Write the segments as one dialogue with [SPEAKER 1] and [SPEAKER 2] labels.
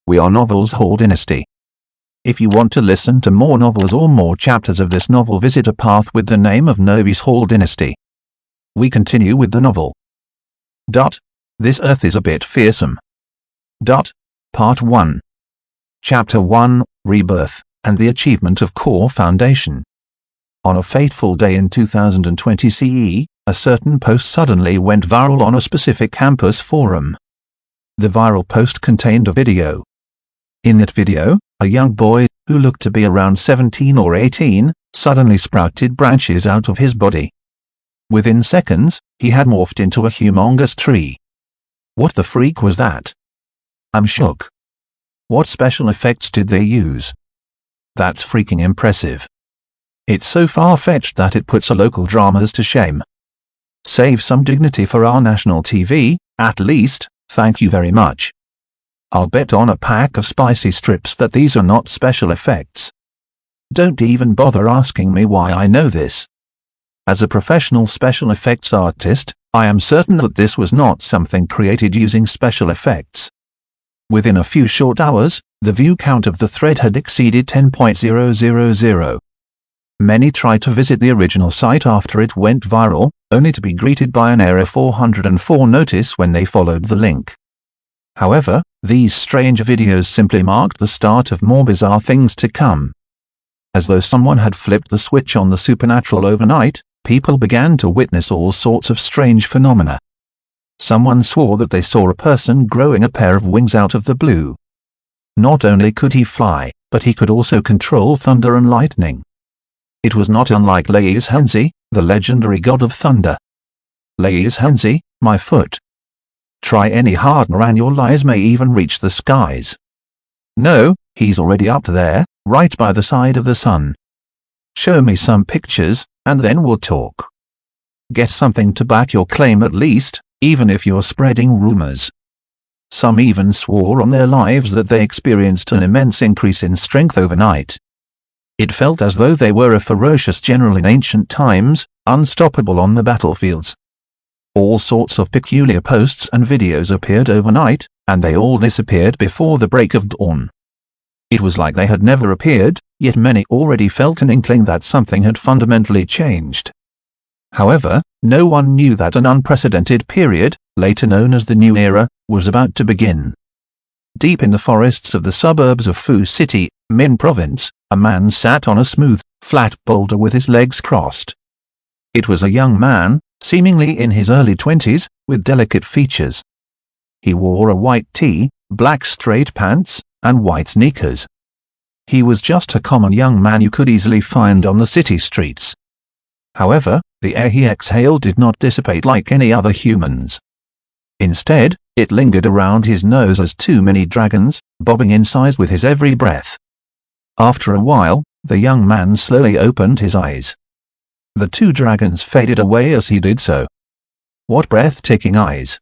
[SPEAKER 1] we are Novels Hall Dynasty. If you want to listen to more novels or more chapters of this novel, visit a path with the name of Novice Hall Dynasty. We continue with the novel. This Earth is a bit fearsome. Part 1. Chapter 1, Rebirth, and the Achievement of Core Foundation. On a fateful day in 2020 CE, a certain post suddenly went viral on a specific campus forum. The viral post contained a video. In that video, a young boy, who looked to be around 17 or 18, suddenly sprouted branches out of his body. Within seconds, he had morphed into a humongous tree. What the freak was that? I'm shook. What special effects did they use? That's freaking impressive. It's so far-fetched that it puts a local dramas to shame. Save some dignity for our national TV, at least, thank you very much. I'll bet on a pack of spicy strips that these are not special effects. Don't even bother asking me why I know this. As a professional special effects artist, I am certain that this was not something created using special effects. Within a few short hours, the view count of the thread had exceeded 10,000. Many tried to visit the original site after it went viral, only to be greeted by an error 404 notice when they followed the link. However, these strange videos simply marked the start of more bizarre things to come. As though someone had flipped the switch on the supernatural overnight, people began to witness all sorts of strange phenomena. Someone swore that they saw a person growing a pair of wings out of the blue. Not only could he fly, but he could also control thunder and lightning. It was not unlike Hansi, the legendary god of thunder. Hansi, my foot. Try any harder and your lies may even reach the skies. No, he's already up there, right by the side of the sun. Show me some pictures, and then we'll talk. Get something to back your claim at least, even if you're spreading rumors. Some even swore on their lives that they experienced an immense increase in strength overnight. It felt as though they were a ferocious general in ancient times, unstoppable on the battlefields. All sorts of peculiar posts and videos appeared overnight, and they all disappeared before the break of dawn. It was like they had never appeared, yet many already felt an inkling that something had fundamentally changed. However, no one knew that an unprecedented period, later known as the New Era, was about to begin. Deep in the forests of the suburbs of Fu City, Min Province, a man sat on a smooth, flat boulder with his legs crossed. It was a young man, seemingly in his early 20s, with delicate features. He wore a white tee, black straight pants, and white sneakers. He was just a common young man you could easily find on the city streets. However, the air he exhaled did not dissipate like any other humans. Instead, it lingered around his nose as too many dragons, bobbing in size with his every breath. After a while, the young man slowly opened his eyes. The two dragons faded away as he did so. What breathtaking eyes!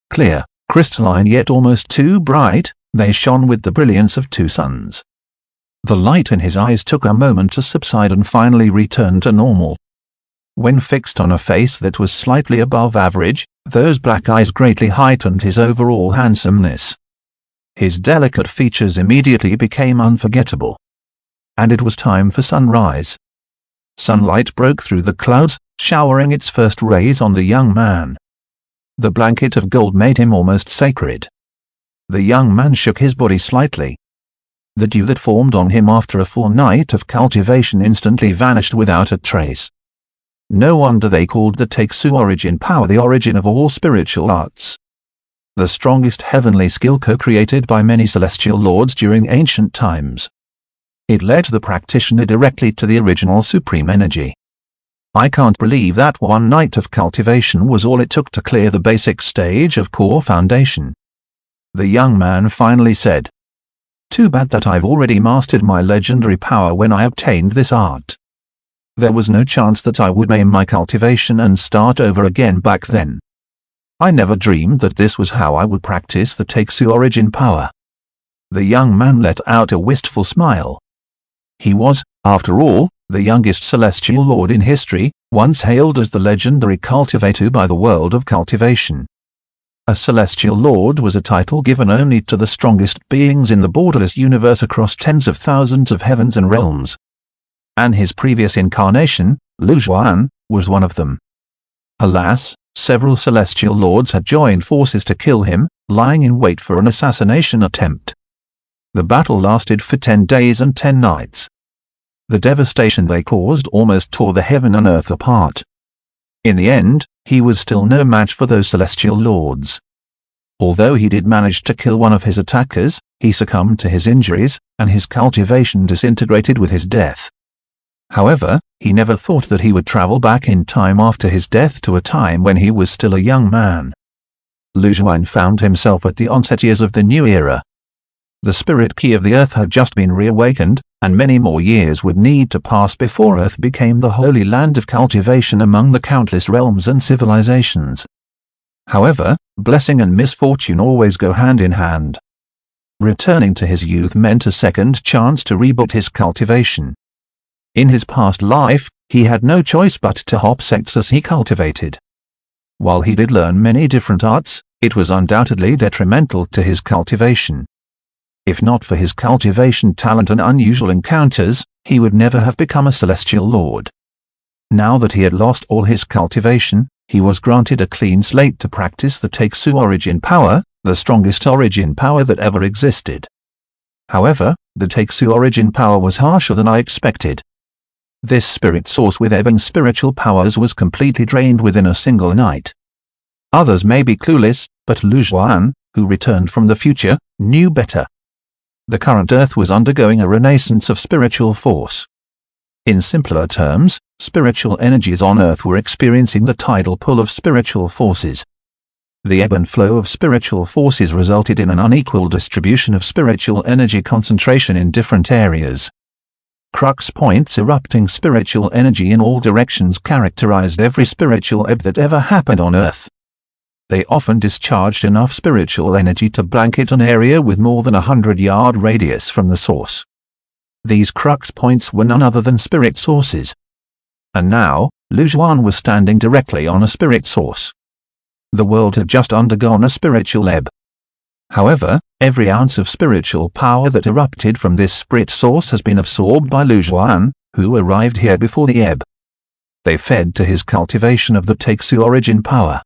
[SPEAKER 1] Clear, crystalline yet almost too bright, they shone with the brilliance of two suns. The light in his eyes took a moment to subside and finally returned to normal. When fixed on a face that was slightly above average, those black eyes greatly heightened his overall handsomeness. His delicate features immediately became unforgettable. And it was time for sunrise. Sunlight broke through the clouds, showering its first rays on the young man. The blanket of gold made him almost sacred. The young man shook his body slightly. The dew that formed on him after a full night of cultivation instantly vanished without a trace. No wonder they called the Takesu origin power the origin of all spiritual arts. The strongest heavenly skill co-created by many celestial lords during ancient times. It led the practitioner directly to the original supreme energy. I can't believe that one night of cultivation was all it took to clear the basic stage of core foundation. The young man finally said, "Too bad that I've already mastered my legendary power when I obtained this art. There was no chance that I would maim my cultivation and start over again back then. I never dreamed that this was how I would practice the Takesu origin power." The young man let out a wistful smile. He was, after all, the youngest celestial lord in history, once hailed as the legendary cultivator by the world of cultivation. A celestial lord was a title given only to the strongest beings in the borderless universe across tens of thousands of heavens and realms. And his previous incarnation, Lu Zhuan, was one of them. Alas, several celestial lords had joined forces to kill him, lying in wait for an assassination attempt. The battle lasted for 10 days and 10 nights. The devastation they caused almost tore the heaven and earth apart. In the end, he was still no match for those celestial lords. Although he did manage to kill one of his attackers, he succumbed to his injuries, and his cultivation disintegrated with his death. However, he never thought that he would travel back in time after his death to a time when he was still a young man. Lu Zhuan found himself at the onset years of the new era. The spirit key of the earth had just been reawakened, and many more years would need to pass before Earth became the holy land of cultivation among the countless realms and civilizations. However, blessing and misfortune always go hand in hand. Returning to his youth meant a second chance to reboot his cultivation. In his past life, he had no choice but to hop sects as he cultivated. While he did learn many different arts, it was undoubtedly detrimental to his cultivation. If not for his cultivation talent and unusual encounters, he would never have become a celestial lord. Now that he had lost all his cultivation, he was granted a clean slate to practice the Taixu origin power, the strongest origin power that ever existed. However, the Taixu origin power was harsher than I expected. This spirit source with ebbing spiritual powers was completely drained within a single night. Others may be clueless, but Lu Zhuan, who returned from the future, knew better. The current Earth was undergoing a renaissance of spiritual force. In simpler terms, spiritual energies on Earth were experiencing the tidal pull of spiritual forces. The ebb and flow of spiritual forces resulted in an unequal distribution of spiritual energy concentration in different areas. Crux points erupting spiritual energy in all directions characterized every spiritual ebb that ever happened on Earth. They often discharged enough spiritual energy to blanket an area with more than 100-yard radius from the source. These crux points were none other than spirit sources. And now, Lu Zhuan was standing directly on a spirit source. The world had just undergone a spiritual ebb. However, every ounce of spiritual power that erupted from this spirit source has been absorbed by Lu Zhuan, who arrived here before the ebb. They fed to his cultivation of the Taixu origin power.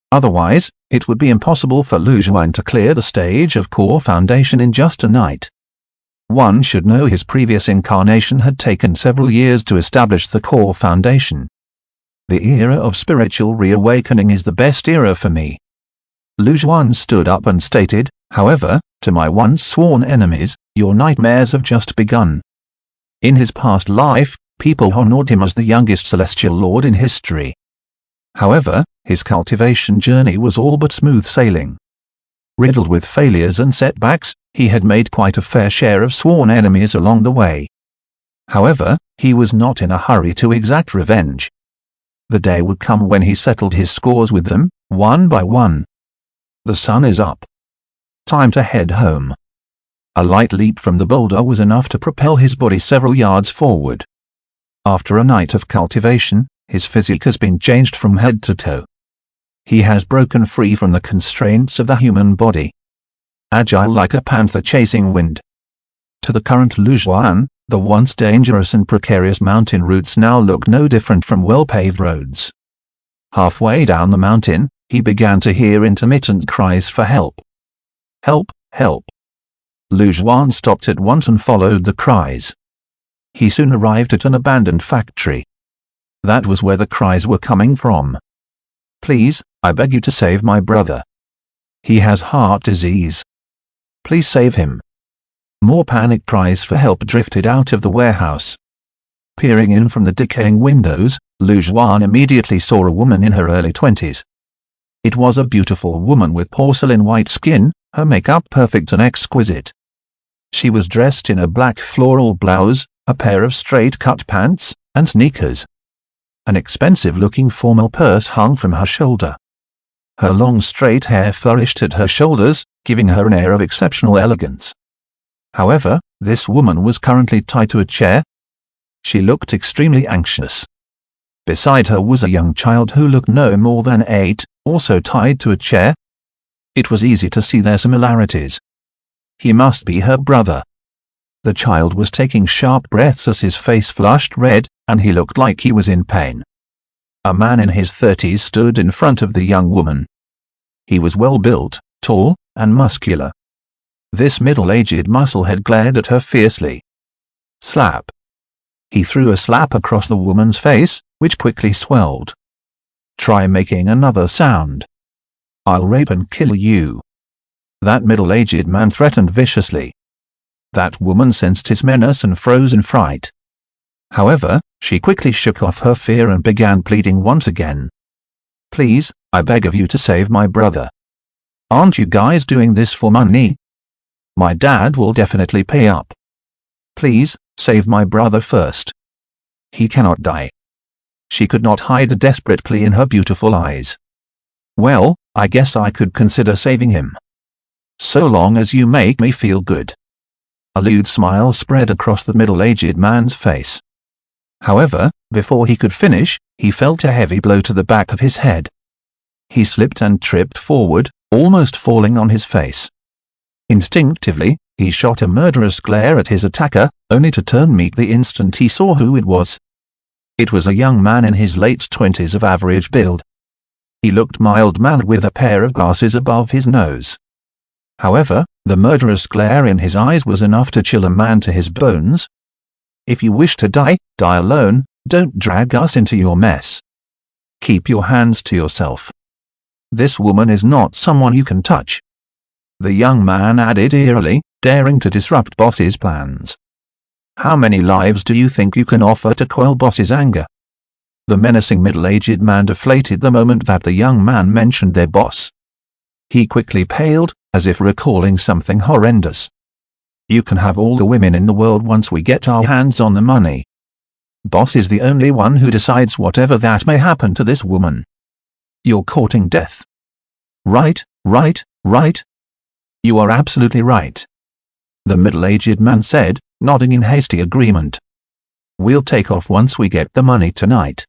[SPEAKER 1] Otherwise, it would be impossible for Lu Zhuan to clear the stage of core foundation in just a night. One should know his previous incarnation had taken several years to establish the core foundation. The era of spiritual reawakening is the best era for me. Lu Zhuan stood up and stated, however, to my once sworn enemies, your nightmares have just begun. In his past life, people honored him as the youngest celestial lord in history. However, his cultivation journey was all but smooth sailing. Riddled with failures and setbacks, he had made quite a fair share of sworn enemies along the way. However, he was not in a hurry to exact revenge. The day would come when he settled his scores with them, one by one. The sun is up. Time to head home. A light leap from the boulder was enough to propel his body several yards forward. After a night of cultivation, his physique has been changed from head to toe. He has broken free from the constraints of the human body. Agile like a panther chasing wind. To the current Lu Zhuan, the once dangerous and precarious mountain routes now looked no different from well-paved roads. Halfway down the mountain, he began to hear intermittent cries for help. Help, help. Lu Zhuan stopped at once and followed the cries. He soon arrived at an abandoned factory. That was where the cries were coming from. Please, I beg you to save my brother. He has heart disease. Please save him. More panic cries for help drifted out of the warehouse. Peering in from the decaying windows, Lu Zhuan immediately saw a woman in her early 20s. It was a beautiful woman with porcelain white skin, her makeup perfect and exquisite. She was dressed in a black floral blouse, a pair of straight-cut pants, and sneakers. An expensive-looking formal purse hung from her shoulder. Her long straight hair flourished at her shoulders, giving her an air of exceptional elegance. However, this woman was currently tied to a chair. She looked extremely anxious. Beside her was a young child who looked no more than 8, also tied to a chair. It was easy to see their similarities. He must be her brother. The child was taking sharp breaths as his face flushed red, and he looked like he was in pain. A man in his 30s stood in front of the young woman. He was well built, tall, and muscular. This middle-aged musclehead glared at her fiercely. Slap. He threw a slap across the woman's face, which quickly swelled. Try making another sound. I'll rape and kill you. That middle-aged man threatened viciously. That woman sensed his menace and froze in fright. However, she quickly shook off her fear and began pleading once again. Please, I beg of you to save my brother. Aren't you guys doing this for money? My dad will definitely pay up. Please, save my brother first. He cannot die. She could not hide the desperate plea in her beautiful eyes. Well, I guess I could consider saving him. So long as you make me feel good. A lewd smile spread across the middle-aged man's face. However, before he could finish, he felt a heavy blow to the back of his head. He slipped and tripped forward, almost falling on his face. Instinctively, he shot a murderous glare at his attacker, only to turn meek the instant he saw who it was. It was a young man in his late 20s of average build. He looked mild-mannered with a pair of glasses above his nose. However, the murderous glare in his eyes was enough to chill a man to his bones. If you wish to die, die alone, don't drag us into your mess. Keep your hands to yourself. This woman is not someone you can touch. The young man added eerily, daring to disrupt Boss's plans. How many lives do you think you can offer to quell Boss's anger? The menacing middle-aged man deflated the moment that the young man mentioned their boss. He quickly paled, as if recalling something horrendous. You can have all the women in the world once we get our hands on the money. Boss is the only one who decides whatever that may happen to this woman. You're courting death. Right, right, right. You are absolutely right. The middle-aged man said, nodding in hasty agreement. We'll take off once we get the money tonight.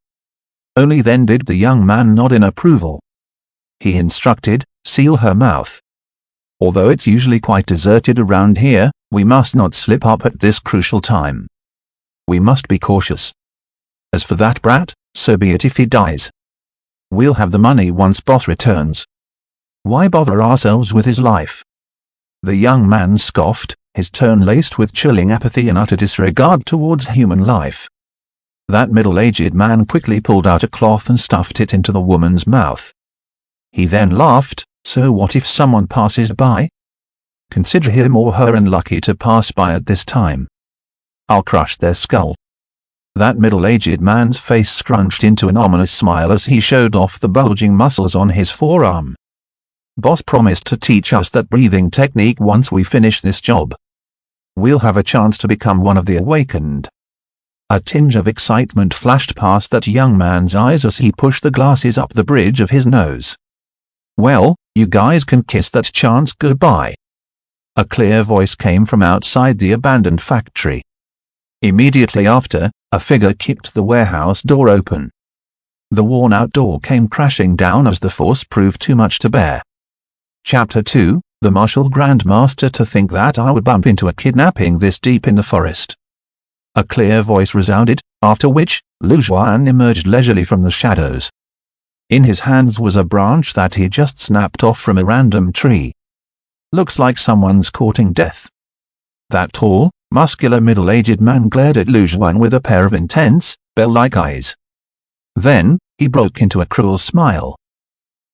[SPEAKER 1] Only then did the young man nod in approval. He instructed, seal her mouth. Although it's usually quite deserted around here, we must not slip up at this crucial time. We must be cautious. As for that brat, so be it if he dies. We'll have the money once Boss returns. Why bother ourselves with his life? The young man scoffed, his tone laced with chilling apathy and utter disregard towards human life. That middle-aged man quickly pulled out a cloth and stuffed it into the woman's mouth. He then laughed, so what if someone passes by? Consider him or her unlucky to pass by at this time. I'll crush their skull. That middle-aged man's face scrunched into an ominous smile as he showed off the bulging muscles on his forearm. Boss promised to teach us that breathing technique once we finish this job. We'll have a chance to become one of the awakened. A tinge of excitement flashed past that young man's eyes as he pushed the glasses up the bridge of his nose. Well, you guys can kiss that chance goodbye. A clear voice came from outside the abandoned factory. Immediately after, a figure kicked the warehouse door open. The worn-out door came crashing down as the force proved too much to bear. Chapter 2, The Martial Grandmaster. To think that I would bump into a kidnapping this deep in the forest. A clear voice resounded, after which, Lu Juan emerged leisurely from the shadows. In his hands was a branch that he just snapped off from a random tree. Looks like someone's courting death. That tall, muscular middle-aged man glared at Lu Juan with a pair of intense, bell-like eyes. Then, he broke into a cruel smile.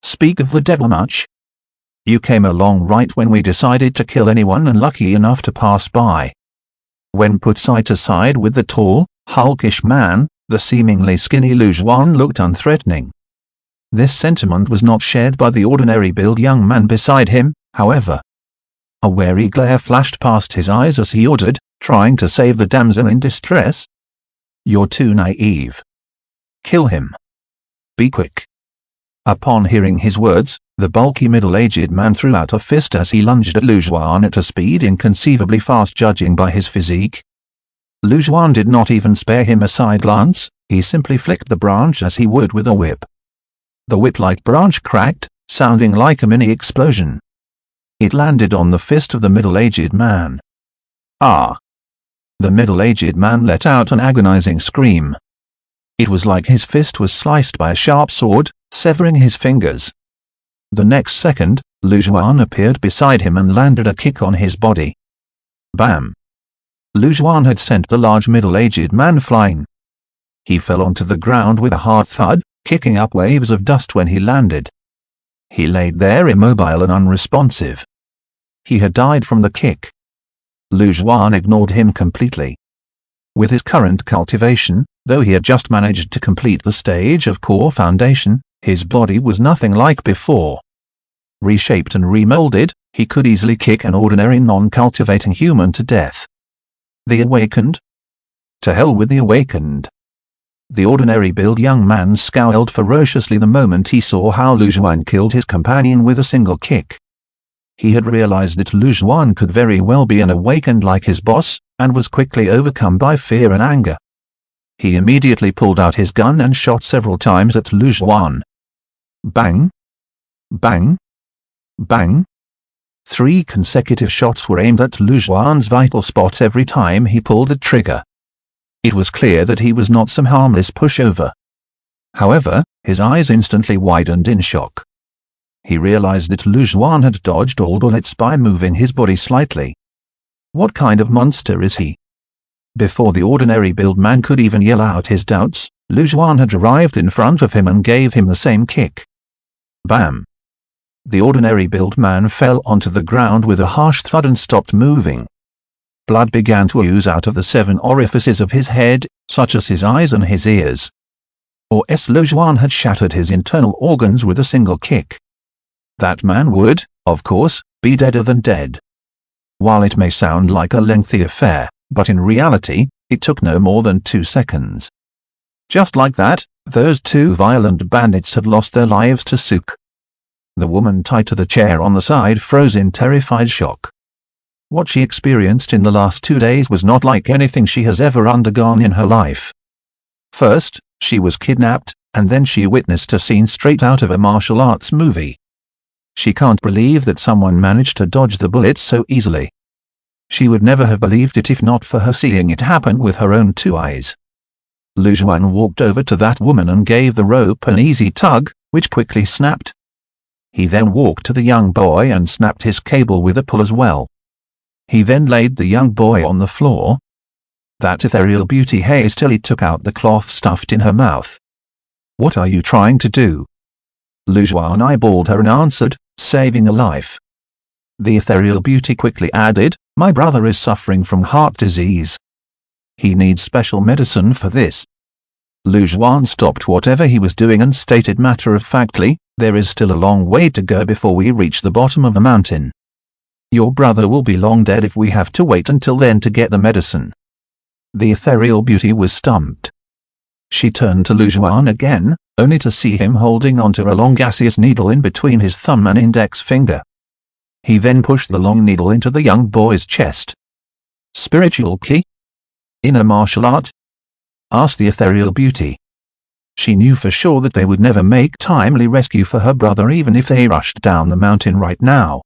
[SPEAKER 1] Speak of the devil much. You came along right when we decided to kill anyone unlucky enough to pass by. When put side to side with the tall, hulkish man, the seemingly skinny Lu Juan looked unthreatening. This sentiment was not shared by the ordinary-build young man beside him, however. A wary glare flashed past his eyes as he ordered, trying to save the damsel in distress. You're too naive. Kill him. Be quick. Upon hearing his words, the bulky middle-aged man threw out a fist as he lunged at Lu Juan at a speed inconceivably fast judging by his physique. Lu Juan did not even spare him a side glance, he simply flicked the branch as he would with a whip. The whip-like branch cracked, sounding like a mini-explosion, It landed on the fist of the middle-aged man. Ah! The middle-aged man let out an agonizing scream. It was like his fist was sliced by a sharp sword, severing his fingers. The next second, Lu Juan appeared beside him and landed a kick on his body. Bam! Lu Juan had sent the large middle-aged man flying. He fell onto the ground with a hard thud, kicking up waves of dust when he landed. He laid there immobile and unresponsive. He had died from the kick. Lu Juan ignored him completely. With his current cultivation, though he had just managed to complete the stage of core foundation, his body was nothing like before. Reshaped and remolded, he could easily kick an ordinary non-cultivating human to death. The awakened? To hell with the awakened. The ordinary-built young man scowled ferociously the moment he saw how Lu Juan killed his companion with a single kick. He had realized that Lu Juan could very well be an awakened like his boss, and was quickly overcome by fear and anger. He immediately pulled out his gun and shot several times at Lu Juan. Bang! Bang! Bang! 3 consecutive shots were aimed at Lu Juan's vital spots every time he pulled the trigger. It was clear that he was not some harmless pushover. However, his eyes instantly widened in shock. He realized that Lu Juan had dodged all bullets by moving his body slightly. What kind of monster is he? Before the ordinary-built man could even yell out his doubts, Lu Juan had arrived in front of him and gave him the same kick. Bam! The ordinary-built man fell onto the ground with a harsh thud and stopped moving. Blood began to ooze out of the 7 orifices of his head, such as his eyes and his ears. Or else Lu Juan had shattered his internal organs with a single kick. That man would, of course, be deader than dead. While it may sound like a lengthy affair, but in reality, it took no more than 2 seconds. Just like that, those 2 violent bandits had lost their lives to Suk. The woman tied to the chair on the side froze in terrified shock. What she experienced in the last 2 days was not like anything she has ever undergone in her life. First, she was kidnapped, and then she witnessed a scene straight out of a martial arts movie. She can't believe that someone managed to dodge the bullets so easily. She would never have believed it if not for her seeing it happen with her own 2 eyes. Lu Juan walked over to that woman and gave the rope an easy tug, which quickly snapped. He then walked to the young boy and snapped his cable with a pull as well. He then laid the young boy on the floor. That ethereal beauty hastily took out the cloth stuffed in her mouth. "What are you trying to do?" Lu Juan eyeballed her and answered, "Saving a life." The ethereal beauty quickly added, "My brother is suffering from heart disease. He needs special medicine for this." Lu Juan stopped whatever he was doing and stated matter-of-factly, "There is still a long way to go before we reach the bottom of the mountain. Your brother will be long dead if we have to wait until then to get the medicine." The ethereal beauty was stumped. She turned to Lu Juan again, only to see him holding onto a long gaseous needle in between his thumb and index finger. He then pushed the long needle into the young boy's chest. "Spiritual key? Inner martial art?" asked the ethereal beauty. She knew for sure that they would never make timely rescue for her brother even if they rushed down the mountain right now.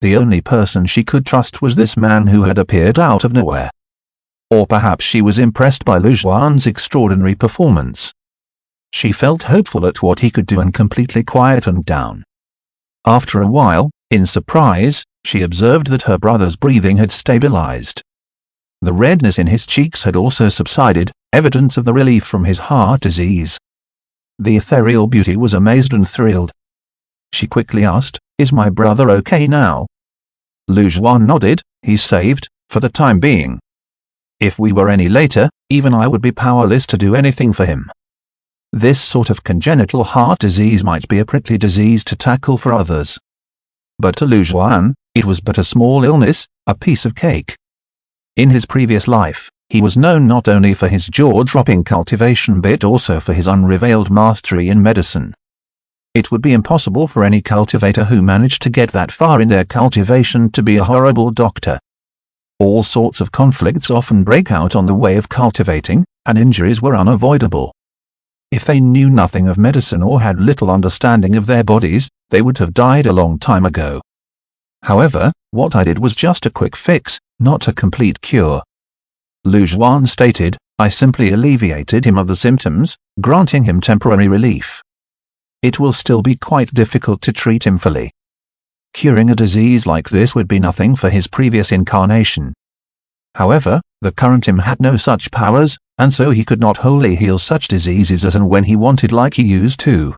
[SPEAKER 1] The only person she could trust was this man who had appeared out of nowhere. Or perhaps she was impressed by Lu Juan's extraordinary performance. She felt hopeful at what he could do and completely quietened down. After a while, in surprise, she observed that her brother's breathing had stabilized. The redness in his cheeks had also subsided, evidence of the relief from his heart disease. The ethereal beauty was amazed and thrilled. She quickly asked, "Is my brother okay now?" Lu Juan nodded. "He's saved, for the time being. If we were any later, even I would be powerless to do anything for him." This sort of congenital heart disease might be a prickly disease to tackle for others. But to Lu Juan, it was but a small illness, a piece of cake. In his previous life, he was known not only for his jaw-dropping cultivation but also for his unrivaled mastery in medicine. It would be impossible for any cultivator who managed to get that far in their cultivation to be a horrible doctor. All sorts of conflicts often break out on the way of cultivating, and injuries were unavoidable. If they knew nothing of medicine or had little understanding of their bodies, they would have died a long time ago. However, what I did was just a quick fix, not a complete cure. Lu Juan stated, I simply alleviated him of the symptoms, granting him temporary relief. It will still be quite difficult to treat him fully. Curing a disease like this would be nothing for his previous incarnation. However, the current him had no such powers, and so he could not wholly heal such diseases as and when he wanted like he used to.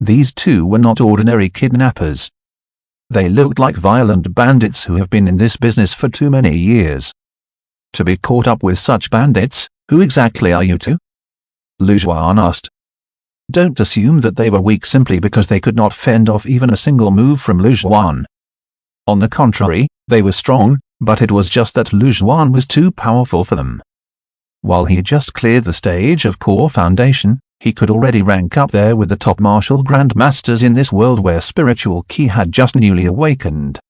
[SPEAKER 1] These two were not ordinary kidnappers. They looked like violent bandits who have been in this business for too many years. To be caught up with such bandits, who exactly are you two? Lu Juan asked. Don't assume that they were weak simply because they could not fend off even a single move from Lu Juan. On the contrary, they were strong, but it was just that Lu Juan was too powerful for them. While he just cleared the stage of core foundation, he could already rank up there with the top martial grandmasters in this world where spiritual ki had just newly awakened.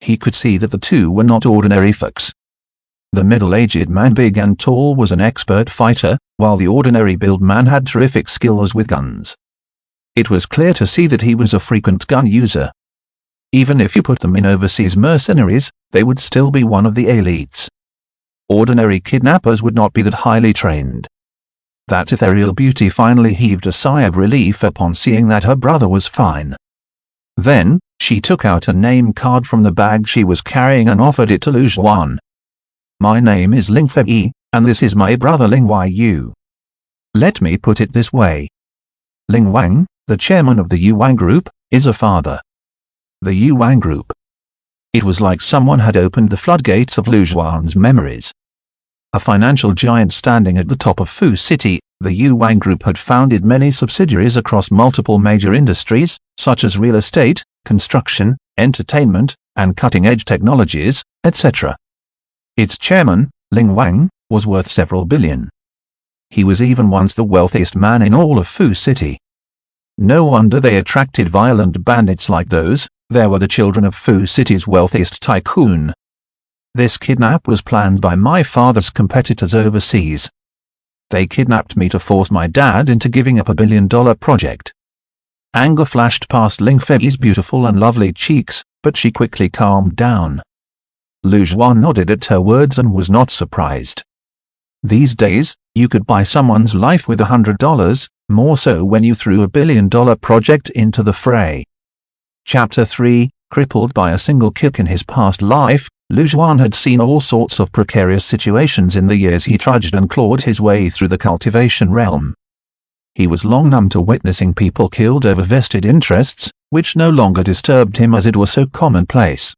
[SPEAKER 1] He could see that the two were not ordinary folks. The middle-aged man, big and tall, was an expert fighter, while the ordinary build man had terrific skills with guns. It was clear to see that he was a frequent gun user. Even if you put them in overseas mercenaries, they would still be one of the elites. Ordinary kidnappers would not be that highly trained. That ethereal beauty finally heaved a sigh of relief upon seeing that her brother was fine. Then, she took out a name card from the bag she was carrying and offered it to Lu Juan. My name is Ling Fei, and this is my brother Ling Yu. Let me put it this way. Ling Wang, the chairman of the Yu Wang Group, is a father. The Yu Wang Group. It was like someone had opened the floodgates of Lu Juan's memories. A financial giant standing at the top of Fu City, the Yu Wang Group had founded many subsidiaries across multiple major industries, such as real estate, construction, entertainment, and cutting-edge technologies, etc. Its chairman, Ling Wang, was worth several billion. He was even once the wealthiest man in all of Fu City. No wonder they attracted violent bandits like those. They were the children of Fu City's wealthiest tycoon. This kidnap was planned by my father's competitors overseas. They kidnapped me to force my dad into giving up $1 billion project. Anger flashed past Ling Fei's beautiful and lovely cheeks, but she quickly calmed down. Lu Juan nodded at her words and was not surprised. These days, you could buy someone's life with $100, more so when you threw $1 billion project into the fray. Chapter 3, crippled by a single kick in his past life, Lu Juan had seen all sorts of precarious situations in the years he trudged and clawed his way through the cultivation realm. He was long numb to witnessing people killed over vested interests, which no longer disturbed him as it was so commonplace.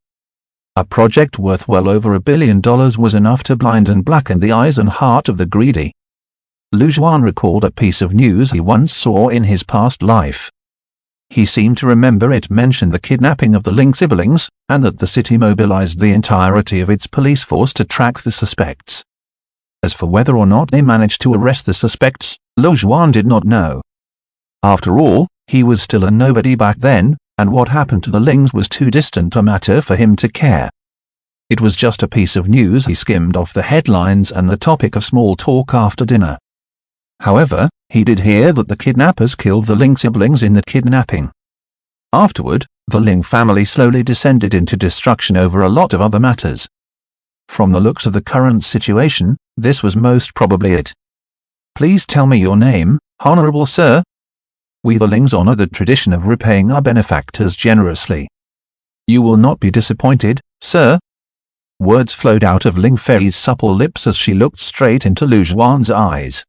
[SPEAKER 1] A project worth well over $1 billion was enough to blind and blacken the eyes and heart of the greedy. Lu Juan recalled a piece of news he once saw in his past life. He seemed to remember it mentioned the kidnapping of the Ling siblings, and that the city mobilized the entirety of its police force to track the suspects. As for whether or not they managed to arrest the suspects, Lu Juan did not know. After all, he was still a nobody back then, and what happened to the Lings was too distant a matter for him to care. It was just a piece of news he skimmed off the headlines and the topic of small talk after dinner. However, he did hear that the kidnappers killed the Ling siblings in the kidnapping. Afterward, the Ling family slowly descended into destruction over a lot of other matters. From the looks of the current situation, this was most probably it. Please tell me your name, Honorable Sir. We the Lings honor the tradition of repaying our benefactors generously. You will not be disappointed, sir. Words flowed out of Ling Fei's supple lips as she looked straight into Lu Juan's eyes.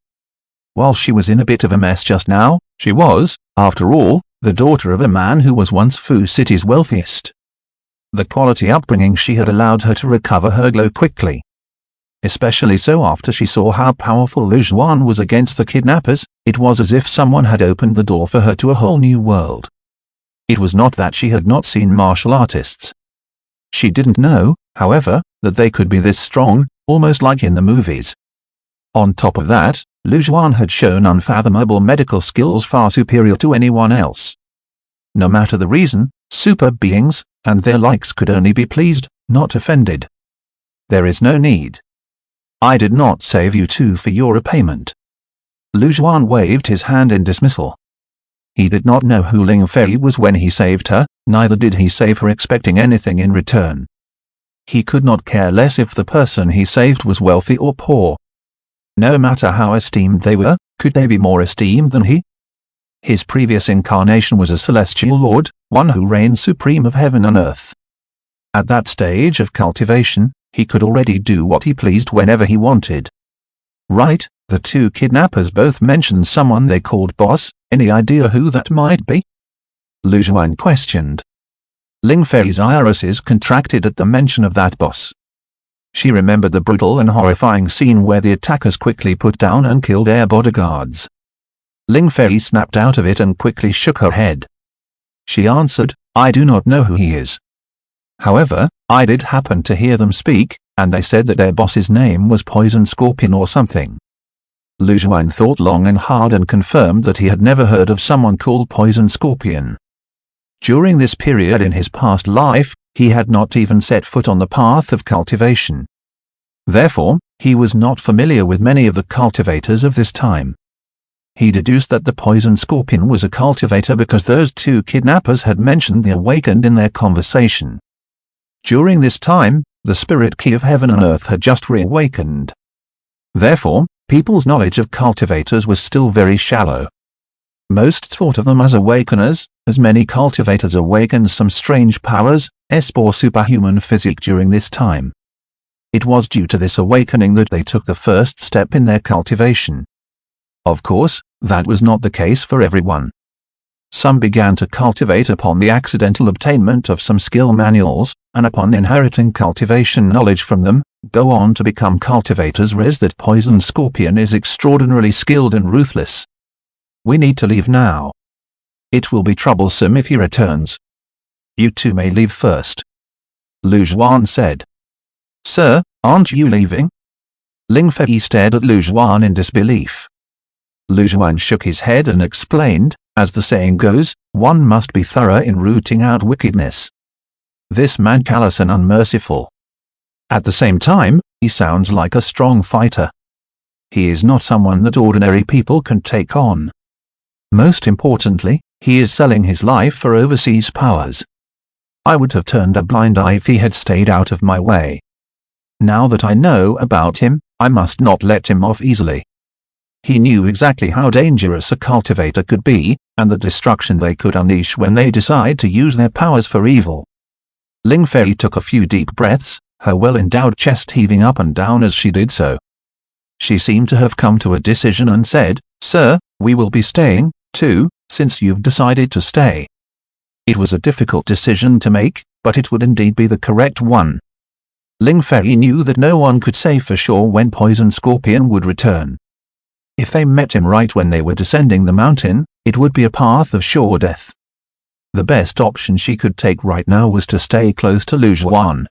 [SPEAKER 1] While she was in a bit of a mess just now, she was, after all, the daughter of a man who was once Fu City's wealthiest. The quality upbringing she had allowed her to recover her glow quickly. Especially so after she saw how powerful Lu Juan was against the kidnappers. It was as if someone had opened the door for her to a whole new world. It was not that she had not seen martial artists. She didn't know, however, that they could be this strong, almost like in the movies. On top of that, Lu Juan had shown unfathomable medical skills far superior to anyone else. No matter the reason, super beings, and their likes could only be pleased, not offended. There is no need. I did not save you two for your repayment. Lu Juan waved his hand in dismissal. He did not know who Ling Fei was when he saved her, neither did he save her expecting anything in return. He could not care less if the person he saved was wealthy or poor. No matter how esteemed they were, could they be more esteemed than he? His previous incarnation was a celestial lord, one who reigned supreme of heaven and earth. At that stage of cultivation, he could already do what he pleased whenever he wanted. Right, the two kidnappers both mentioned someone they called boss. Any idea who that might be? Lu Zhuan questioned. Ling Fei's irises contracted at the mention of that boss. She remembered the brutal and horrifying scene where the attackers quickly put down and killed air bodyguards. Ling Fei snapped out of it and quickly shook her head. She answered, I do not know who he is. However, I did happen to hear them speak, and they said that their boss's name was Poison Scorpion or something. Lu Zhuan thought long and hard and confirmed that he had never heard of someone called Poison Scorpion. During this period in his past life, he had not even set foot on the path of cultivation. Therefore, he was not familiar with many of the cultivators of this time. He deduced that the Poison Scorpion was a cultivator because those two kidnappers had mentioned the awakened in their conversation. During this time, the spirit key of heaven and earth had just reawakened. Therefore, people's knowledge of cultivators was still very shallow. Most thought of them as awakeners, as many cultivators awakened some strange powers, or superhuman physique during this time. It was due to this awakening that they took the first step in their cultivation. Of course, that was not the case for everyone. Some began to cultivate upon the accidental obtainment of some skill manuals, and upon inheriting cultivation knowledge from them, go on to become cultivators. That Poison Scorpion is extraordinarily skilled and ruthless. We need to leave now. It will be troublesome if he returns. You two may leave first. Lu Zhuan said. Sir, aren't you leaving? Ling Fei stared at Lu Zhuan in disbelief. Lu Zhuan shook his head and explained, as the saying goes, one must be thorough in rooting out wickedness. This man callous and unmerciful. At the same time, he sounds like a strong fighter. He is not someone that ordinary people can take on. Most importantly, he is selling his life for overseas powers. I would have turned a blind eye if he had stayed out of my way. Now that I know about him, I must not let him off easily. He knew exactly how dangerous a cultivator could be, and the destruction they could unleash when they decide to use their powers for evil. Ling Fei took a few deep breaths, her well-endowed chest heaving up and down as she did so. She seemed to have come to a decision and said, Sir, we will be staying, too, since you've decided to stay. It was a difficult decision to make, but it would indeed be the correct one. Ling Fei knew that no one could say for sure when Poison Scorpion would return. If they met him right when they were descending the mountain, it would be a path of sure death. The best option she could take right now was to stay close to Lu Zhuan.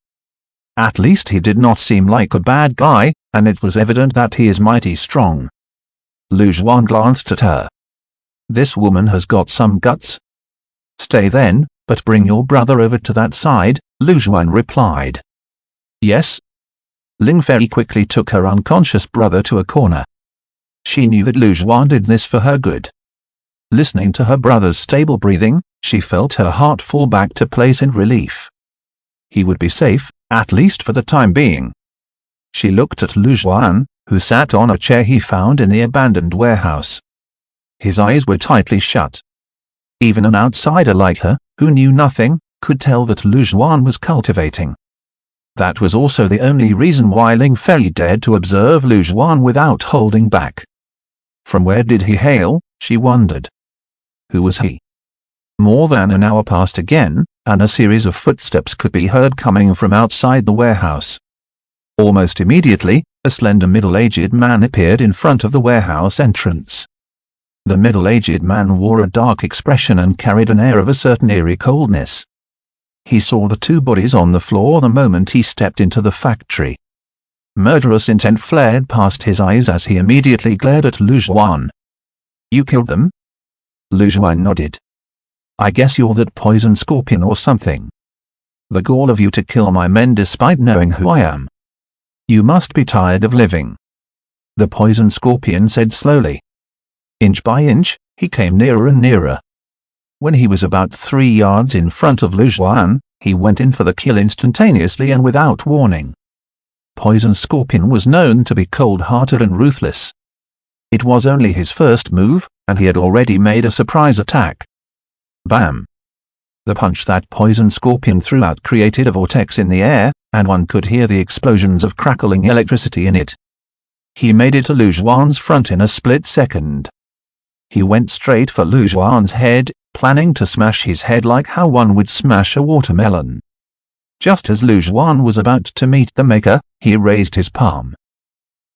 [SPEAKER 1] At least he did not seem like a bad guy, and it was evident that he is mighty strong. Lu Zhuan glanced at her. This woman has got some guts. Stay then, but bring your brother over to that side, Lu Zhuan replied. Yes. Ling Fei quickly took her unconscious brother to a corner. She knew that Lu Zhuan did this for her good. Listening to her brother's stable breathing, she felt her heart fall back to place in relief. He would be safe, at least for the time being. She looked at Lu Zhuan, who sat on a chair he found in the abandoned warehouse. His eyes were tightly shut. Even an outsider like her, who knew nothing, could tell that Lu Zhuan was cultivating. That was also the only reason why Ling Fei dared to observe Lu Zhuan without holding back. From where did he hail, she wondered. Who was he? More than an hour passed again, and a series of footsteps could be heard coming from outside the warehouse. Almost immediately, a slender middle-aged man appeared in front of the warehouse entrance. The middle-aged man wore a dark expression and carried an air of a certain eerie coldness. He saw the two bodies on the floor the moment he stepped into the factory. Murderous intent flared past his eyes as he immediately glared at Lu Zhuan. You killed them? Lu Zhuan nodded. I guess you're that Poison Scorpion or something. The gall of you to kill my men despite knowing who I am. You must be tired of living. The Poison Scorpion said slowly. Inch by inch, he came nearer and nearer. When he was about 3 yards in front of Lu Juan, he went in for the kill instantaneously and without warning. Poison Scorpion was known to be cold-hearted and ruthless. It was only his first move, and he had already made a surprise attack. Bam! The punch that Poison Scorpion threw out created a vortex in the air, and one could hear the explosions of crackling electricity in it. He made it to Lu Juan's front in a split second. He went straight for Lu Juan's head, planning to smash his head like how one would smash a watermelon. Just as Lu Juan was about to meet the maker, he raised his palm.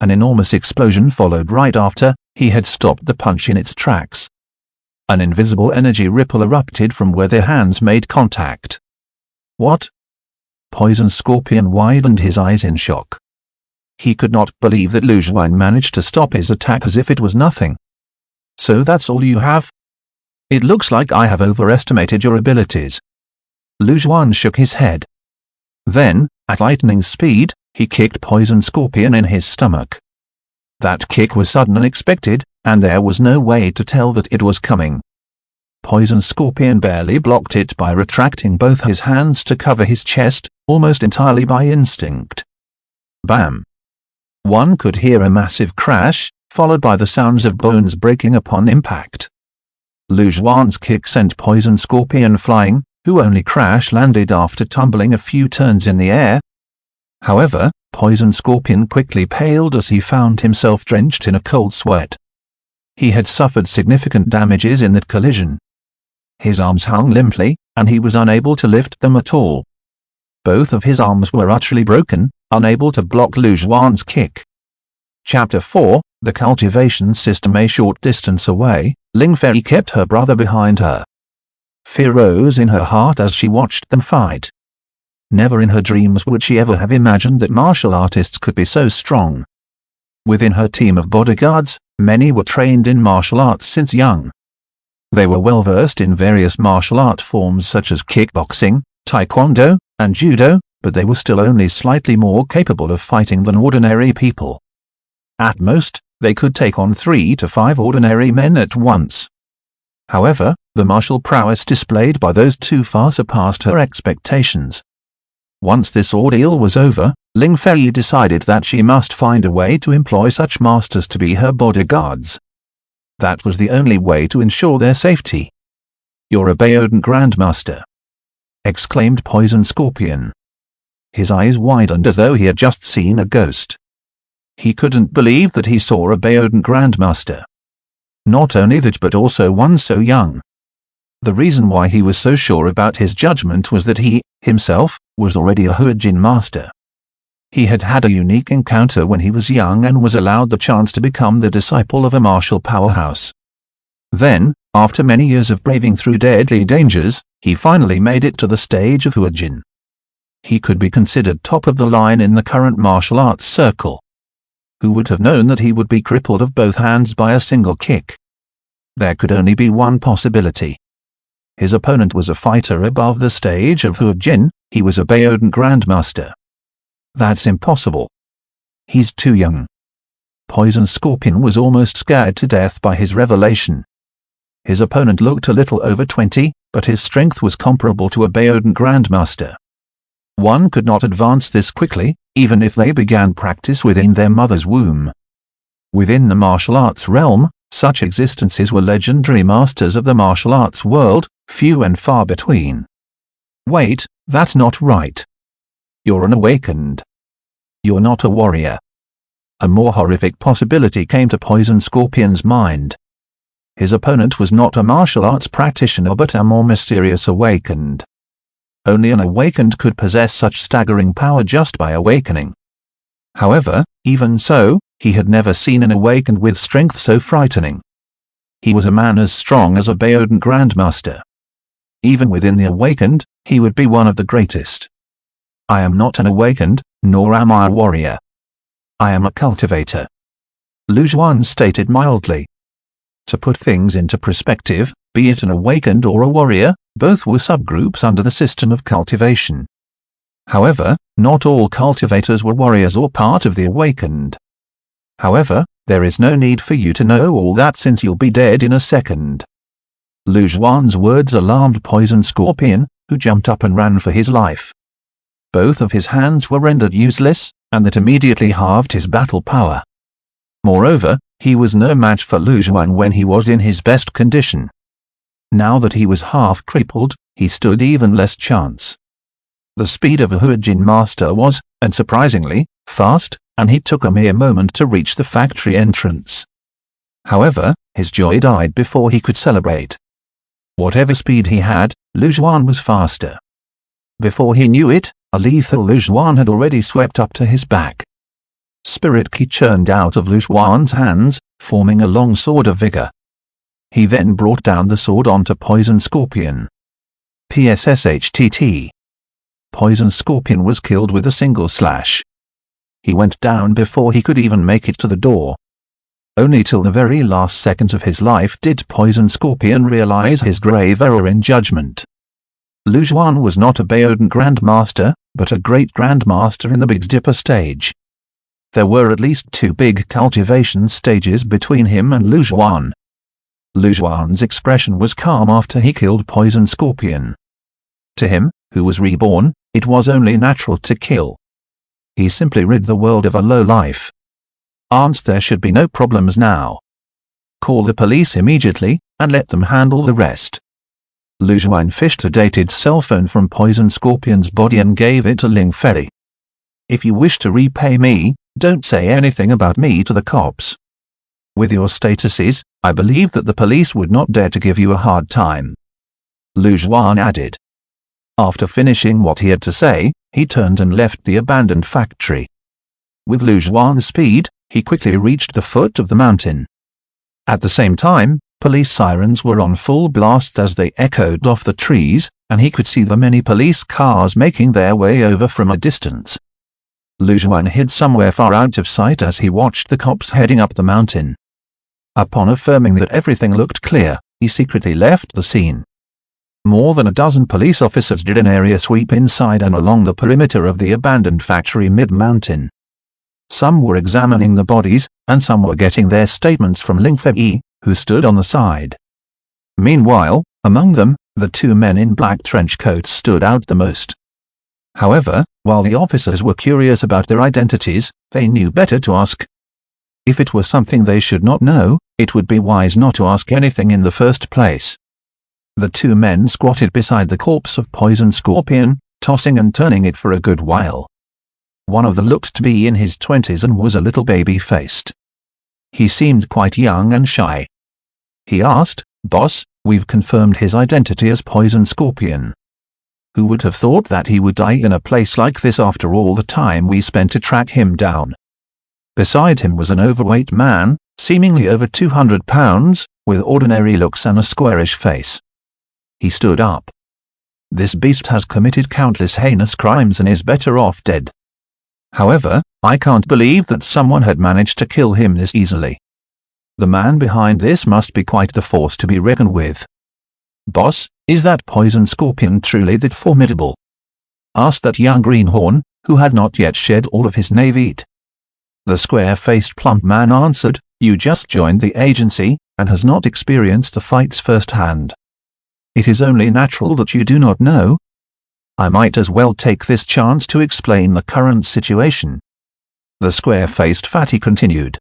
[SPEAKER 1] An enormous explosion followed right after. He had stopped the punch in its tracks. An invisible energy ripple erupted from where their hands made contact. What? Poison Scorpion widened his eyes in shock. He could not believe that Lu Juan managed to stop his attack as if it was nothing. So that's all you have? It looks like I have overestimated your abilities. Lu Juan shook his head. Then, at lightning speed, he kicked Poison Scorpion in his stomach. That kick was sudden and unexpected, and there was no way to tell that it was coming. Poison Scorpion barely blocked it by retracting both his hands to cover his chest, almost entirely by instinct. Bam! One could hear a massive crash, followed by the sounds of bones breaking upon impact. Lu Juan's kick sent Poison Scorpion flying, who only crash-landed after tumbling a few turns in the air. However, Poison Scorpion quickly paled as he found himself drenched in a cold sweat. He had suffered significant damages in that collision. His arms hung limply, and he was unable to lift them at all. Both of his arms were utterly broken, unable to block Lu Juan's kick. Chapter 4, The Cultivation System. A short distance away, Ling Fei kept her brother behind her. Fear rose in her heart as she watched them fight. Never in her dreams would she ever have imagined that martial artists could be so strong. Within her team of bodyguards, many were trained in martial arts since young. They were well versed in various martial art forms such as kickboxing, taekwondo, and judo, but they were still only slightly more capable of fighting than ordinary people. At most, they could take on 3 to 5 ordinary men at once. However, the martial prowess displayed by those two far surpassed her expectations. Once this ordeal was over, Ling Fei decided that she must find a way to employ such masters to be her bodyguards. That was the only way to ensure their safety. "You're a Baodan Grandmaster!" exclaimed Poison Scorpion. His eyes widened as though he had just seen a ghost. He couldn't believe that he saw a Baodan Grandmaster. Not only that, but also one so young. The reason why he was so sure about his judgment was that he, himself, was already a Huajin master. He had had a unique encounter when he was young and was allowed the chance to become the disciple of a martial powerhouse. Then, after many years of braving through deadly dangers, he finally made it to the stage of Huajin. He could be considered top of the line in the current martial arts circle. Who would have known that he would be crippled of both hands by a single kick? There could only be one possibility. His opponent was a fighter above the stage of Huajin. He was a Baodan Grandmaster. That's impossible. He's too young. Poison Scorpion was almost scared to death by his revelation. His opponent looked a little over 20, but his strength was comparable to a Baodan Grandmaster. One could not advance this quickly, even if they began practice within their mother's womb. Within the martial arts realm, such existences were legendary masters of the martial arts world, few and far between. Wait, that's not right. You're an awakened. You're not a warrior. A more horrific possibility came to Poison Scorpion's mind. His opponent was not a martial arts practitioner but a more mysterious awakened. Only an awakened could possess such staggering power just by awakening. However, even so, he had never seen an awakened with strength so frightening. He was a man as strong as a Baodan Grandmaster. Even within the awakened, he would be one of the greatest. I am not an awakened, nor am I a warrior. I am a cultivator, Lu Juan stated mildly. To put things into perspective, be it an awakened or a warrior, both were subgroups under the system of cultivation. However, not all cultivators were warriors or part of the awakened. However, there is no need for you to know all that since you'll be dead in a second. Lu Zhuan's words alarmed Poison Scorpion, who jumped up and ran for his life. Both of his hands were rendered useless, and that immediately halved his battle power. Moreover, he was no match for Lu Zhuan when he was in his best condition. Now that he was half crippled, he stood even less chance. The speed of a Huajin master was, and surprisingly, fast, and he took a mere moment to reach the factory entrance. However, his joy died before he could celebrate. Whatever speed he had, Lu Zhuan was faster. Before he knew it, a lethal Lu Zhuan had already swept up to his back. Spirit Ki churned out of Lu Zhuan's hands, forming a long sword of vigor. He then brought down the sword onto Poison Scorpion. PSSHTT. Poison Scorpion was killed with a single slash. He went down before he could even make it to the door. Only till the very last seconds of his life did Poison Scorpion realize his grave error in judgment. Lu Zhuan was not a Baodan Grandmaster, but a great Grandmaster in the Big Dipper stage. There were at least 2 big cultivation stages between him and Lu Zhuan. Lu Zhuan's expression was calm after he killed Poison Scorpion. To him, who was reborn, it was only natural to kill. He simply rid the world of a lowlife. There should be no problems now. Call the police immediately, and let them handle the rest. Lu Zhuan fished a dated cell phone from Poison Scorpion's body and gave it to Ling Fei. If you wish to repay me, don't say anything about me to the cops. With your statuses, I believe that the police would not dare to give you a hard time. Lu Zhuan added. After finishing what he had to say, he turned and left the abandoned factory. With Lu Zhuan's speed, he quickly reached the foot of the mountain. At the same time, police sirens were on full blast as they echoed off the trees, and he could see the many police cars making their way over from a distance. Lu Zhuan hid somewhere far out of sight as he watched the cops heading up the mountain. Upon affirming that everything looked clear, he secretly left the scene. More than a dozen police officers did an area sweep inside and along the perimeter of the abandoned factory mid-mountain. Some were examining the bodies, and some were getting their statements from Ling Fei, who stood on the side. Meanwhile, among them, the 2 men in black trench coats stood out the most. However, while the officers were curious about their identities, they knew better to ask. If it were something they should not know, it would be wise not to ask anything in the first place. The 2 men squatted beside the corpse of Poison Scorpion, tossing and turning it for a good while. One of them looked to be in his 20s and was a little baby-faced. He seemed quite young and shy. He asked, "Boss, we've confirmed his identity as Poison Scorpion. Who would have thought that he would die in a place like this after all the time we spent to track him down?" Beside him was an overweight man, seemingly over 200 pounds, with ordinary looks and a squarish face. He stood up. "This beast has committed countless heinous crimes and is better off dead. However, I can't believe that someone had managed to kill him this easily. The man behind this must be quite the force to be reckoned with." "Boss, is that Poison Scorpion truly that formidable?" asked that young greenhorn, who had not yet shed all of his knave-eat. The square-faced plump man answered, "You just joined the agency, and has not experienced the fights firsthand. It is only natural that you do not know. I might as well take this chance to explain the current situation." The square-faced fatty continued.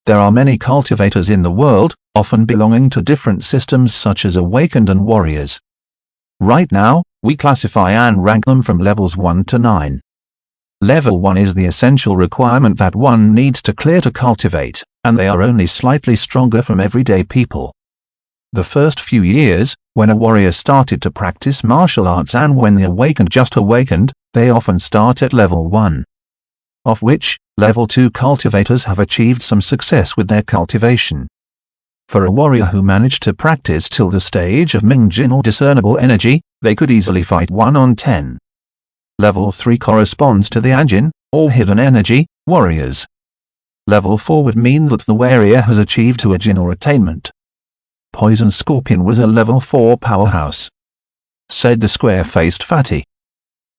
[SPEAKER 1] "There are many cultivators in the world, often belonging to different systems such as awakened and warriors. Right now, we classify and rank them from levels 1 to 9. Level 1 is the essential requirement that one needs to clear to cultivate, and they are only slightly stronger from everyday people. The first few years, when a warrior started to practice martial arts and when the awakened just awakened, they often start at level 1. Of which, level 2 cultivators have achieved some success with their cultivation. For a warrior who managed to practice till the stage of Mingjin or discernible energy, they could easily fight 1 on 10. Level 3 corresponds to the Anjin, or hidden energy, warriors. Level 4 would mean that the warrior has achieved to a Jin or attainment. Poison Scorpion was a level 4 powerhouse," said the square-faced fatty.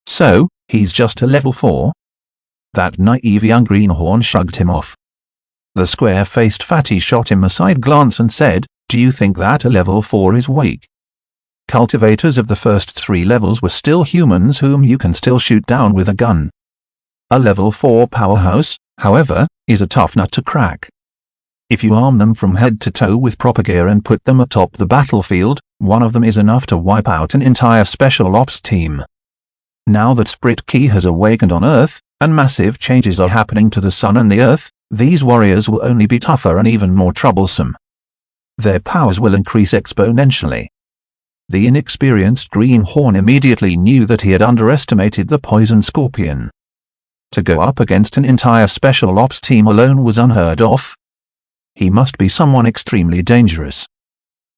[SPEAKER 1] "So, he's just a level 4? That naive young greenhorn shrugged him off. The square-faced fatty shot him a side glance and said, Do you think that a level 4 is weak? Cultivators of the first 3 levels were still humans whom you can still shoot down with a gun. A level 4 powerhouse, however, is a tough nut to crack. If you arm them from head to toe with proper gear and put them atop the battlefield, one of them is enough to wipe out an entire special ops team. Now that Sprit Key has awakened on Earth, and massive changes are happening to the Sun and the Earth, these warriors will only be tougher and even more troublesome. Their powers will increase exponentially. The inexperienced Greenhorn immediately knew that he had underestimated the poison scorpion. To go up against an entire special ops team alone was unheard of. He must be someone extremely dangerous.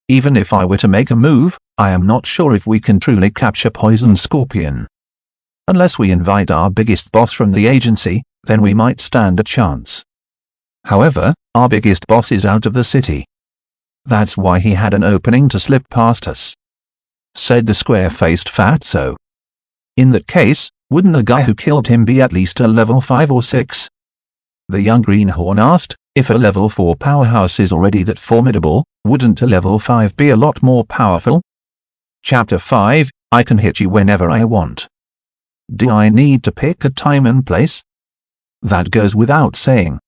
[SPEAKER 1] Even if I were to make a move, I am not sure if we can truly capture Poison Scorpion. Unless we invite our biggest boss from the agency, then we might stand a chance. However, our biggest boss is out of the city. That's why he had an opening to slip past us, said the square-faced fatso. In that case, wouldn't the guy who killed him be at least a level 5 or 6? The young greenhorn asked. If a level 4 powerhouse is already that formidable, wouldn't a level 5 be a lot more powerful? Chapter 5, I can hit you whenever I want. Do I need to pick a time and place? That goes without saying.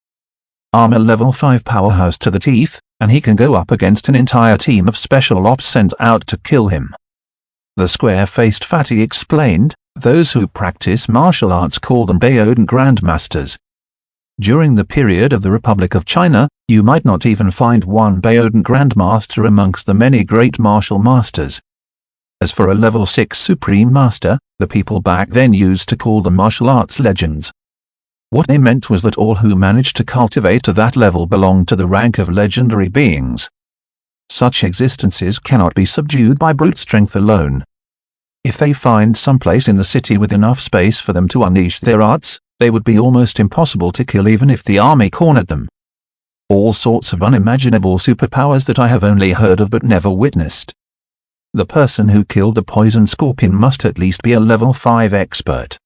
[SPEAKER 1] I'm a level 5 powerhouse to the teeth, and he can go up against an entire team of special ops sent out to kill him. The square-faced fatty explained, those who practice martial arts call them Baodan Grandmasters. During the period of the Republic of China, you might not even find one Baodan Grandmaster amongst the many great martial masters. As for a level 6 Supreme Master, the people back then used to call them martial arts legends. What they meant was that all who managed to cultivate to that level belonged to the rank of legendary beings. Such existences cannot be subdued by brute strength alone. If they find some place in the city with enough space for them to unleash their arts, they would be almost impossible to kill even if the army cornered them. All sorts of unimaginable superpowers that I have only heard of but never witnessed. The person who killed the poison scorpion must at least be a level 5 expert.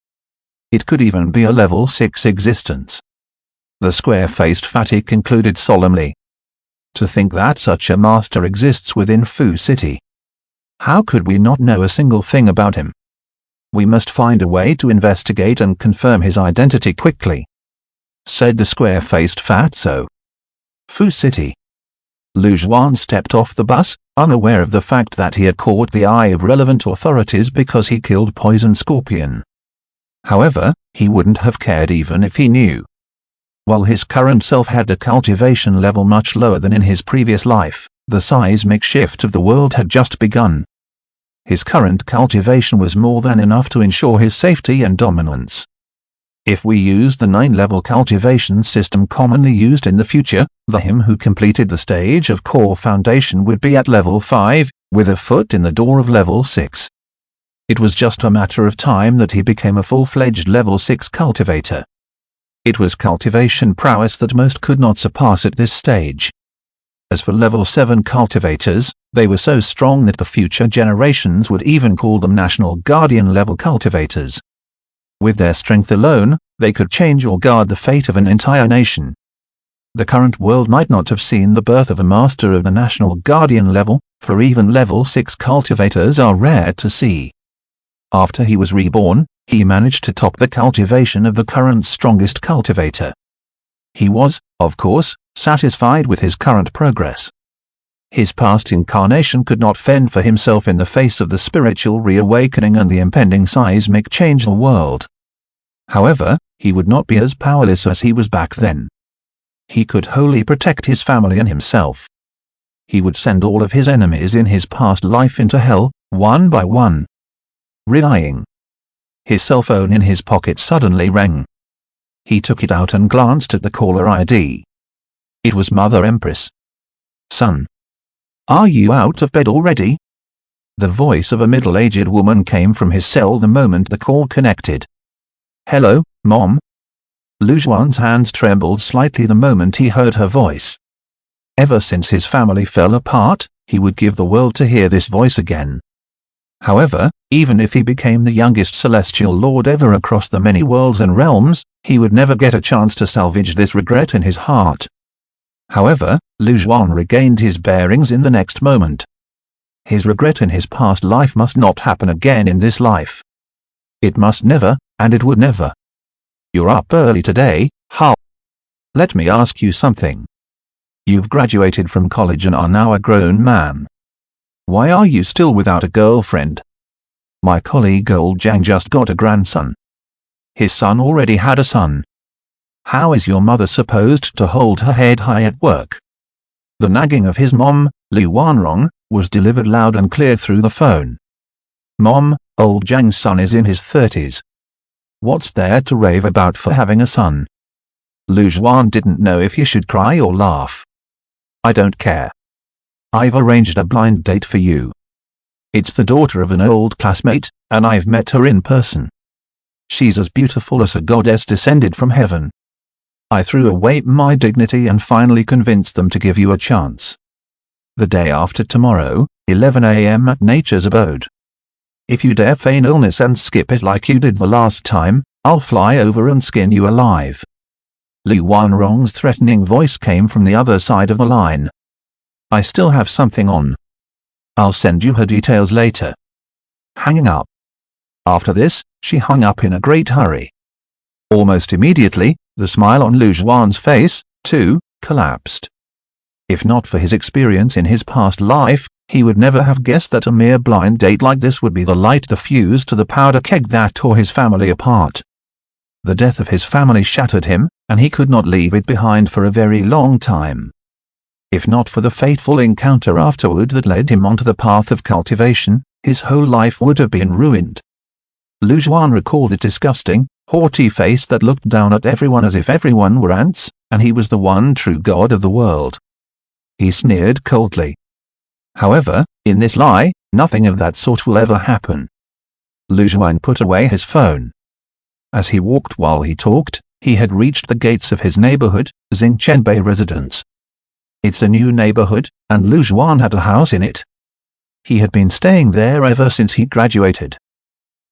[SPEAKER 1] It could even be a level 6 existence. The square-faced fatty concluded solemnly. To think that such a master exists within Fu City. How could we not know a single thing about him? We must find a way to investigate and confirm his identity quickly, said the square-faced fatso. Fu City. Lu Zhuan stepped off the bus, unaware of the fact that he had caught the eye of relevant authorities because he killed Poison Scorpion. However, he wouldn't have cared even if he knew. While his current self had a cultivation level much lower than in his previous life, the seismic shift of the world had just begun. His current cultivation was more than enough to ensure his safety and dominance. If we used the 9-level cultivation system commonly used in the future, him who completed the stage of core foundation would be at level 5, with a foot in the door of level 6. It was just a matter of time that he became a full-fledged level 6 cultivator. It was cultivation prowess that most could not surpass at this stage. As for level 7 cultivators, they were so strong that the future generations would even call them National Guardian level cultivators. With their strength alone, they could change or guard the fate of an entire nation. The current world might not have seen the birth of a master of the National Guardian level, for even level 6 cultivators are rare to see. After he was reborn, he managed to top the cultivation of the current strongest cultivator. He was, of course, satisfied with his current progress. His past incarnation could not fend for himself in the face of the spiritual reawakening and the impending seismic change of the world. However, he would not be as powerless as he was back then. He could wholly protect his family and himself. He would send all of his enemies in his past life into hell, one by one. Relying. His cell phone in his pocket suddenly rang. He took it out and glanced at the caller ID. It was Mother Empress. "Son. Are you out of bed already?" The voice of a middle-aged woman came from his cell the moment the call connected. "Hello, Mom." Lu Zhuan's hands trembled slightly the moment he heard her voice. Ever since his family fell apart, he would give the world to hear this voice again. However, even if he became the youngest celestial lord ever across the many worlds and realms, he would never get a chance to salvage this regret in his heart. However, Lu Juan regained his bearings in the next moment. His regret in his past life must not happen again in this life. It must never, and it would never. You're up early today, how? Let me ask you something. You've graduated from college and are now a grown man. Why are you still without a girlfriend? My colleague old Zhang just got a grandson. His son already had a son. How is your mother supposed to hold her head high at work? The nagging of his mom, Lu Wanrong, was delivered loud and clear through the phone. Mom, old Zhang's son is in his 30s. What's there to rave about for having a son? Lu Juan didn't know if he should cry or laugh. I don't care. I've arranged a blind date for you. It's the daughter of an old classmate, and I've met her in person. She's as beautiful as a goddess descended from heaven. I threw away my dignity and finally convinced them to give you a chance. The day after tomorrow, 11 a.m. at Nature's Abode. If you dare feign illness and skip it like you did the last time, I'll fly over and skin you alive. Lu Wanrong's threatening voice came from the other side of the line. I still have something on. I'll send you her details later. Hanging up. After this, she hung up in a great hurry. Almost immediately, the smile on Lu Juan's face, too, collapsed. If not for his experience in his past life, he would never have guessed that a mere blind date like this would be the light the fuse to the powder keg that tore his family apart. The death of his family shattered him, and he could not leave it behind for a very long time. If not for the fateful encounter afterward that led him onto the path of cultivation, his whole life would have been ruined. Lu Juan recalled a disgusting, haughty face that looked down at everyone as if everyone were ants, and he was the one true god of the world. He sneered coldly. However, in this lie, nothing of that sort will ever happen. Lu Juan put away his phone. As he walked while he talked, he had reached the gates of his neighborhood, Xingchenbei residence. It's a new neighborhood, and Lu Juan had a house in it. He had been staying there ever since he graduated.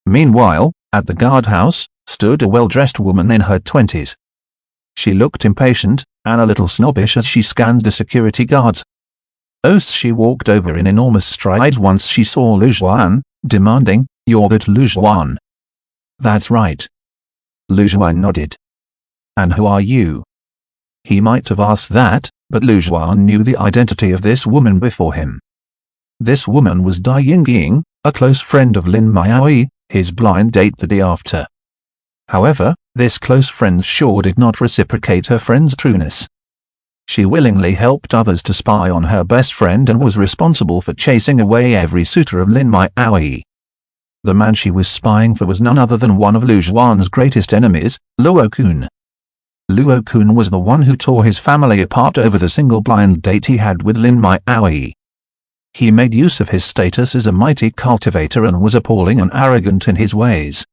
[SPEAKER 1] Meanwhile, at the guardhouse, stood a well-dressed woman in her 20s. She looked impatient, and a little snobbish as she scanned the security guards. She walked over in enormous strides once she saw Lu Juan, demanding, "You're but Lu Juan?" "That's right." Lu Juan nodded. "And who are you?" He might have asked that, but Lu Juan knew the identity of this woman before him. This woman was Dai Yingying, a close friend of Lin Miaoi, his blind date the day after. However, this close friend sure did not reciprocate her friend's trueness. She willingly helped others to spy on her best friend and was responsible for chasing away every suitor of Lin Miaoi. The man she was spying for was none other than one of Lu Juan's greatest enemies, Luo Kun. Luo Kun was the one who tore his family apart over the single blind date he had with Lin Miaoi. He made use of his status as a mighty cultivator and was appalling and arrogant in his ways.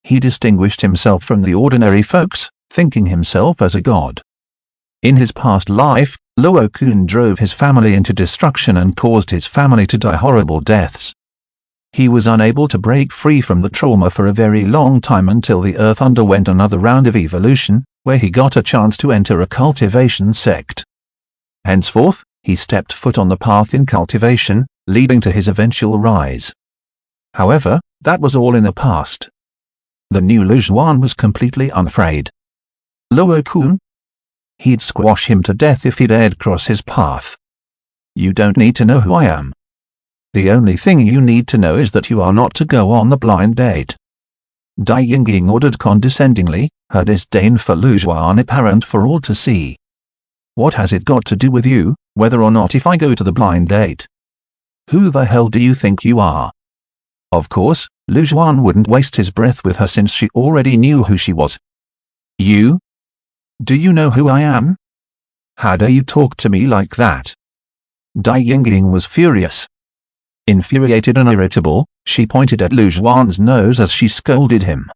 [SPEAKER 1] He distinguished himself from the ordinary folks, thinking himself as a god. In his past life, Luo Kun drove his family into destruction and caused his family to die horrible deaths. He was unable to break free from the trauma for a very long time until the earth underwent another round of evolution, where he got a chance to enter a cultivation sect. Henceforth, he stepped foot on the path in cultivation, leading to his eventual rise. However, that was all in the past. The new Lu Juan was completely unafraid. Luo Kun? He'd squash him to death if he dared cross his path. You don't need to know who I am. The only thing you need to know is that you are not to go on the blind date. Dai Yingying ordered condescendingly, her disdain for Lu Juan apparent for all to see. What has it got to do with you, whether or not if I go to the blind date? Who the hell do you think you are? Of course, Lu Juan wouldn't waste his breath with her since she already knew who she was. You? Do you know who I am? How dare you talk to me like that? Dai Yingying was furious. Infuriated and irritable, she pointed at Lu Juan's nose as she scolded him.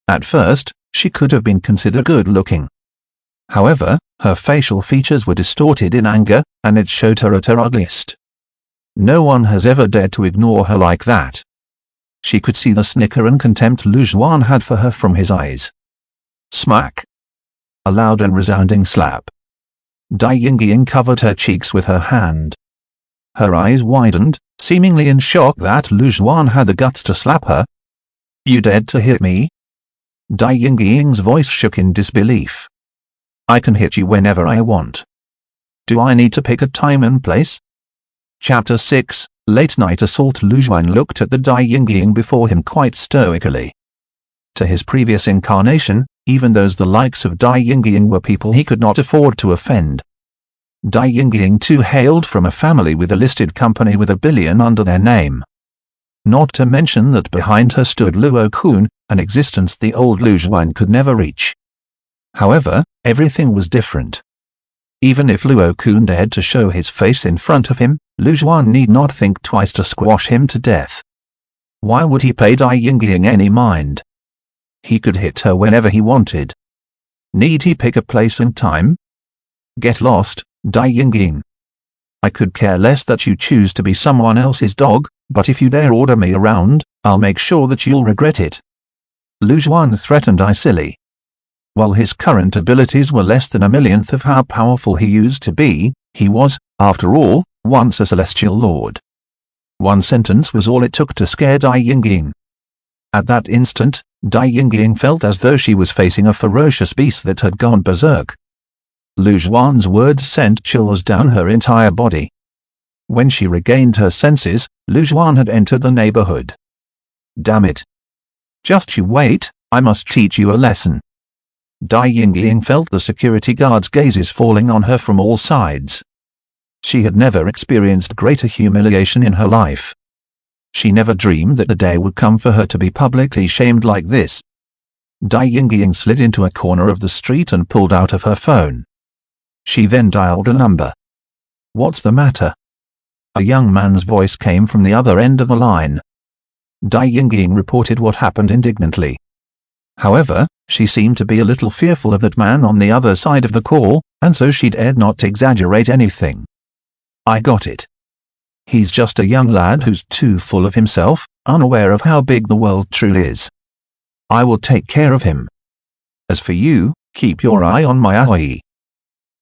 [SPEAKER 1] At first, she could have been considered good-looking. However, her facial features were distorted in anger, and it showed her at her ugliest. No one has ever dared to ignore her like that. She could see the snicker and contempt Lu Juan had for her from his eyes. Smack. A loud and resounding slap. Dai Yingying covered her cheeks with her hand. Her eyes widened, seemingly in shock that Lu Zhuan had the guts to slap her. "You dared to hit me?" Dai Yingying's voice shook in disbelief. "I can hit you whenever I want. Do I need to pick a time and place?" Chapter 6, Late Night Assault. Lu Zhuan looked at the Dai Yingying before him quite stoically. To his previous incarnation, even those the likes of Dai Yingying were people he could not afford to offend. Dai Yingying too hailed from a family with a listed company with $1 billion under their name. Not to mention that behind her stood Luo Kun, an existence the old Lu Zhuan could never reach. However, everything was different. Even if Luo Kun dared to show his face in front of him, Lu Zhuan need not think twice to squash him to death. Why would he pay Dai Yingying any mind? He could hit her whenever he wanted. Need he pick a place and time? Get lost, Dai Yingying. I could care less that you choose to be someone else's dog, but if you dare order me around, I'll make sure that you'll regret it. Lu Zhuan threatened icily. While his current abilities were less than a millionth of how powerful he used to be, he was, after all, once a celestial lord. One sentence was all it took to scare Dai Yingying. At that instant, Dai Yingying felt as though she was facing a ferocious beast that had gone berserk. Lu Zhuan's words sent chills down her entire body. When she regained her senses, Lu Zhuan had entered the neighborhood. Damn it. Just you wait, I must teach you a lesson. Dai Yingying felt the security guards' gazes falling on her from all sides. She had never experienced greater humiliation in her life. She never dreamed that the day would come for her to be publicly shamed like this. Dai Yingying slid into a corner of the street and pulled out of her phone. She then dialed a number. "What's the matter?" A young man's voice came from the other end of the line. Dai Yingying reported what happened indignantly. However, she seemed to be a little fearful of that man on the other side of the call, and so she dared not exaggerate anything. "I got it. He's just a young lad who's too full of himself, unaware of how big the world truly is. I will take care of him. As for you, keep your eye on my Aoi.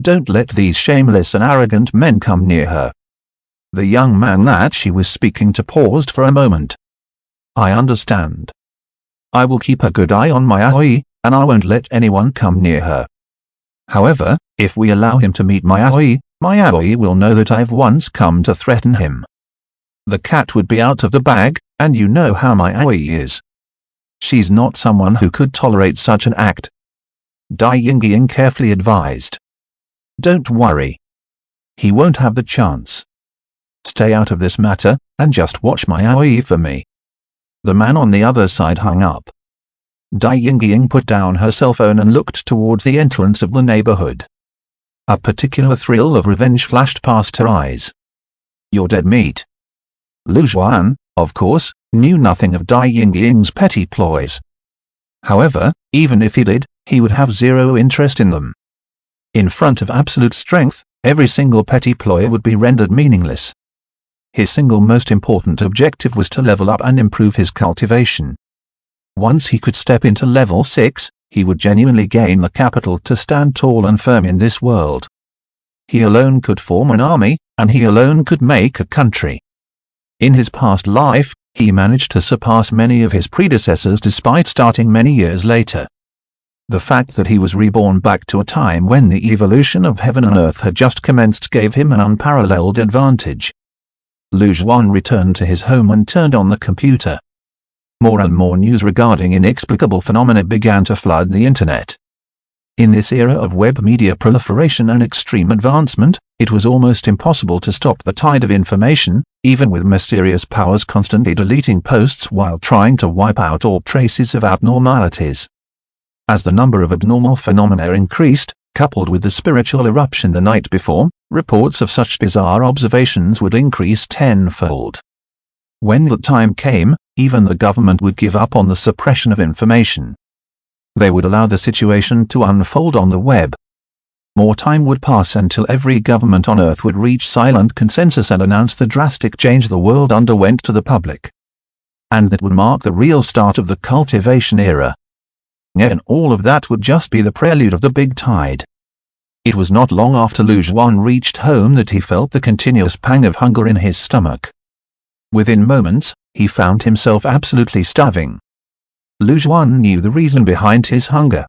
[SPEAKER 1] Don't let these shameless and arrogant men come near her." The young man that she was speaking to paused for a moment. "I understand. I will keep a good eye on my Aoi, and I won't let anyone come near her. However, if we allow him to meet my Aoi will know that I've once come to threaten him. The cat would be out of the bag, and you know how my Aoi is. She's not someone who could tolerate such an act," Dai Yingying carefully advised. "Don't worry. He won't have the chance. Stay out of this matter, and just watch my Aoi for me." The man on the other side hung up. Dai Yingying put down her cell phone and looked towards the entrance of the neighborhood. A particular thrill of revenge flashed past her eyes. "You're dead meat." Lu Zhuan, of course, knew nothing of Dai Yingying's petty ploys. However, even if he did, he would have zero interest in them. In front of absolute strength, every single petty ploy would be rendered meaningless. His single most important objective was to level up and improve his cultivation. Once he could step into level 6, he would genuinely gain the capital to stand tall and firm in this world. He alone could form an army, and he alone could make a country. In his past life, he managed to surpass many of his predecessors despite starting many years later. The fact that he was reborn back to a time when the evolution of heaven and earth had just commenced gave him an unparalleled advantage. Lu Zhuan returned to his home and turned on the computer. More and more news regarding inexplicable phenomena began to flood the internet. In this era of web media proliferation and extreme advancement, it was almost impossible to stop the tide of information, even with mysterious powers constantly deleting posts while trying to wipe out all traces of abnormalities. As the number of abnormal phenomena increased, coupled with the spiritual eruption the night before, reports of such bizarre observations would increase tenfold. When the time came, even the government would give up on the suppression of information. They would allow the situation to unfold on the web. More time would pass until every government on Earth would reach silent consensus and announce the drastic change the world underwent to the public. And that would mark the real start of the cultivation era. And all of that would just be the prelude of the big tide. It was not long after Lu Zhuan reached home that he felt the continuous pang of hunger in his stomach. Within moments, he found himself absolutely starving. Lu Zhuan knew the reason behind his hunger.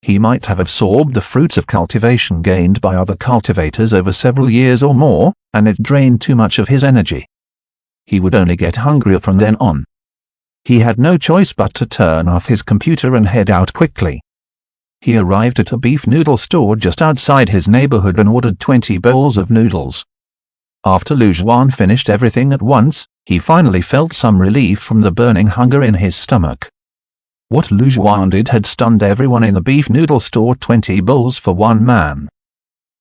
[SPEAKER 1] He might have absorbed the fruits of cultivation gained by other cultivators over several years or more, and it drained too much of his energy. He would only get hungrier from then on. He had no choice but to turn off his computer and head out quickly. He arrived at a beef noodle store just outside his neighborhood and ordered 20 bowls of noodles. After Lu Zhuan finished everything at once, he finally felt some relief from the burning hunger in his stomach. What Lu Zhuan did had stunned everyone in the beef noodle store. 20 bowls for one man.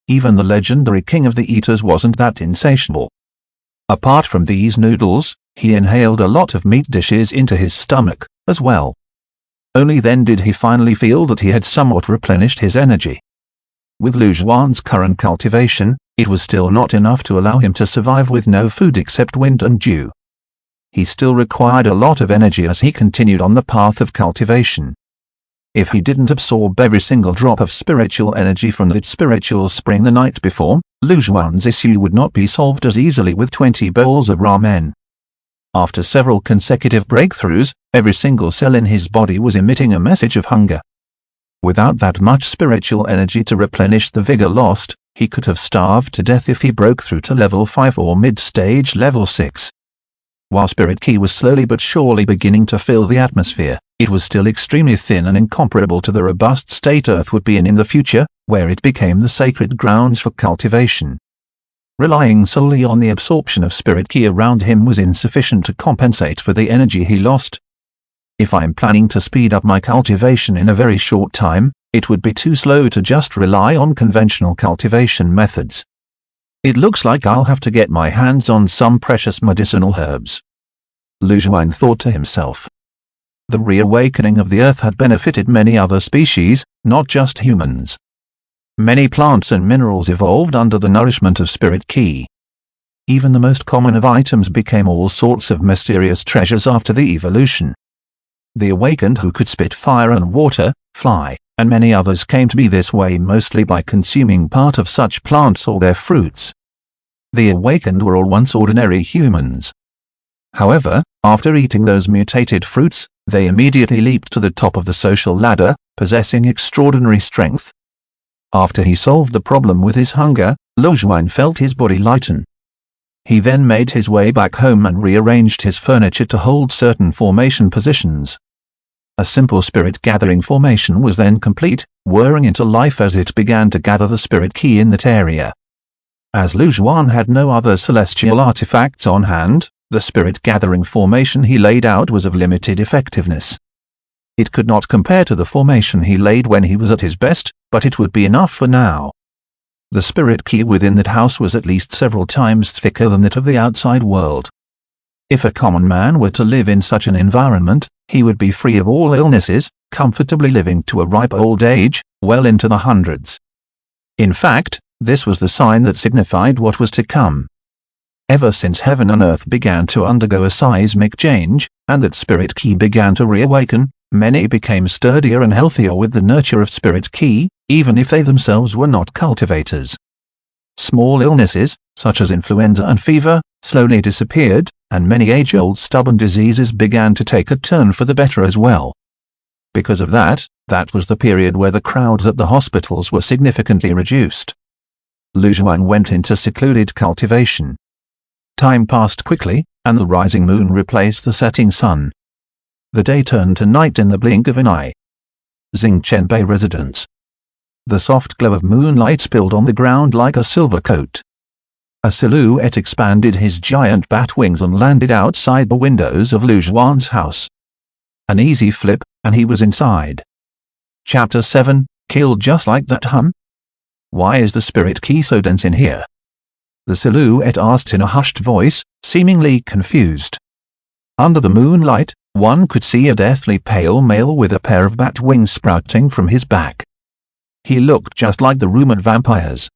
[SPEAKER 1] Even the legendary king of the eaters wasn't that insatiable. Apart from these noodles, he inhaled a lot of meat dishes into his stomach, as well. Only then did he finally feel that he had somewhat replenished his energy. With Lu Zhuan's current cultivation, it was still not enough to allow him to survive with no food except wind and dew. He still required a lot of energy as he continued on the path of cultivation. If he didn't absorb every single drop of spiritual energy from that spiritual spring the night before, Lu Zhuan's issue would not be solved as easily with 20 bowls of ramen. After several consecutive breakthroughs, every single cell in his body was emitting a message of hunger. Without that much spiritual energy to replenish the vigor lost, he could have starved to death if he broke through to level 5 or mid-stage level 6. While spirit ki was slowly but surely beginning to fill the atmosphere, it was still extremely thin and incomparable to the robust state Earth would be in the future, where it became the sacred grounds for cultivation. Relying solely on the absorption of spirit ki around him was insufficient to compensate for the energy he lost. If I'm planning to speed up my cultivation in a very short time, it would be too slow to just rely on conventional cultivation methods. It looks like I'll have to get my hands on some precious medicinal herbs. Lu Zhuan thought to himself. The reawakening of the earth had benefited many other species, not just humans. Many plants and minerals evolved under the nourishment of spirit ki. Even the most common of items became all sorts of mysterious treasures after the evolution. The awakened who could spit fire and water, fly, and many others came to be this way mostly by consuming part of such plants or their fruits. The awakened were all once ordinary humans. However, after eating those mutated fruits, they immediately leaped to the top of the social ladder, possessing extraordinary strength. After he solved the problem with his hunger, Lu Zhuan felt his body lighten. He then made his way back home and rearranged his furniture to hold certain formation positions. A simple spirit gathering formation was then complete, whirring into life as it began to gather the spirit ki in that area. As Lu Zhuan had no other celestial artifacts on hand, the spirit gathering formation he laid out was of limited effectiveness. It could not compare to the formation he laid when he was at his best, but it would be enough for now. The spirit ki within that house was at least several times thicker than that of the outside world. If a common man were to live in such an environment, he would be free of all illnesses, comfortably living to a ripe old age, well into the hundreds. In fact, this was the sign that signified what was to come. Ever since heaven and earth began to undergo a seismic change, and that spirit ki began to reawaken, many became sturdier and healthier with the nurture of spirit ki, even if they themselves were not cultivators. Small illnesses, such as influenza and fever, slowly disappeared, and many age-old stubborn diseases began to take a turn for the better as well. Because of that was the period where the crowds at the hospitals were significantly reduced. Lu Zhuan went into secluded cultivation. Time passed quickly, and the rising moon replaced the setting sun. The day turned to night in the blink of an eye. Xingchen Bay residence. The soft glow of moonlight spilled on the ground like a silver coat. A silhouette expanded his giant bat wings and landed outside the windows of Lu Zhuan's house. An easy flip, and he was inside. Chapter 7, Killed just like that, huh? Why is the spirit ki so dense in here? The silhouette asked in a hushed voice, seemingly confused. Under the moonlight, one could see a deathly pale male with a pair of bat wings sprouting from his back. He looked just like the rumored vampires.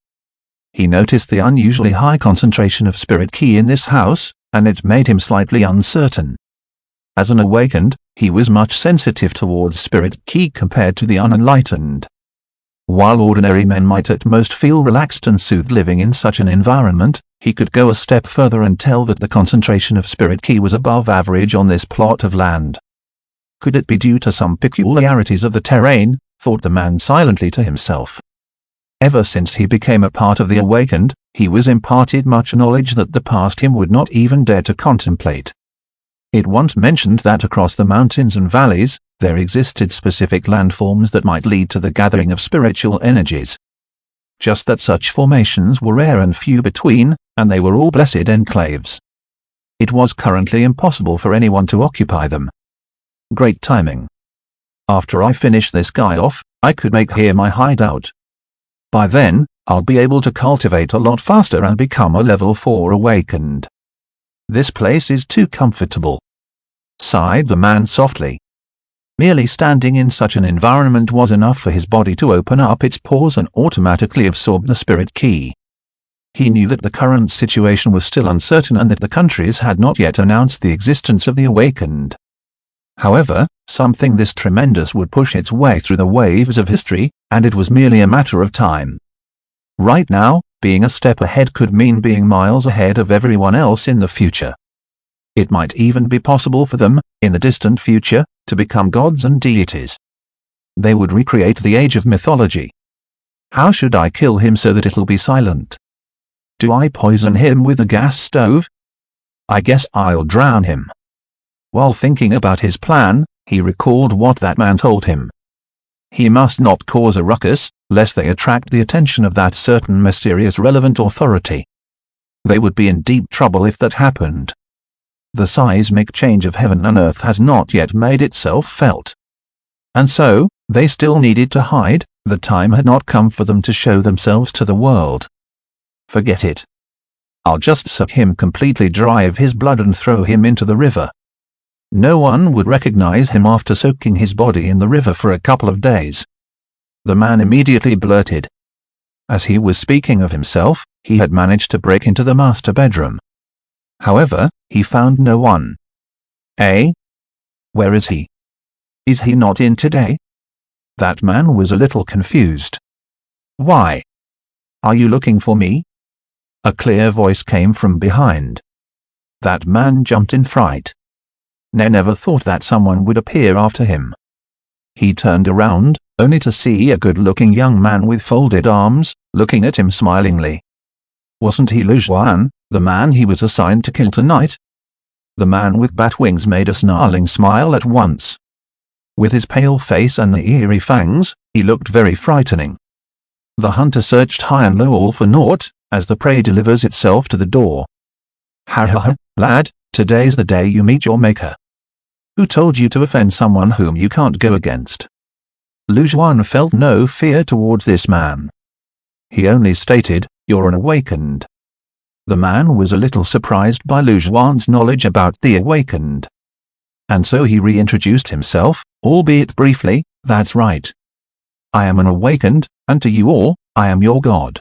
[SPEAKER 1] He noticed the unusually high concentration of spirit ki in this house, and it made him slightly uncertain. As an awakened, he was much sensitive towards spirit ki compared to the unenlightened. While ordinary men might at most feel relaxed and soothed living in such an environment, he could go a step further and tell that the concentration of spirit ki was above average on this plot of land. Could it be due to some peculiarities of the terrain, thought the man silently to himself. Ever since he became a part of the awakened, he was imparted much knowledge that the past him would not even dare to contemplate. It once mentioned that across the mountains and valleys, there existed specific landforms that might lead to the gathering of spiritual energies. Just that such formations were rare and few between, and they were all blessed enclaves. It was currently impossible for anyone to occupy them. Great timing. After I finish this guy off, I could make here my hideout. By then, I'll be able to cultivate a lot faster and become a level 4 awakened. This place is too comfortable, sighed the man softly. Merely standing in such an environment was enough for his body to open up its pores and automatically absorb the spirit ki. He knew that the current situation was still uncertain and that the countries had not yet announced the existence of the awakened. However, something this tremendous would push its way through the waves of history, and it was merely a matter of time. Right now, being a step ahead could mean being miles ahead of everyone else in the future. It might even be possible for them, in the distant future, to become gods and deities. They would recreate the age of mythology. How should I kill him so that it'll be silent? Do I poison him with a gas stove? I guess I'll drown him. While thinking about his plan, he recalled what that man told him. He must not cause a ruckus, lest they attract the attention of that certain mysterious relevant authority. They would be in deep trouble if that happened. The seismic change of heaven and earth has not yet made itself felt. And so, they still needed to hide, the time had not come for them to show themselves to the world. Forget it. I'll just suck him completely dry of his blood and throw him into the river. No one would recognize him after soaking his body in the river for a couple of days. The man immediately blurted. As he was speaking of himself, he had managed to break into the master bedroom. However, he found no one. Eh? Where is he? Is he not in today? That man was a little confused. Why? Are you looking for me? A clear voice came from behind. That man jumped in fright. Never thought that someone would appear after him. He turned around, only to see a good-looking young man with folded arms, looking at him smilingly. Wasn't he Lu Juan, the man he was assigned to kill tonight? The man with bat wings made a snarling smile at once. With his pale face and the eerie fangs, he looked very frightening. The hunter searched high and low all for naught, as the prey delivers itself to the door. Ha ha ha, lad, today's the day you meet your maker. Who told you to offend someone whom you can't go against? Lu Juan felt no fear towards this man. He only stated, "You're an awakened." The man was a little surprised by Lu Juan's knowledge about the awakened. And so he reintroduced himself, albeit briefly. "That's right. I am an awakened, and to you all, I am your god.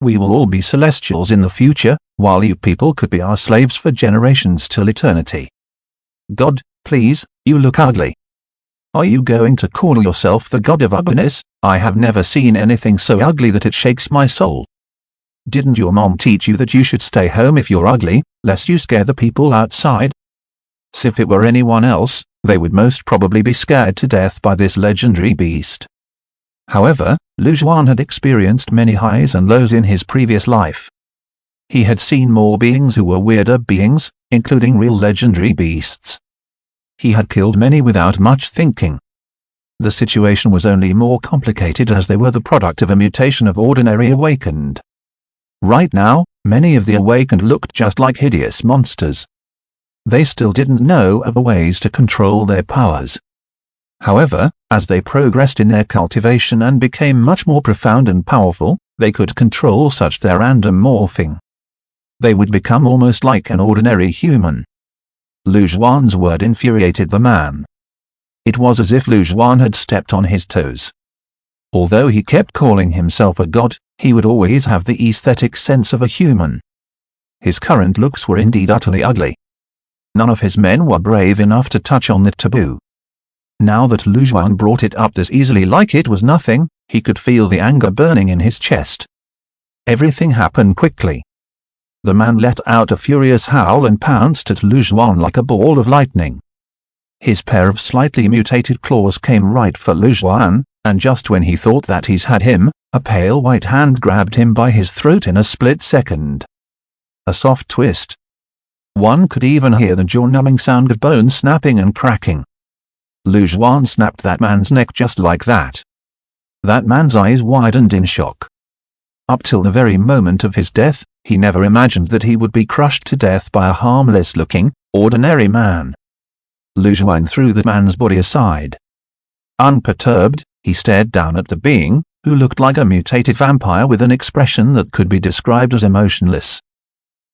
[SPEAKER 1] We will all be celestials in the future, while you people could be our slaves for generations till eternity." "God, please, you look ugly. Are you going to call yourself the god of ugliness? I have never seen anything so ugly that it shakes my soul. Didn't your mom teach you that you should stay home if you're ugly, lest you scare the people outside?" So if it were anyone else, they would most probably be scared to death by this legendary beast. However, Lu Juan had experienced many highs and lows in his previous life. He had seen more beings who were weirder beings, including real legendary beasts. He had killed many without much thinking. The situation was only more complicated as they were the product of a mutation of ordinary awakened. Right now, many of the awakened looked just like hideous monsters. They still didn't know of the ways to control their powers. However, as they progressed in their cultivation and became much more profound and powerful, they could control such their random morphing. They would become almost like an ordinary human. Lu Juan's word infuriated the man. It was as if Lu Juan had stepped on his toes. Although he kept calling himself a god, he would always have the aesthetic sense of a human. His current looks were indeed utterly ugly. None of his men were brave enough to touch on the taboo. Now that Lu Juan brought it up this easily like it was nothing, he could feel the anger burning in his chest. Everything happened quickly. The man let out a furious howl and pounced at Lu Zhuan like a ball of lightning. His pair of slightly mutated claws came right for Lu Zhuan, and just when he thought that he's had him, a pale white hand grabbed him by his throat in a split second. A soft twist. One could even hear the jaw-numbing sound of bones snapping and cracking. Lu Zhuan snapped that man's neck just like that. That man's eyes widened in shock. Up till the very moment of his death, he never imagined that he would be crushed to death by a harmless-looking, ordinary man. Lu Zhuan threw the man's body aside. Unperturbed, he stared down at the being, who looked like a mutated vampire with an expression that could be described as emotionless.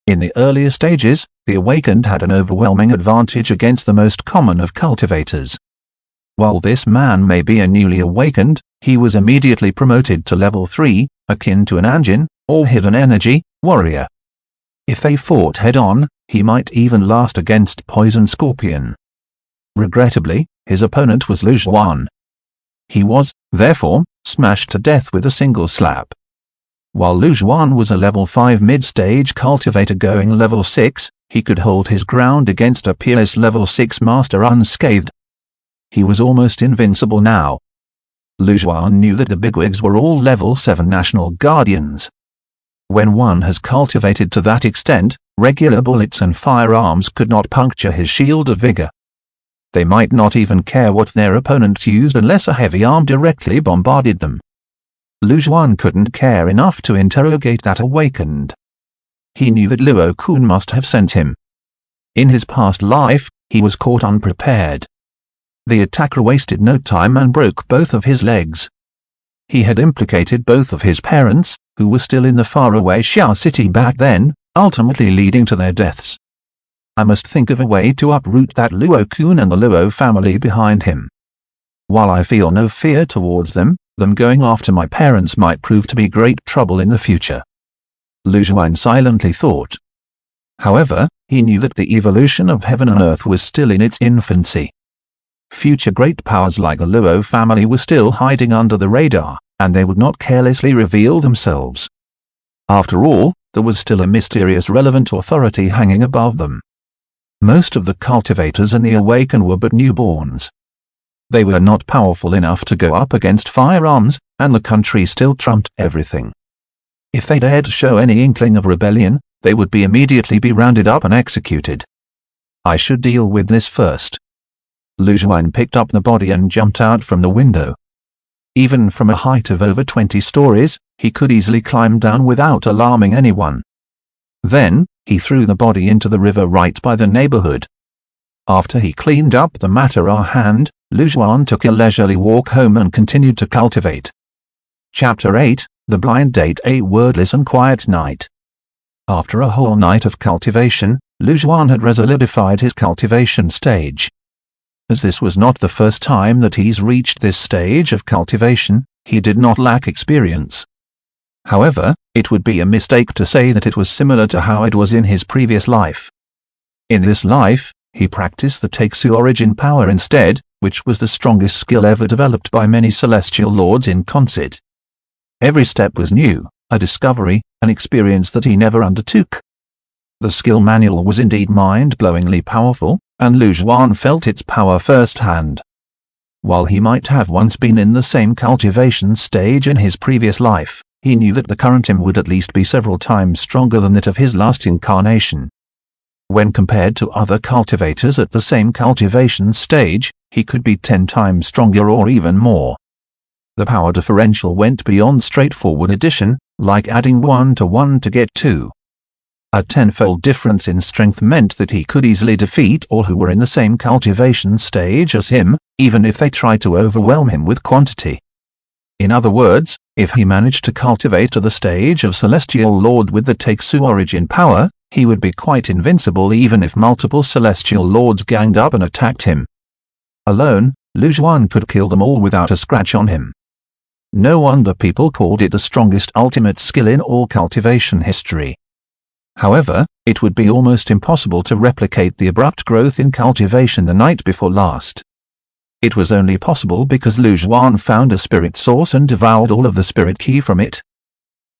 [SPEAKER 1] In the earlier stages, the awakened had an overwhelming advantage against the most common of cultivators. While this man may be a newly awakened, he was immediately promoted to level 3, akin to an Anjin, or hidden energy, warrior. If they fought head-on, he might even last against Poison Scorpion. Regrettably, his opponent was Lu Zhuan. He was, therefore, smashed to death with a single slap. While Lu Zhuan was a level 5 mid-stage cultivator going level 6, he could hold his ground against a peerless level 6 master unscathed. He was almost invincible now. Lu Zhuan knew that the bigwigs were all level 7 national guardians. When one has cultivated to that extent, regular bullets and firearms could not puncture his shield of vigor. They might not even care what their opponents used unless a heavy arm directly bombarded them. Lu Zhuan couldn't care enough to interrogate that awakened. He knew that Luo Kun must have sent him. In his past life, he was caught unprepared. The attacker wasted no time and broke both of his legs. He had implicated both of his parents, who were still in the faraway Xia city back then, ultimately leading to their deaths. I must think of a way to uproot that Luo Kun and the Luo family behind him. While I feel no fear towards them going after my parents might prove to be great trouble in the future. Lu Zhuan silently thought. However, he knew that the evolution of heaven and earth was still in its infancy. Future great powers like the Luo family were still hiding under the radar, and they would not carelessly reveal themselves. After all, there was still a mysterious relevant authority hanging above them. Most of the cultivators and the awakened were but newborns. They were not powerful enough to go up against firearms, and the country still trumped everything. If they dared show any inkling of rebellion, they would immediately be rounded up and executed. I should deal with this first. Lu Zhuan picked up the body and jumped out from the window. Even from a height of over 20 stories, he could easily climb down without alarming anyone. Then, he threw the body into the river right by the neighborhood. After he cleaned up the matter on hand, Lu Zhuan took a leisurely walk home and continued to cultivate. Chapter 8, The Blind Date. A wordless and quiet night. After a whole night of cultivation, Lu Zhuan had resolidified his cultivation stage. As this was not the first time that he's reached this stage of cultivation, he did not lack experience. However, it would be a mistake to say that it was similar to how it was in his previous life. In this life, he practiced the Takesu origin power instead, which was the strongest skill ever developed by many celestial lords in concert. Every step was new, a discovery, an experience that he never undertook. The skill manual was indeed mind-blowingly powerful, and Lu Zhuan felt its power firsthand. While he might have once been in the same cultivation stage in his previous life, he knew that the current him would at least be several times stronger than that of his last incarnation. When compared to other cultivators at the same cultivation stage, he could be 10 times stronger or even more. The power differential went beyond straightforward addition, like adding 1 to 1 to get 2. A 10-fold difference in strength meant that he could easily defeat all who were in the same cultivation stage as him, even if they tried to overwhelm him with quantity. In other words, if he managed to cultivate to the stage of Celestial Lord with the Takesu origin power, he would be quite invincible even if multiple Celestial Lords ganged up and attacked him. Alone, Lu Zhuan could kill them all without a scratch on him. No wonder people called it the strongest ultimate skill in all cultivation history. However, it would be almost impossible to replicate the abrupt growth in cultivation the night before last. It was only possible because Lu Zhuan found a spirit source and devoured all of the spirit key from it.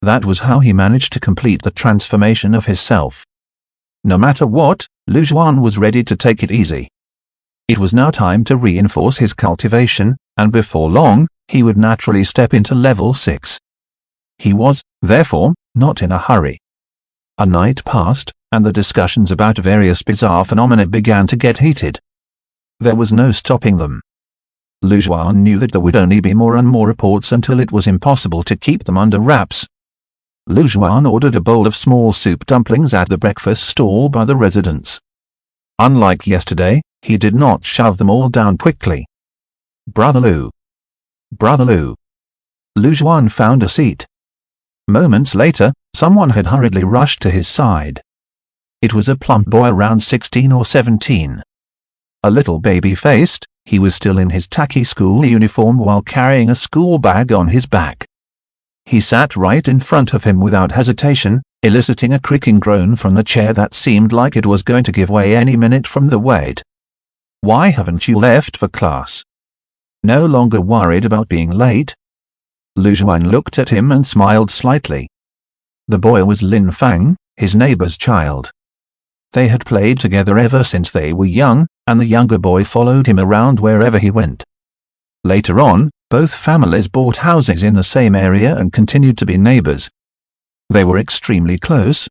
[SPEAKER 1] That was how he managed to complete the transformation of his self. No matter what, Lu Zhuan was ready to take it easy. It was now time to reinforce his cultivation, and before long, he would naturally step into level 6. He was, therefore, not in a hurry. A night passed, and the discussions about various bizarre phenomena began to get heated. There was no stopping them. Lu Zhuan knew that there would only be more and more reports until it was impossible to keep them under wraps. Lu Zhuan ordered a bowl of small soup dumplings at the breakfast stall by the residence. Unlike yesterday, he did not shove them all down quickly. Brother Lu. Brother Lu. Lu Zhuan found a seat. Moments later, someone had hurriedly rushed to his side. It was a plump boy around 16 or 17. A little baby-faced, he was still in his tacky school uniform while carrying a school bag on his back. He sat right in front of him without hesitation, eliciting a creaking groan from the chair that seemed like it was going to give way any minute from the weight. "Why haven't you left for class?" No longer worried about being late, Lu Zhuan looked at him and smiled slightly. The boy was Lin Fang, his neighbor's child. They had played together ever since they were young, and the younger boy followed him around wherever he went. Later on, both families bought houses in the same area and continued to be neighbors. They were extremely close.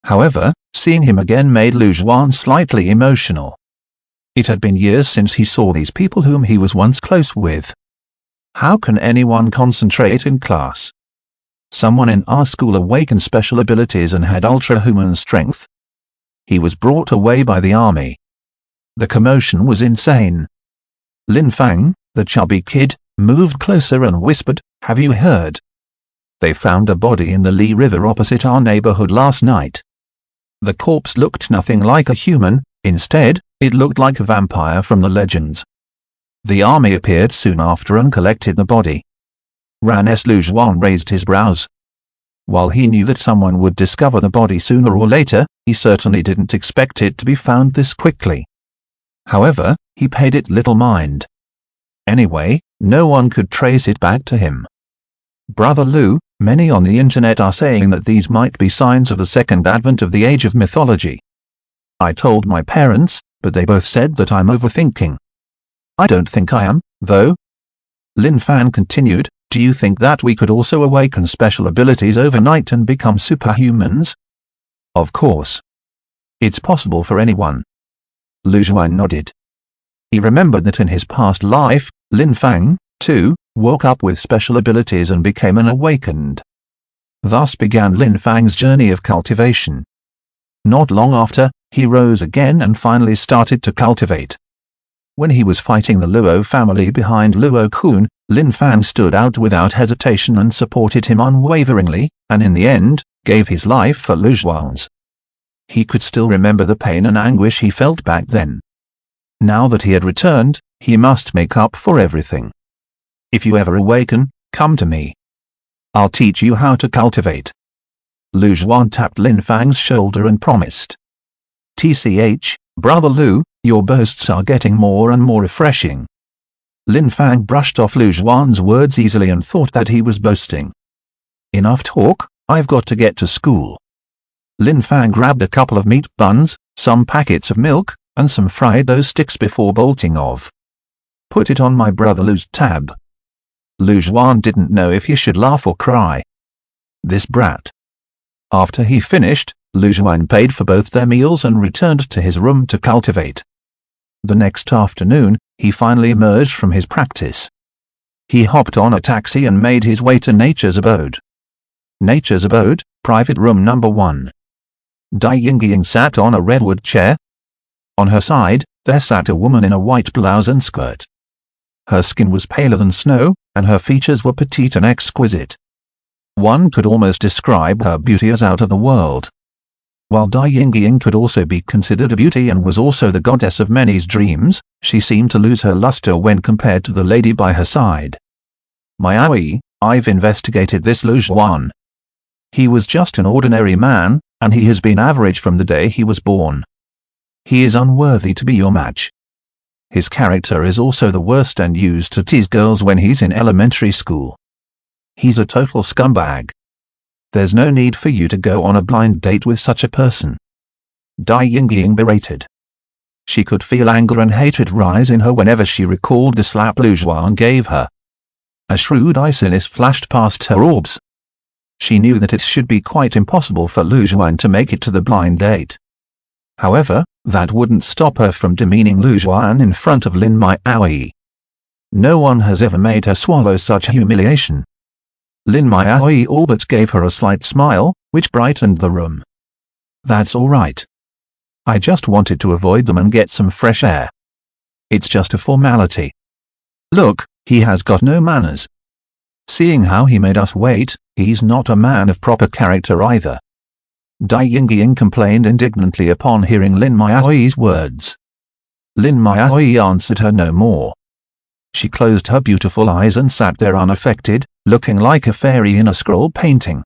[SPEAKER 1] However, seeing him again made Lu Zhuan slightly emotional. It had been years since he saw these people whom he was once close with. How can anyone concentrate in class? Someone in our school awakened special abilities and had ultra-human strength. He was brought away by the army. The commotion was insane. Lin Fang, the chubby kid, moved closer and whispered, "Have you heard? They found a body in the Li River opposite our neighborhood last night. The corpse looked nothing like a human, instead, it looked like a vampire from the legends. The army appeared soon after and collected the body." Lu Zhuan raised his brows. While he knew that someone would discover the body sooner or later, he certainly didn't expect it to be found this quickly. However, he paid it little mind. Anyway, no one could trace it back to him. "Brother Lu, many on the internet are saying that these might be signs of the second advent of the age of mythology. I told my parents, but they both said that I'm overthinking. I don't think I am, though." Lin Fan continued, "Do you think that we could also awaken special abilities overnight and become superhumans?" "Of course. It's possible for anyone." Lu Zhuan nodded. He remembered that in his past life, Lin Fang, too, woke up with special abilities and became an awakened. Thus began Lin Fang's journey of cultivation. Not long after, he rose again and finally started to cultivate. When he was fighting the Luo family behind Luo Kun, Lin Fang stood out without hesitation and supported him unwaveringly, and in the end, gave his life for Lu Zhuan's. He could still remember the pain and anguish he felt back then. Now that he had returned, he must make up for everything. "If you ever awaken, come to me. I'll teach you how to cultivate." Lu Zhuan tapped Lin Fang's shoulder and promised. "TCH, Brother Lu, your boasts are getting more and more refreshing." Lin Fang brushed off Lu Zhuan's words easily and thought that he was boasting. "Enough talk, I've got to get to school." Lin Fang grabbed a couple of meat buns, some packets of milk, and some fried dough sticks before bolting off. "Put it on my brother Lu's tab." Lu Zhuan didn't know if he should laugh or cry. This brat. After he finished, Lu Zhuan paid for both their meals and returned to his room to cultivate. The next afternoon, he finally emerged from his practice. He hopped on a taxi and made his way to Nature's Abode. Nature's Abode, private room number 1. Dai Yingying sat on a redwood chair. On her side, there sat a woman in a white blouse and skirt. Her skin was paler than snow, and her features were petite and exquisite. One could almost describe her beauty as out of the world. While Dai Yingying could also be considered a beauty and was also the goddess of many's dreams, she seemed to lose her luster when compared to the lady by her side. "Miaoi, I've investigated this Lu Zhuan. He was just an ordinary man, and he has been average from the day he was born. He is unworthy to be your match." His character is also the worst and used to tease girls when he's in elementary school. He's a total scumbag. There's no need for you to go on a blind date with such a person. Dai Yingying berated. She could feel anger and hatred rise in her whenever she recalled the slap Lu Zhuan gave her. A shrewd iciness flashed past her orbs. She knew that it should be quite impossible for Lu Zhuan to make it to the blind date. However, that wouldn't stop her from demeaning Lu Zhuan in front of Lin Miaoyi. No one has ever made her swallow such humiliation. Lin Miaoyi all but gave her a slight smile, which brightened the room. That's all right. I just wanted to avoid them and get some fresh air. It's just a formality. Look, he has got no manners. Seeing how he made us wait, he's not a man of proper character either. Dai Yingying complained indignantly upon hearing Lin Miaoyi's words. Lin Miaoyi answered her no more. She closed her beautiful eyes and sat there unaffected, looking like a fairy in a scroll painting.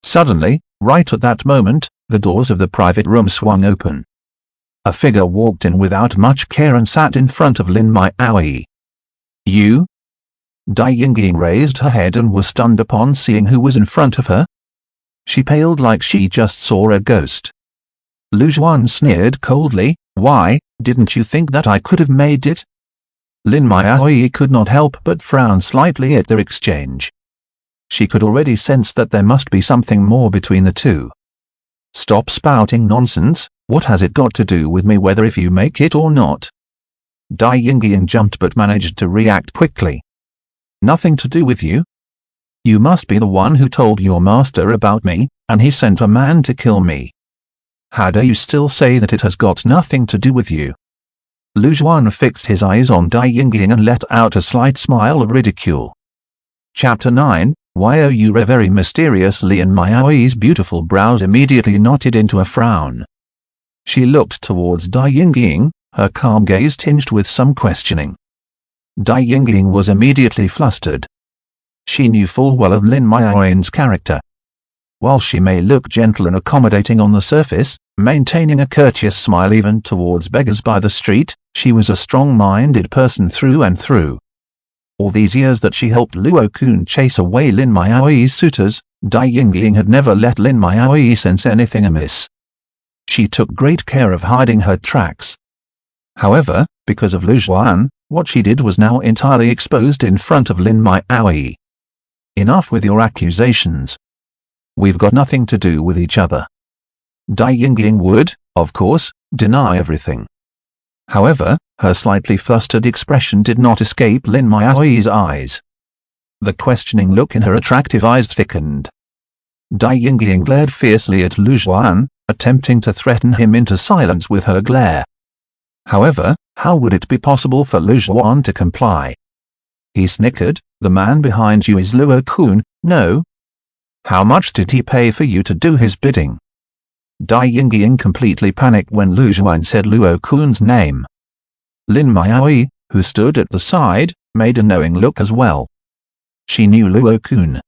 [SPEAKER 1] Suddenly, right at that moment, the doors of the private room swung open. A figure walked in without much care and sat in front of Lin Miaoyi. You? Dai Yingying raised her head and was stunned upon seeing who was in front of her. She paled like she just saw a ghost. Lu Zhuan sneered coldly, why, didn't you think that I could have made it? Lin Miaoyi could not help but frown slightly at their exchange. She could already sense that there must be something more between the two. Stop spouting nonsense, what has it got to do with me whether if you make it or not? Dai Yingying jumped but managed to react quickly. Nothing to do with you? You must be the one who told your master about me, and he sent a man to kill me. How dare you still say that it has got nothing to do with you? Lu Zhuan fixed his eyes on Dai Yingying and let out a slight smile of ridicule. Chapter 9, You very mysteriously, and Miaoyi's beautiful brows immediately knotted into a frown. She looked towards Dai Yingying, her calm gaze tinged with some questioning. Dai Yingying was immediately flustered. She knew full well of Lin Miaoyi's character. While she may look gentle and accommodating on the surface, maintaining a courteous smile even towards beggars by the street, she was a strong-minded person through and through. All these years that she helped Luo Kun chase away Lin Miaoyi's suitors, Dai Yingying had never let Lin Miaoyi sense anything amiss. She took great care of hiding her tracks. However, because of Lu Zhuan, what she did was now entirely exposed in front of Lin Miaoyi. Enough with your accusations. We've got nothing to do with each other. Dai Yingying would, of course, deny everything. However, her slightly flustered expression did not escape Lin Miaoyi's eyes. The questioning look in her attractive eyes thickened. Dai Yingying glared fiercely at Lu Zhuan, attempting to threaten him into silence with her glare. However, how would it be possible for Lu Zhuan to comply? He snickered, the man behind you is Luo Kun, no? How much did he pay for you to do his bidding? Dai Yingying completely panicked when Lu Zhuan said Luo Kun's name. Lin Miaoyi, who stood at the side, made a knowing look as well. She knew Luo Kun.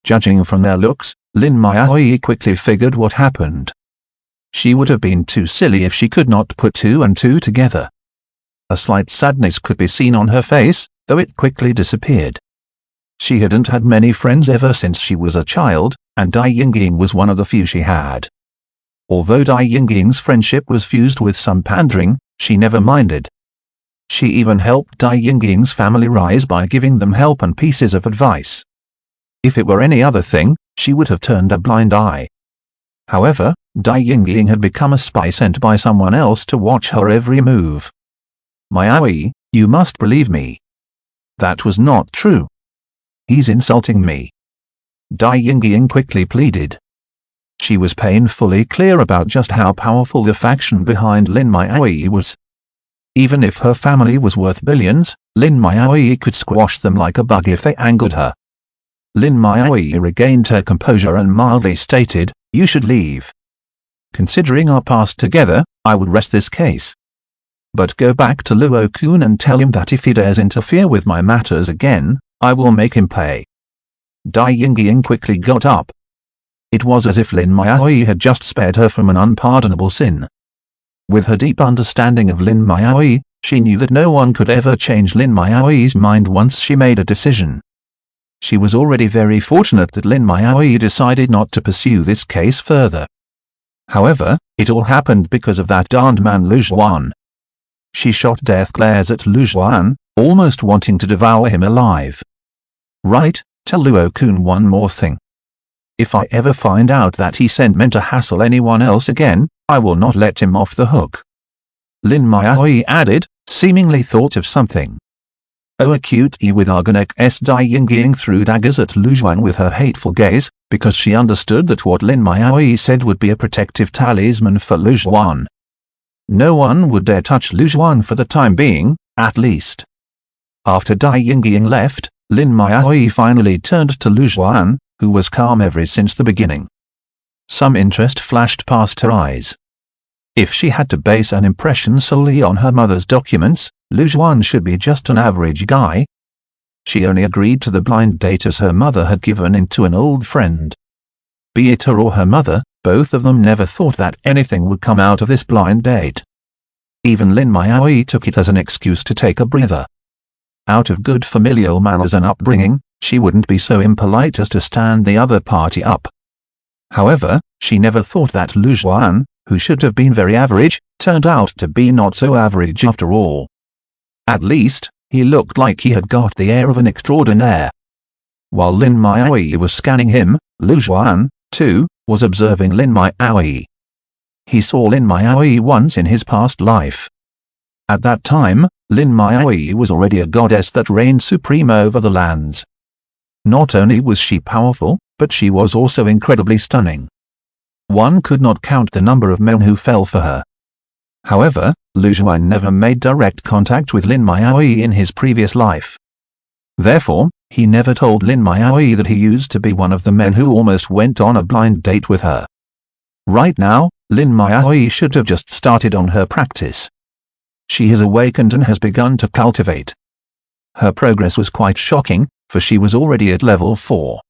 [SPEAKER 1] Judging from their looks, Lin Miaoyi quickly figured what happened. She would have been too silly if she could not put two and two together. A slight sadness could be seen on her face, though it quickly disappeared. She hadn't had many friends ever since she was a child, and Dai Yingying was one of the few she had. Although Dai Yingying's friendship was fused with some pandering, she never minded. She even helped Dai Yingying's family rise by giving them help and pieces of advice. If it were any other thing, she would have turned a blind eye. However, Dai Yingying had become a spy sent by someone else to watch her every move. Miaoyi, you must believe me. That was not true. He's insulting me. Dai Yingying quickly pleaded. She was painfully clear about just how powerful the faction behind Lin Miaoyi was. Even if her family was worth billions, Lin Miaoyi could squash them like a bug if they angered her. Lin Miaoyi regained her composure and mildly stated, you should leave. Considering our past together, I would rest this case. But go back to Luo Kun and tell him that if he dares interfere with my matters again, I will make him pay. Dai Yingying quickly got up. It was as if Lin Miaoyi had just spared her from an unpardonable sin. With her deep understanding of Lin Miaoyi, She knew that no one could ever change Lin Maoi's mind once she made a decision. She was already very fortunate that Lin Maoi decided not to pursue this case further. However, it all happened because of that darned man Lu Zhuan. She shot death glares at Lu Zhuan, almost wanting to devour him alive. Right, tell Luo-kun one more thing. If I ever find out that he sent men to hassle anyone else again, I will not let him off the hook. Lin Maoi added, seemingly thought of something. Oh, acutely with Argonek's Dai-Ying threw daggers at Lu Zhuan with her hateful gaze, because she understood that what Lin Maoi said would be a protective talisman for Lu Zhuan. No one would dare touch Lu Zhuan for the time being, at least. After Dai-Ying left, Lin Maoi finally turned to Lu Zhuan, who was calm ever since the beginning. Some interest flashed past her eyes. If she had to base an impression solely on her mother's documents, Lu Zhuan should be just an average guy. She only agreed to the blind date as her mother had given in to an old friend. Be it her or her mother, both of them never thought that anything would come out of this blind date. Even Lin Maoi took it as an excuse to take a breather. Out of good familial manners and upbringing, she wouldn't be so impolite as to stand the other party up. However, she never thought that Lu Zhuan, who should have been very average, turned out to be not so average after all. At least, he looked like he had got the air of an extraordinaire. While Lin Maoi was scanning him, Lu Zhuan, too, was observing Lin Maoi. He saw Lin Maoi once in his past life. At that time, Lin Maoi was already a goddess that reigned supreme over the lands. Not only was she powerful, but she was also incredibly stunning. One could not count the number of men who fell for her. However, Lu Zhuan never made direct contact with Lin Maoi in his previous life. Therefore, he never told Lin Maoi that he used to be one of the men who almost went on a blind date with her. Right now, Lin Maoi should have just started on her practice. She has awakened and has begun to cultivate. Her progress was quite shocking, for she was already at level 4.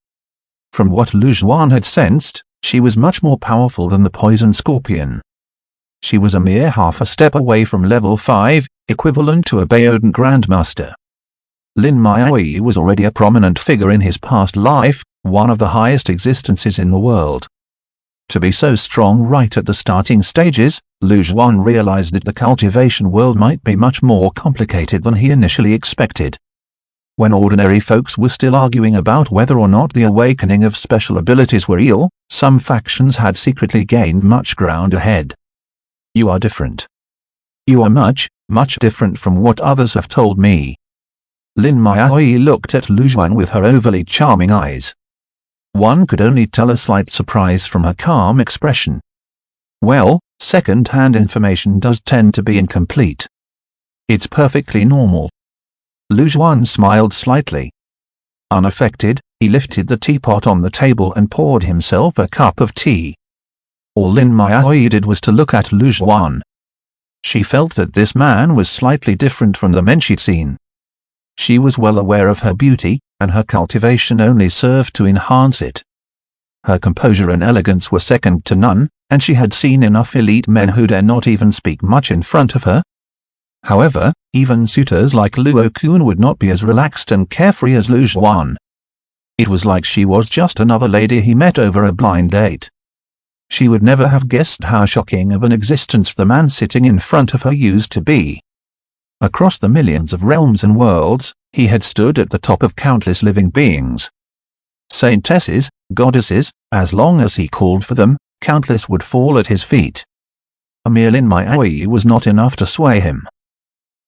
[SPEAKER 1] From what Lu Zhuan had sensed, she was much more powerful than the poison scorpion. She was a mere half a step away from level 5, equivalent to a Baodan Grandmaster. Lin Maoi was already a prominent figure in his past life, one of the highest existences in the world. To be so strong right at the starting stages, Lu Zhuan realized that the cultivation world might be much more complicated than he initially expected. When ordinary folks were still arguing about whether or not the awakening of special abilities were real, some factions had secretly gained much ground ahead. You are different. You are much, much different from what others have told me. Lin Maoi looked at Lu Zhuan with her overly charming eyes. One could only tell a slight surprise from her calm expression. Well, second-hand information does tend to be incomplete. It's perfectly normal. Lu Zhuan smiled slightly. Unaffected, he lifted the teapot on the table and poured himself a cup of tea. All Lin Maoi did was to look at Lu Zhuan. She felt that this man was slightly different from the men she'd seen. She was well aware of her beauty, and her cultivation only served to enhance it. Her composure and elegance were second to none, and she had seen enough elite men who dare not even speak much in front of her. However, even suitors like Luo-kun would not be as relaxed and carefree as Lu Zhuan. It was like she was just another lady he met over a blind date. She would never have guessed how shocking of an existence the man sitting in front of her used to be. Across the millions of realms and worlds, he had stood at the top of countless living beings. Saintesses, goddesses, as long as he called for them, countless would fall at his feet. A mere Lin Maoi was not enough to sway him.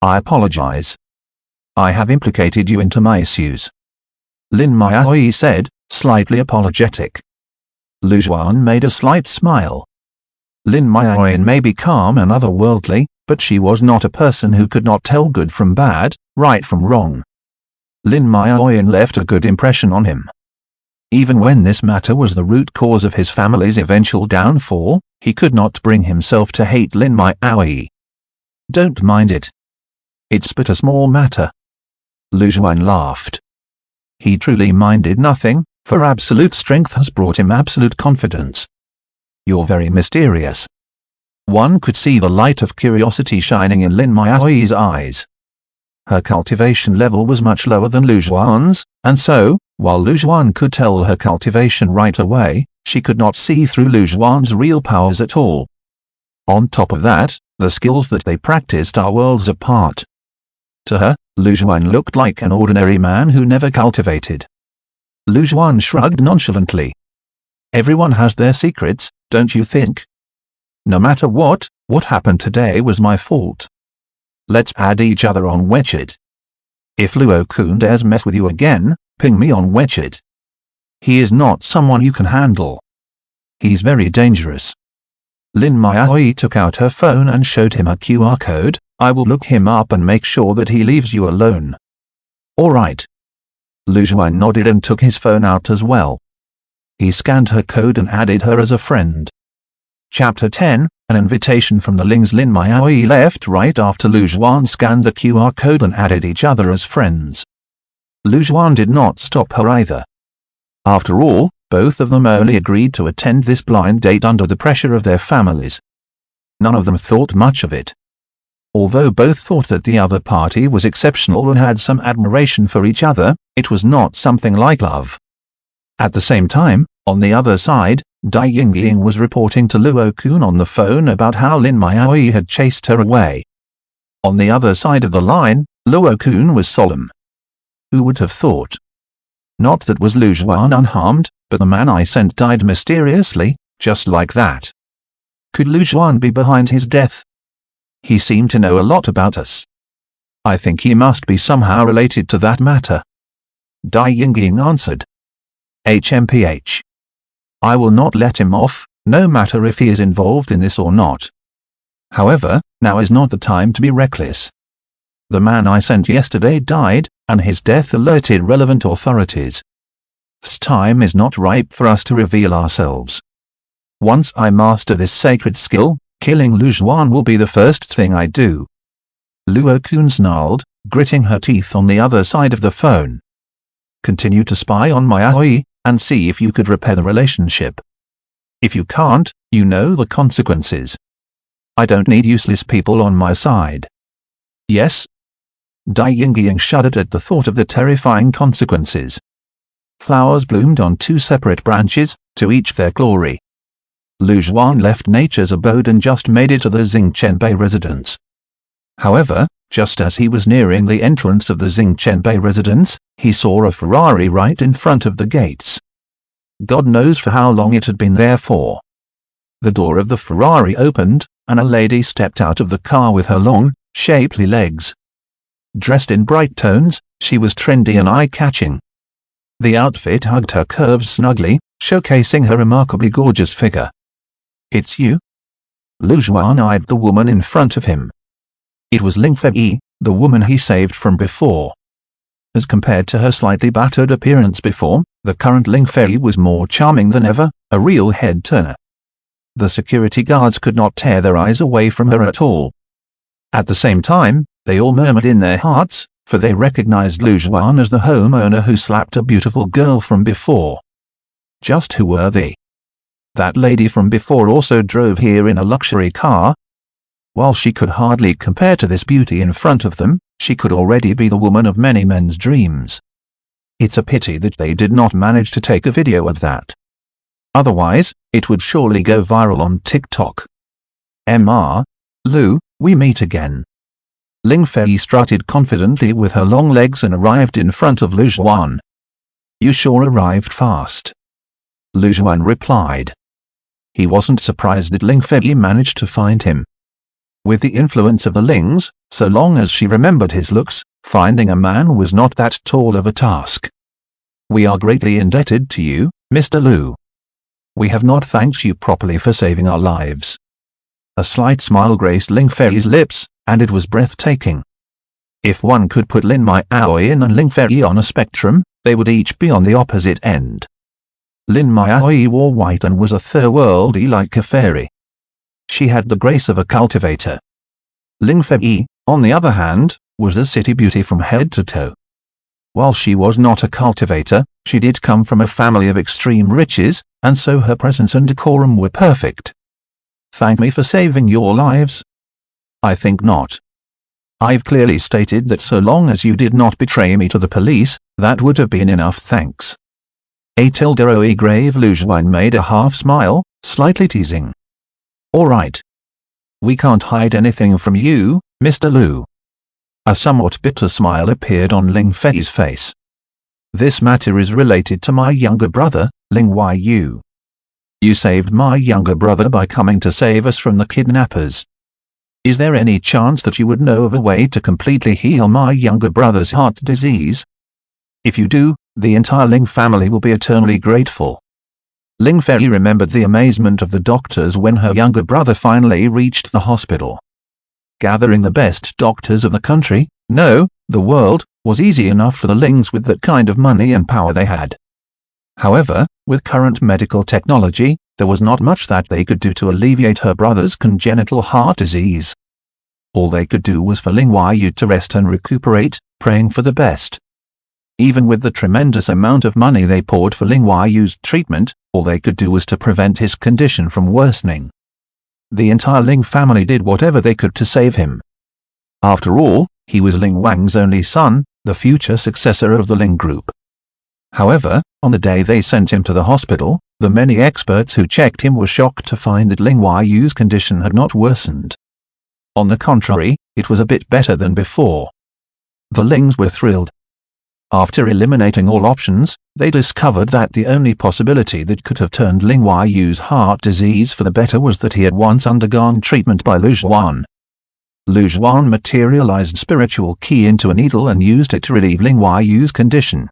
[SPEAKER 1] I apologize. I have implicated you into my issues. Lin Maoi said, slightly apologetic. Lu Zhuan made a slight smile. Lin Maoi may be calm and otherworldly, but she was not a person who could not tell good from bad, right from wrong. Lin Maoi left a good impression on him. Even when this matter was the root cause of his family's eventual downfall, he could not bring himself to hate Lin Maoi. Don't mind it. It's but a small matter. Lu Zhuan laughed. He truly minded nothing, for absolute strength has brought him absolute confidence. You're very mysterious. One could see the light of curiosity shining in Lin Maoi's eyes. Her cultivation level was much lower than Lu Zhuan's, and so, while Lu Zhuan could tell her cultivation right away, she could not see through Lu Zhuan's real powers at all. On top of that, the skills that they practiced are worlds apart. To her, Lu Zhuan looked like an ordinary man who never cultivated. Lu Zhuan shrugged nonchalantly. Everyone has their secrets, don't you think? No matter what happened today was my fault. Let's add each other on WeChat. If Luo-kun dares mess with you again, ping me on WeChat. He is not someone you can handle. He's very dangerous. Lin Maoi took out her phone and showed him a QR code. I will look him up and make sure that he leaves you alone. All right. Lu Zhuan nodded and took his phone out as well. He scanned her code and added her as a friend. Chapter 10, an invitation from the Lings. Lin Maoi left right after Lu Zhuan scanned the QR code and added each other as friends. Lu Zhuan did not stop her either. After all, both of them only agreed to attend this blind date under the pressure of their families. None of them thought much of it. Although both thought that the other party was exceptional and had some admiration for each other, it was not something like love. At the same time, on the other side, Dai Yingying was reporting to Luo-kun on the phone about how Lin Maoi had chased her away. On the other side of the line, Luo-kun was solemn. Who would have thought? Not that was Lu Zhuan unharmed, but the man I sent died mysteriously, just like that. Could Lu Zhuan be behind his death? He seemed to know a lot about us. I think he must be somehow related to that matter. Dai Yingying answered. HMPH. I will not let him off, no matter if he is involved in this or not. However, now is not the time to be reckless. The man I sent yesterday died, and his death alerted relevant authorities. This time is not ripe for us to reveal ourselves. Once I master this sacred skill, killing Lu Zhuan will be the first thing I do. Luo-kun snarled, gritting her teeth on the other side of the phone. Continue to spy on Maoi, and see if you could repair the relationship. If you can't, you know the consequences. I don't need useless people on my side. Yes? Dai Yingying shuddered at the thought of the terrifying consequences. Flowers bloomed on two separate branches, to each their glory. Lu Zhuan left nature's abode and just made it to the Xingchenbei residence. However, just as he was nearing the entrance of the Xingchenbei residence, he saw a Ferrari right in front of the gates. God knows for how long it had been there for. The door of the Ferrari opened, and a lady stepped out of the car with her long, shapely legs. Dressed in bright tones, she was trendy and eye-catching. The outfit hugged her curves snugly, showcasing her remarkably gorgeous figure. It's you? Lu Zhuan eyed the woman in front of him. It was Ling Fei, the woman he saved from before. As compared to her slightly battered appearance before, the current Ling Fei was more charming than ever, a real head-turner. The security guards could not tear their eyes away from her at all. At the same time, they all murmured in their hearts, for they recognized Lu Zhuan as the homeowner who slapped a beautiful girl from before. Just who were they? That lady from before also drove here in a luxury car. While she could hardly compare to this beauty in front of them, she could already be the woman of many men's dreams. It's a pity that they did not manage to take a video of that. Otherwise, it would surely go viral on TikTok. Mr. Lu, we meet again. Ling Fei strutted confidently with her long legs and arrived in front of Lu Zhuan. You sure arrived fast. Lu Zhuan replied. He wasn't surprised that Ling Fei managed to find him. With the influence of the Lings, so long as she remembered his looks, finding a man was not that tall of a task. We are greatly indebted to you, Mr. Lu. We have not thanked you properly for saving our lives. A slight smile graced Ling Fei's lips, and it was breathtaking. If one could put Lin Maoi and Ling Fei on a spectrum, they would each be on the opposite end. Lin Maoi wore white and was otherworldly like a fairy. She had the grace of a cultivator. Ling Fei, on the other hand, was a city beauty from head to toe. While she was not a cultivator, she did come from a family of extreme riches, and so her presence and decorum were perfect. thank me for saving your lives? I think not. I've clearly stated that so long as you did not betray me to the police, that would have been enough thanks. A tilderoe grave Lu Zhuan made a half smile, slightly teasing. All right. We can't hide anything from you, Mr. Lu. A somewhat bitter smile appeared on Ling Fei's face. This matter is related to my younger brother, Ling Yu. You saved my younger brother by coming to save us from the kidnappers. Is there any chance that you would know of a way to completely heal my younger brother's heart disease? If you do, the entire Ling family will be eternally grateful. Ling Fei remembered the amazement of the doctors when her younger brother finally reached the hospital. Gathering the best doctors of the country, no, the world, was easy enough for the Lings with that kind of money and power they had. However, with current medical technology, there was not much that they could do to alleviate her brother's congenital heart disease. All they could do was for Ling Yu to rest and recuperate, praying for the best. Even with the tremendous amount of money they poured for Ling Yu's treatment, all they could do was to prevent his condition from worsening. The entire Ling family did whatever they could to save him. After all, he was Ling Wang's only son, the future successor of the Ling group. However, on the day they sent him to the hospital, the many experts who checked him were shocked to find that Ling Yu's condition had not worsened. On the contrary, it was a bit better than before. The Lings were thrilled. After eliminating all options, they discovered that the only possibility that could have turned Ling Yu's heart disease for the better was that he had once undergone treatment by Lu Zhuan. Lu Zhuan materialized spiritual qi into a needle and used it to relieve Ling Yu's condition.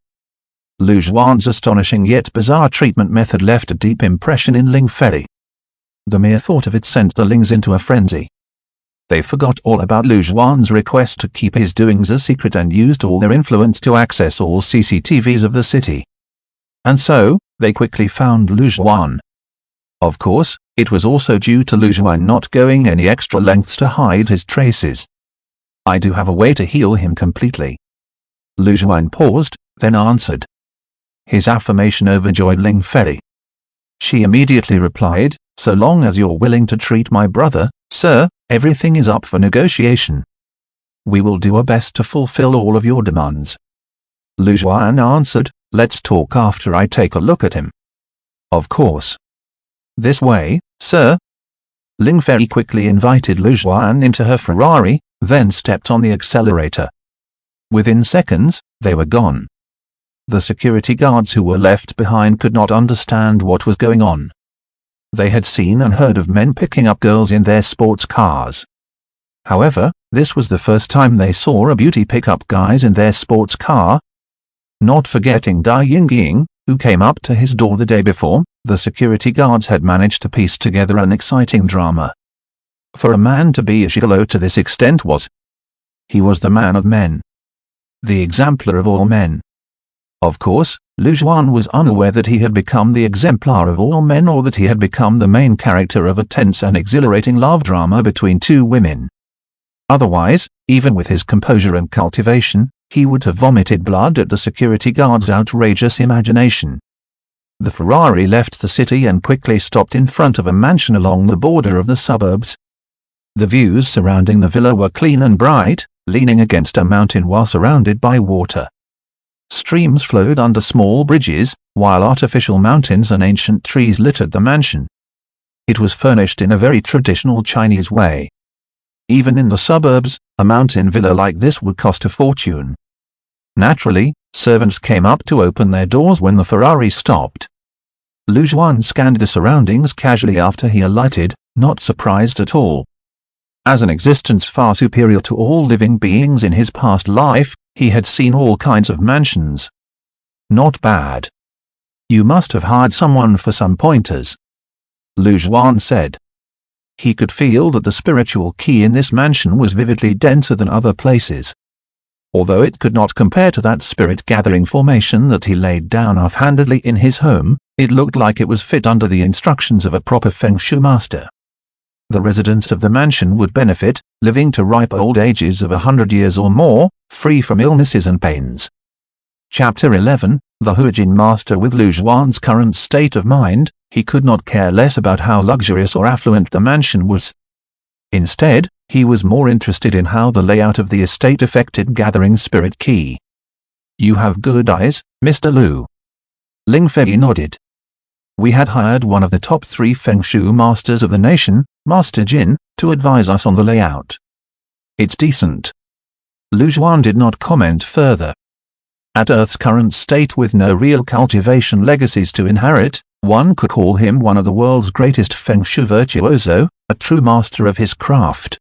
[SPEAKER 1] Lu Zhuan's astonishing yet bizarre treatment method left a deep impression in Ling Fei. The mere thought of it sent the Lings into a frenzy. They forgot all about Lu Zhuan's request to keep his doings a secret and used all their influence to access all CCTVs of the city. And so, they quickly found Lu Zhuan. Of course, it was also due to Lu Zhuan not going any extra lengths to hide his traces. I do have a way to heal him completely. Lu Zhuan paused, then answered. His affirmation overjoyed Ling Fei. She immediately replied, so long as you're willing to treat my brother, sir, everything is up for negotiation. We will do our best to fulfill all of your demands. Lu Zhuan answered, let's talk after I take a look at him. Of course. This way, sir. Ling Fei quickly invited Lu Zhuan into her Ferrari, then stepped on the accelerator. Within seconds, they were gone. The security guards who were left behind could not understand what was going on. They had seen and heard of men picking up girls in their sports cars. However, this was the first time they saw a beauty pick up guys in their sports car. Not forgetting Dai Yingying, who came up to his door the day before, the security guards had managed to piece together an exciting drama. For a man to be a gigolo to this extent he was the man of men. The exemplar of all men. Of course, Lu Zhuan was unaware that he had become the exemplar of all men or that he had become the main character of a tense and exhilarating love drama between two women. Otherwise, even with his composure and cultivation, he would have vomited blood at the security guard's outrageous imagination. The Ferrari left the city and quickly stopped in front of a mansion along the border of the suburbs. The views surrounding the villa were clean and bright, leaning against a mountain while surrounded by water. Streams flowed under small bridges, while artificial mountains and ancient trees littered the mansion. It was furnished in a very traditional Chinese way. Even in the suburbs, a mountain villa like this would cost a fortune. Naturally, servants came up to open their doors when the Ferrari stopped. Lu Zhuan scanned the surroundings casually after he alighted, not surprised at all. As an existence far superior to all living beings in his past life, he had seen all kinds of mansions. Not bad. You must have hired someone for some pointers. Lu Zhuan said. He could feel that the spiritual qi in this mansion was vividly denser than other places. Although it could not compare to that spirit-gathering formation that he laid down offhandedly in his home, it looked like it was fit under the instructions of a proper feng shui master. The residents of the mansion would benefit, living to ripe old ages of 100 years or more, free from illnesses and pains. Chapter 11, The Huijin Master. With Lu Zhuan's current state of mind, He could not care less about how luxurious or affluent the mansion was. Instead, he was more interested in how the layout of the estate affected gathering spirit ki. "You have good eyes, Mr. Liu." Ling Fei nodded. "We had hired one of the top 3 Feng Shui masters of the nation, Master Jin, to advise us on the layout. It's decent." Lu Zhuan did not comment further. At Earth's current state with no real cultivation legacies to inherit, one could call him one of the world's greatest Feng Shui virtuoso, a true master of his craft.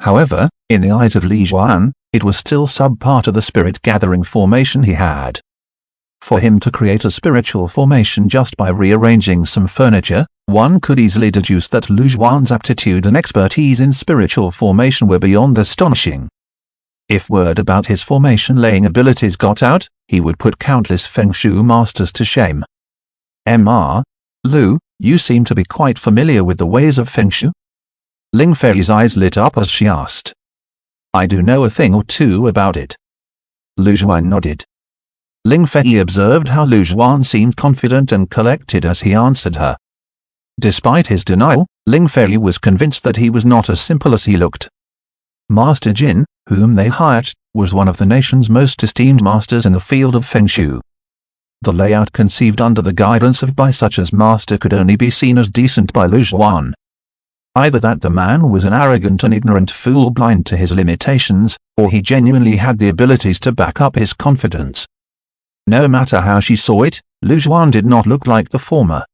[SPEAKER 1] However, in the eyes of Li Zhuan, it was still subpart of the spirit-gathering formation he had. For him to create a spiritual formation just by rearranging some furniture, one could easily deduce that Lu Zhuan's aptitude and expertise in spiritual formation were beyond astonishing. If word about his formation-laying abilities got out, he would put countless Feng Shui masters to shame. "Mr. Liu, you seem to be quite familiar with the ways of Feng Shui?" Ling Fei's eyes lit up as she asked. "I do know a thing or two about it." Lu Zhuan nodded. Ling Fei observed how Lu Zhuan seemed confident and collected as he answered her. Despite his denial, Ling Fei was convinced that he was not as simple as he looked. Master Jin, whom they hired, was one of the nation's most esteemed masters in the field of Feng Shui. The layout conceived under the guidance of by such as master could only be seen as decent by Lu Zhuan. Either that the man was an arrogant and ignorant fool blind to his limitations, or he genuinely had the abilities to back up his confidence. No matter how she saw it, Lu Zhuan did not look like the former.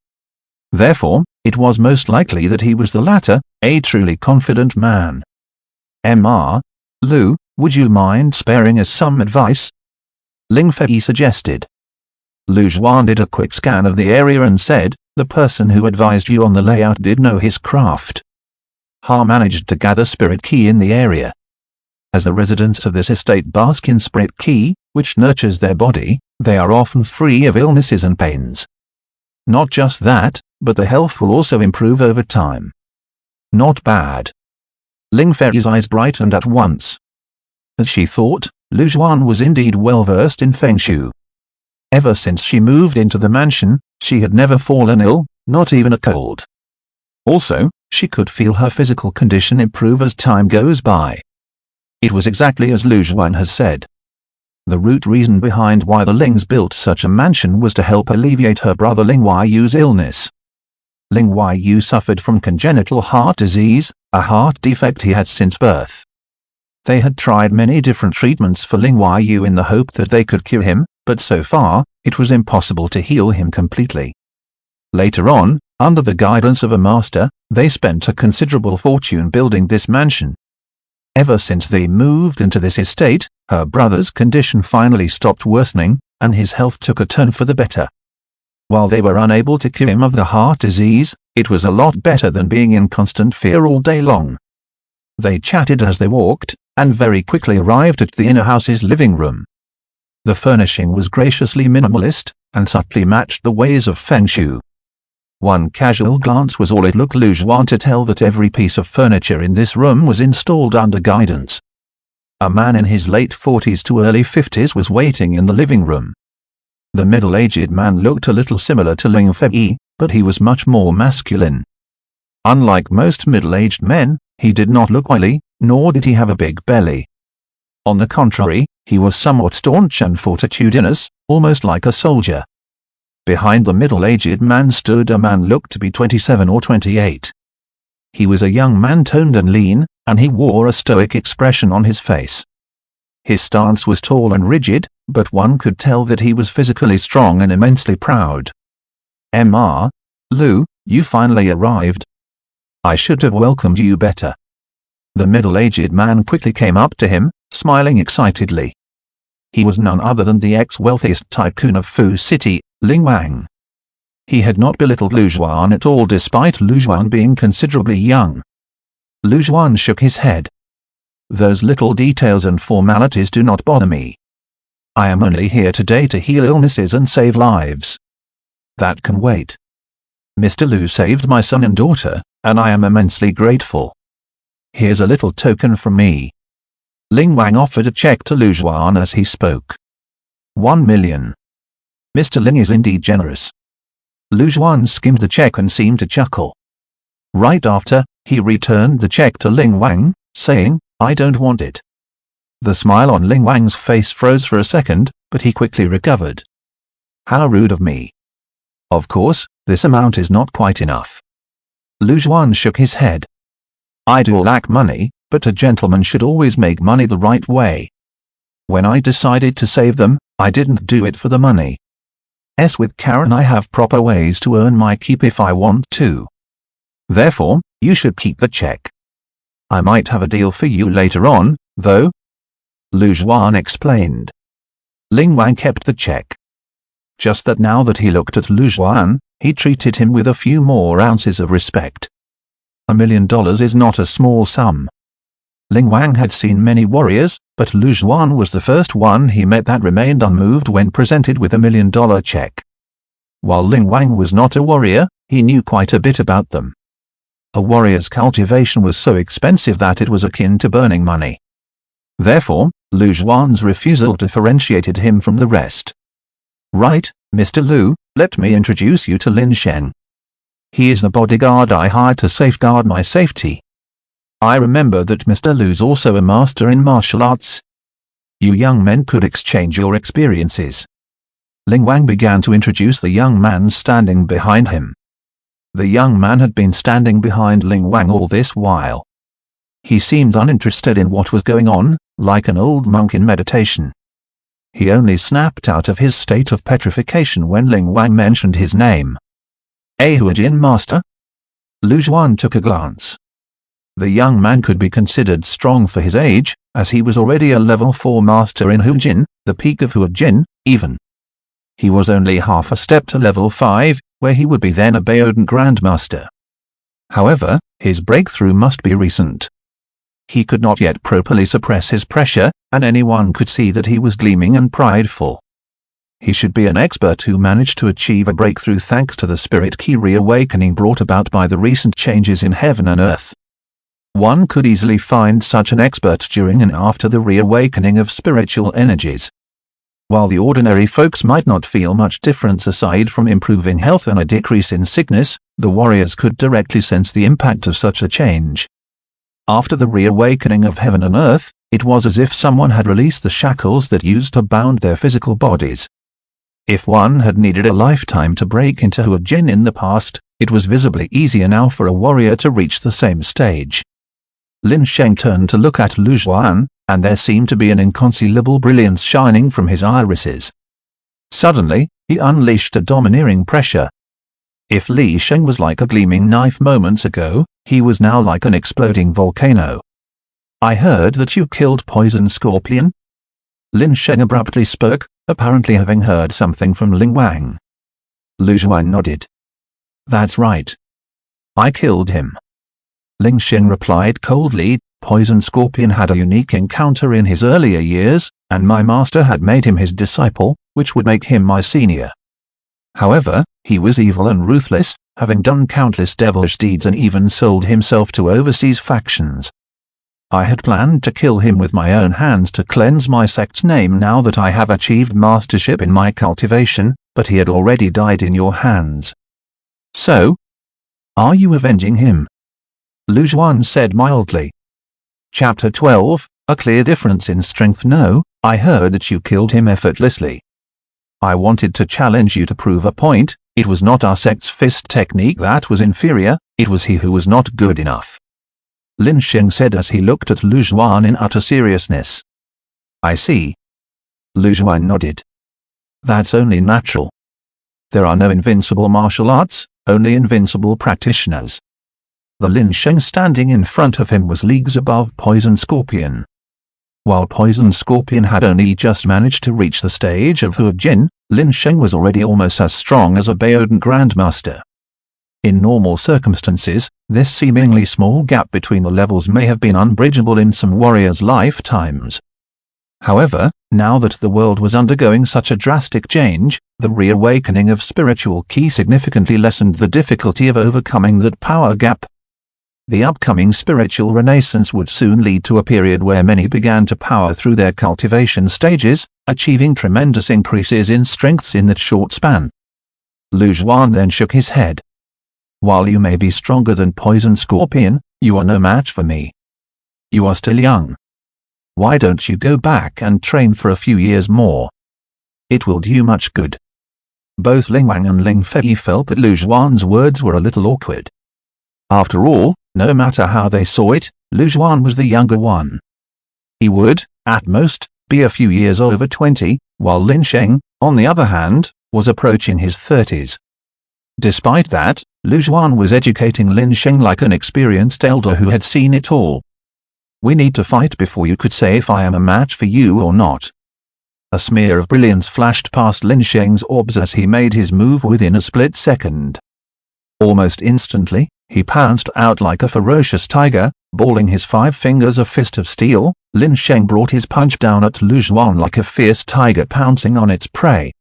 [SPEAKER 1] Therefore, it was most likely that he was the latter, a truly confident man. "Mr. Liu, would you mind sparing us some advice?" Ling Fei suggested. Lu Zhuan did a quick scan of the area and said, "The person who advised you on the layout did know his craft. Ha managed to gather spirit ki in the area. As the residents of this estate bask in spirit ki, which nurtures their body, they are often free of illnesses and pains. Not just that, but the health will also improve over time." "Not bad." Ling Fei's eyes brightened at once. As she thought, Lu Zhuan was indeed well versed in Feng Shui. Ever since she moved into the mansion, she had never fallen ill, not even a cold. Also, she could feel her physical condition improve as time goes by. It was exactly as Lu Zhuan had said. The root reason behind why the Lings built such a mansion was to help alleviate her brother Ling Yu's illness. Ling Yu suffered from congenital heart disease, a heart defect he had since birth. They had tried many different treatments for Ling Yu in the hope that they could cure him, but so far, it was impossible to heal him completely. Later on, under the guidance of a master, they spent a considerable fortune building this mansion. Ever since they moved into this estate, her brother's condition finally stopped worsening, and his health took a turn for the better. While they were unable to cure him of the heart disease, it was a lot better than being in constant fear all day long. They chatted as they walked, and very quickly arrived at the inner house's living room. The furnishing was graciously minimalist, and subtly matched the ways of Feng Shui. One casual glance was all it took Lu Zhuan to tell that every piece of furniture in this room was installed under guidance. A man in his late 40s to early 50s was waiting in the living room. The middle-aged man looked a little similar to Ling Fei, but he was much more masculine. Unlike most middle-aged men, he did not look oily, nor did he have a big belly. On the contrary, he was somewhat staunch and fortitudinous, almost like a soldier. Behind the middle-aged man stood a man looked to be 27 or 28. He was a young man toned and lean, and he wore a stoic expression on his face. His stance was tall and rigid, but one could tell that he was physically strong and immensely proud. "Mr. Liu, you finally arrived. I should have welcomed you better." The middle-aged man quickly came up to him, smiling excitedly. He was none other than the ex-wealthiest tycoon of Fu City, Ling Wang. He had not belittled Lu Zhuan at all despite Lu Zhuan being considerably young. Lu Zhuan shook his head. "Those little details and formalities do not bother me. I am only here today to heal illnesses and save lives. That can wait. Mr. Liu saved my son and daughter, and I am immensely grateful. Here's a little token from me." Ling Wang offered a check to Lu Zhuan as he spoke. 1 million. Mr. Ling is indeed generous. Lu Juan skimmed the check and seemed to chuckle. Right after, he returned the check to Ling Wang, saying, "I don't want it." The smile on Ling Wang's face froze for a second, but he quickly recovered. "How rude of me. Of course, this amount is not quite enough." Lu Juan shook his head. "I do lack money, but a gentleman should always make money the right way. When I decided to save them, I didn't do it for the money. With Karen I have proper ways to earn my keep if I want to. Therefore, you should keep the check. I might have a deal for you later on, though," Lu Juan explained. Ling Wang kept the check. Just that now that he looked at Lu Juan, he treated him with a few more ounces of respect. $1 million is not a small sum. Ling Wang had seen many warriors, but Lu Juan was the first one he met that remained unmoved when presented with $1 million check. While Ling Wang was not a warrior, he knew quite a bit about them. A warrior's cultivation was so expensive that it was akin to burning money. Therefore, Lu Juan's refusal differentiated him from the rest. "Right, Mr. Lu, let me introduce you to Lin Sheng. He is the bodyguard I hired to safeguard my safety. I remember that Mr. Lu's also a master in martial arts. You young men could exchange your experiences." Ling Wang began to introduce the young man standing behind him. The young man had been standing behind Ling Wang all this while. He seemed uninterested in what was going on, like an old monk in meditation. He only snapped out of his state of petrification when Ling Wang mentioned his name. "A Huajin master?" Lu Juan took a glance. The young man could be considered strong for his age, as he was already a level 4 master in Huajin, the peak of Huajin, even. He was only half a step to level 5, where he would be then a Baodan Grandmaster. However, his breakthrough must be recent. He could not yet properly suppress his pressure, and anyone could see that he was gleaming and prideful. He should be an expert who managed to achieve a breakthrough thanks to the spirit key reawakening brought about by the recent changes in heaven and earth. One could easily find such an expert during and after the reawakening of spiritual energies. While the ordinary folks might not feel much difference aside from improving health and a decrease in sickness, the warriors could directly sense the impact of such a change. After the reawakening of heaven and earth, it was as if someone had released the shackles that used to bound their physical bodies. If one had needed a lifetime to break into Huajin in the past, it was visibly easier now for a warrior to reach the same stage. Lin Sheng turned to look at Lu Juan, and there seemed to be an inconceivable brilliance shining from his irises. Suddenly, he unleashed a domineering pressure. If Li Sheng was like a gleaming knife moments ago, he was now like an exploding volcano. "I heard that you killed Poison Scorpion?" Lin Sheng abruptly spoke, apparently having heard something from Ling Wang. Lu Juan nodded. "That's right. I killed him." Ling Sheng replied coldly, "Poison Scorpion had a unique encounter in his earlier years, and my master had made him his disciple, which would make him my senior. However, he was evil and ruthless, having done countless devilish deeds and even sold himself to overseas factions. I had planned to kill him with my own hands to cleanse my sect's name now that I have achieved mastership in my cultivation, but he had already died in your hands. So, are you avenging him?" Lu Juan said mildly. Chapter 12, A Clear Difference in Strength. "No, I heard that you killed him effortlessly. I wanted to challenge you to prove a point. It was not our sect's fist technique that was inferior, it was he who was not good enough," Lin Sheng said as he looked at Lu Juan in utter seriousness. "I see." Lu Juan nodded. "That's only natural. There are no invincible martial arts, only invincible practitioners." The Lin Sheng standing in front of him was leagues above Poison Scorpion. While Poison Scorpion had only just managed to reach the stage of Huajin, Lin Sheng was already almost as strong as a Baodan Grandmaster. In normal circumstances, this seemingly small gap between the levels may have been unbridgeable in some warriors' lifetimes. However, now that the world was undergoing such a drastic change, the reawakening of spiritual ki significantly lessened the difficulty of overcoming that power gap. The upcoming spiritual renaissance would soon lead to a period where many began to power through their cultivation stages, achieving tremendous increases in strengths in that short span. Lu Zhuan then shook his head. While you may be stronger than Poison Scorpion, you are no match for me. You are still young. Why don't you go back and train for a few years more? It will do you much good. Both Ling Wang and Ling Fei felt that Lu Zhuan's words were a little awkward. After all, no matter how they saw it, Lu Zhuan was the younger one. He would, at most, be a few years over 20, while Lin Sheng, on the other hand, was approaching his 30s. Despite that, Lu Zhuan was educating Lin Sheng like an experienced elder who had seen it all. We need to fight before you could say if I am a match for you or not. A smear of brilliance flashed past Lin Sheng's orbs as he made his move within a split second. Almost instantly, he pounced out like a ferocious tiger, balling his 5 fingers a fist of steel. Lin Sheng brought his punch down at Lu Zhuan like a fierce tiger pouncing on its prey.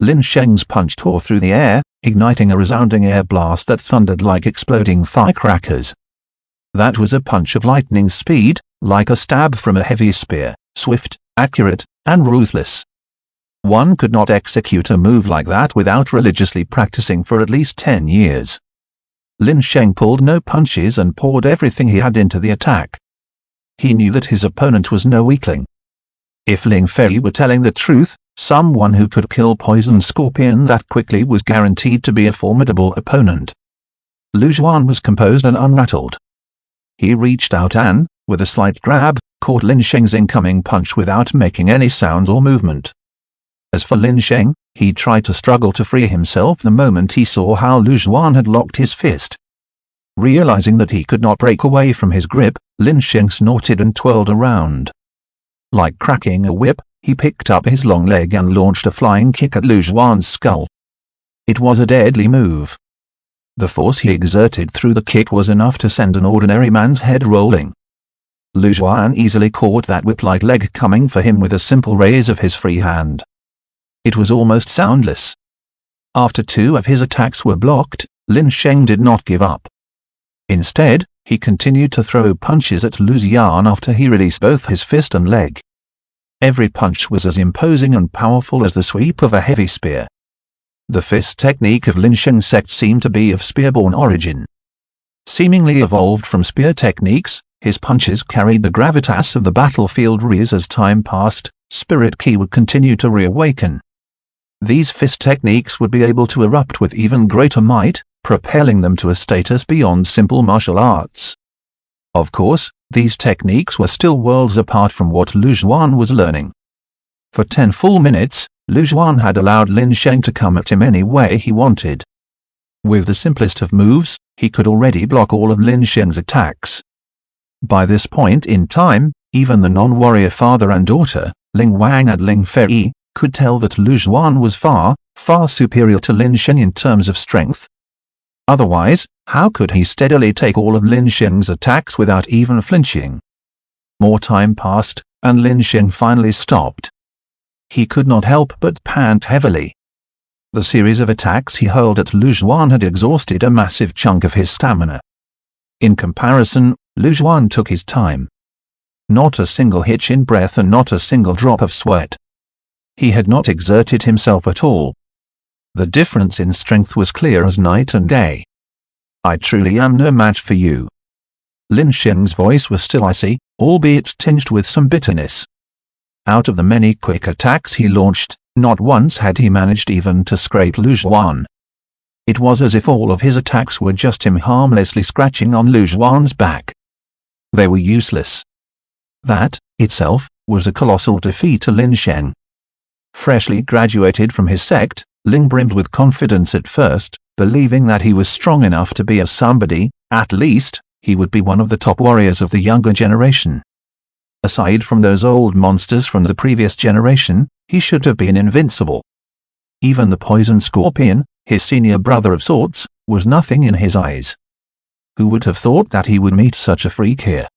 [SPEAKER 1] Lin Sheng's punch tore through the air, igniting a resounding air blast that thundered like exploding firecrackers. That was a punch of lightning speed, like a stab from a heavy spear, swift, accurate, and ruthless. One could not execute a move like that without religiously practicing for at least 10 years. Lin Sheng pulled no punches and poured everything he had into the attack. He knew that his opponent was no weakling. If Ling Fei were telling the truth, someone who could kill Poison Scorpion that quickly was guaranteed to be a formidable opponent. Lu Zhuan was composed and unrattled. He reached out and, with a slight grab, caught Lin Sheng's incoming punch without making any sound or movement. As for Lin Sheng, he tried to struggle to free himself the moment he saw how Lu Zhuan had locked his fist. Realizing that he could not break away from his grip, Lin Sheng snorted and twirled around. Like cracking a whip, he picked up his long leg and launched a flying kick at Lu Zhuan's skull. It was a deadly move. The force he exerted through the kick was enough to send an ordinary man's head rolling. Lu Zhuan easily caught that whip-like leg coming for him with a simple raise of his free hand. It was almost soundless. After 2 of his attacks were blocked, Lin Sheng did not give up. Instead, he continued to throw punches at Lu Zhuan after he released both his fist and leg. Every punch was as imposing and powerful as the sweep of a heavy spear. The fist technique of Lin Sheng's sect seemed to be of spear-born origin. Seemingly evolved from spear techniques, his punches carried the gravitas of the battlefield rears. As time passed, spirit ki would continue to reawaken. These fist techniques would be able to erupt with even greater might, propelling them to a status beyond simple martial arts. Of course, these techniques were still worlds apart from what Lu Zhuan was learning. For 10 full minutes, Lu Zhuan had allowed Lin Sheng to come at him any way he wanted. With the simplest of moves, he could already block all of Lin Sheng's attacks. By this point in time, even the non-warrior father and daughter, Ling Wang and Ling Fei, could tell that Lu Zhuan was far, far superior to Lin Sheng in terms of strength. Otherwise, how could he steadily take all of Lin Sheng's attacks without even flinching? More time passed, and Lin Sheng finally stopped. He could not help but pant heavily. The series of attacks he hurled at Lu Zhuan had exhausted a massive chunk of his stamina. In comparison, Lu Zhuan took his time. Not a single hitch in breath and not a single drop of sweat. He had not exerted himself at all. The difference in strength was clear as night and day. I truly am no match for you. Lin Sheng's voice was still icy, albeit tinged with some bitterness. Out of the many quick attacks he launched, not once had he managed even to scrape Lu Zhuan. It was as if all of his attacks were just him harmlessly scratching on Lu Zhuan's back. They were useless. That, itself, was a colossal defeat to Lin Sheng. Freshly graduated from his sect, Ling brimmed with confidence at first, believing that he was strong enough to be a somebody. At least, he would be one of the top warriors of the younger generation. Aside from those old monsters from the previous generation, he should have been invincible. Even the Poison Scorpion, his senior brother of sorts, was nothing in his eyes. Who would have thought that he would meet such a freak here?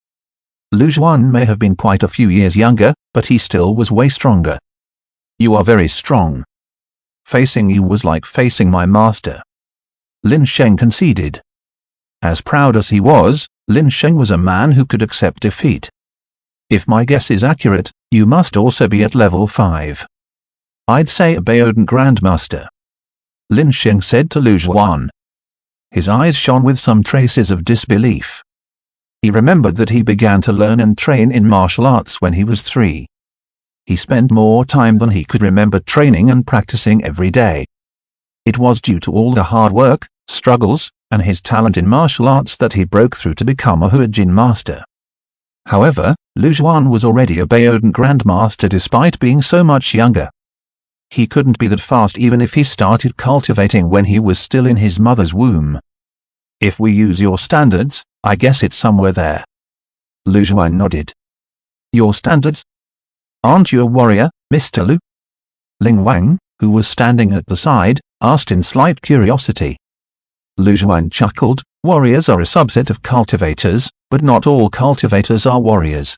[SPEAKER 1] Lu Zhuan may have been quite a few years younger, but he still was way stronger. You are very strong. Facing you was like facing my master. Lin Sheng conceded. As proud as he was, Lin Sheng was a man who could accept defeat. If my guess is accurate, you must also be at level 5. I'd say a Baodan Grandmaster. Lin Sheng said to Lu Zhuan. His eyes shone with some traces of disbelief. He remembered that he began to learn and train in martial arts when he was 3. He spent more time than he could remember training and practicing every day. It was due to all the hard work, struggles, and his talent in martial arts that he broke through to become a Huajin master. However, Lu Zhuan was already a Baodan grandmaster despite being so much younger. He couldn't be that fast even if he started cultivating when he was still in his mother's womb. If we use your standards, I guess it's somewhere there. Lu Zhuan nodded. Your standards? Aren't you a warrior, Mr. Lu? Ling Wang, who was standing at the side, asked in slight curiosity. Lu Zhuan chuckled. Warriors are a subset of cultivators, but not all cultivators are warriors.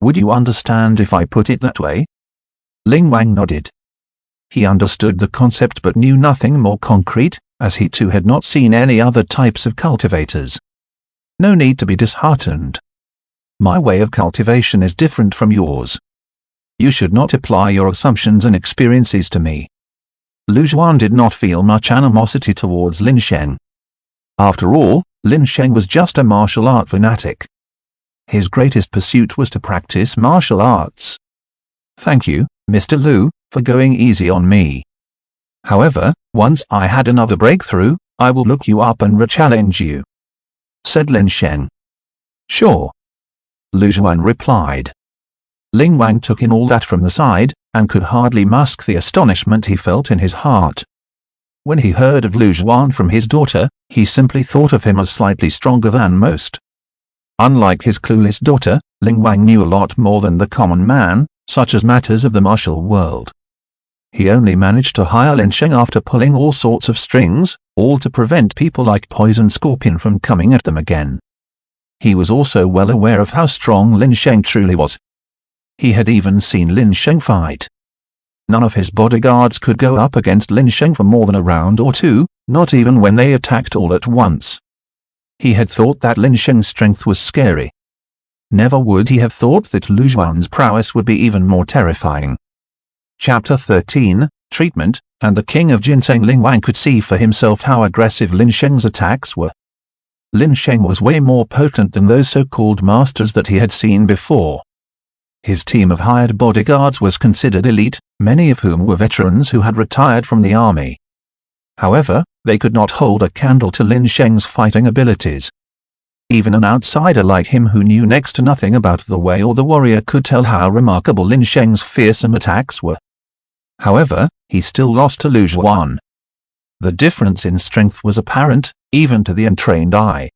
[SPEAKER 1] Would you understand if I put it that way? Ling Wang nodded. He understood the concept but knew nothing more concrete, as he too had not seen any other types of cultivators. No need to be disheartened. My way of cultivation is different from yours. You should not apply your assumptions and experiences to me. Lu Zhuan did not feel much animosity towards Lin Sheng. After all, Lin Sheng was just a martial art fanatic. His greatest pursuit was to practice martial arts. Thank you, Mr. Lu, for going easy on me. However, once I had another breakthrough, I will look you up and re-challenge you, said Lin Sheng. Sure, Lu Zhuan replied. Ling Wang took in all that from the side, and could hardly mask the astonishment he felt in his heart. When he heard of Lu Zhuan from his daughter, he simply thought of him as slightly stronger than most. Unlike his clueless daughter, Ling Wang knew a lot more than the common man, such as matters of the martial world. He only managed to hire Lin Sheng after pulling all sorts of strings, all to prevent people like Poison Scorpion from coming at them again. He was also well aware of how strong Lin Sheng truly was. He had even seen Lin Sheng fight. None of his bodyguards could go up against Lin Sheng for more than a round or two, not even when they attacked all at once. He had thought that Lin Sheng's strength was scary. Never would he have thought that Lu Zhuan's prowess would be even more terrifying. Chapter 13, Treatment, and the King of Ginseng. Ling Wang could see for himself how aggressive Lin Sheng's attacks were. Lin Sheng was way more potent than those so-called masters that he had seen before. His team of hired bodyguards was considered elite, many of whom were veterans who had retired from the army. However, they could not hold a candle to Lin Sheng's fighting abilities. Even an outsider like him who knew next to nothing about the way or the warrior could tell how remarkable Lin Sheng's fearsome attacks were. However, he still lost to Lu Zhuan. The difference in strength was apparent, even to the untrained eye.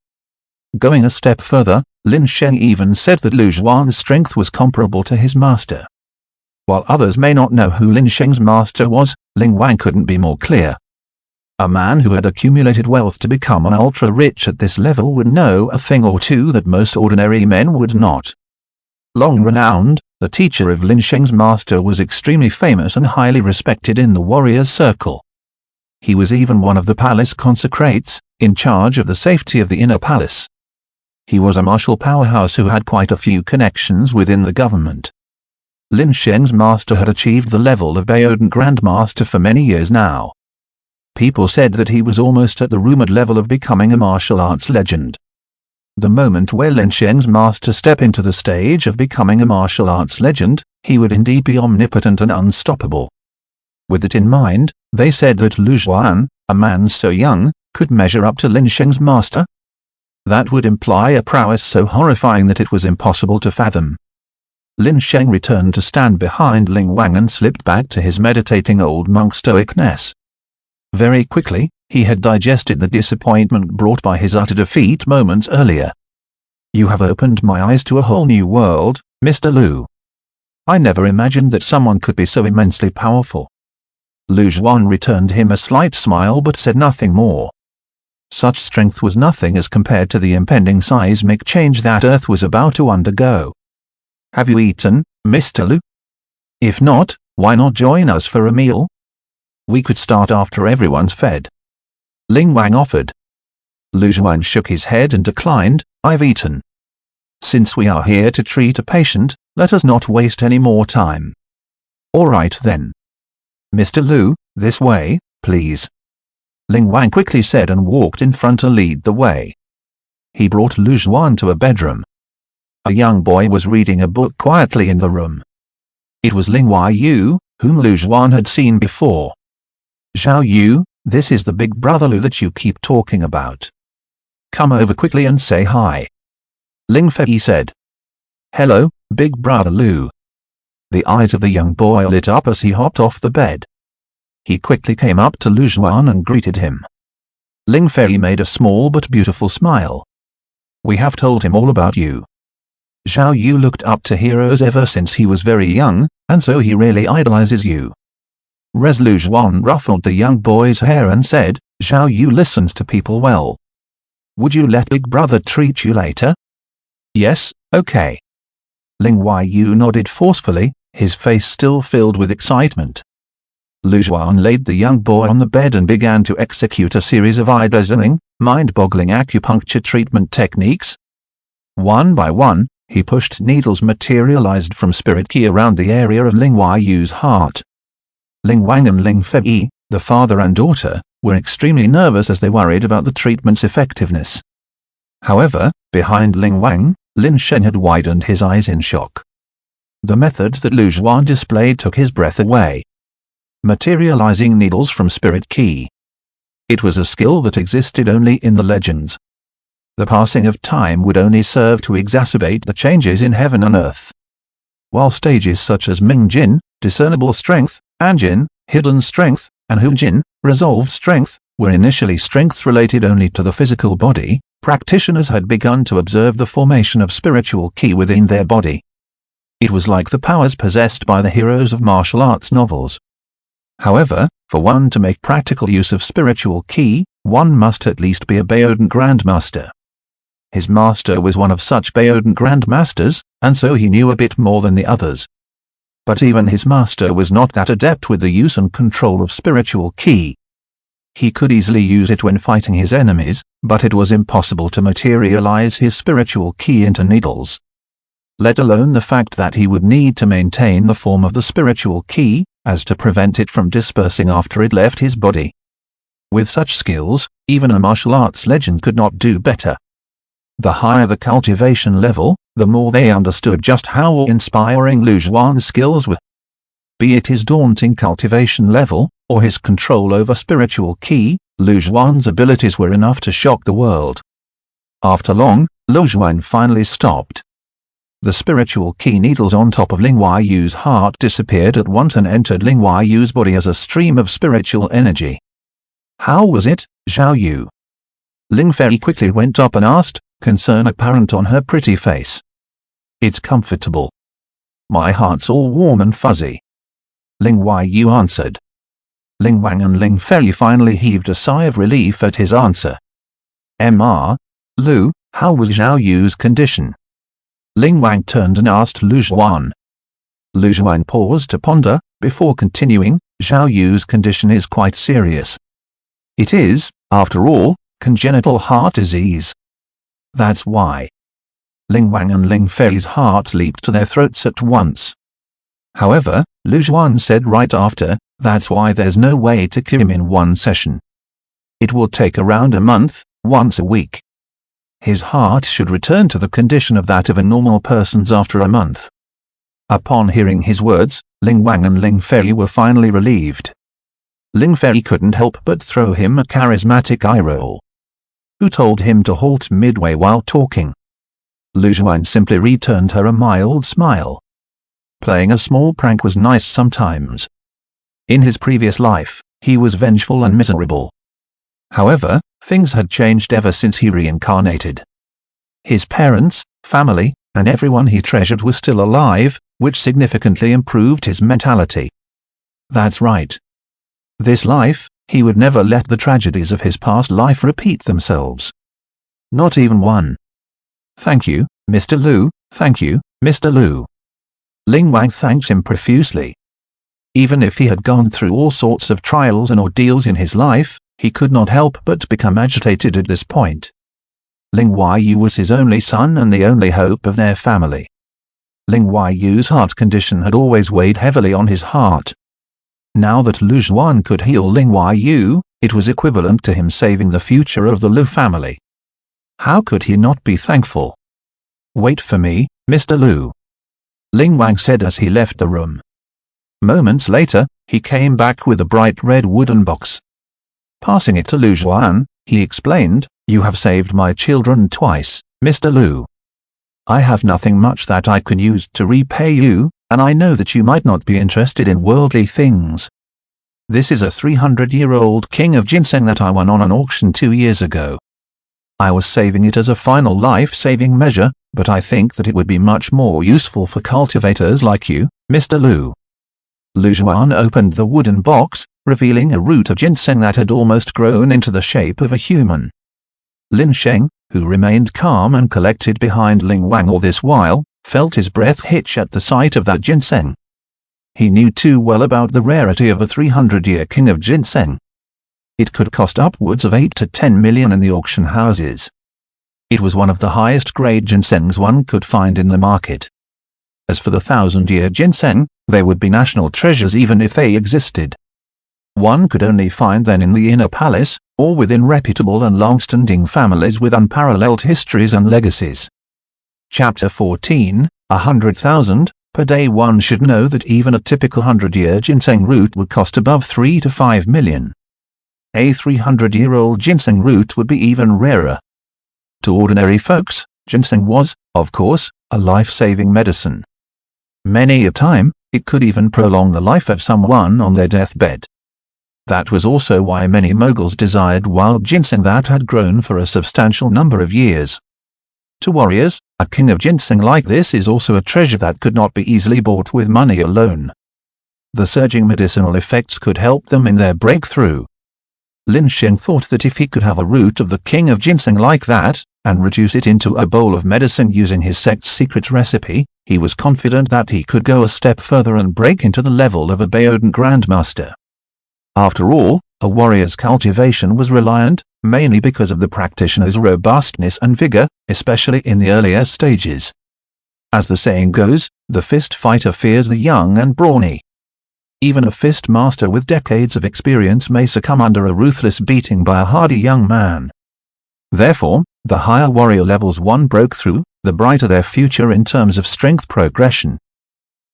[SPEAKER 1] Going a step further, Lin Sheng even said that Lu Zhuan's strength was comparable to his master. While others may not know who Lin Sheng's master was, Ling Wang couldn't be more clear. A man who had accumulated wealth to become an ultra-rich at this level would know a thing or two that most ordinary men would not. Long-renowned, the teacher of Lin Sheng's master was extremely famous and highly respected in the warriors' circle. He was even one of the palace consecrates, in charge of the safety of the inner palace. He was a martial powerhouse who had quite a few connections within the government. Lin Sheng's master had achieved the level of Baodan Grandmaster for many years now. People said that he was almost at the rumored level of becoming a martial arts legend. The moment where Lin Sheng's master stepped into the stage of becoming a martial arts legend, he would indeed be omnipotent and unstoppable. With it in mind, they said that Lu Zhuan, a man so young, could measure up to Lin Sheng's master. That would imply a prowess so horrifying that it was impossible to fathom. Lin Sheng returned to stand behind Ling Wang and slipped back to his meditating old monk stoicness. Very quickly, he had digested the disappointment brought by his utter defeat moments earlier. You have opened my eyes to a whole new world, Mr. Lu. I never imagined that someone could be so immensely powerful. Lu Zhuan returned him a slight smile but said nothing more. Such strength was nothing as compared to the impending seismic change that Earth was about to undergo. Have you eaten, Mr. Lu? If not, why not join us for a meal? We could start after everyone's fed. Ling Wang offered. Lu Zhuan shook his head and declined. I've eaten. Since we are here to treat a patient, let us not waste any more time. All right then. Mr. Lu, this way, please. Ling Wang quickly said and walked in front to lead the way. He brought Lu Zhuan to a bedroom. A young boy was reading a book quietly in the room. It was Ling Yu, whom Lu Zhuan had seen before. "Zhao Yu, this is the big brother Lu that you keep talking about. Come over quickly and say hi." Ling Fei said. "Hello, big brother Lu." The eyes of the young boy lit up as he hopped off the bed. He quickly came up to Lu Zhuan and greeted him. Ling Fei made a small but beautiful smile. "We have told him all about you. Zhao Yu looked up to heroes ever since he was very young, and so he really idolizes you." Lu Zhuan ruffled the young boy's hair and said, "Zhao Yu listens to people well. Would you let big brother treat you later?" "Yes, okay." Ling Yu nodded forcefully, his face still filled with excitement. Lu Zhuan laid the young boy on the bed and began to execute a series of eye-dazzling, mind-boggling acupuncture treatment techniques. One by one, he pushed needles materialized from spirit qi around the area of Ling Yu's heart. Ling Wang and Ling Fei, the father and daughter, were extremely nervous as they worried about the treatment's effectiveness. However, behind Ling Wang, Lin Shen had widened his eyes in shock. The methods that Lu Zhuan displayed took his breath away. Materializing needles from spirit qi. It was a skill that existed only in the legends. The passing of time would only serve to exacerbate the changes in heaven and earth. While stages such as Ming Jin, discernible strength, Anjin, hidden strength, and Hu Jin, resolved strength, were initially strengths related only to the physical body, practitioners had begun to observe the formation of spiritual qi within their body. It was like the powers possessed by the heroes of martial arts novels. However, for one to make practical use of spiritual qi, one must at least be a Baodan Grandmaster. His master was one of such Baodan Grandmasters, and so he knew a bit more than the others. But even his master was not that adept with the use and control of spiritual qi. He could easily use it when fighting his enemies, but it was impossible to materialize his spiritual qi into needles. Let alone the fact that he would need to maintain the form of the spiritual qi, as to prevent it from dispersing after it left his body. With such skills, even a martial arts legend could not do better. The higher the cultivation level, the more they understood just how awe-inspiring Lu Zhuan's skills were. Be it his daunting cultivation level, or his control over spiritual qi, Lu Zhuan's abilities were enough to shock the world. After long, Lu Zhuan finally stopped. The spiritual qi needles on top of Ling Yu's heart disappeared at once and entered Ling Yu's body as a stream of spiritual energy. "How was it, Zhao Yu?" Ling Fei quickly went up and asked, concern apparent on her pretty face. "It's comfortable. My heart's all warm and fuzzy," Ling Yu answered. Ling Wang and Ling Fei finally heaved a sigh of relief at his answer. Lu, how was Zhao Yu's condition?" Ling Wang turned and asked Lu Zhuan. Lu Zhuan paused to ponder, before continuing, "Zhao Yu's condition is quite serious. It is, after all, congenital heart disease. That's why." Ling Wang and Ling Fei's hearts leaped to their throats at once. However, Lu Zhuan said right after, "That's why there's no way to cure him in one session. It will take around a month, once a week. His heart should return to the condition of that of a normal person's after a month." Upon hearing his words, Ling Wang and Ling Fei were finally relieved. Ling Fei couldn't help but throw him a charismatic eye roll. Who told him to halt midway while talking? Lu Zhuan simply returned her a mild smile. Playing a small prank was nice sometimes. In his previous life, he was vengeful and miserable. However, things had changed ever since he reincarnated. His parents, family, and everyone he treasured was still alive, which significantly improved his mentality. That's right. This life, he would never let the tragedies of his past life repeat themselves. Not even one. "Thank you, Mr. Lu, thank you, Mr. Lu." Ling Wang thanked him profusely. Even if he had gone through all sorts of trials and ordeals in his life, he could not help but become agitated at this point. Ling Yu was his only son and the only hope of their family. Ling Yu's heart condition had always weighed heavily on his heart. Now that Lu Zhuan could heal Ling Yu, It was equivalent to him saving the future of the Lu family. How could he not be thankful? "Wait for me, Mr. Lu," Ling Wang said as he left the room. Moments later, he came back with a bright red wooden box. Passing it to Lu Zhuan, he explained, "You have saved my children twice, Mr. Lu. I have nothing much that I can use to repay you, and I know that you might not be interested in worldly things. This is a 300-year-old king of ginseng that I won on an auction 2 years ago. I was saving it as a final life-saving measure, but I think that it would be much more useful for cultivators like you, Mr. Lu." Lu Zhuan opened the wooden box, revealing a root of ginseng that had almost grown into the shape of a human. Lin Sheng, who remained calm and collected behind Ling Wang all this while, felt his breath hitch at the sight of that ginseng. He knew too well about the rarity of a 300-year king of ginseng. It could cost upwards of 8 to 10 million in the auction houses. It was one of the highest grade ginsengs one could find in the market. As for the 1,000-year ginseng, they would be national treasures even if they existed. One could only find them in the inner palace, or within reputable and long-standing families with unparalleled histories and legacies. Chapter 14, 100,000 per day. One should know that even a typical 100-year ginseng root would cost above 3 to 5 million. A 300-year-old ginseng root would be even rarer. To ordinary folks, ginseng was, of course, a life-saving medicine. Many a time, it could even prolong the life of someone on their deathbed. That was also why many Moguls desired wild ginseng that had grown for a substantial number of years. To warriors, a king of ginseng like this is also a treasure that could not be easily bought with money alone. The surging medicinal effects could help them in their breakthrough. Lin Sheng thought that if he could have a root of the king of ginseng like that, and reduce it into a bowl of medicine using his sect's secret recipe, he was confident that he could go a step further and break into the level of a Baodan Grandmaster. After all, a warrior's cultivation was reliant, mainly because of the practitioner's robustness and vigor, especially in the earlier stages. As the saying goes, the fist fighter fears the young and brawny. Even a fist master with decades of experience may succumb under a ruthless beating by a hardy young man. Therefore, the higher warrior levels one broke through, the brighter their future in terms of strength progression.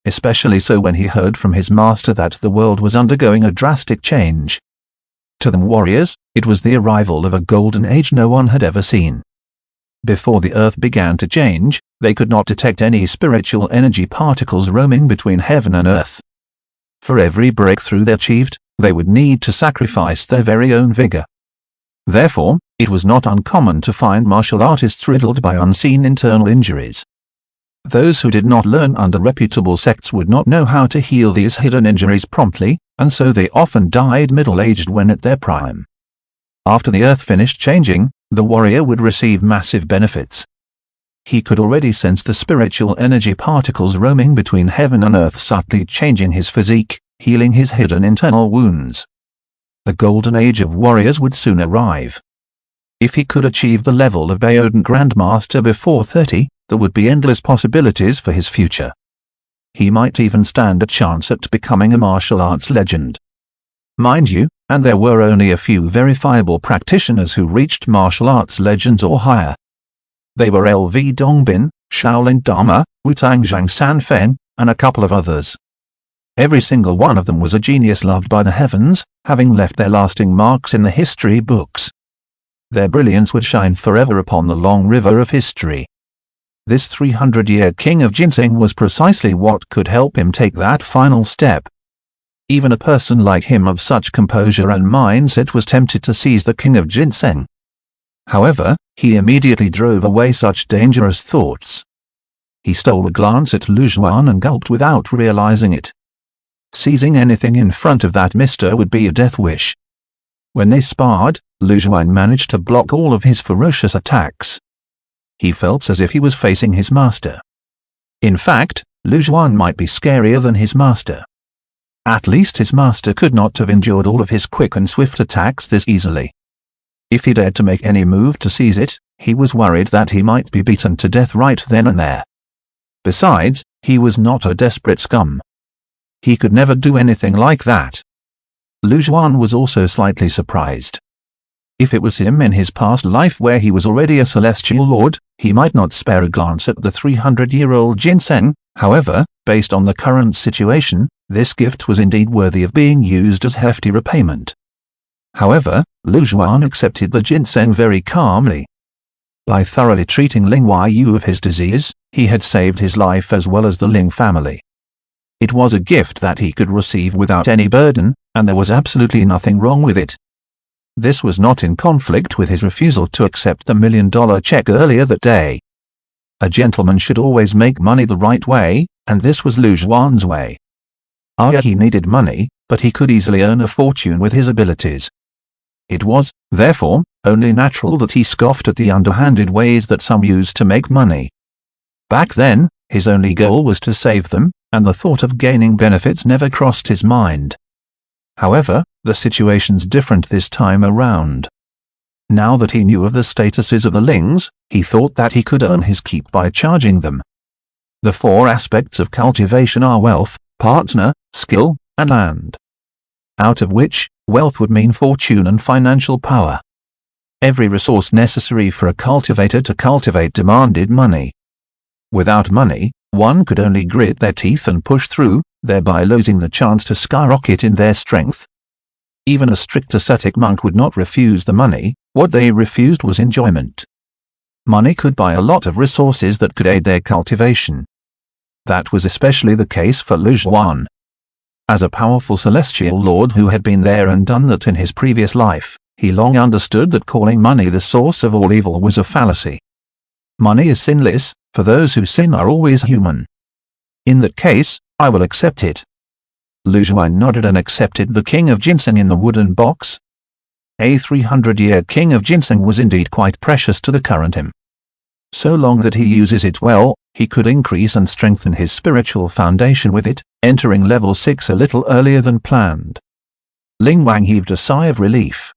[SPEAKER 1] Especially so when he heard from his master that the world was undergoing a drastic change. To them warriors, it was the arrival of a golden age no one had ever seen. Before the earth began to change, they could not detect any spiritual energy particles roaming between heaven and earth. For every breakthrough they achieved, they would need to sacrifice their very own vigor. Therefore, it was not uncommon to find martial artists riddled by unseen internal injuries. Those who did not learn under reputable sects would not know how to heal these hidden injuries promptly, and so they often died middle-aged when at their prime. After the earth finished changing, the warrior would receive massive benefits. He could already sense the spiritual energy particles roaming between heaven and earth, subtly changing his physique, healing his hidden internal wounds. The golden age of warriors would soon arrive. If he could achieve the level of Baodan Grandmaster before 30, there would be endless possibilities for his future. He might even stand a chance at becoming a martial arts legend. Mind you, and there were only a few verifiable practitioners who reached martial arts legends or higher. They were L.V. Dongbin, Shaolin Dharma, Wu-Tang Zhang Sanfeng, and a couple of others. Every single one of them was a genius loved by the heavens, having left their lasting marks in the history books. Their brilliance would shine forever upon the long river of history. This 300-year king of ginseng was precisely what could help him take that final step. Even a person like him of such composure and mindset was tempted to seize the king of ginseng. However, he immediately drove away such dangerous thoughts. He stole a glance at Lu Zhuan and gulped without realizing it. Seizing anything in front of that mister would be a death wish. When they sparred, Lu Zhuan managed to block all of his ferocious attacks. He felt as if he was facing his master. In fact, Lu Zhuan might be scarier than his master. At least his master could not have endured all of his quick and swift attacks this easily. If he dared to make any move to seize it, he was worried that he might be beaten to death right then and there. Besides, he was not a desperate scum. He could never do anything like that. Lu Zhuan was also slightly surprised. If it was him in his past life where he was already a celestial lord, he might not spare a glance at the 300-year-old ginseng. However, based on the current situation, this gift was indeed worthy of being used as hefty repayment. However, Lu Zhuan accepted the ginseng very calmly. By thoroughly treating Ling Huaiyu of his disease, he had saved his life as well as the Ling family. It was a gift that he could receive without any burden, and there was absolutely nothing wrong with it. This was not in conflict with his refusal to accept the $1 million check earlier that day. A gentleman should always make money the right way, and this was Lu Zhuan's way. He needed money, but he could easily earn a fortune with his abilities. It was, therefore, only natural that he scoffed at the underhanded ways that some used to make money. Back then, his only goal was to save them, and the thought of gaining benefits never crossed his mind. However, the situation's different this time around. Now that he knew of the statuses of the Lings, he thought that he could earn his keep by charging them. The 4 aspects of cultivation are wealth, partner, skill, and land. Out of which, wealth would mean fortune and financial power. Every resource necessary for a cultivator to cultivate demanded money. Without money, one could only grit their teeth and push through, thereby losing the chance to skyrocket in their strength. Even a strict ascetic monk would not refuse the money. What they refused was enjoyment. Money could buy a lot of resources that could aid their cultivation. That was especially the case for Lu Zhuan. As a powerful celestial lord who had been there and done that in his previous life, he long understood that calling money the source of all evil was a fallacy. Money is sinless, for those who sin are always human. In that case, I will accept it. Lu Zhuan nodded and accepted the king of ginseng in the wooden box. A 300-year king of ginseng was indeed quite precious to the current him. So long that he uses it well, he could increase and strengthen his spiritual foundation with it, entering level 6 a little earlier than planned. Ling Wang heaved a sigh of relief.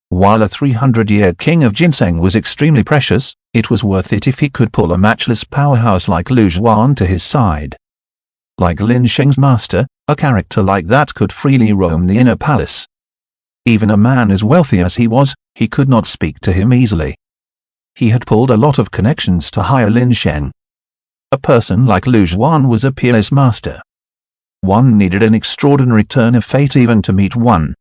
[SPEAKER 1] While a 300-year king of ginseng was extremely precious, it was worth it if he could pull a matchless powerhouse like Lu Zhuan to his side. Like Lin Sheng's master, a character like that could freely roam the inner palace. Even a man as wealthy as he was, he could not speak to him easily. He had pulled a lot of connections to hire Lin Sheng. A person like Lu Zhuan was a peerless master. One needed an extraordinary turn of fate even to meet one.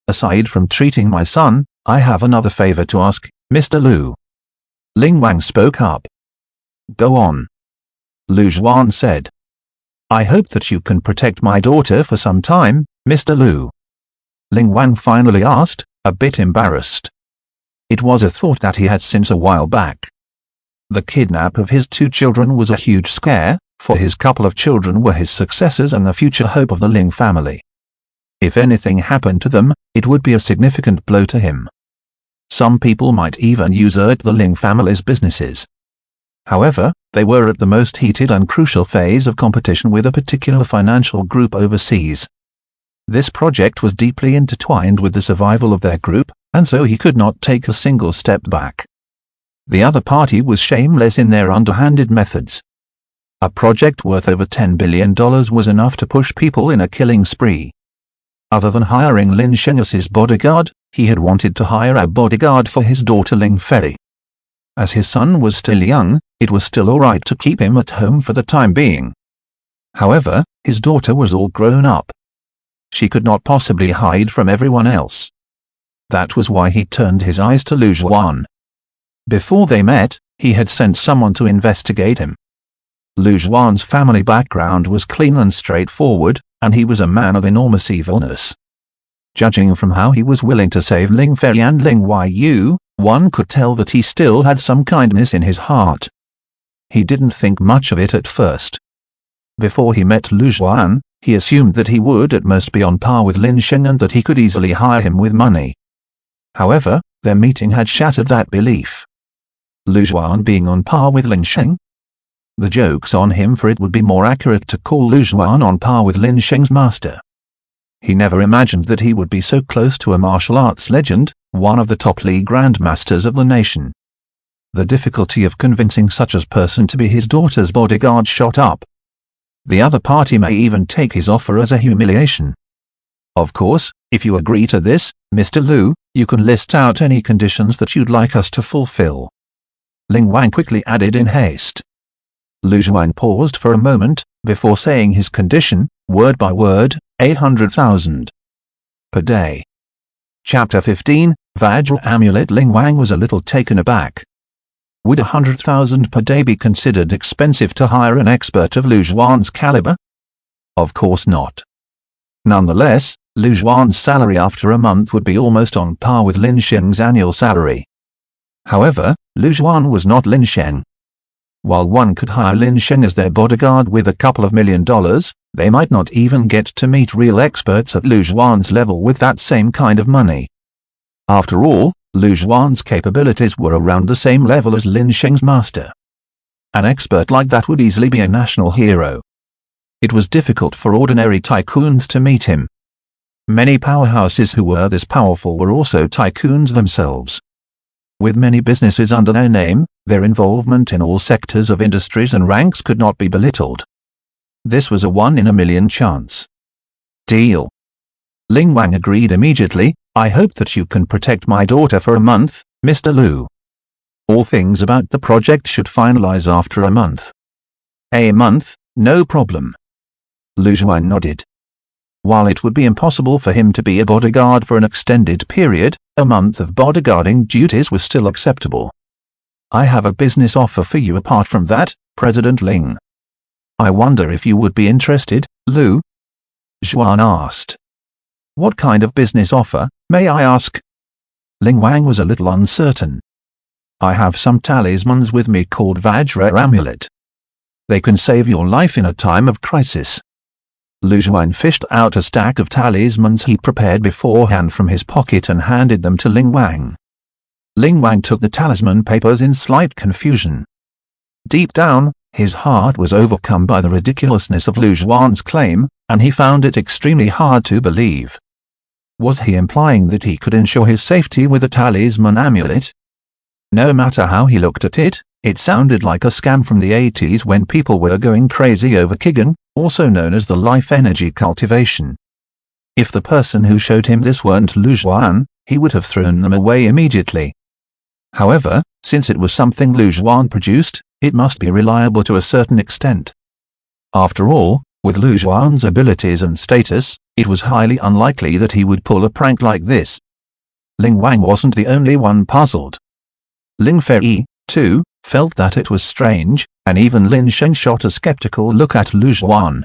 [SPEAKER 1] Aside from treating my son, I have another favor to ask, Mr. Lu. Ling Wang spoke up. Go on. Lu Zhuan said. I hope that you can protect my daughter for some time, Mr. Lu. Ling Wang finally asked, a bit embarrassed. It was a thought that he had since a while back. The kidnap of his 2 children was a huge scare, for his couple of children were his successors and the future hope of the Ling family. If anything happened to them, it would be a significant blow to him. Some people might even usurp the Ling family's businesses. However, they were at the most heated and crucial phase of competition with a particular financial group overseas. This project was deeply intertwined with the survival of their group, and so he could not take a single step back. The other party was shameless in their underhanded methods. A project worth over $10 billion was enough to push people in a killing spree. Other than hiring Lin Sheng as his bodyguard, he had wanted to hire a bodyguard for his daughter Ling Fei. As his son was still young, it was still alright to keep him at home for the time being. However, his daughter was all grown up. She could not possibly hide from everyone else. That was why he turned his eyes to Lu Zhuan. Before they met, he had sent someone to investigate him. Lu Zhuan's family background was clean and straightforward, and he was a man of enormous evilness. Judging from how he was willing to save Ling Fei and Ling Huaiyu, one could tell that he still had some kindness in his heart. He didn't think much of it at first. Before he met Lu Zhuan, he assumed that he would at most be on par with Lin Sheng and that he could easily hire him with money. However, their meeting had shattered that belief. Lu Zhuan being on par with Lin Sheng? The joke's on him, for it would be more accurate to call Lu Zhuan on par with Lin Sheng's master. He never imagined that he would be so close to a martial arts legend, one of the top league grandmasters of the nation. The difficulty of convincing such a person to be his daughter's bodyguard shot up. The other party may even take his offer as a humiliation. Of course, If you agree to this, Mr. Lu, you can list out any conditions that you'd like us to fulfill." Ling Wang quickly added in haste. Lu Zhuan paused for a moment, before saying his condition, word by word, 800,000 per day. Chapter 15, Vajra Amulet. Ling Wang was a little taken aback. Would 100,000 per day be considered expensive to hire an expert of Lu Zhuan's caliber? Of course not. Nonetheless, Lu Zhuan's salary after a month would be almost on par with Lin Sheng's annual salary. However, Lu Zhuan was not Lin Sheng. While one could hire Lin Sheng as their bodyguard with a couple of $1 million, they might not even get to meet real experts at Lu Zhuan's level with that same kind of money. After all, Lu Zhuan's capabilities were around the same level as Lin Sheng's master. An expert like that would easily be a national hero. It was difficult for ordinary tycoons to meet him. Many powerhouses who were this powerful were also tycoons themselves. With many businesses under their name, their involvement in all sectors of industries and ranks could not be belittled. This was a 1 in a million chance. Deal. Ling Wang agreed immediately. "I hope that you can protect my daughter for a month, Mr. Lu. All things about the project should finalize after a month." "A month, no problem." Lu Zhuan nodded. While it would be impossible for him to be a bodyguard for an extended period, a month of bodyguarding duties was still acceptable. "I have a business offer for you apart from that, President Ling. I wonder if you would be interested, Lu?" Zhuan asked. "What kind of business offer, may I ask?" Ling Wang was a little uncertain. "I have some talismans with me called Vajra Amulet. They can save your life in a time of crisis." Lu Zhuan fished out a stack of talismans he prepared beforehand from his pocket and handed them to Ling Wang. Ling Wang took the talisman papers in slight confusion. Deep down, his heart was overcome by the ridiculousness of Lu Zhuan's claim, and he found it extremely hard to believe. Was he implying that he could ensure his safety with a talisman amulet? No matter how he looked at it, it sounded like a scam from the 80s when people were going crazy over Qigong, also known as the life energy cultivation. If the person who showed him this weren't Lu Zhuan, he would have thrown them away immediately. However, since it was something Lu Zhuan produced, it must be reliable to a certain extent. After all, with Lu Zhuan's abilities and status, it was highly unlikely that he would pull a prank like this. Ling Wang wasn't the only one puzzled. Ling Fei, too, felt that it was strange, and even Lin Sheng shot a skeptical look at Lu Zhuan.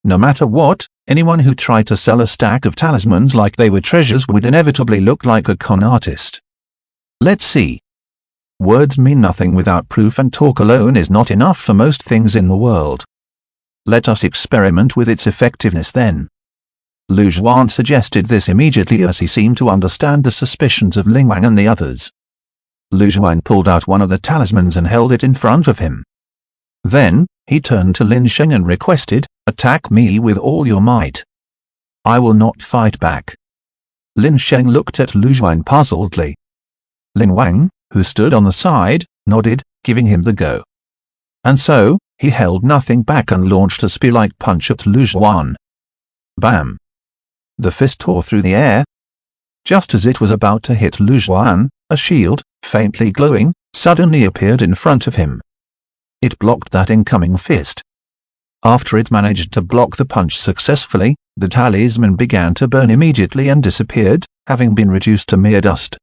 [SPEAKER 1] No matter what, anyone who tried to sell a stack of talismans like they were treasures would inevitably look like a con artist. Let's see. Words mean nothing without proof, and talk alone is not enough for most things in the world. Let us experiment with its effectiveness then. Lu Zhuan suggested this immediately as he seemed to understand the suspicions of Ling Wang and the others. Lu Zhuan pulled out one of the talismans and held it in front of him. Then, he turned to Lin Sheng and requested, "Attack me with all your might. I will not fight back." Lin Sheng looked at Lu Zhuan puzzledly. Ling Wang, who stood on the side, nodded, giving him the go. And so, he held nothing back and launched a spear-like punch at Lu Zhuan. Bam! The fist tore through the air. Just as it was about to hit Lu Zhuan, a shield, faintly glowing, suddenly appeared in front of him. It blocked that incoming fist. After it managed to block the punch successfully, the talisman began to burn immediately and disappeared, having been reduced to mere dust.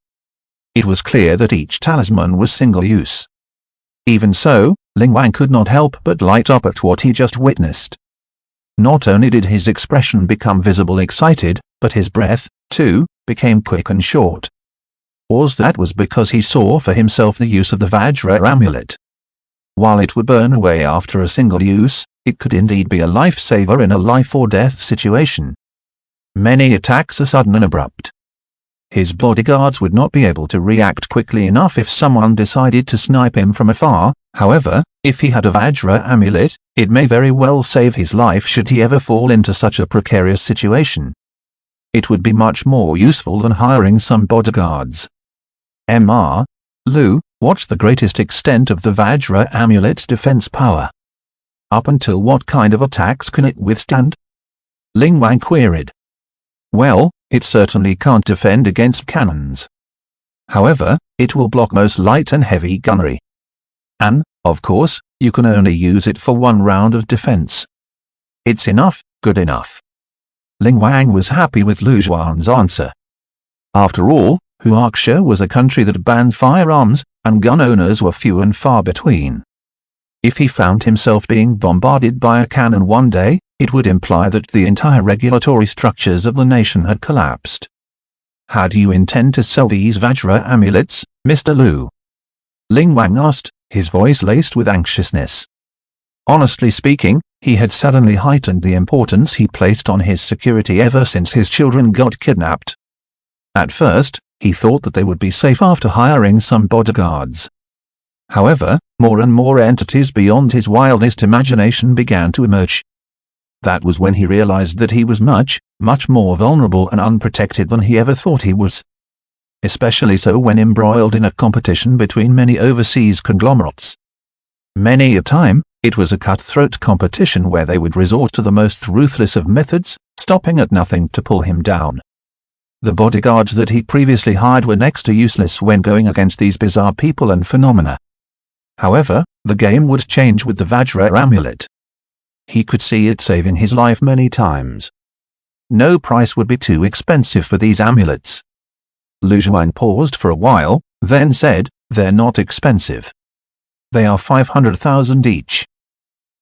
[SPEAKER 1] It was clear that each talisman was single-use. Even so, Ling Wang could not help but light up at what he just witnessed. Not only did his expression become visibly excited, but his breath, too, became quick and short. That was because he saw for himself the use of the Vajra amulet. While it would burn away after a single use, it could indeed be a lifesaver in a life-or-death situation. Many attacks are sudden and abrupt. His bodyguards would not be able to react quickly enough if someone decided to snipe him from afar. However, if he had a Vajra amulet, it may very well save his life should he ever fall into such a precarious situation. It would be much more useful than hiring some bodyguards. Lu, what's the greatest extent of the Vajra amulet's defense power? Up until what kind of attacks can it withstand? Ling Wang queried. Well, it certainly can't defend against cannons. However, it will block most light and heavy gunnery. And, of course, you can only use it for one round of defense. It's enough, good enough. Ling Wang was happy with Lu Zhuan's answer. After all, Huaxia was a country that banned firearms, and gun owners were few and far between. If he found himself being bombarded by a cannon one day, it would imply that the entire regulatory structures of the nation had collapsed. How do you intend to sell these Vajra amulets, Mr. Lu? Ling Wang asked, his voice laced with anxiousness. Honestly speaking, he had suddenly heightened the importance he placed on his security ever since his children got kidnapped. At first, he thought that they would be safe after hiring some bodyguards. However, more and more entities beyond his wildest imagination began to emerge. That was when he realized that he was much more vulnerable and unprotected than he ever thought he was. Especially so when embroiled in a competition between many overseas conglomerates. Many a time, it was a cutthroat competition where they would resort to the most ruthless of methods, stopping at nothing to pull him down. The bodyguards that he previously hired were next to useless when going against these bizarre people and phenomena. However, the game would change with the Vajra amulet. He could see it saving his life many times. No price would be too expensive for these amulets. Lu Zhuan paused for a while, then said, "They're not expensive. They are 500,000 each.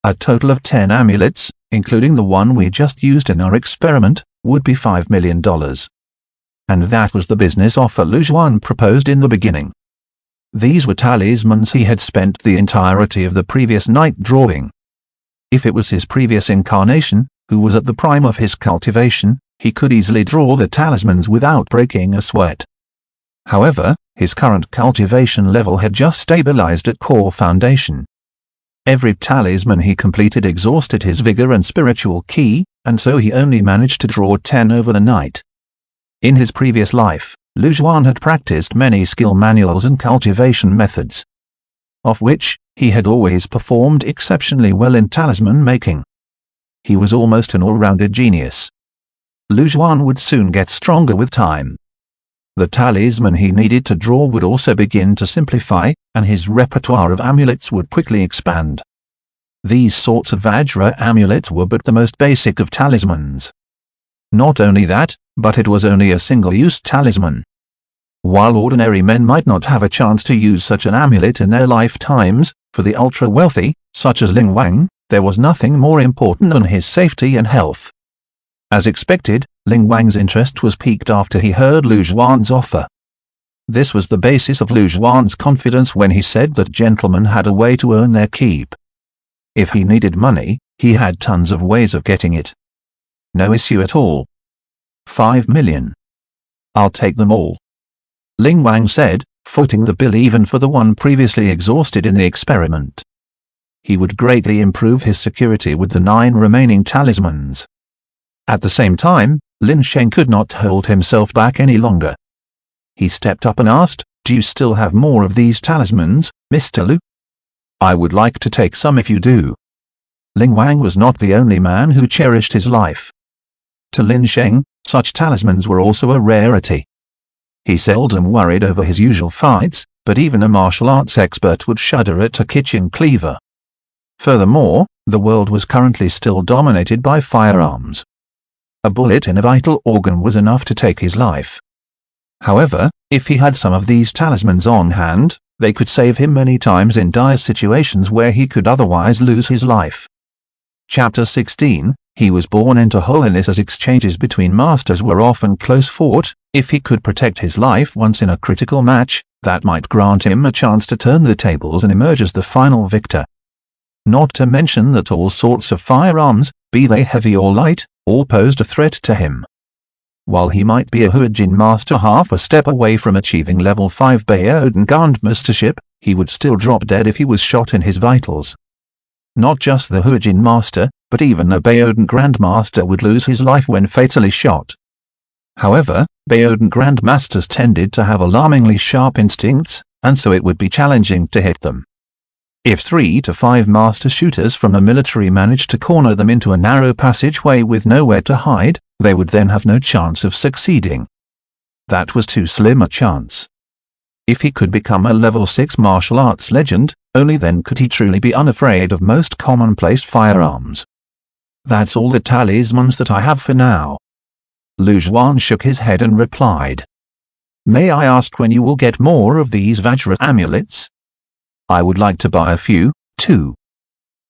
[SPEAKER 1] A total of 10 amulets, including the one we just used in our experiment, would be $5 million. And that was the business offer Lu Zhuan proposed in the beginning. These were talismans he had spent the entirety of the previous night drawing. If it was his previous incarnation, who was at the prime of his cultivation, he could easily draw the talismans without breaking a sweat. However, his current cultivation level had just stabilized at core foundation. Every talisman he completed exhausted his vigor and spiritual ki, and so he only managed to draw 10 over the night. In his previous life, Lu Zhuan had practiced many skill manuals and cultivation methods, of which he had always performed exceptionally well in talisman making. He was almost an all-rounded genius. Lu Zhuan would soon get stronger with time. The talisman he needed to draw would also begin to simplify, and his repertoire of amulets would quickly expand. These sorts of Vajra amulets were but the most basic of talismans. Not only that, but it was only a single-use talisman. While ordinary men might not have a chance to use such an amulet in their lifetimes, for the ultra-wealthy, such as Ling Wang, there was nothing more important than his safety and health. As expected, Ling Wang's interest was piqued after he heard Lu Zhuan's offer. This was the basis of Lu Zhuan's confidence when he said that gentlemen had a way to earn their keep. If he needed money, he had tons of ways of getting it. No issue at all. 5 million. I'll take them all. Ling Wang said, footing the bill even for the one previously exhausted in the experiment. He would greatly improve his security with the 9 remaining talismans. At the same time, Lin Sheng could not hold himself back any longer. He stepped up and asked, "Do you still have more of these talismans, Mr. Lu?" "I would like to take some if you do." Ling Wang was not the only man who cherished his life. To Lin Sheng, such talismans were also a rarity. He seldom worried over his usual fights, but even a martial arts expert would shudder at a kitchen cleaver. Furthermore, the world was currently still dominated by firearms. A bullet in a vital organ was enough to take his life. However, if he had some of these talismans on hand, they could save him many times in dire situations where he could otherwise lose his life. Chapter 16, He was born into holiness. As exchanges between masters were often close-fought, if he could protect his life once in a critical match, that might grant him a chance to turn the tables and emerge as the final victor. Not to mention that all sorts of firearms, be they heavy or light, all posed a threat to him. While he might be a Huajin master half a step away from achieving level 5 Baoden Grandmastership, he would still drop dead if he was shot in his vitals. Not just the Huajin master, but even a Baoden Grandmaster would lose his life when fatally shot. However, Baoden Grandmasters tended to have alarmingly sharp instincts, and so it would be challenging to hit them. If 3 to 5 master shooters from the military managed to corner them into a narrow passageway with nowhere to hide, they would then have no chance of succeeding. That was too slim a chance. If he could become a level 6 martial arts legend, only then could he truly be unafraid of most commonplace firearms. That's all the talismans that I have for now. Lu Zhuan shook his head and replied. May I ask when you will get more of these Vajra amulets? I would like to buy a few, too.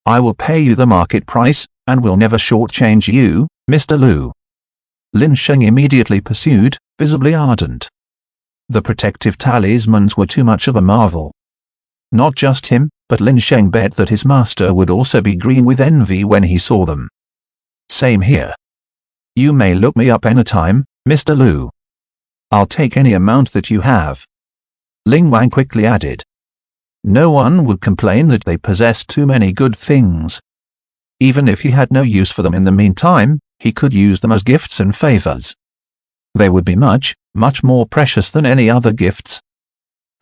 [SPEAKER 1] I will pay you the market price, and will never shortchange you, Mr. Lu. Lin Sheng immediately pursued, visibly ardent. The protective talismans were too much of a marvel. Not just him, but Lin Sheng bet that his master would also be green with envy when he saw them. Same here. You may look me up anytime, Mr. Lu. I'll take any amount that you have. Ling Wang quickly added. No one would complain that they possessed too many good things. Even if he had no use for them in the meantime, he could use them as gifts and favors. They would be much, much more precious than any other gifts.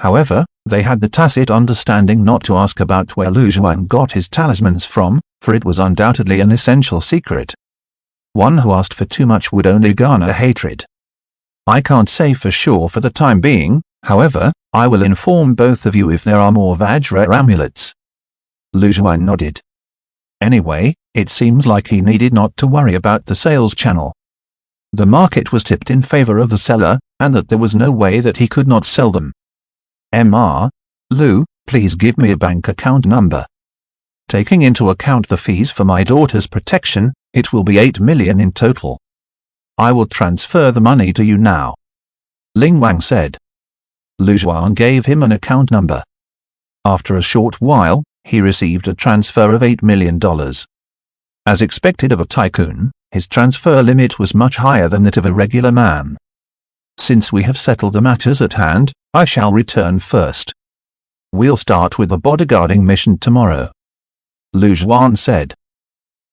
[SPEAKER 1] However, they had the tacit understanding not to ask about where Lu Zhuan got his talismans from, for it was undoubtedly an essential secret. One who asked for too much would only garner hatred. I can't say for sure for the time being, however, I will inform both of you if there are more Vajra amulets. Lu Zhuan nodded. Anyway, it seems like he needed not to worry about the sales channel. The market was tipped in favor of the seller, and that there was no way that he could not sell them. Mr. Lu, please give me a bank account number. Taking into account the fees for my daughter's protection, it will be 8 million in total. I will transfer the money to you now. Ling Wang said. Lu Zhuan gave him an account number. After a short while, he received a transfer of $8 million. As expected of a tycoon, his transfer limit was much higher than that of a regular man. Since we have settled the matters at hand, I shall return first. We'll start with the bodyguarding mission tomorrow. Lu Zhuan said.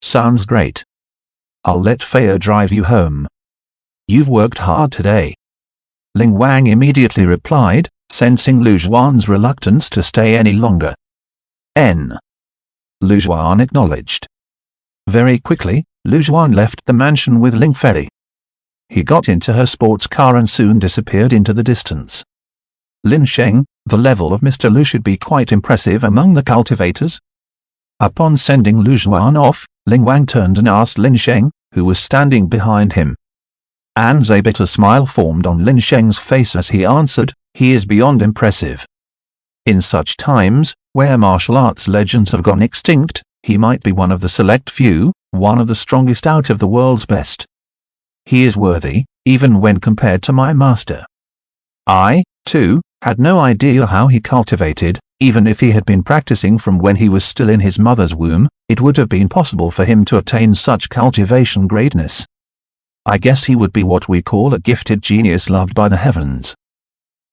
[SPEAKER 1] Sounds great. I'll let Fei drive you home. You've worked hard today. Ling Wang immediately replied, sensing Lu Zhuan's reluctance to stay any longer. Lu Zhuan acknowledged. Very quickly, Lu Zhuan left the mansion with Ling Fei. He got into her sports car and soon disappeared into the distance. Lin Sheng, the level of Mr. Lu should be quite impressive among the cultivators. Upon sending Lu Zhuan off, Ling Wang turned and asked Lin Sheng, who was standing behind him. And a bitter smile formed on Lin Sheng's face as he answered, he is beyond impressive. In such times, where martial arts legends have gone extinct, he might be one of the select few, one of the strongest out of the world's best. He is worthy, even when compared to my master. I, too, had no idea how he cultivated. Even if he had been practicing from when he was still in his mother's womb, it would have been possible for him to attain such cultivation greatness. I guess he would be what we call a gifted genius loved by the heavens.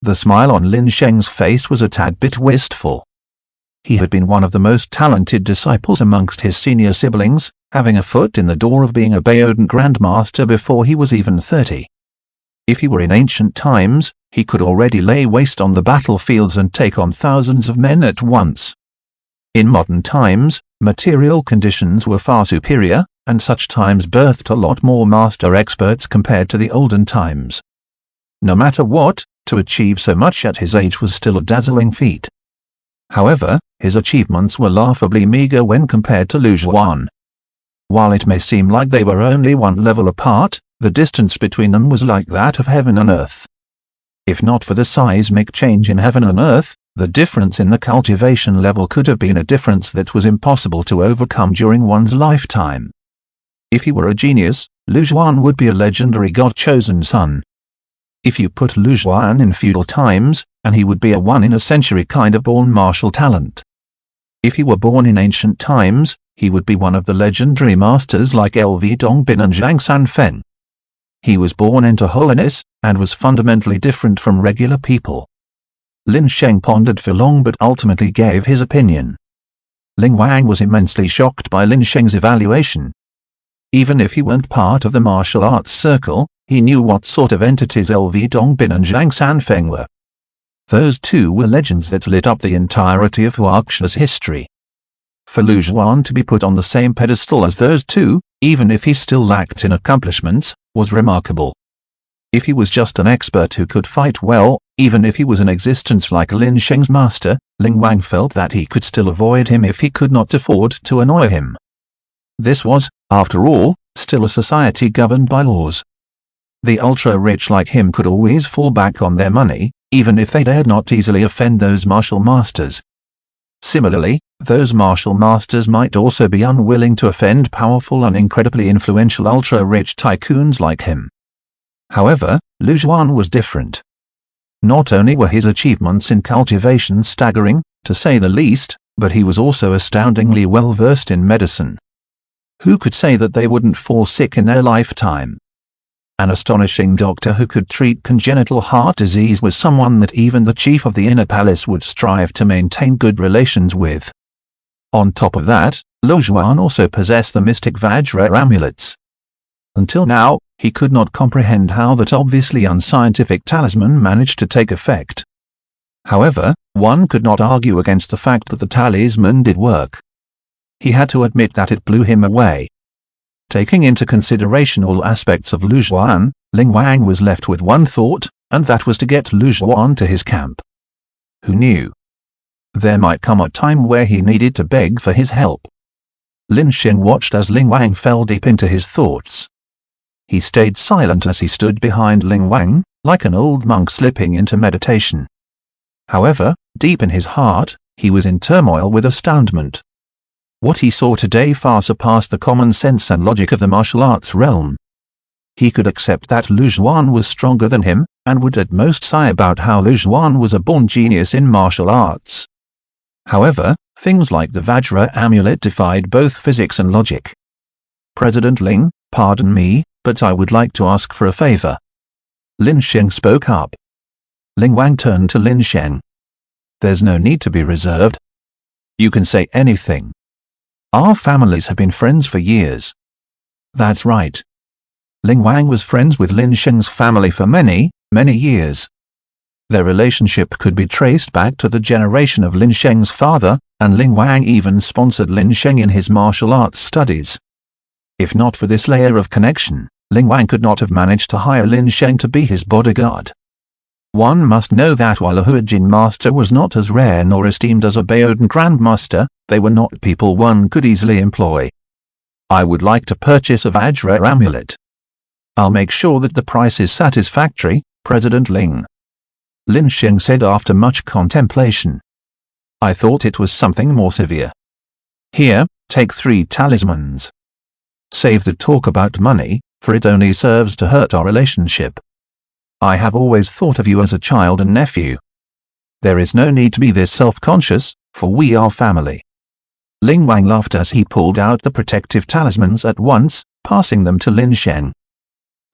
[SPEAKER 1] The smile on Lin Sheng's face was a tad bit wistful. He had been one of the most talented disciples amongst his senior siblings, having a foot in the door of being a Baodan Grandmaster before he was even 30. If he were in ancient times, he could already lay waste on the battlefields and take on thousands of men at once. In modern times, material conditions were far superior, and such times birthed a lot more master experts compared to the olden times. No matter what, to achieve so much at his age was still a dazzling feat. However, his achievements were laughably meager when compared to Lu Zhuan. While it may seem like they were only one level apart, the distance between them was like that of heaven and earth. If not for the seismic change in heaven and earth, the difference in the cultivation level could have been a difference that was impossible to overcome during one's lifetime. If he were a genius, Lu Zhuan would be a legendary god-chosen son. If you put Lu Zhuan in feudal times, and he would be a one-in-a-century kind of born martial talent. If he were born in ancient times, he would be one of the legendary masters like LV Dongbin and Zhang Sanfeng. He was born into holiness, and was fundamentally different from regular people. Lin Sheng pondered for long but ultimately gave his opinion. Ling Wang was immensely shocked by Lin Sheng's evaluation. Even if he weren't part of the martial arts circle, he knew what sort of entities LV Dongbin and Zhang Sanfeng were. Those two were legends that lit up the entirety of Huaxa's history. For Lu Zhuan to be put on the same pedestal as those two, even if he still lacked in accomplishments, was remarkable. If he was just an expert who could fight well, even if he was in existence like Lin Sheng's master, Ling Wang felt that he could still avoid him if he could not afford to annoy him. This was, after all, still a society governed by laws. The ultra-rich like him could always fall back on their money, even if they dared not easily offend those martial masters. Similarly, those martial masters might also be unwilling to offend powerful and incredibly influential ultra-rich tycoons like him. However, Lu Zhuan was different. Not only were his achievements in cultivation staggering, to say the least, but he was also astoundingly well versed in medicine. Who could say that they wouldn't fall sick in their lifetime? An astonishing doctor who could treat congenital heart disease was someone that even the chief of the inner palace would strive to maintain good relations with. On top of that, Lu Zhuan also possessed the mystic Vajra amulets. Until now, he could not comprehend how that obviously unscientific talisman managed to take effect. However, one could not argue against the fact that the talisman did work. He had to admit that it blew him away. Taking into consideration all aspects of Lu Zhuan, Ling Wang was left with one thought, and that was to get Lu Zhuan to his camp. Who knew? There might come a time where he needed to beg for his help. Lin Xin watched as Ling Wang fell deep into his thoughts. He stayed silent as he stood behind Ling Wang, like an old monk slipping into meditation. However, deep in his heart, he was in turmoil with astoundment. What he saw today far surpassed the common sense and logic of the martial arts realm. He could accept that Lu Zhuan was stronger than him, and would at most sigh about how Lu Zhuan was a born genius in martial arts. However, things like the Vajra amulet defied both physics and logic. President Ling, pardon me, but I would like to ask for a favor. Lin Sheng spoke up. Ling Wang turned to Lin Sheng. There's no need to be reserved. You can say anything. Our families have been friends for years. That's right. Ling Wang was friends with Lin Sheng's family for many, many years. Their relationship could be traced back to the generation of Lin Sheng's father, and Ling Wang even sponsored Lin Sheng in his martial arts studies. If not for this layer of connection, Ling Wang could not have managed to hire Lin Sheng to be his bodyguard. One must know that while a Huajin master was not as rare nor esteemed as a Baodan grandmaster, they were not people one could easily employ. I would like to purchase a Vajra amulet. I'll make sure that the price is satisfactory, President Ling. Lin Sheng said after much contemplation. I thought it was something more severe. Here, take 3 talismans. Save the talk about money, for it only serves to hurt our relationship. I have always thought of you as a child and nephew. There is no need to be this self-conscious, for we are family. Ling Wang laughed as he pulled out the protective talismans at once, passing them to Lin Sheng.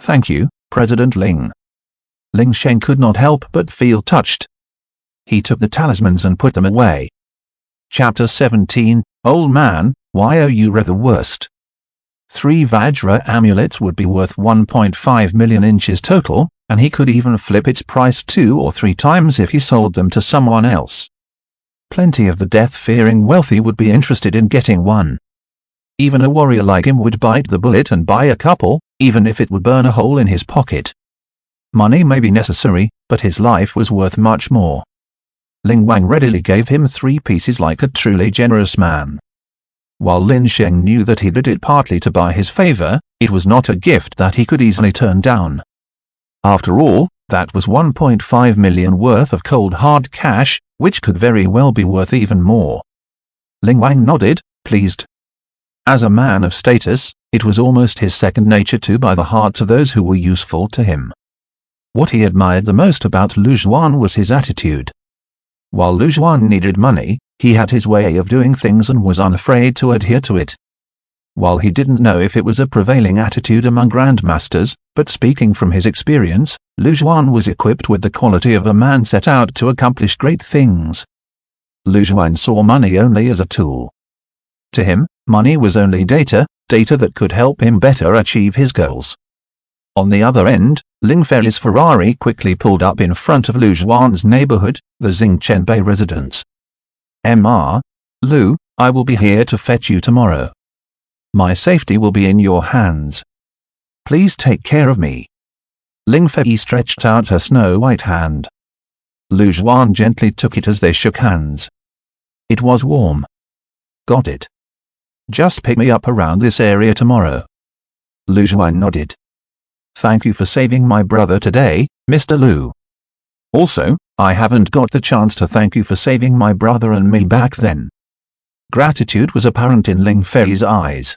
[SPEAKER 1] Thank you, President Ling. Ling Sheng could not help but feel touched. He took the talismans and put them away. Chapter 17, Old Man, why are you the worst? 3 Vajra amulets would be worth 1.5 million inches total, and he could even flip its price 2 or 3 times if he sold them to someone else. Plenty of the death-fearing wealthy would be interested in getting one. Even a warrior like him would bite the bullet and buy a couple, even if it would burn a hole in his pocket. Money may be necessary, but his life was worth much more. Ling Wang readily gave him 3 pieces like a truly generous man. While Lin Sheng knew that he did it partly to buy his favor, it was not a gift that he could easily turn down. After all, that was 1.5 million worth of cold hard cash, which could very well be worth even more. Ling Wang nodded, pleased. As a man of status, it was almost his second nature to buy the hearts of those who were useful to him. What he admired the most about Lu Zhuan was his attitude. While Lu Zhuan needed money, he had his way of doing things and was unafraid to adhere to it. While he didn't know if it was a prevailing attitude among grandmasters, but speaking from his experience, Lu Zhuan was equipped with the quality of a man set out to accomplish great things. Lu Zhuan saw money only as a tool. To him, money was only data that could help him better achieve his goals. On the other end, Ling Fei's Ferrari quickly pulled up in front of Lu Zhuan's neighborhood, the Xingchenbei residence. Mr. Lu, I will be here to fetch you tomorrow. My safety will be in your hands. Please take care of me. Ling Fei stretched out her snow-white hand. Lu Zhuan gently took it as they shook hands. It was warm. Got it. Just pick me up around this area tomorrow. Lu Zhuan nodded. Thank you for saving my brother today, Mr. Lu. Also, I haven't got the chance to thank you for saving my brother and me back then. Gratitude was apparent in Ling Fei's eyes.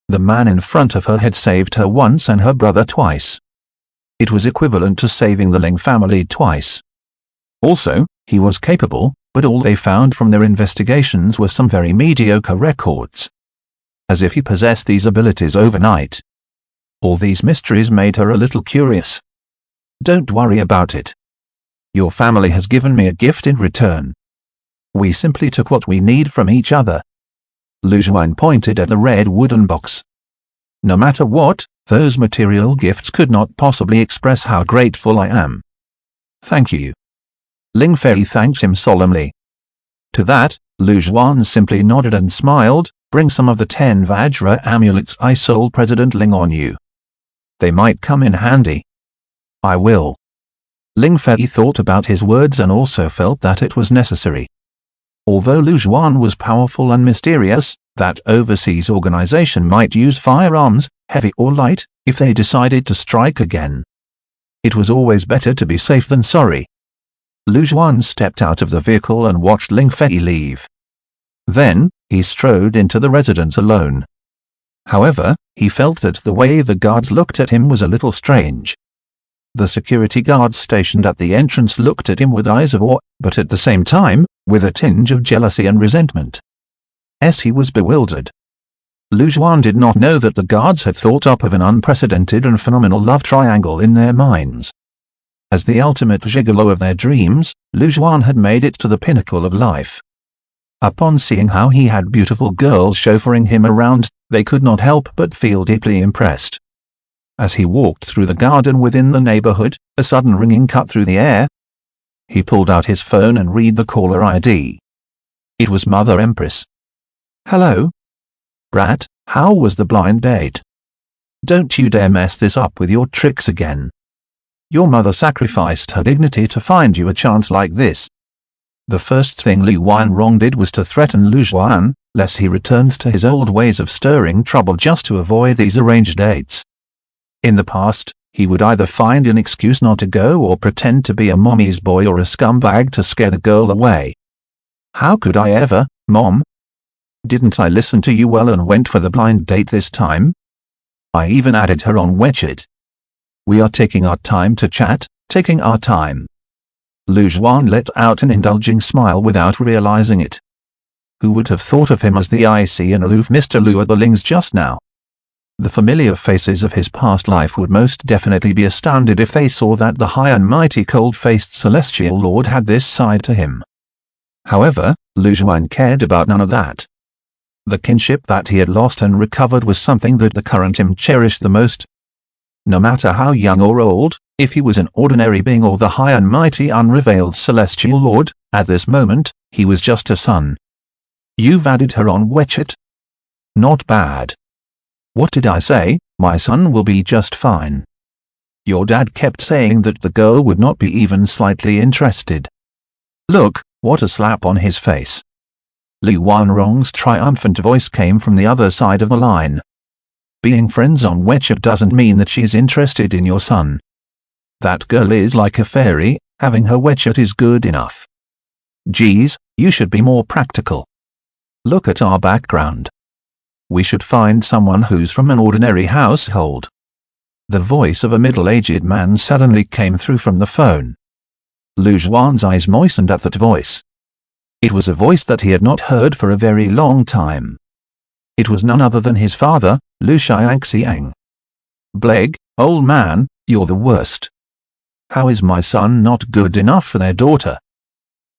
[SPEAKER 1] The man in front of her had saved her once and her brother twice. It was equivalent to saving the Ling family twice. Also, he was capable, but all they found from their investigations were some very mediocre records. As if he possessed these abilities overnight. All these mysteries made her a little curious. Don't worry about it. Your family has given me a gift in return. We simply took what we need from each other. Lu Zhuan pointed at the red wooden box. No matter what, those material gifts could not possibly express how grateful I am. Thank you. Ling Fei thanked him solemnly. To that, Lu Zhuan simply nodded and smiled. Bring some of the 10 Vajra amulets I sold President Ling on you. They might come in handy. I will. Ling Fei thought about his words and also felt that it was necessary. Although Lu Zhuan was powerful and mysterious, that overseas organization might use firearms, heavy or light, if they decided to strike again. It was always better to be safe than sorry. Lu Zhuan stepped out of the vehicle and watched Ling Fei leave. Then, he strode into the residence alone. However, he felt that the way the guards looked at him was a little strange. The security guards stationed at the entrance looked at him with eyes of awe, but at the same time, with a tinge of jealousy and resentment. He was bewildered. Lu Zhuan did not know that the guards had thought up of an unprecedented and phenomenal love triangle in their minds. As the ultimate gigolo of their dreams, Lu Zhuan had made it to the pinnacle of life. Upon seeing how he had beautiful girls chauffeuring him around, they could not help but feel deeply impressed. As he walked through the garden within the neighborhood, a sudden ringing cut through the air. He pulled out his phone and read the caller ID. It was Mother Empress. Hello? Brat, how was the blind date? Don't you dare mess this up with your tricks again. Your mother sacrificed her dignity to find you a chance like this. The first thing Lu Wanrong did was to threaten Lu Zhuan, lest he returns to his old ways of stirring trouble just to avoid these arranged dates. In the past, he would either find an excuse not to go or pretend to be a mommy's boy or a scumbag to scare the girl away. How could I ever, Mom? Didn't I listen to you well and went for the blind date this time? I even added her on WeChat. We are taking our time to chat, taking our time. Lu Zhuan let out an indulging smile without realizing it. Who would have thought of him as the icy and aloof Mr. Lu at the Lings just now? The familiar faces of his past life would most definitely be astounded if they saw that the high and mighty cold-faced celestial lord had this side to him. However, Lu Zhuan cared about none of that. The kinship that he had lost and recovered was something that the current him cherished the most. No matter how young or old, if he was an ordinary being or the high and mighty unrevealed celestial lord, at this moment, he was just a son. You've added her on WeChat? Not bad. What did I say? My son will be just fine. Your dad kept saying that the girl would not be even slightly interested. Look, what a slap on his face. Lu Wanrong's triumphant voice came from the other side of the line. Being friends on WeChat doesn't mean that she's interested in your son. That girl is like a fairy, having her WeChat is good enough. Geez, you should be more practical. Look at our background. We should find someone who's from an ordinary household. The voice of a middle-aged man suddenly came through from the phone. Lu Zhuan's eyes moistened at that voice. It was a voice that he had not heard for a very long time. It was none other than his father, Lu Xiangxiang. Bleg, old man, you're the worst. How is my son not good enough for their daughter?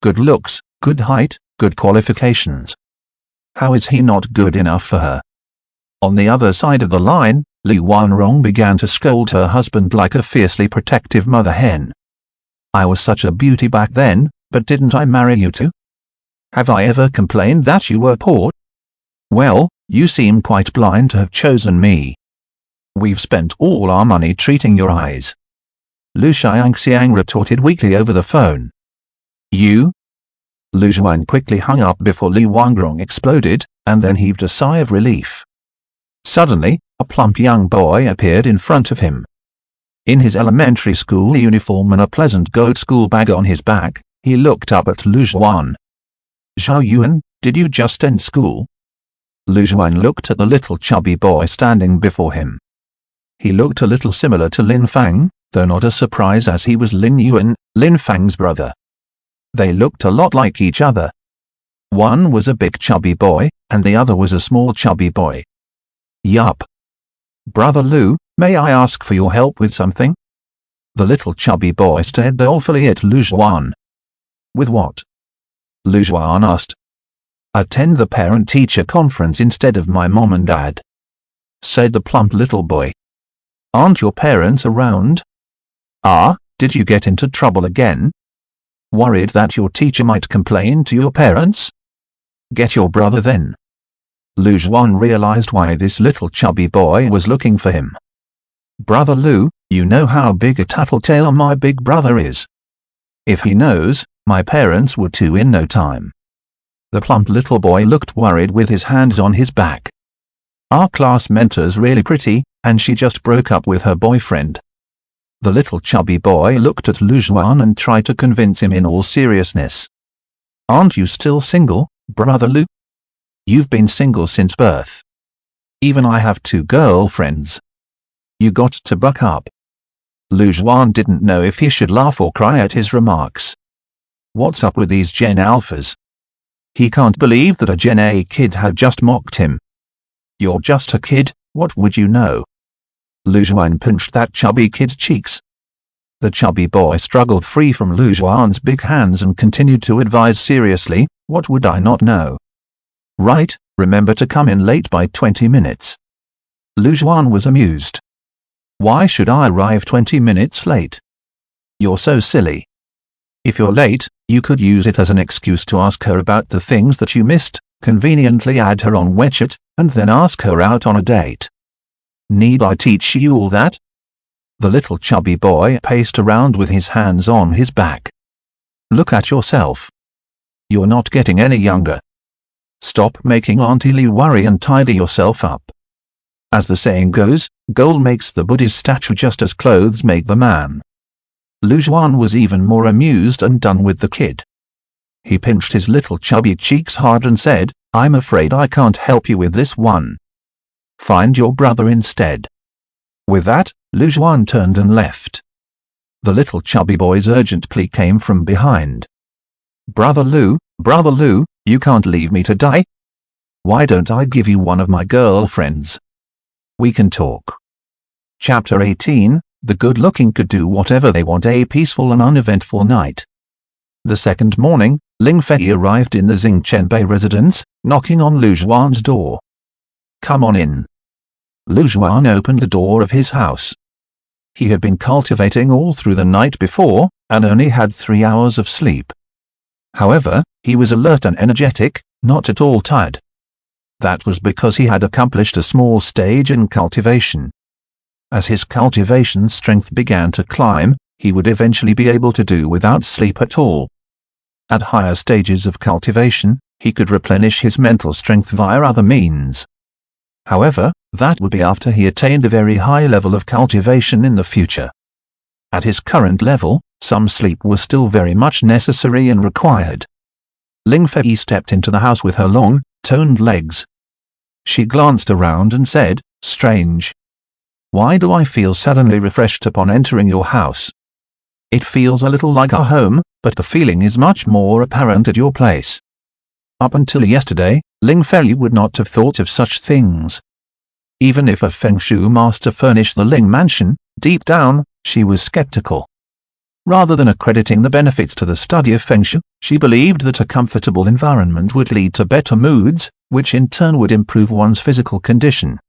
[SPEAKER 1] Good looks, good height, good qualifications. How is he not good enough for her? On the other side of the line, Lu Wanrong began to scold her husband like a fiercely protective mother hen. I was such a beauty back then, but didn't I marry you too? Have I ever complained that you were poor? Well, you seem quite blind to have chosen me. We've spent all our money treating your eyes. Lu Xiangxiang retorted weakly over the phone. You? Lu Zhuan quickly hung up before Lu Wangrong exploded, and then heaved a sigh of relief. Suddenly, a plump young boy appeared in front of him. In his elementary school uniform and a pleasant goat school bag on his back, he looked up at Lu Zhuan. Zhao Yuan, did you just end school? Lu Zhuan looked at the little chubby boy standing before him. He looked a little similar to Lin Fang, though not a surprise as he was Lin Yuan, Lin Fang's brother. They looked a lot like each other. One was a big chubby boy, and the other was a small chubby boy. Yup. Brother Lu, may I ask for your help with something? The little chubby boy stared dolefully at Lu Zhuan. With what? Lu Zhuan asked. Attend the parent-teacher conference instead of my mom and dad, said the plump little boy. Aren't your parents around? Ah, did you get into trouble again? Worried that your teacher might complain to your parents? Get your brother then. Lu Zhuan realized why this little chubby boy was looking for him. Brother Lu, you know how big a tattletale my big brother is. If he knows, my parents would too in no time. The plump little boy looked worried with his hands on his back. Our class mentor's really pretty, and she just broke up with her boyfriend. The little chubby boy looked at Lu Zhuan and tried to convince him in all seriousness. Aren't you still single, Brother Lu? You've been single since birth. Even I have 2 girlfriends. You got to buck up. Lu Zhuan didn't know if he should laugh or cry at his remarks. What's up with these Gen Alphas? He can't believe that a Gen A kid had just mocked him. You're just a kid, what would you know? Lu Zhuan pinched that chubby kid's cheeks. The chubby boy struggled free from Lu Zhuan's big hands and continued to advise seriously, what would I not know? Right, remember to come in late by 20 minutes. Lu Zhuan was amused. Why should I arrive 20 minutes late? You're so silly. If you're late, you could use it as an excuse to ask her about the things that you missed, conveniently add her on WeChat, and then ask her out on a date. Need I teach you all that? The little chubby boy paced around with his hands on his back. Look at yourself. You're not getting any younger. Stop making Auntie Li worry and tidy yourself up. As the saying goes, gold makes the Buddha's statue just as clothes make the man. Lu Zhuan was even more amused and done with the kid. He pinched his little chubby cheeks hard and said, I'm afraid I can't help you with this one. Find your brother instead. With that, Lu Zhuan turned and left. The little chubby boy's urgent plea came from behind. Brother Lu, you can't leave me to die. Why don't I give you one of my girlfriends? We can talk. Chapter 18, The good-looking could do whatever they want. A peaceful and uneventful night. The second morning, Ling Fei arrived in the Xingchenbei residence, knocking on Lu Zhuan's door. Come on in. Lu Zhuan opened the door of his house. He had been cultivating all through the night before, and only had 3 hours of sleep. However, he was alert and energetic, not at all tired. That was because he had accomplished a small stage in cultivation. As his cultivation strength began to climb, he would eventually be able to do without sleep at all. At higher stages of cultivation, he could replenish his mental strength via other means. However, that would be after he attained a very high level of cultivation in the future. At his current level, some sleep was still very much necessary and required. Ling Fei stepped into the house with her long, toned legs. She glanced around and said, Strange. Why do I feel suddenly refreshed upon entering your house? It feels a little like our home, but the feeling is much more apparent at your place. Up until yesterday, Ling Fei would not have thought of such things. Even if a Feng Shui master furnished the Ling mansion, deep down, she was skeptical. Rather than accrediting the benefits to the study of Feng Shui, she believed that a comfortable environment would lead to better moods, which in turn would improve one's physical condition.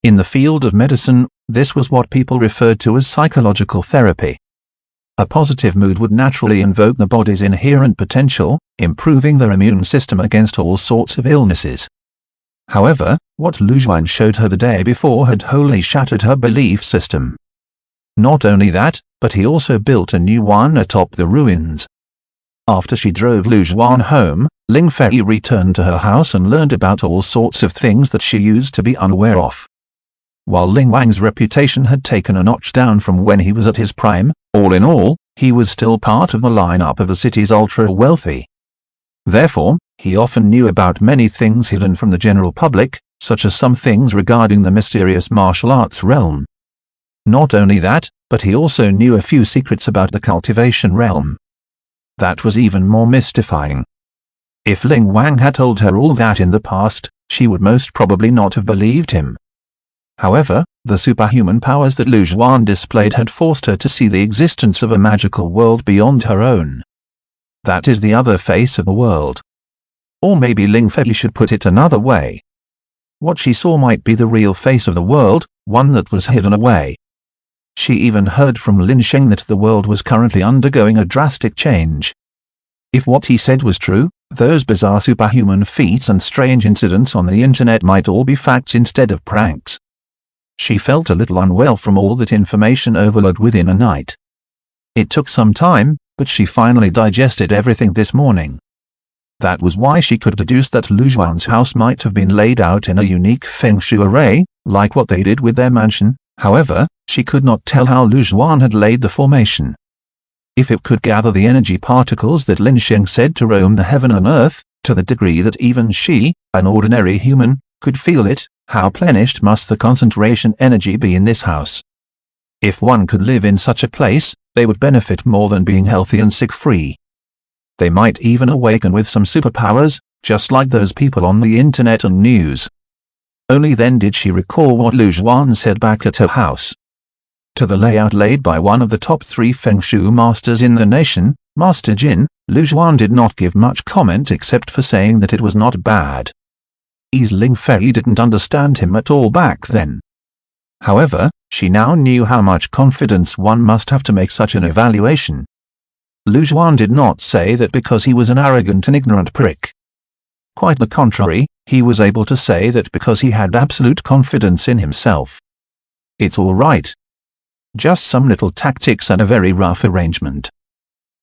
[SPEAKER 1] In the field of medicine, this was what people referred to as psychological therapy. A positive mood would naturally invoke the body's inherent potential, improving their immune system against all sorts of illnesses. However, what Lu Juan showed her the day before had wholly shattered her belief system. Not only that, but he also built a new one atop the ruins. After she drove Lu Juan home, Ling Fei returned to her house and learned about all sorts of things that she used to be unaware of. While Ling Wang's reputation had taken a notch down from when he was at his prime, all in all, he was still part of the lineup of the city's ultra-wealthy. Therefore, he often knew about many things hidden from the general public, such as some things regarding the mysterious martial arts realm. Not only that, but he also knew a few secrets about the cultivation realm. That was even more mystifying. If Ling Wang had told her all that in the past, she would most probably not have believed him. However, the superhuman powers that Lu Juan displayed had forced her to see the existence of a magical world beyond her own. That is the other face of the world. Or maybe Ling Fei should put it another way. What she saw might be the real face of the world, one that was hidden away. She even heard from Lin Sheng that the world was currently undergoing a drastic change. If what he said was true, those bizarre superhuman feats and strange incidents on the internet might all be facts instead of pranks. She felt a little unwell from all that information overload within a night. It took some time, but she finally digested everything this morning. That was why she could deduce that Lu Juan's house might have been laid out in a unique feng shui array, like what they did with their mansion. However, she could not tell how Lu Juan had laid the formation. If it could gather the energy particles that Lin Sheng said to roam the heaven and earth, to the degree that even she, an ordinary human, could feel it, how plenished must the concentration energy be in this house? If one could live in such a place, they would benefit more than being healthy and sick-free. They might even awaken with some superpowers, just like those people on the internet and news. Only then did she recall what Lu Juan said back at her house. To the layout laid by one of the top 3 feng shui masters in the nation, Master Jin, Lu Juan did not give much comment except for saying that it was not bad. Ling Fei didn't understand him at all back then. However, she now knew how much confidence one must have to make such an evaluation. Lu Juan did not say that because he was an arrogant and ignorant prick. Quite the contrary, he was able to say that because he had absolute confidence in himself. It's all right. Just some little tactics and a very rough arrangement.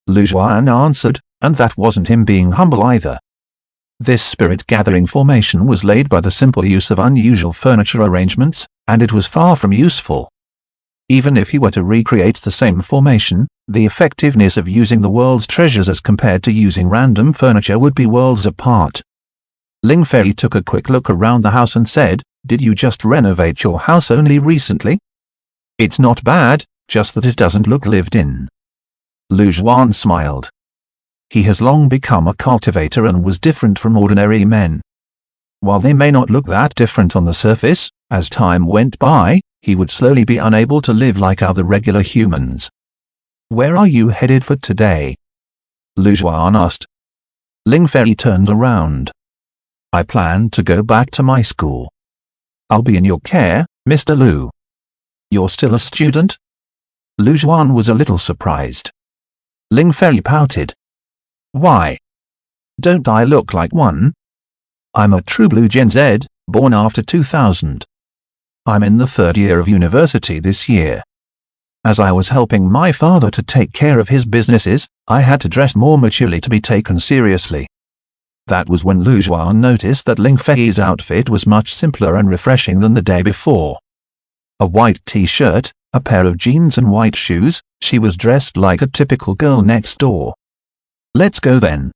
[SPEAKER 1] Lu Juan answered, and that wasn't him being humble either. This spirit-gathering formation was laid by the simple use of unusual furniture arrangements, and it was far from useful. Even if he were to recreate the same formation, the effectiveness of using the world's treasures as compared to using random furniture would be worlds apart. Ling Fei took a quick look around the house and said, "Did you just renovate your house only recently?" "It's not bad, just that it doesn't look lived in." Lu Juan smiled. He has long become a cultivator and was different from ordinary men. While they may not look that different on the surface, as time went by, he would slowly be unable to live like other regular humans. "Where are you headed for today?" Lu Juan asked. Ling Fei turned around. "I plan to go back to my school." "I'll be in your care, Mr. Lu." "You're still a student?" Lu Juan was a little surprised. Ling Fei pouted. "Why? Don't I look like one? I'm a true blue Gen Z, born after 2000. I'm in the 3rd year of university this year. As I was helping my father to take care of his businesses, I had to dress more maturely to be taken seriously." That was when Lu Juan noticed that Ling Fei's outfit was much simpler and refreshing than the day before. A white t-shirt, a pair of jeans and white shoes, she was dressed like a typical girl next door. "Let's go then."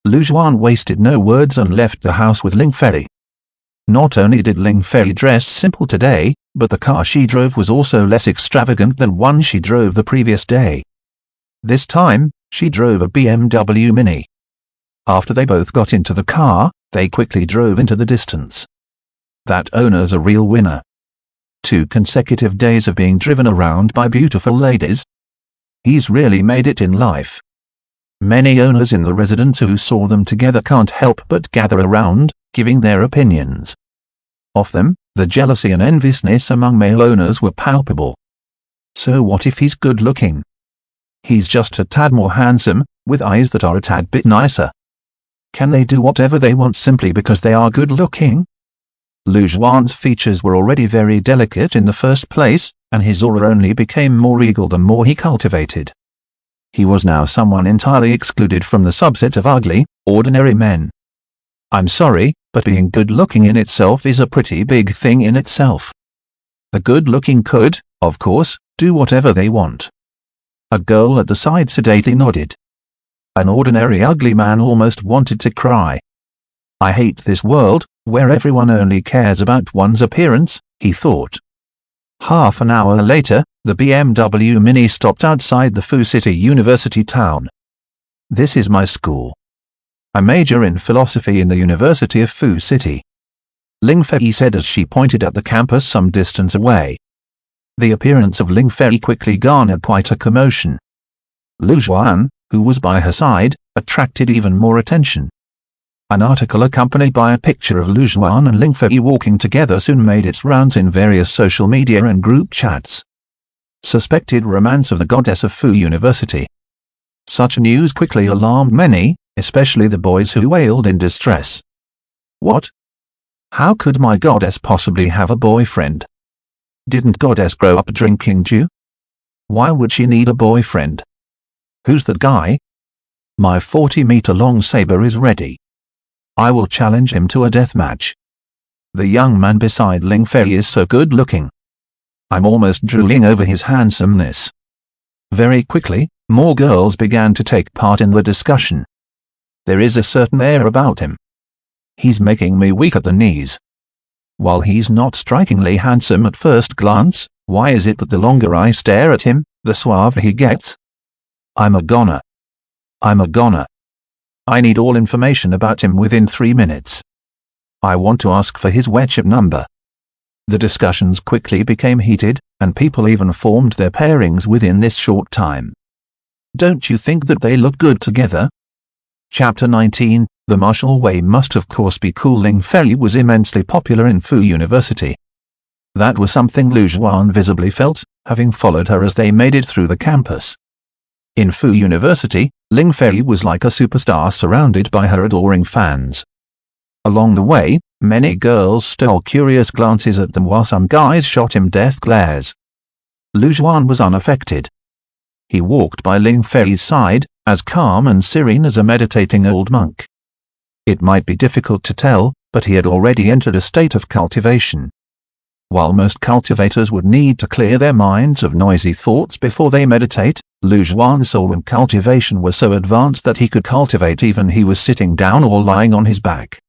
[SPEAKER 1] Lu Juan wasted no words and left the house with Ling Fei. Not only did Ling Fei dress simple today, but the car she drove was also less extravagant than one she drove the previous day. This time, she drove a BMW Mini. After they both got into the car, they quickly drove into the distance. That owner's a real winner. 2 consecutive days of being driven around by beautiful ladies. He's really made it in life. Many owners in the residence who saw them together can't help but gather around, giving their opinions. Of them, The jealousy and enviousness among male owners were palpable. So what if he's good looking? He's just a tad more handsome, with eyes that are a tad bit nicer. Can they do whatever they want simply because they are good looking? Lu Zhuan's features were already very delicate in the first place, and his aura only became more regal the more he cultivated. He was now someone entirely excluded from the subset of ugly, ordinary men. I'm sorry, but being good-looking in itself is a pretty big thing in itself. The good-looking could, of course, do whatever they want. A girl at the side sedately nodded. An ordinary ugly man almost wanted to cry. I hate this world, where everyone only cares about one's appearance, he thought. Half an hour later, the BMW Mini stopped outside the Fu City University town. This is my school. I major in philosophy in the University of Fu City. Ling Fei said as she pointed at the campus some distance away. The appearance of Ling Fei quickly garnered quite a commotion. Lu Zhuan, who was by her side, attracted even more attention. An article accompanied by a picture of Lu Zhuan and Ling Fei walking together soon made its rounds in various social media and group chats. Suspected romance of the goddess of Fu University. Such news quickly alarmed many, especially the boys who wailed in distress. What? How could my goddess possibly have a boyfriend? Didn't goddess grow up drinking dew? Why would she need a boyfriend? Who's that guy? My 40-meter-long saber is ready. I will challenge him to a death match. The young man beside Ling Fei is so good-looking. I'm almost drooling over his handsomeness. Very quickly, more girls began to take part in the discussion. There is a certain air about him. He's making me weak at the knees. While he's not strikingly handsome at first glance, why is it that the longer I stare at him, the suaver he gets? I'm a goner. I need all information about him within 3 minutes. I want to ask for his WeChat number. The discussions quickly became heated, and people even formed their pairings within this short time. Don't you think that they look good together? Chapter 19, The martial way must of course be cool. Ling Fei was immensely popular in Fu University. That was something Lu Zhuan visibly felt, having followed her as they made it through the campus. In Fu University, Ling Fei was like a superstar surrounded by her adoring fans. Along the way, many girls stole curious glances at them while some guys shot him death glares. Lu Zhuan was unaffected. He walked by Ling Fei's side, as calm and serene as a meditating old monk. It might be difficult to tell, but he had already entered a state of cultivation. While most cultivators would need to clear their minds of noisy thoughts before they meditate, Lu Zhuan's soul and cultivation were so advanced that he could cultivate even he was sitting down or lying on his back.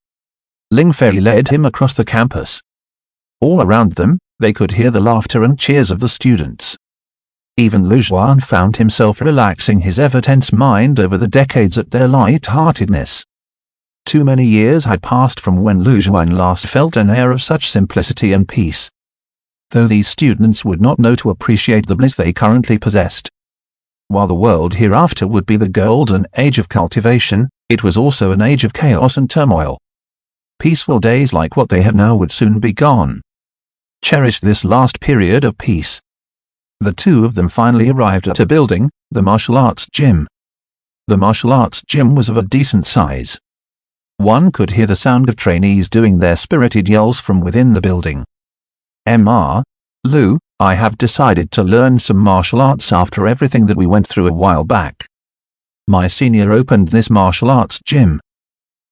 [SPEAKER 1] Ling Fei led him across the campus. All around them, they could hear the laughter and cheers of the students. Even Lu Zhuan found himself relaxing his ever-tense mind over the decades at their light-heartedness. Too many years had passed from when Lu Zhuan last felt an air of such simplicity and peace. Though these students would not know to appreciate the bliss they currently possessed. While the world hereafter would be the golden age of cultivation, it was also an age of chaos and turmoil. Peaceful days like what they have now would soon be gone. Cherish this last period of peace. The two of them finally arrived at a building, the martial arts gym. The martial arts gym was of a decent size. One could hear the sound of trainees doing their spirited yells from within the building. Lu, I have decided to learn some martial arts after everything that we went through a while back. My senior opened this martial arts gym.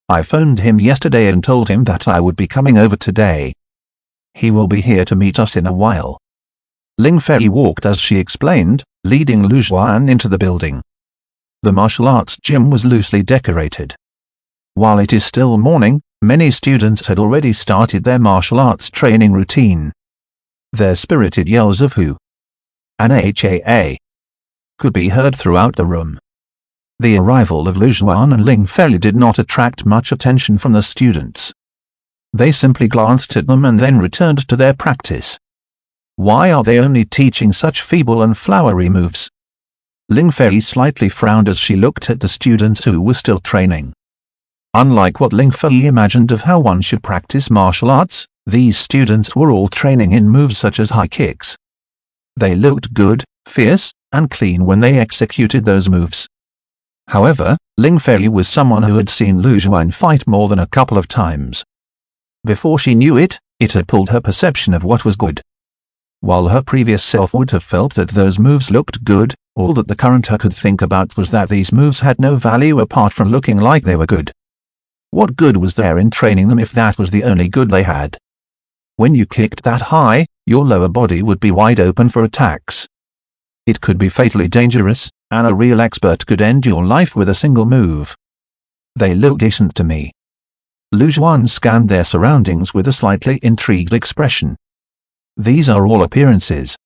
[SPEAKER 1] I phoned him yesterday and told him that I would be coming over today. He will be here to meet us in a while. Ling Fei walked as she explained, leading Lu Zhuan into the building. The martial arts gym was loosely decorated. While it is still morning, many students had already started their martial arts training routine. Their spirited yells of "Hu" and "HAA" could be heard throughout the room. The arrival of Lu Zhuan and Ling Fei did not attract much attention from the students. They simply glanced at them and then returned to their practice. Why are they only teaching such feeble and flowery moves? Ling Fei slightly frowned as she looked at the students who were still training. Unlike what Ling Fei imagined of how one should practice martial arts, these students were all training in moves such as high kicks. They looked good, fierce, and clean when they executed those moves. However, Ling Fei was someone who had seen Lu Juan fight more than a couple of times. Before she knew it, it had pulled her perception of what was good. While her previous self would have felt that those moves looked good, all that the current her could think about was that these moves had no value apart from looking like they were good. What good was there in training them if that was the only good they had? When you kicked that high, your lower body would be wide open for attacks. It could be fatally dangerous, and a real expert could end your life with a single move. They look decent to me. Lu Juan scanned their surroundings with a slightly intrigued expression. These are all appearances.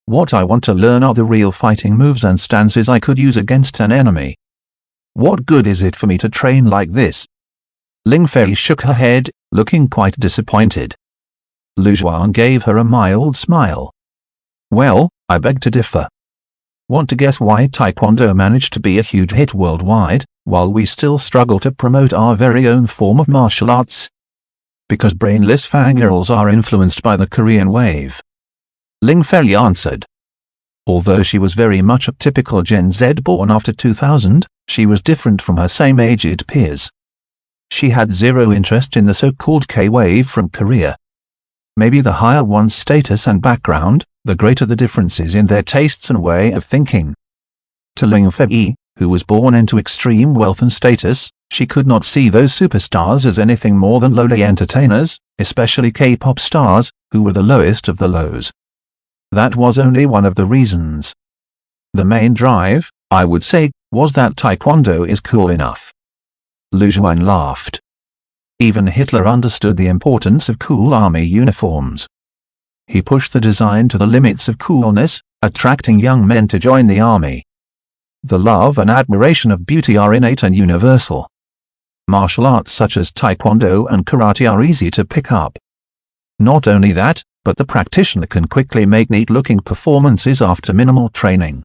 [SPEAKER 1] What I want to learn are the real fighting moves and stances I could use against an enemy. What good is it for me to train like this? Ling Fei shook her head, looking quite disappointed. Lu Juan gave her a mild smile. Well, I beg to differ. Want to guess why Taekwondo managed to be a huge hit worldwide, while we still struggle to promote our very own form of martial arts? Because brainless fangirls are influenced by the Korean wave. Ling Fei answered. Although she was very much a typical Gen Z born after 2000, she was different from her same-aged peers. She had zero interest in the so-called K-wave from Korea. Maybe the higher one's status and background, the greater the differences in their tastes and way of thinking. To Ling Fei, who was born into extreme wealth and status, she could not see those superstars as anything more than lowly entertainers, especially K-pop stars, who were the lowest of the lows. That was only one of the reasons. The main drive, I would say, was that Taekwondo is cool enough. Lu Juan laughed. Even Hitler understood the importance of cool army uniforms. He pushed the design to the limits of coolness, attracting young men to join the army. The love and admiration of beauty are innate and universal. Martial arts such as Taekwondo and Karate are easy to pick up. Not only that, but the practitioner can quickly make neat-looking performances after minimal training.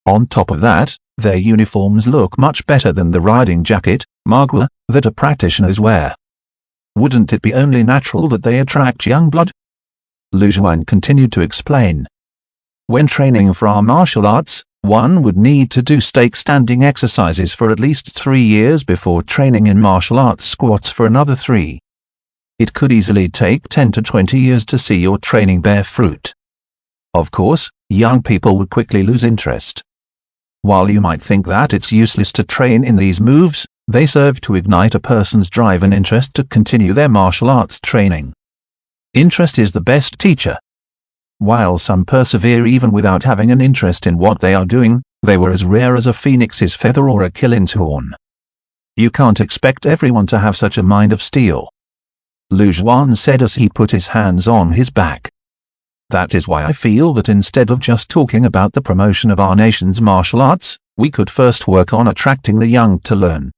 [SPEAKER 1] On top of that, their uniforms look much better than the riding jacket, magua, that a practitioners wear. Wouldn't it be only natural that they attract young blood? Lu Juan continued to explain. When training for our martial arts, one would need to do stake-standing exercises for at least 3 years before training in martial arts squats for another 3. It could easily take 10 to 20 years to see your training bear fruit. Of course, young people would quickly lose interest. While you might think that it's useless to train in these moves, they serve to ignite a person's drive and interest to continue their martial arts training. Interest is the best teacher. While some persevere even without having an interest in what they are doing, they were as rare as a phoenix's feather or a killin's horn. You can't expect everyone to have such a mind of steel. Lu Juan said as he put his hands on his back. That is why I feel that instead of just talking about the promotion of our nation's martial arts, we could first work on attracting the young to learn.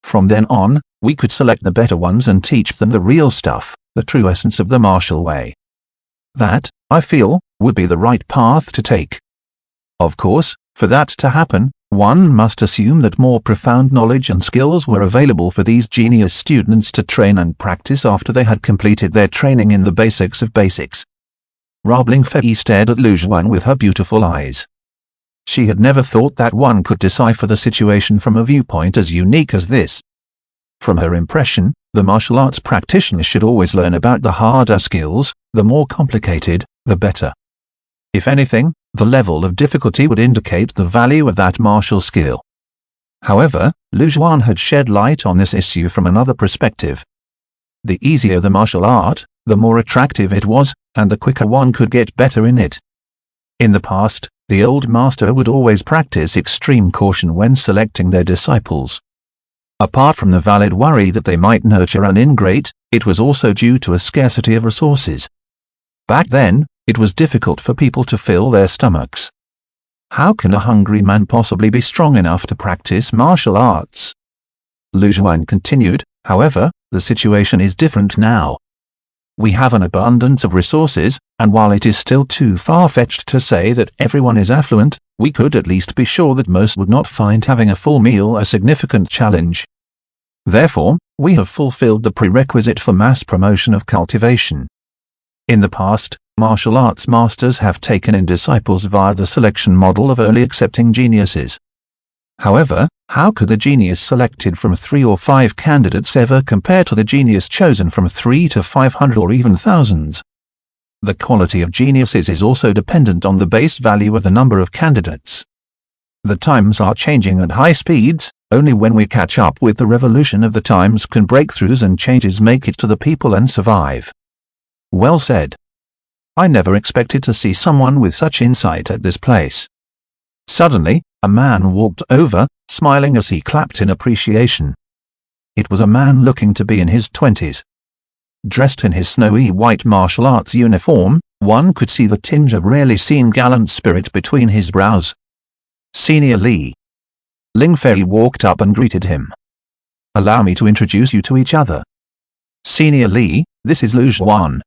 [SPEAKER 1] From then on, we could select the better ones and teach them the real stuff, the true essence of the martial way. That, I feel, would be the right path to take. Of course, for that to happen, one must assume that more profound knowledge and skills were available for these genius students to train and practice after they had completed their training in the basics of basics. Ling Fei stared at Lu Juan with her beautiful eyes. She had never thought that one could decipher the situation from a viewpoint as unique as this. From her impression, the martial arts practitioner should always learn about the harder skills, the more complicated, the better. If anything, the level of difficulty would indicate the value of that martial skill. However, Lu Juan had shed light on this issue from another perspective. The easier the martial art, the more attractive it was, and the quicker one could get better in it. In the past, the old master would always practice extreme caution when selecting their disciples. Apart from the valid worry that they might nurture an ingrate, it was also due to a scarcity of resources. Back then, it was difficult for people to fill their stomachs. How can a hungry man possibly be strong enough to practice martial arts? Lu Juan continued, however, the situation is different now. We have an abundance of resources, and while it is still too far-fetched to say that everyone is affluent, we could at least be sure that most would not find having a full meal a significant challenge. Therefore, we have fulfilled the prerequisite for mass promotion of cultivation. In the past, martial arts masters have taken in disciples via the selection model of early accepting geniuses. However, how could the genius selected from 3 or 5 candidates ever compare to the genius chosen from 3 to 500 or even thousands? The quality of geniuses is also dependent on the base value of the number of candidates. The times are changing at high speeds. Only when we catch up with the revolution of the times can breakthroughs and changes make it to the people and survive. Well said. I never expected to see someone with such insight at this place. Suddenly, a man walked over, smiling as he clapped in appreciation. It was a man looking to be in his 20s. Dressed in his snowy white martial arts uniform, one could see the tinge of rarely seen gallant spirit between his brows. Senior Lee. Ling Fei walked up and greeted him. Allow me to introduce you to each other. Senior Lee, this is Lu Zhuan.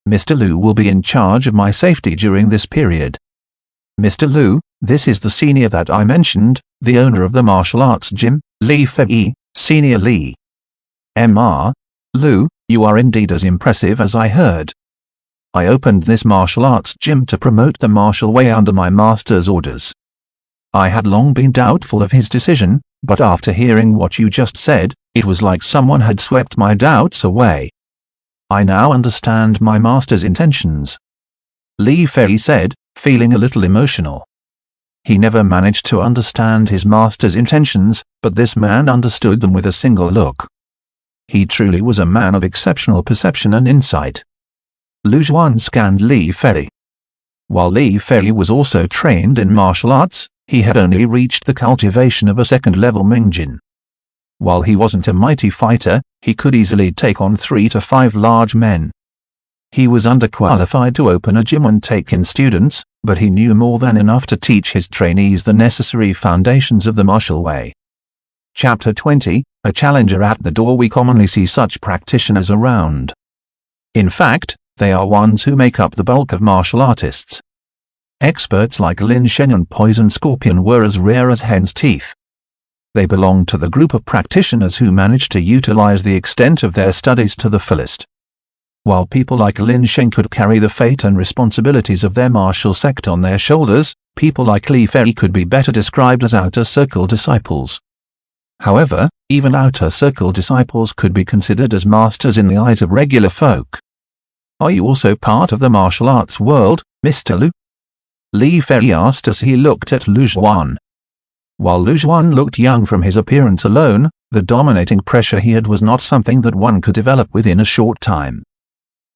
[SPEAKER 1] Mr. Lu will be in charge of my safety during this period. Mr. Lu, this is the senior that I mentioned, the owner of the martial arts gym, Li Fei, Senior Lee. Mr. Lu, you are indeed as impressive as I heard. I opened this martial arts gym to promote the martial way under my master's orders. I had long been doubtful of his decision, but after hearing what you just said, it was like someone had swept my doubts away. I now understand my master's intentions. Li Fei said, feeling a little emotional. He never managed to understand his master's intentions, but this man understood them with a single look. He truly was a man of exceptional perception and insight. Lu Zhuan scanned Li Fei. While Li Fei was also trained in martial arts, he had only reached the cultivation of a second-level Mingjin. While he wasn't a mighty fighter, he could easily take on 3 to 5 large men. He was underqualified to open a gym and take in students, but he knew more than enough to teach his trainees the necessary foundations of the martial way. Chapter 20, A Challenger at the Door. We commonly see such practitioners around. In fact, they are ones who make up the bulk of martial artists. Experts like Lin Shen and Poison Scorpion were as rare as hen's teeth. They belonged to the group of practitioners who managed to utilize the extent of their studies to the fullest. While people like Lin Shen could carry the fate and responsibilities of their martial sect on their shoulders, people like Li Fei could be better described as outer circle disciples. However, even outer circle disciples could be considered as masters in the eyes of regular folk. Are you also part of the martial arts world, Mr. Lu? Li Fei asked as he looked at Lu Zhuan. While Lu Zhuan looked young from his appearance alone, the dominating pressure he had was not something that one could develop within a short time.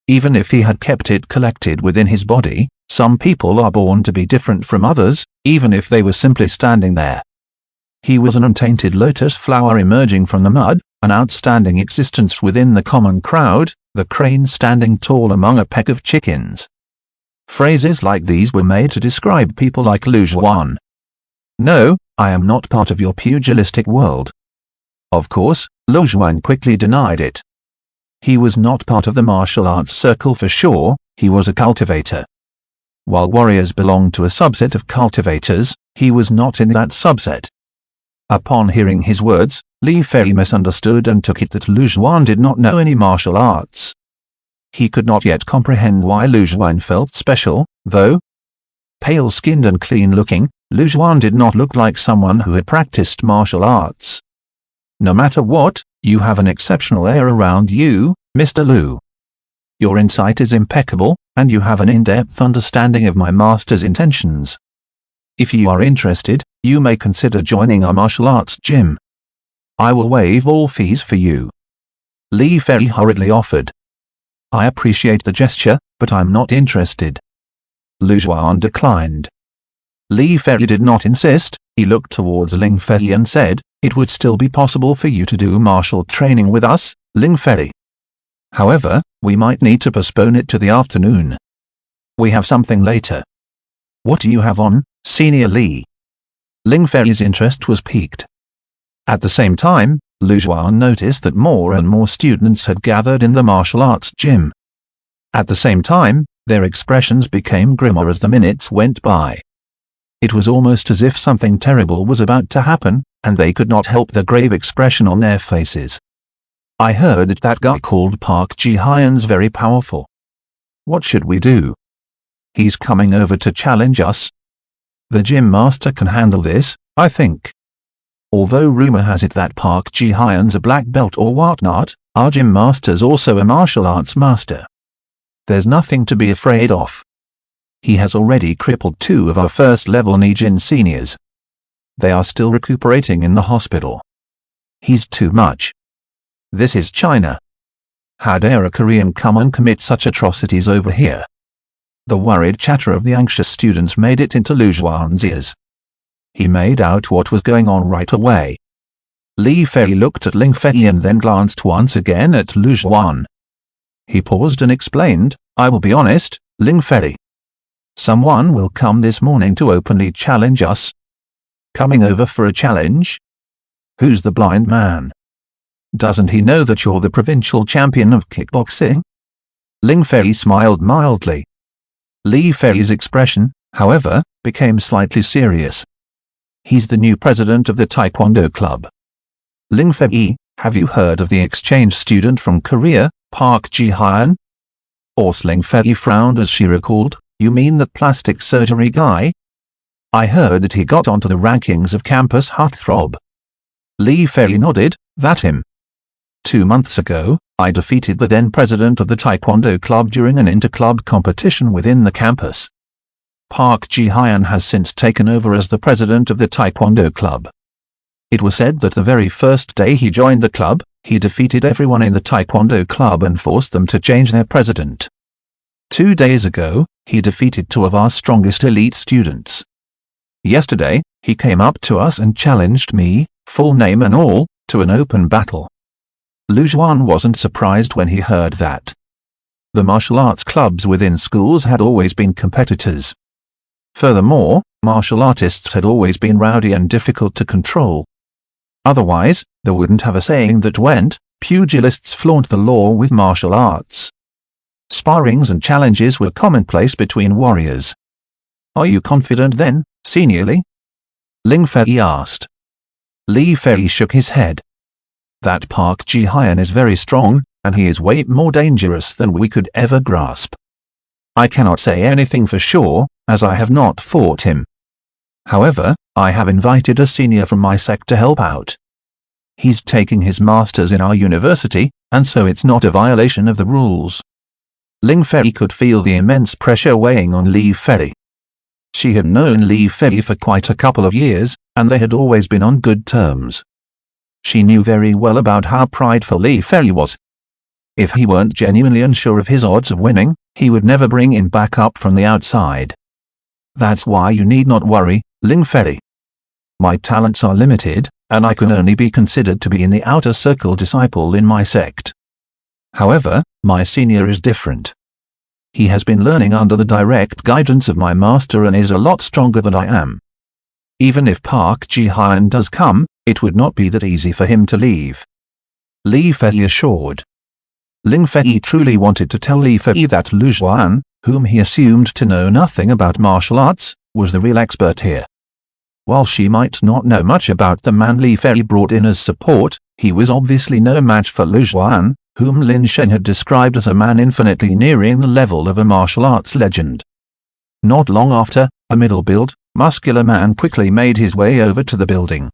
[SPEAKER 1] Even if he had kept it collected within his body, some people are born to be different from others, even if they were simply standing there. He was an untainted lotus flower emerging from the mud, an outstanding existence within the common crowd, the crane standing tall among a peck of chickens. Phrases like these were made to describe people like Lu Zhuan. No, I am not part of your pugilistic world. Of course, Lu Zhuan quickly denied it. He was not part of the martial arts circle for sure, he was a cultivator. While warriors belonged to a subset of cultivators, he was not in that subset. Upon hearing his words, Li Fei misunderstood and took it that Lu Zhuan did not know any martial arts. He could not yet comprehend why Lu Zhuan felt special, though. Pale-skinned and clean-looking, Lu Zhuan did not look like someone who had practiced martial arts. No matter what, you have an exceptional air around you, Mr. Lu. Your insight is impeccable, and you have an in-depth understanding of my master's intentions. If you are interested, you may consider joining our martial arts gym. I will waive all fees for you. Li Fei hurriedly offered. I appreciate the gesture, but I'm not interested. Lu Zhuan declined. Li Fei did not insist. He looked towards Ling Fei and said, it would still be possible for you to do martial training with us, Ling Fei. However, we might need to postpone it to the afternoon. We have something later. What do you have on, Senior Li? Ling Fei's interest was piqued. At the same time, Lu Zhuan noticed that more and more students had gathered in the martial arts gym. At the same time, their expressions became grimmer as the minutes went by. It was almost as if something terrible was about to happen, and they could not help the grave expression on their faces. I heard that guy called Park Ji-hyun's very powerful. What should we do? He's coming over to challenge us. The gym master can handle this, I think. Although rumor has it that Park Ji-hyun's a black belt or whatnot, our gym master's also a martial arts master. There's nothing to be afraid of. He has already crippled 2 of our first-level Nijin seniors. They are still recuperating in the hospital. He's too much. This is China. How dare a Korean come and commit such atrocities over here? The worried chatter of the anxious students made it into Lu Zhuan's ears. He made out what was going on right away. Li Fei looked at Ling Fei and then glanced once again at Lu Zhuan. He paused and explained, I will be honest, Ling Fei. Someone will come this morning to openly challenge us. Coming over for a challenge? Who's the blind man? Doesn't he know that you're the provincial champion of kickboxing? Ling Fei smiled mildly. Li Fei's expression, however, became slightly serious. He's the new president of the Taekwondo club. Ling Fei, have you heard of the exchange student from Korea, Park Ji-hyun? Ling Fei frowned as she recalled, you mean the plastic surgery guy? I heard that he got onto the rankings of campus heartthrob. Li Fei nodded, that him. 2 months ago, I defeated the then president of the Taekwondo club during an inter-club competition within the campus. Park Ji-hyun has since taken over as the president of the Taekwondo club. It was said that the very first day he joined the club, he defeated everyone in the Taekwondo club and forced them to change their president. 2 days ago, he defeated 2 of our strongest elite students. Yesterday, he came up to us and challenged me, full name and all, to an open battle. Lu Zhuan wasn't surprised when he heard that. The martial arts clubs within schools had always been competitors. Furthermore, martial artists had always been rowdy and difficult to control. Otherwise, they wouldn't have a saying that went, pugilists flaunt the law with martial arts. Sparrings and challenges were commonplace between warriors. Are you confident then, Senior Li? Ling Fei asked. Li Fei shook his head. That Park Ji-hyun is very strong, and he is way more dangerous than we could ever grasp. I cannot say anything for sure, as I have not fought him. However, I have invited a senior from my sect to help out. He's taking his master's in our university, and so it's not a violation of the rules. Ling Fei could feel the immense pressure weighing on Li Fei. She had known Li Fei for quite a couple of years, and they had always been on good terms. She knew very well about how prideful Li Fei was. If he weren't genuinely unsure of his odds of winning, he would never bring him back up from the outside. That's why you need not worry, Ling Fei. My talents are limited, and I can only be considered to be in the outer circle disciple in my sect. However, my senior is different. He has been learning under the direct guidance of my master and is a lot stronger than I am. Even if Park Ji-hyun does come, it would not be that easy for him to leave. Li Fei assured. Ling Fei truly wanted to tell Li Fei that Lu Zhuan, whom he assumed to know nothing about martial arts, was the real expert here. While she might not know much about the man Li Fei brought in as support, he was obviously no match for Lu Zhuan, whom Lin Shen had described as a man infinitely nearing the level of a martial arts legend. Not long after, a middle-built, muscular man quickly made his way over to the building.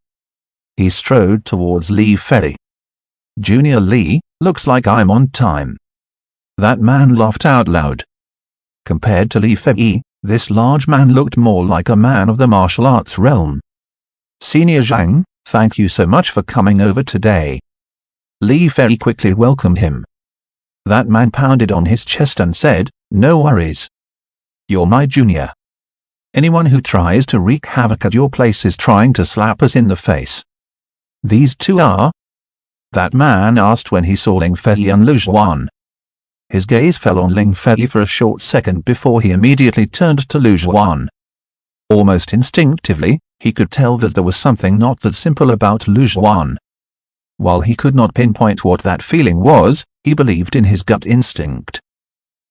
[SPEAKER 1] He strode towards Li Fei. Junior Li, looks like I'm on time. That man laughed out loud. Compared to Li Fei, this large man looked more like a man of the martial arts realm. Senior Zhang, thank you so much for coming over today. Li Fei quickly welcomed him. That man pounded on his chest and said, no worries. You're my junior. Anyone who tries to wreak havoc at your place is trying to slap us in the face. These two are? That man asked when he saw Ling Fei and Lu Zhuan. His gaze fell on Ling Fei for a short second before he immediately turned to Lu Zhuan. Almost instinctively, he could tell that there was something not that simple about Lu Zhuan. While he could not pinpoint what that feeling was, he believed in his gut instinct.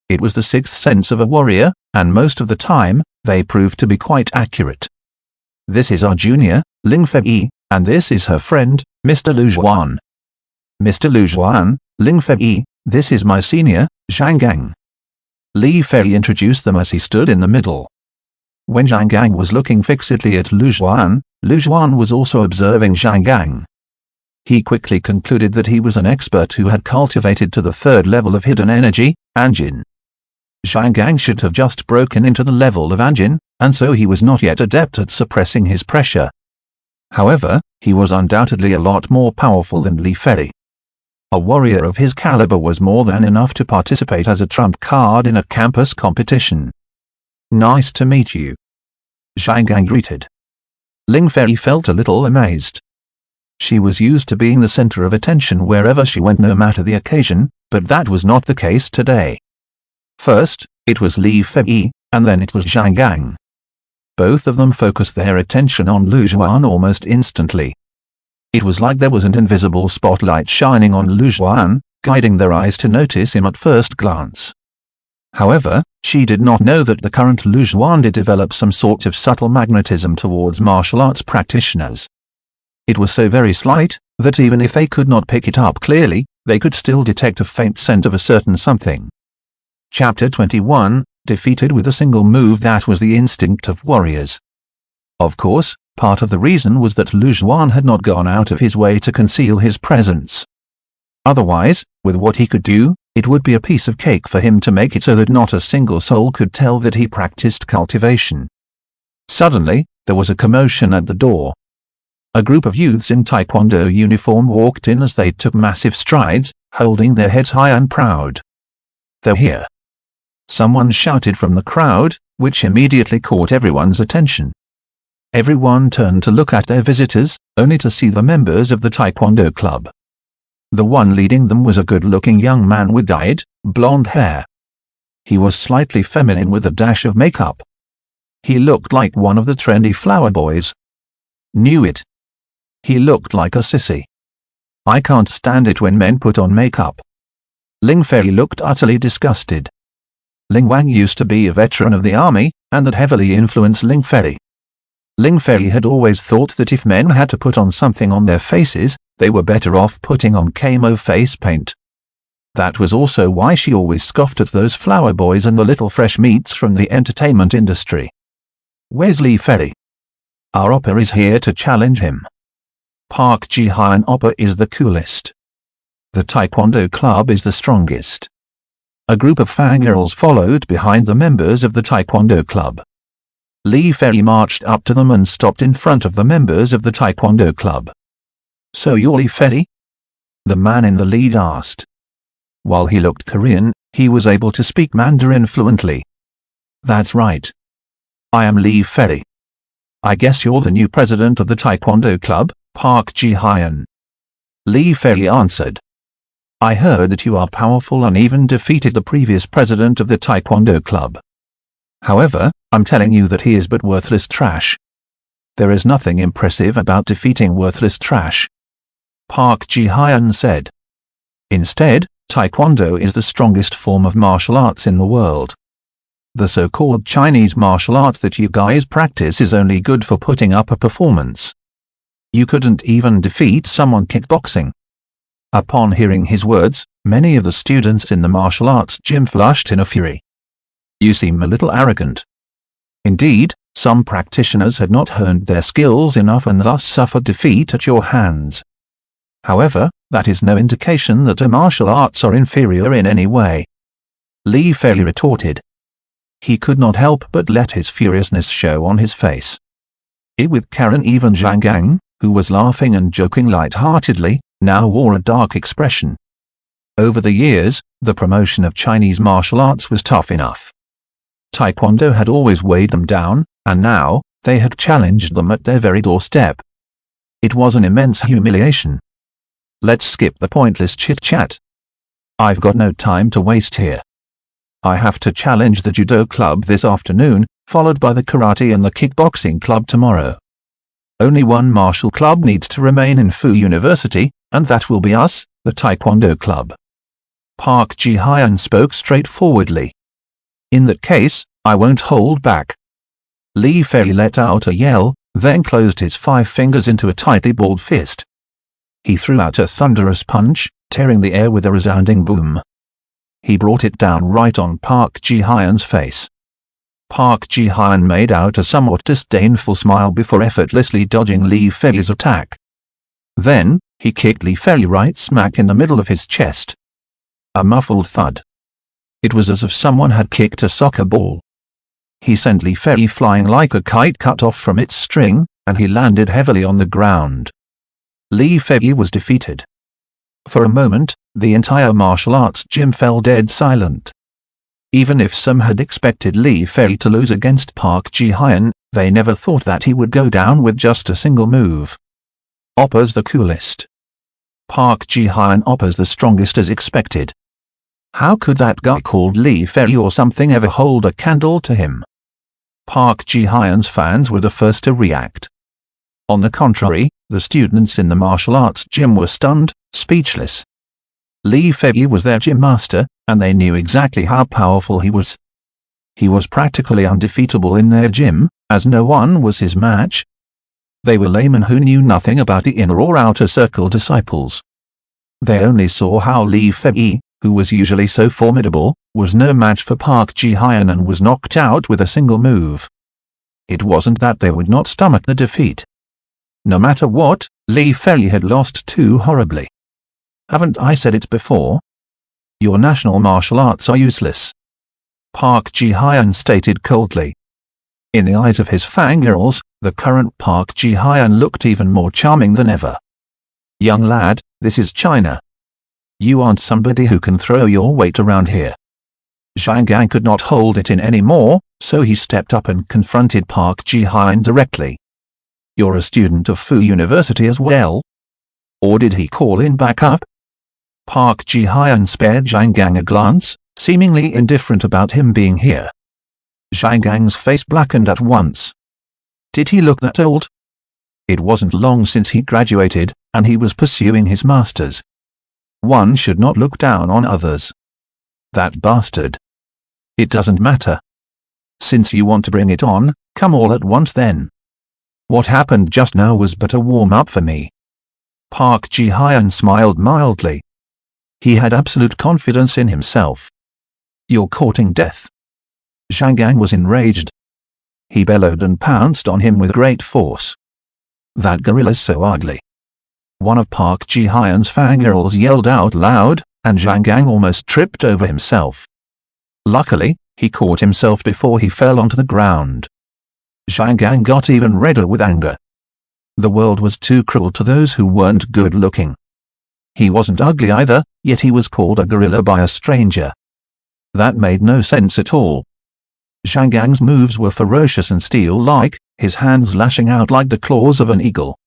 [SPEAKER 1] It was the sixth sense of a warrior, and most of the time, they proved to be quite accurate. This is our junior, Ling Fei, and this is her friend, Mr. Lu Zhuan. Mr. Lu Zhuan, Ling Fei, this is my senior, Zhang Gang. Li Fei introduced them as he stood in the middle. When Zhang Gang was looking fixedly at Lu Zhuan was also observing Zhang Gang. He quickly concluded that he was an expert who had cultivated to the third level of hidden energy, Anjin. Zhang Gang should have just broken into the level of Anjin, and so he was not yet adept at suppressing his pressure. However, he was undoubtedly a lot more powerful than Li Fei. A warrior of his caliber was more than enough to participate as a trump card in a campus competition. Nice to meet you. Zhang Gang greeted. Ling Fei felt a little amazed. She was used to being the center of attention wherever she went no matter the occasion, but that was not the case today. First, it was Li Fei, and then it was Zhang Gang. Both of them focused their attention on Lu Zhuan almost instantly. It was like there was an invisible spotlight shining on Lu Zhuan, guiding their eyes to notice him at first glance. However, she did not know that the current Lu Zhuan did develop some sort of subtle magnetism towards martial arts practitioners. It was so very slight, that even if they could not pick it up clearly, they could still detect a faint scent of a certain something. Chapter 21, defeated with a single move. That was the instinct of warriors. Of course, part of the reason was that Lu Zhuan had not gone out of his way to conceal his presence. Otherwise, with what he could do, it would be a piece of cake for him to make it so that not a single soul could tell that he practiced cultivation. Suddenly, there was a commotion at the door. A group of youths in taekwondo uniform walked in as they took massive strides, holding their heads high and proud. "They're here!" Someone shouted from the crowd, which immediately caught everyone's attention. Everyone turned to look at their visitors, only to see the members of the taekwondo club. The one leading them was a good-looking young man with dyed, blonde hair. He was slightly feminine with a dash of makeup. He looked like one of the trendy flower boys. Knew it. He looked like a sissy. I can't stand it when men put on makeup. Ling Fei looked utterly disgusted. Ling Wang used to be a veteran of the army, and that heavily influenced Ling Fei. Ling Fei had always thought that if men had to put on something on their faces, they were better off putting on camo face paint. That was also why she always scoffed at those flower boys and the little fresh meats from the entertainment industry. "Where's Li Fei? Our oppa is here to challenge him. Park Ji-hyun oppa is the coolest. The taekwondo club is the strongest." A group of fangirls followed behind the members of the taekwondo club. Li Fei marched up to them and stopped in front of the members of the taekwondo club. "So you're Li Fei?" the man in the lead asked. While he looked Korean, he was able to speak Mandarin fluently. "That's right. I am Li Fei. I guess you're the new president of the taekwondo club, Park Ji-hyun." Li Fei answered. "I heard that you are powerful and even defeated the previous president of the taekwondo club. However, I'm telling you that he is but worthless trash. There is nothing impressive about defeating worthless trash," Park Ji-hyun said. "Instead, taekwondo is the strongest form of martial arts in the world. The so-called Chinese martial art that you guys practice is only good for putting up a performance. You couldn't even defeat someone kickboxing." Upon hearing his words, many of the students in the martial arts gym flushed in a fury. "You seem a little arrogant." Indeed, some practitioners had not honed their skills enough and thus suffered defeat at your hands. However, that is no indication that the martial arts are inferior in any way," Li Fei retorted. He could not help but let his furiousness show on his face. It with Karen, even Zhang Gang, who was laughing and joking light-heartedly, now wore a dark expression. Over the years, the promotion of Chinese martial arts was tough enough. Taekwondo had always weighed them down, and now, they had challenged them at their very doorstep. It was an immense humiliation. "Let's skip the pointless chit-chat. I've got no time to waste here. I have to challenge the judo club this afternoon, followed by the karate and the kickboxing club tomorrow. Only one martial club needs to remain in Fu University, and that will be us, the taekwondo club." Park Ji-hyun spoke straightforwardly. "In that case, I won't hold back." Li Fei let out a yell, then closed his 5 fingers into a tightly balled fist. He threw out a thunderous punch, tearing the air with a resounding boom. He brought it down right on Park Ji-hyun's face. Park Ji-hyun made out a somewhat disdainful smile before effortlessly dodging Lee Fei's attack. Then, he kicked Lee Fei right smack in the middle of his chest. A muffled thud. It was as if someone had kicked a soccer ball. He sent Lee Fei flying like a kite cut off from its string, and he landed heavily on the ground. Lee Fei was defeated. For a moment, the entire martial arts gym fell dead silent. Even if some had expected Lee Fei to lose against Park Ji-hyun, they never thought that he would go down with just a single move. Oppa's the coolest. Park Ji-hyun Oppa's the strongest as expected. How could that guy called Lee Fei or something ever hold a candle to him? Park Ji-hyun's fans were the first to react. On the contrary, the students in the martial arts gym were stunned, speechless. Lee Fei was their gym master, and they knew exactly how powerful he was. He was practically undefeatable in their gym, as no one was his match. They were laymen who knew nothing about the inner or outer circle disciples. They only saw how Lee Fei, who was usually so formidable, was no match for Park Ji-hyun and was knocked out with a single move. It wasn't that they would not stomach the defeat. No matter what, Lee Fei had lost too horribly. Haven't I said it before? Your national martial arts are useless. Park Ji-hyun stated coldly. In the eyes of his fangirls, the current Park Ji-hyun looked even more charming than ever. Young lad, this is China. You aren't somebody who can throw your weight around here. Zhang Gang could not hold it in anymore, so he stepped up and confronted Park Ji-hyun directly. You're a student of Fu University as well? Or did he call in backup? Park Ji-hyun spared Zhang Gang a glance, seemingly indifferent about him being here. Zhang Gang's face blackened at once. Did he look that old? It wasn't long since he graduated, and he was pursuing his master's. One should not look down on others. That bastard. It doesn't matter. Since you want to bring it on, come all at once then. What happened just now was but a warm-up for me. Park Ji-hyun smiled mildly. He had absolute confidence in himself. You're courting death. Zhang Gang was enraged. He bellowed and pounced on him with great force. That gorilla's so ugly. One of Park Ji-hyun's fangirls yelled out loud, and Zhang Gang almost tripped over himself. Luckily, he caught himself before he fell onto the ground. Zhang Gang got even redder with anger. The world was too cruel to those who weren't good-looking. He wasn't ugly either, yet he was called a gorilla by a stranger. That made no sense at all. Zhang Gang's moves were ferocious and steel-like, his hands lashing out like the claws of an eagle.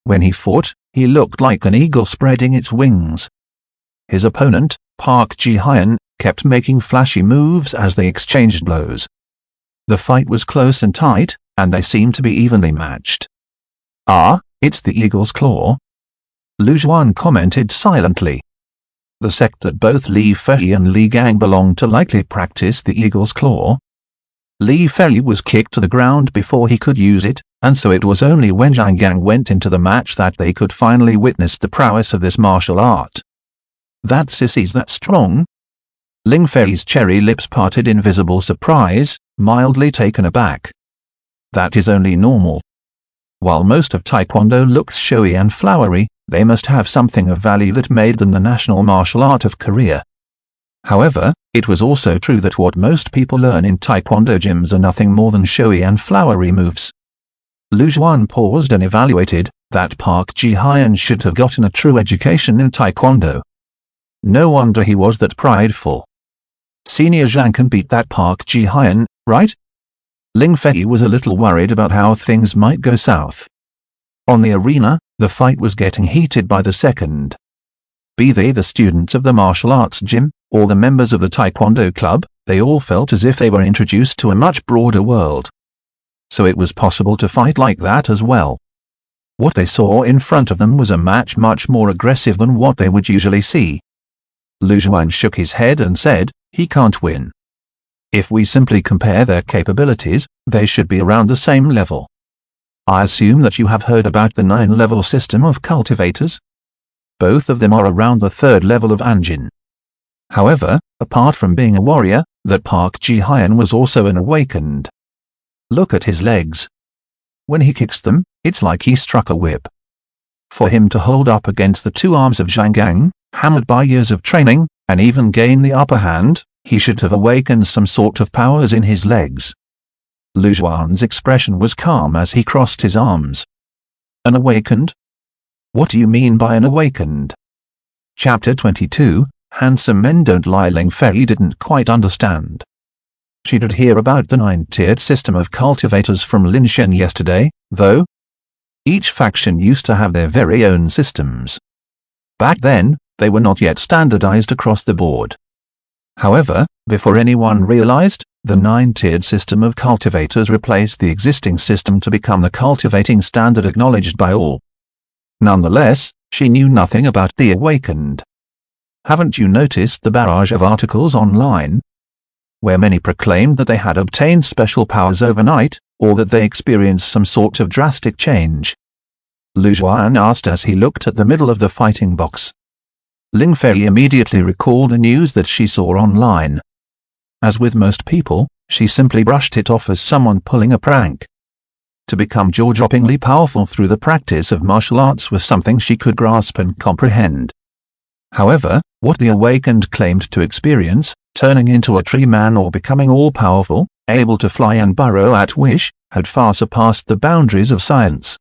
[SPEAKER 1] When he fought, he looked like an eagle spreading its wings. His opponent, Park Ji-hyun, kept making flashy moves as they exchanged blows. The fight was close and tight, and they seemed to be evenly matched. Ah, it's the eagle's claw. Lu Zhuan commented silently. The sect that both Lee Fei and Li Gang belonged to likely practiced the eagle's claw. Lee Fei was kicked to the ground before he could use it, and so it was only when Zhang Gang went into the match that they could finally witness the prowess of this martial art. That sissy's that strong? Ling Fei's cherry lips parted in visible surprise, mildly taken aback. That is only normal. While most of Taekwondo looks showy and flowery, they must have something of value that made them the national martial art of Korea. However, it was also true that what most people learn in Taekwondo gyms are nothing more than showy and flowery moves. Lu Zhuan paused and evaluated that Park Ji-hyun should have gotten a true education in Taekwondo. No wonder he was that prideful. Senior Zhang can beat that Park Ji-hyun, right? Ling Fei was a little worried about how things might go south. On the arena, the fight was getting heated by the second. Be they the students of the martial arts gym, or the members of the Taekwondo club, they all felt as if they were introduced to a much broader world. So it was possible to fight like that as well. What they saw in front of them was a match much more aggressive than what they would usually see. Lu Zhuan shook his head and said, he can't win. If we simply compare their capabilities, they should be around the same level. I assume that you have heard about the 9-level system of cultivators. Both of them are around the 3rd level of Anjin. However, apart from being a warrior, that Park Ji-hyun was also an awakened. Look at his legs. When he kicks them, it's like he struck a whip. For him to hold up against the 2 arms of Zhang Gang, hammered by years of training, and even gain the upper hand, he should have awakened some sort of powers in his legs. Lu Zhuan's expression was calm as he crossed his arms. An awakened? What do you mean by an awakened? Chapter 22, Handsome Men Don't Lie. Ling Fei didn't quite understand. She did hear about the 9-tiered system of cultivators from Lin Shen yesterday, though. Each faction used to have their very own systems. Back then, they were not yet standardized across the board. However, before anyone realized, the 9-tiered system of cultivators replaced the existing system to become the cultivating standard acknowledged by all. Nonetheless, she knew nothing about the awakened. Haven't you noticed the barrage of articles online, where many proclaimed that they had obtained special powers overnight, or that they experienced some sort of drastic change? Lu Zhuan asked as he looked at the middle of the fighting box. Ling Fei immediately recalled the news that she saw online. As with most people, she simply brushed it off as someone pulling a prank. To become jaw-droppingly powerful through the practice of martial arts was something she could grasp and comprehend. However, what the awakened claimed to experience, turning into a tree man or becoming all-powerful, able to fly and burrow at wish, had far surpassed the boundaries of science.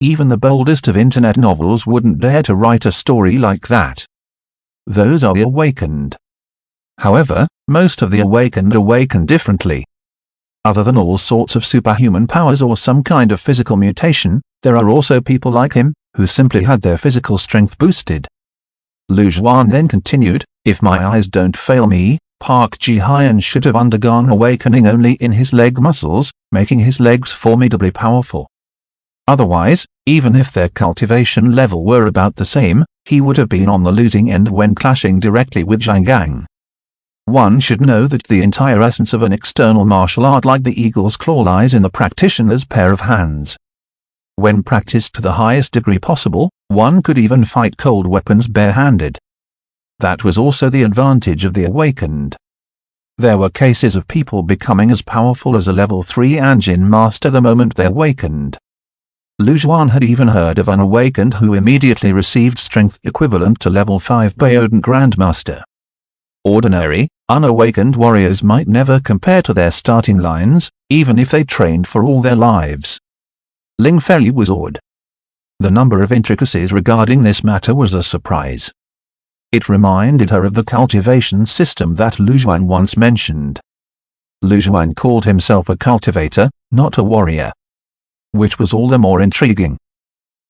[SPEAKER 1] Even the boldest of internet novels wouldn't dare to write a story like that. Those are the awakened. However, most of the awakened awaken differently. Other than all sorts of superhuman powers or some kind of physical mutation, there are also people like him, who simply had their physical strength boosted. Lu Zhuan then continued, if my eyes don't fail me, Park Ji-hyun should have undergone awakening only in his leg muscles, making his legs formidably powerful. Otherwise, even if their cultivation level were about the same, he would have been on the losing end when clashing directly with Zhang Gang. One should know that the entire essence of an external martial art like the eagle's claw lies in the practitioner's pair of hands. When practiced to the highest degree possible, one could even fight cold weapons barehanded. That was also the advantage of the awakened. There were cases of people becoming as powerful as a level 3 Anjin master the moment they awakened. Lu Zhuan had even heard of an awakened who immediately received strength equivalent to level 5 Baodan Grandmaster. Ordinary, unawakened warriors might never compare to their starting lines, even if they trained for all their lives. Ling Fei was awed. The number of intricacies regarding this matter was a surprise. It reminded her of the cultivation system that Lu Zhuan once mentioned. Lu Zhuan called himself a cultivator, not a warrior. Which was all the more intriguing.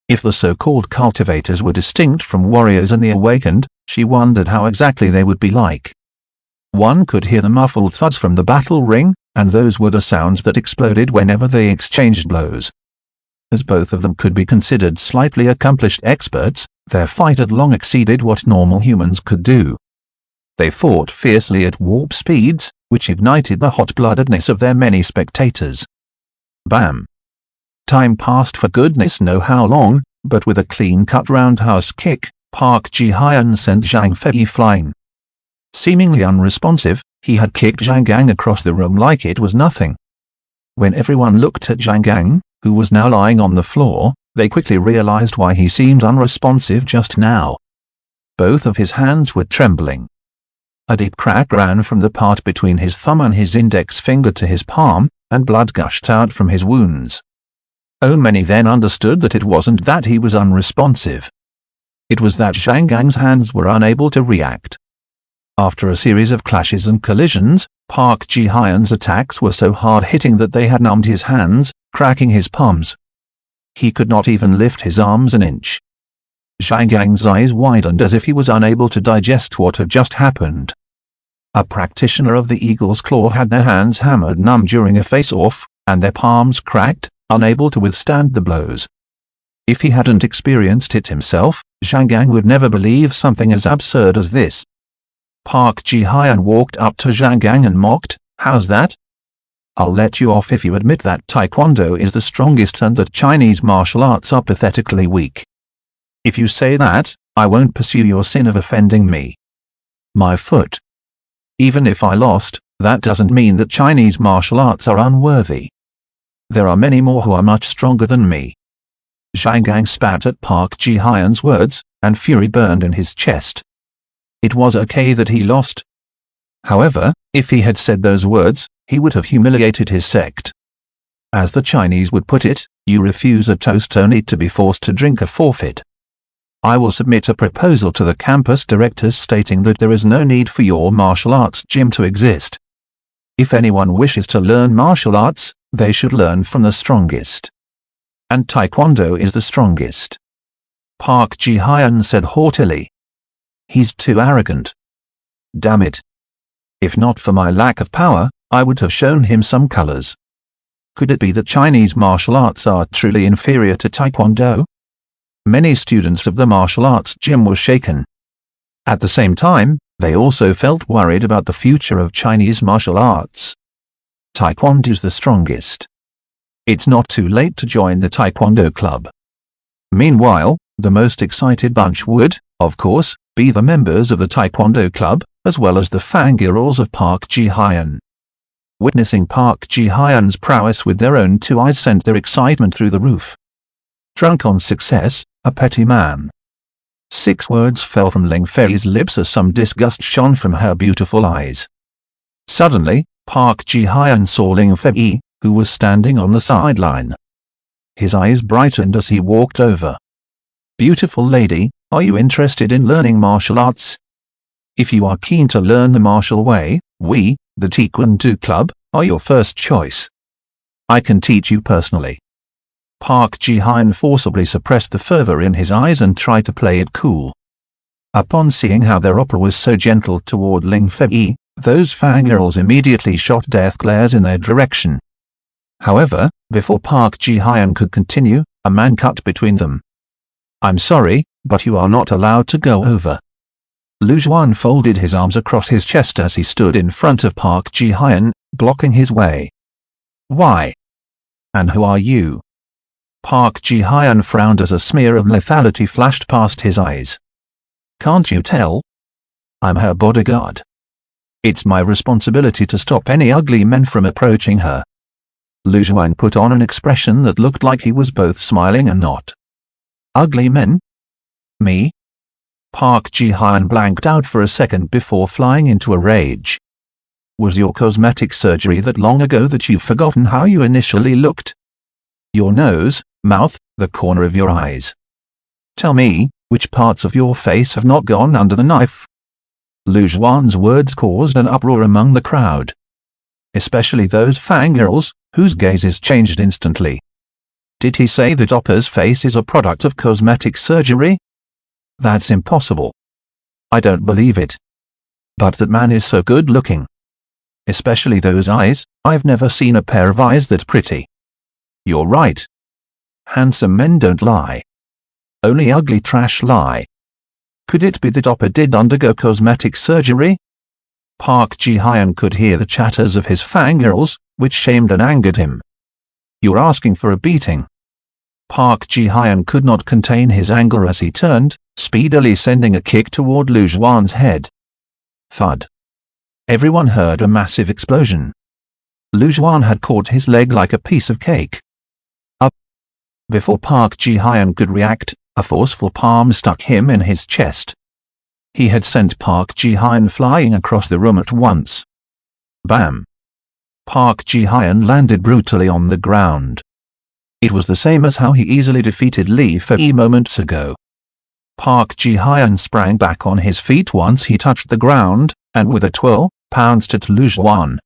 [SPEAKER 1] If the so-called cultivators were distinct from warriors and the awakened, she wondered how exactly they would be like. One could hear the muffled thuds from the battle ring, and those were the sounds that exploded whenever they exchanged blows. As both of them could be considered slightly accomplished experts, their fight had long exceeded what normal humans could do. They fought fiercely at warp speeds, which ignited the hot-bloodedness of their many spectators. Bam! Time passed for goodness know how long, but with a clean-cut roundhouse kick, Park Ji-hyun sent Zhang Fei flying. Seemingly unresponsive, he had kicked Zhang Gang across the room like it was nothing. When everyone looked at Zhang Gang, who was now lying on the floor, they quickly realized why he seemed unresponsive just now. Both of his hands were trembling. A deep crack ran from the part between his thumb and his index finger to his palm, and blood gushed out from his wounds. Oh, many then understood that it wasn't that he was unresponsive. It was that Zhang Gang's hands were unable to react. After a series of clashes and collisions, Park Ji-hyun's attacks were so hard-hitting that they had numbed his hands, cracking his palms. He could not even lift his arms an inch. Zhang Gang's eyes widened as if he was unable to digest what had just happened. A practitioner of the Eagle's Claw had their hands hammered numb during a face-off, and their palms cracked, unable to withstand the blows. If he hadn't experienced it himself, Zhang Gang would never believe something as absurd as this. Park Ji-hyun walked up to Zhang Gang and mocked, "How's that? I'll let you off if you admit that Taekwondo is the strongest and that Chinese martial arts are pathetically weak. If you say that, I won't pursue your sin of offending me. My foot. Even if I lost, that doesn't mean that Chinese martial arts are unworthy. There are many more who are much stronger than me. Zhang Gang spat at Park Ji-hyen's words, and fury burned in his chest. It was okay that he lost. However, if he had said those words, he would have humiliated his sect. As the Chinese would put it, you refuse a toast only to be forced to drink a forfeit. I will submit a proposal to the campus directors stating that there is no need for your martial arts gym to exist. If anyone wishes to learn martial arts, they should learn from the strongest. And Taekwondo is the strongest. Park Ji-hyen said haughtily. He's too arrogant. Damn it. If not for my lack of power, I would have shown him some colors. Could it be that Chinese martial arts are truly inferior to Taekwondo? Many students of the martial arts gym were shaken. At the same time, they also felt worried about the future of Chinese martial arts. Taekwondo's the strongest. It's not too late to join the Taekwondo club. Meanwhile, the most excited bunch would, of course, be the members of the Taekwondo club, as well as the fangirls of Park Ji-hyen. Witnessing Park Ji-hyen's prowess with their own two eyes sent their excitement through the roof. Drunk on success, a petty man. 6 words fell from Ling Fei's lips as some disgust shone from her beautiful eyes. Suddenly, Park Ji-hyen saw Ling Fei, who was standing on the sideline. His eyes brightened as he walked over. Beautiful lady, are you interested in learning martial arts? If you are keen to learn the martial way, we, the Taekwondo Club, are your first choice. I can teach you personally. Park Ji-hyen forcibly suppressed the fervor in his eyes and tried to play it cool. Upon seeing how their opera was so gentle toward Ling Fei, those fangirls immediately shot death glares in their direction. However, before Park Ji-hyen could continue, a man cut between them. I'm sorry, but you are not allowed to go over. Lu Zhuan folded his arms across his chest as he stood in front of Park Ji-hyen, blocking his way. Why? And who are you? Park Ji-hyen frowned as a smear of lethality flashed past his eyes. Can't you tell? I'm her bodyguard. It's my responsibility to stop any ugly men from approaching her. Lu Zhuan put on an expression that looked like he was both smiling and not. Ugly men? Me? Park Ji-hyen blanked out for a second before flying into a rage. Was your cosmetic surgery that long ago that you've forgotten how you initially looked? Your nose, mouth, the corner of your eyes. Tell me, which parts of your face have not gone under the knife? Lu Zhuan's words caused an uproar among the crowd. Especially those fangirls, whose gazes changed instantly. Did he say that Oppa's face is a product of cosmetic surgery? That's impossible. I don't believe it. But that man is so good looking. Especially those eyes, I've never seen a pair of eyes that pretty. You're right. Handsome men don't lie. Only ugly trash lie. Could it be that Oppa did undergo cosmetic surgery? Park Ji-hyen could hear the chatters of his fangirls, which shamed and angered him. You're asking for a beating. Park Ji-hyen could not contain his anger as he turned, speedily sending a kick toward Lu Zhuan's head. Thud. Everyone heard a massive explosion. Lu Zhuan had caught his leg like a piece of cake. Up. Before Park Ji-hyen could react, a forceful palm stuck him in his chest. He had sent Park Ji-hyen flying across the room at once. Bam! Park Ji-hyen landed brutally on the ground. It was the same as how he easily defeated Li Fei moments ago. Park Ji-hyen sprang back on his feet once he touched the ground, and with a twirl, pounced at Lu Zhuan.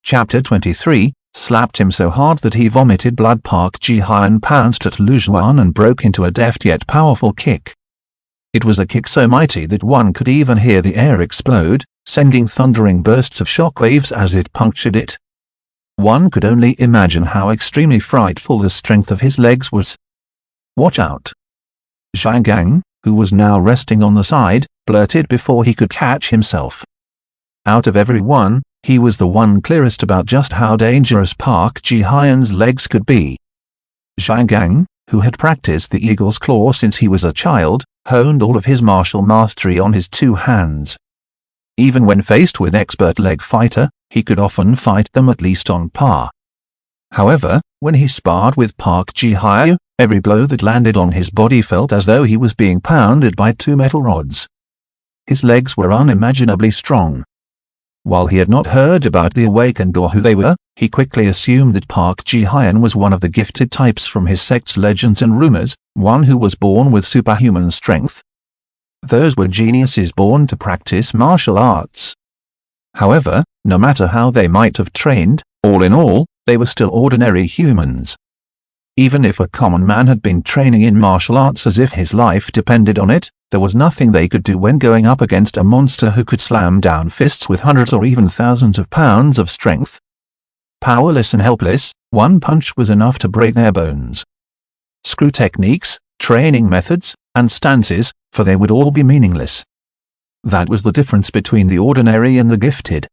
[SPEAKER 1] Chapter 23, slapped him so hard that he vomited blood. Park Ji-hyen pounced at Lu Zhuan and broke into a deft yet powerful kick. It was a kick so mighty that one could even hear the air explode, sending thundering bursts of shockwaves as it punctured it. One could only imagine how extremely frightful the strength of his legs was. Watch out! Zhang Gang, who was now resting on the side, blurted before he could catch himself. Out of everyone, he was the one clearest about just how dangerous Park Ji-hyen's legs could be. Zhang Gang, who had practiced the eagle's claw since he was a child, honed all of his martial mastery on his two hands. Even when faced with expert leg fighter, he could often fight them at least on par. However, when he sparred with Park Ji-hyen, every blow that landed on his body felt as though he was being pounded by two metal rods. His legs were unimaginably strong. While he had not heard about the awakened or who they were, he quickly assumed that Park Ji-hyen was one of the gifted types from his sect's legends and rumors, one who was born with superhuman strength. Those were geniuses born to practice martial arts. However, no matter how they might have trained, all in all, they were still ordinary humans. Even if a common man had been training in martial arts as if his life depended on it, there was nothing they could do when going up against a monster who could slam down fists with hundreds or even thousands of pounds of strength. Powerless and helpless, one punch was enough to break their bones. Screw techniques, training methods, and stances, for they would all be meaningless. That was the difference between the ordinary and the gifted.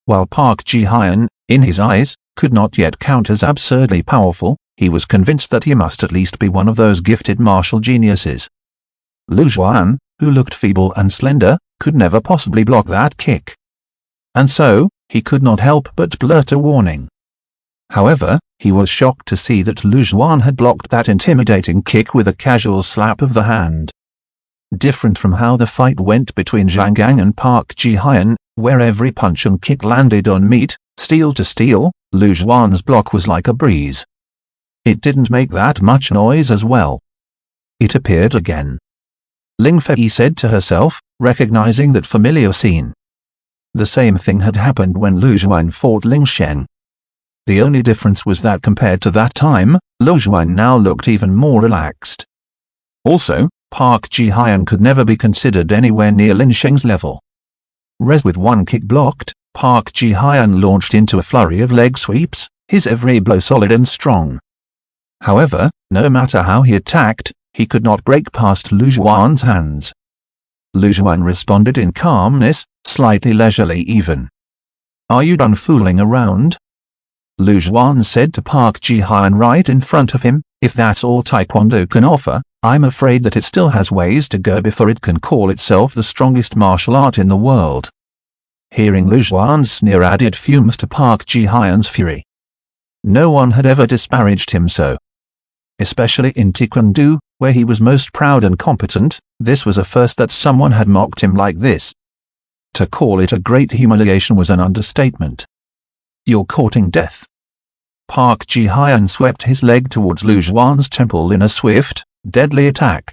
[SPEAKER 1] While Park Ji-hyen, in his eyes, could not yet count as absurdly powerful, he was convinced that he must at least be one of those gifted martial geniuses. Lu Xuan, who looked feeble and slender, could never possibly block that kick. And so, he could not help but blurt a warning. However, he was shocked to see that Lu Xuan had blocked that intimidating kick with a casual slap of the hand. Different from how the fight went between Zhang Gang and Park Ji-hyen, where every punch and kick landed on meat, steel to steel, Lu Xuan's block was like a breeze. It didn't make that much noise as well. It appeared again. Ling Fei said to herself, recognizing that familiar scene. The same thing had happened when Lu Xuan fought Ling Sheng. The only difference was that compared to that time, Lu Xuan now looked even more relaxed. Also, Park Ji-hyen could never be considered anywhere near Ling Sheng's level. With one kick blocked, Park Ji-hyen launched into a flurry of leg sweeps, his every blow solid and strong. However, no matter how he attacked, he could not break past Lu Xuan's hands. Lu Xuan responded in calmness, slightly leisurely even. "Are you done fooling around?" Lu Xuan said to Park Ji-hyen right in front of him, "If that's all Taekwondo can offer, I'm afraid that it still has ways to go before it can call itself the strongest martial art in the world." Hearing Lu Xuan's sneer added fumes to Park Ji-hyen's fury. No one had ever disparaged him so. Especially in Taekwondo, where he was most proud and competent, this was a first that someone had mocked him like this. To call it a great humiliation was an understatement. "You're courting death." Park Ji-hyen swept his leg towards Lu Xuan's temple in a swift, deadly attack.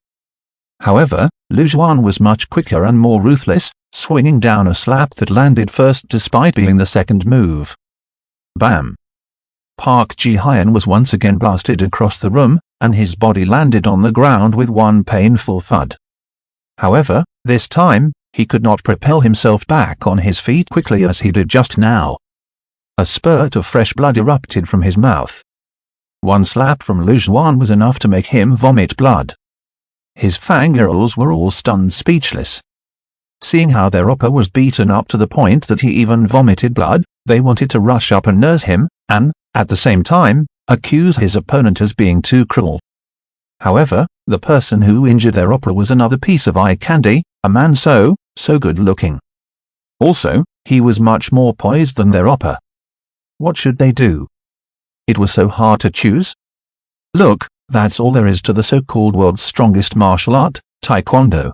[SPEAKER 1] However, Lu Xuan was much quicker and more ruthless, swinging down a slap that landed first despite being the second move. Bam! Park Ji-hyen was once again blasted across the room, and his body landed on the ground with one painful thud. However, this time, he could not propel himself back on his feet quickly as he did just now. A spurt of fresh blood erupted from his mouth. One slap from Lu Xuan was enough to make him vomit blood. His fangirls were all stunned speechless. Seeing how their oppa was beaten up to the point that he even vomited blood, they wanted to rush up and nurse him, and, at the same time, accuse his opponent as being too cruel. However, the person who injured their oppa was another piece of eye candy, a man so good looking. Also, he was much more poised than their oppa. What should they do? It was so hard to choose. Look, that's all there is to the so-called world's strongest martial art, Taekwondo.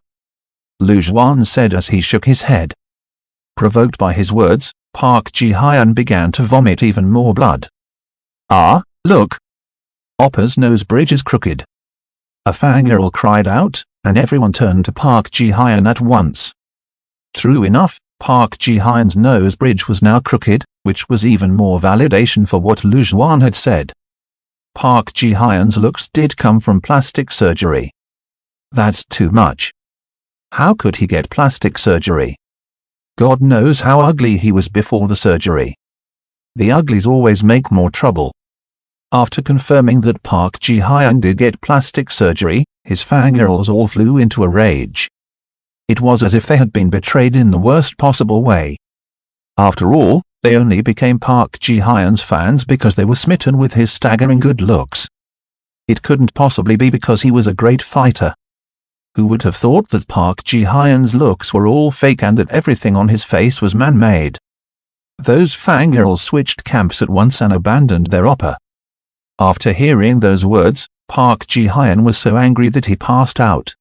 [SPEAKER 1] Lu Xuan said as he shook his head. Provoked by his words, Park Ji-hyen began to vomit even more blood. "Ah, look! Oppa's nose bridge is crooked." A fangirl cried out, and everyone turned to Park Ji-hyen at once. True enough, Park Ji-hyen's nose bridge was now crooked, which was even more validation for what Lu Xuan had said. Park Ji-hyen's looks did come from plastic surgery. That's too much. How could he get plastic surgery? God knows how ugly he was before the surgery. The uglies always make more trouble. After confirming that Park Ji-hyen did get plastic surgery, his fangirls all flew into a rage. It was as if they had been betrayed in the worst possible way. After all, they only became Park Ji-hyun's fans because they were smitten with his staggering good looks. It couldn't possibly be because he was a great fighter. Who would have thought that Park Ji-hyun's looks were all fake and that everything on his face was man-made? Those fangirls switched camps at once and abandoned their oppa. After hearing those words, Park Ji-hyun was so angry that he passed out.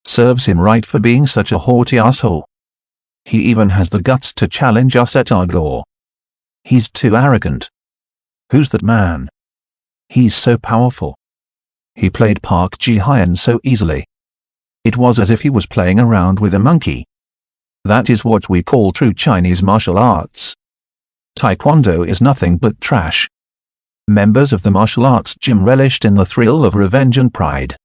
[SPEAKER 1] Serves him right for being such a haughty asshole. He even has the guts to challenge us at our door. He's too arrogant. Who's that man? He's so powerful. He played Park Ji-hyun so easily. It was as if he was playing around with a monkey. That is what we call true Chinese martial arts. Taekwondo is nothing but trash. Members of the martial arts gym relished in the thrill of revenge and pride.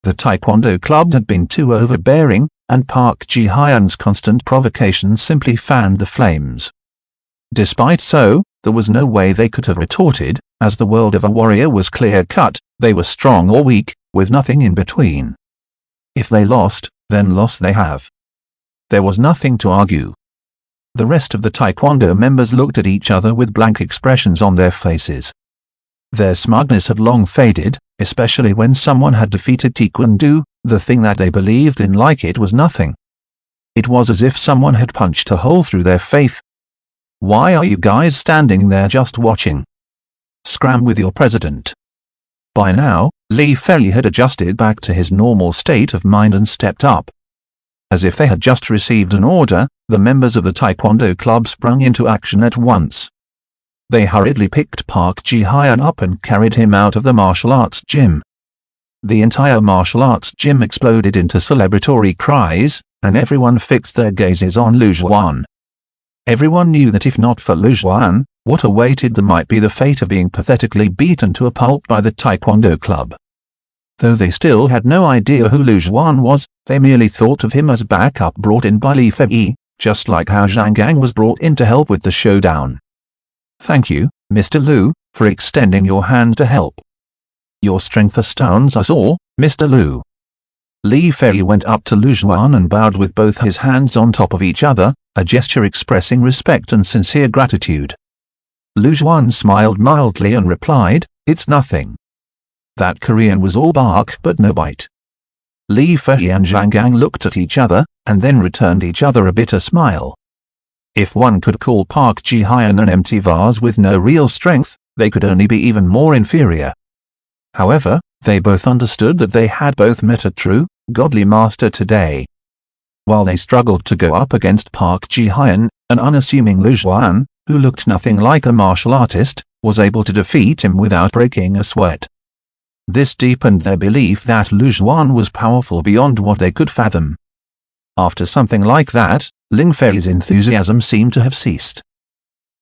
[SPEAKER 1] The Taekwondo club had been too overbearing, and Park Ji-hyun's constant provocations simply fanned the flames. Despite so, there was no way they could have retorted, as the world of a warrior was clear-cut. They were strong or weak, with nothing in between. If they lost, then lost they have. There was nothing to argue. The rest of the Taekwondo members looked at each other with blank expressions on their faces. Their smugness had long faded, especially when someone had defeated Taekwondo. The thing that they believed in like it was nothing. It was as if someone had punched a hole through their faith. Why are you guys standing there just watching? Scram with your president. By now, Lee Ferry had adjusted back to his normal state of mind and stepped up. As if they had just received an order, the members of the Taekwondo club sprung into action at once. They hurriedly picked Park Ji-hyun up and carried him out of the martial arts gym. The entire martial arts gym exploded into celebratory cries, and everyone fixed their gazes on Lu Juan. Everyone knew that if not for Lu Juan, what awaited them might be the fate of being pathetically beaten to a pulp by the Taekwondo club. Though they still had no idea who Lu Juan was, they merely thought of him as backup brought in by Li Fei, just like how Zhang Gang was brought in to help with the showdown. Thank you, Mr. Lu, for extending your hand to help. Your strength astounds us all, Mr. Lu. Li Fei went up to Lu Juan and bowed with both his hands on top of each other, a gesture expressing respect and sincere gratitude. Lu Juan smiled mildly and replied, "It's nothing." That Korean was all bark but no bite. Li Fei and Zhang Gang looked at each other, and then returned each other a bitter smile. If one could call Park Ji-hyun an empty vase with no real strength, they could only be even more inferior. However, they both understood that they had both met a true, godly master today. While they struggled to go up against Park Ji-hyun, an unassuming Lu Juan, who looked nothing like a martial artist, was able to defeat him without breaking a sweat. This deepened their belief that Lu Juan was powerful beyond what they could fathom. After something like that, Ling Fei's enthusiasm seemed to have ceased.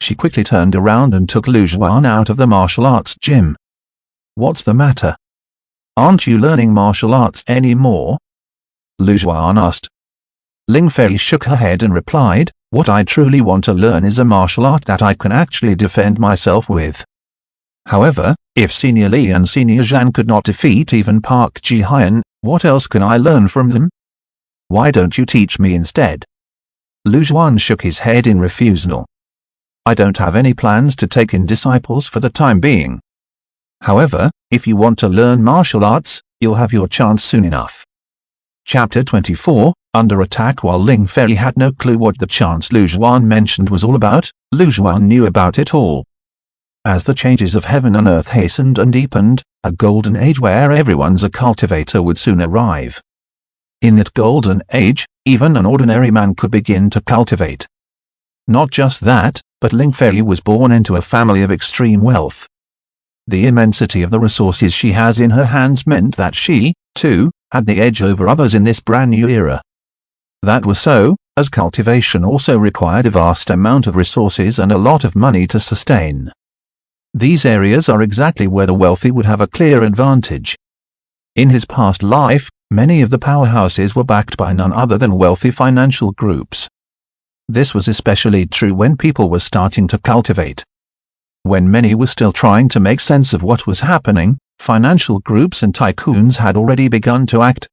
[SPEAKER 1] She quickly turned around and took Lu Juan out of the martial arts gym. "What's the matter? Aren't you learning martial arts anymore?" Lu Juan asked. Ling Fei shook her head and replied, "What I truly want to learn is a martial art that I can actually defend myself with." However, if Senior Lee and Senior Zhang could not defeat even Park Ji-hyun, what else can I learn from them? Why don't you teach me instead? Lu Juan shook his head in refusal. I don't have any plans to take in disciples for the time being. However, if you want to learn martial arts, you'll have your chance soon enough. Chapter 24, Under Attack. While Ling Fei had no clue what the chance Lu Juan mentioned was all about, Lu Juan knew about it all. As the changes of heaven and earth hastened and deepened, a golden age where everyone's a cultivator would soon arrive. In that golden age, even an ordinary man could begin to cultivate. Not just that, but Ling Fei was born into a family of extreme wealth. The immensity of the resources she has in her hands meant that she, too, had the edge over others in this brand new era. That was so, as cultivation also required a vast amount of resources and a lot of money to sustain. These areas are exactly where the wealthy would have a clear advantage. In his past life, many of the powerhouses were backed by none other than wealthy financial groups. This was especially true when people were starting to cultivate. When many were still trying to make sense of what was happening, financial groups and tycoons had already begun to act.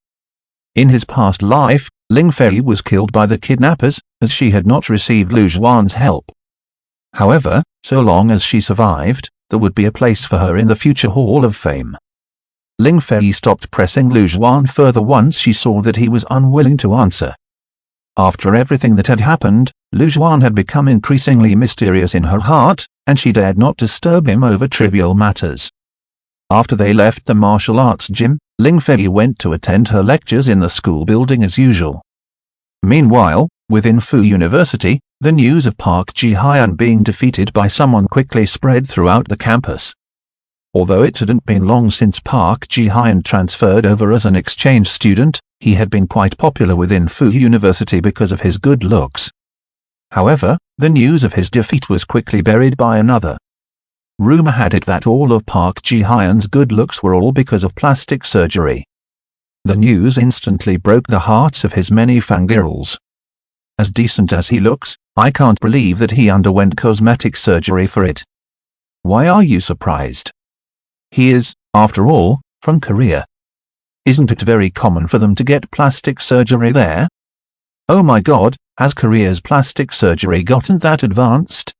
[SPEAKER 1] In his past life, Ling Fei was killed by the kidnappers, as she had not received Lu Zhuan's help. However, so long as she survived, there would be a place for her in the future Hall of Fame. Ling Fei stopped pressing Lu Zhuan further once she saw that he was unwilling to answer. After everything that had happened, Lu Zhuan had become increasingly mysterious in her heart, and she dared not disturb him over trivial matters. After they left the martial arts gym, Ling Fei went to attend her lectures in the school building as usual. Meanwhile, within Fu University, the news of Park Ji-hyun being defeated by someone quickly spread throughout the campus. Although it hadn't been long since Park Ji-hyun transferred over as an exchange student, he had been quite popular within Fu University because of his good looks. However, the news of his defeat was quickly buried by another. Rumor had it that all of Park Ji-hyun's good looks were all because of plastic surgery. The news instantly broke the hearts of his many fangirls. As decent as he looks, I can't believe that he underwent cosmetic surgery for it. Why are you surprised? He is, after all, from Korea. Isn't it very common for them to get plastic surgery there? Oh my god, has Korea's plastic surgery gotten that advanced?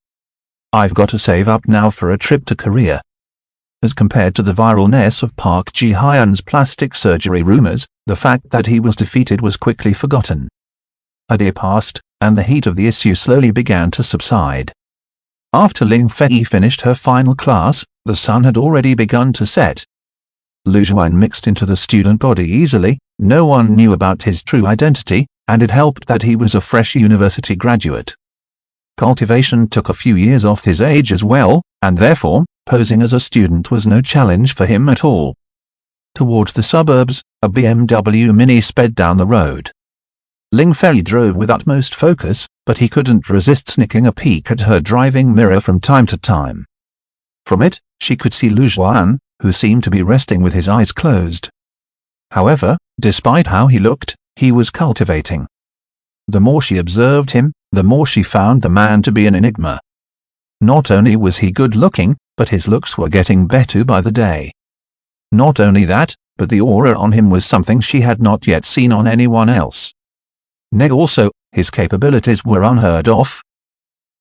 [SPEAKER 1] I've got to save up now for a trip to Korea. As compared to the viralness of Park Ji-hyun's plastic surgery rumors, the fact that he was defeated was quickly forgotten. A day passed, and the heat of the issue slowly began to subside. After Ling Fei finished her final class, the sun had already begun to set. Lu Zhuan mixed into the student body easily, no one knew about his true identity, and it helped that he was a fresh university graduate. Cultivation took a few years off his age as well, and therefore, posing as a student was no challenge for him at all. Towards the suburbs, a BMW Mini sped down the road. Ling Fei drove with utmost focus, but he couldn't resist sneaking a peek at her driving mirror from time to time. From it, she could see Lu Zhuan, who seemed to be resting with his eyes closed. However, despite how he looked, he was cultivating. The more she observed him, the more she found the man to be an enigma. Not only was he good-looking, but his looks were getting better by the day. Not only that, but the aura on him was something she had not yet seen on anyone else. Also, his capabilities were unheard of.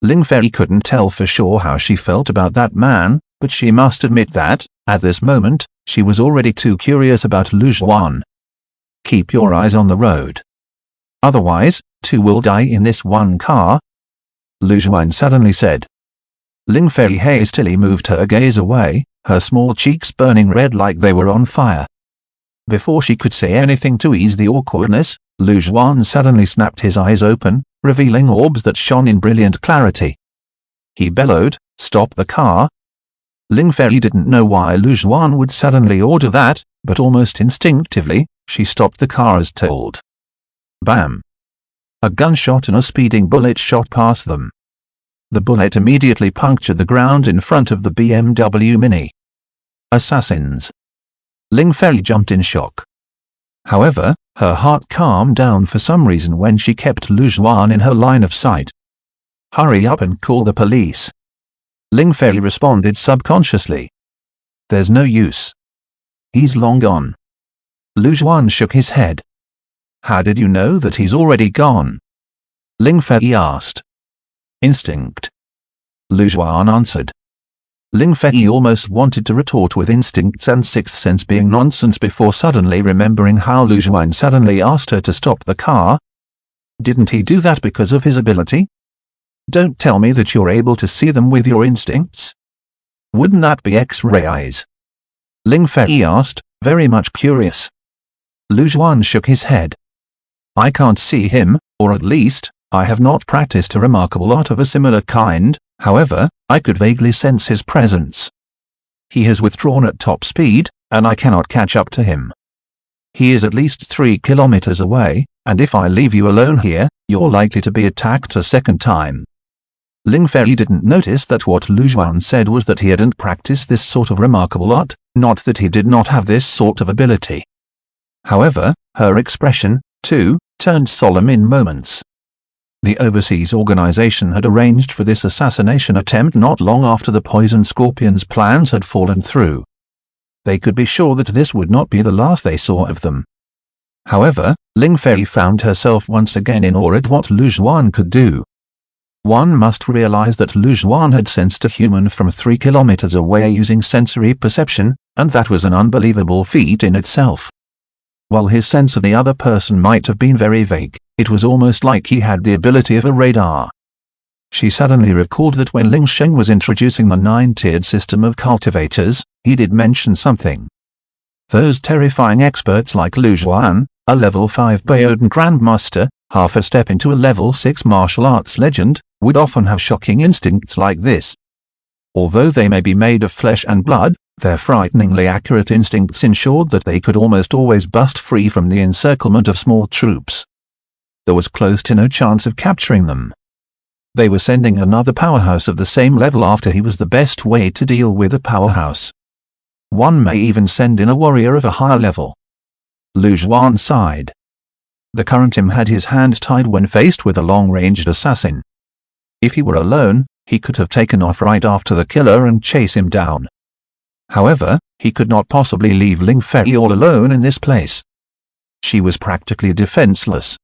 [SPEAKER 1] Ling Fei couldn't tell for sure how she felt about that man, but she must admit that, at this moment, she was already too curious about Lu Zhuan. Keep your eyes on the road. Otherwise, two will die in this one car, Lu Zhuan suddenly said. Ling Fei hastily moved her gaze away, her small cheeks burning red like they were on fire. Before she could say anything to ease the awkwardness, Lu Zhuan suddenly snapped his eyes open, revealing orbs that shone in brilliant clarity. He bellowed, "Stop the car!" Ling Fei didn't know why Lu Zhuan would suddenly order that, but almost instinctively, she stopped the car as told. Bam! A gunshot and a speeding bullet shot past them. The bullet immediately punctured the ground in front of the BMW Mini. Assassins! Ling Fei jumped in shock. However, her heart calmed down for some reason when she kept Lu Zhuan in her line of sight. Hurry up and call the police. Ling Fei responded subconsciously. There's no use. He's long gone. Lu Zhuan shook his head. How did you know that he's already gone? Ling Fei asked. Instinct. Lu Zhuan answered. Ling Fei almost wanted to retort with instincts and sixth sense being nonsense before suddenly remembering how Lu Zhuan suddenly asked her to stop the car. Didn't he do that because of his ability? Don't tell me that you're able to see them with your instincts. Wouldn't that be X-ray eyes? Ling Fei asked, very much curious. Lu Zhuan shook his head. I can't see him, or at least, I have not practiced a remarkable art of a similar kind, however, I could vaguely sense his presence. He has withdrawn at top speed, and I cannot catch up to him. He is at least 3 kilometers away, and if I leave you alone here, you're likely to be attacked a second time. Ling Fei didn't notice that what Lu Zhuan said was that he hadn't practiced this sort of remarkable art, not that he did not have this sort of ability. However, her expression, too, turned solemn in moments. The overseas organization had arranged for this assassination attempt not long after the Poison Scorpion's plans had fallen through. They could be sure that this would not be the last they saw of them. However, Ling Fei found herself once again in awe at what Lu Zhuan could do. One must realize that Lu Zhuan had sensed a human from 3 kilometers away using sensory perception, and that was an unbelievable feat in itself. While his sense of the other person might have been very vague, it was almost like he had the ability of a radar. She suddenly recalled that when Ling Sheng was introducing the 9-tiered system of cultivators, he did mention something. Those terrifying experts like Lu Zhuan, a level 5 Baodan Grandmaster, half a step into a level 6 martial arts legend, would often have shocking instincts like this. Although they may be made of flesh and blood, their frighteningly accurate instincts ensured that they could almost always bust free from the encirclement of small troops. There was close to no chance of capturing them. They were sending another powerhouse of the same level after he was the best way to deal with a powerhouse. One may even send in a warrior of a higher level. Lu Zhuan sighed. The current him had his hands tied when faced with a long-ranged assassin. If he were alone, he could have taken off right after the killer and chase him down. However, he could not possibly leave Ling Fei all alone in this place. She was practically defenseless.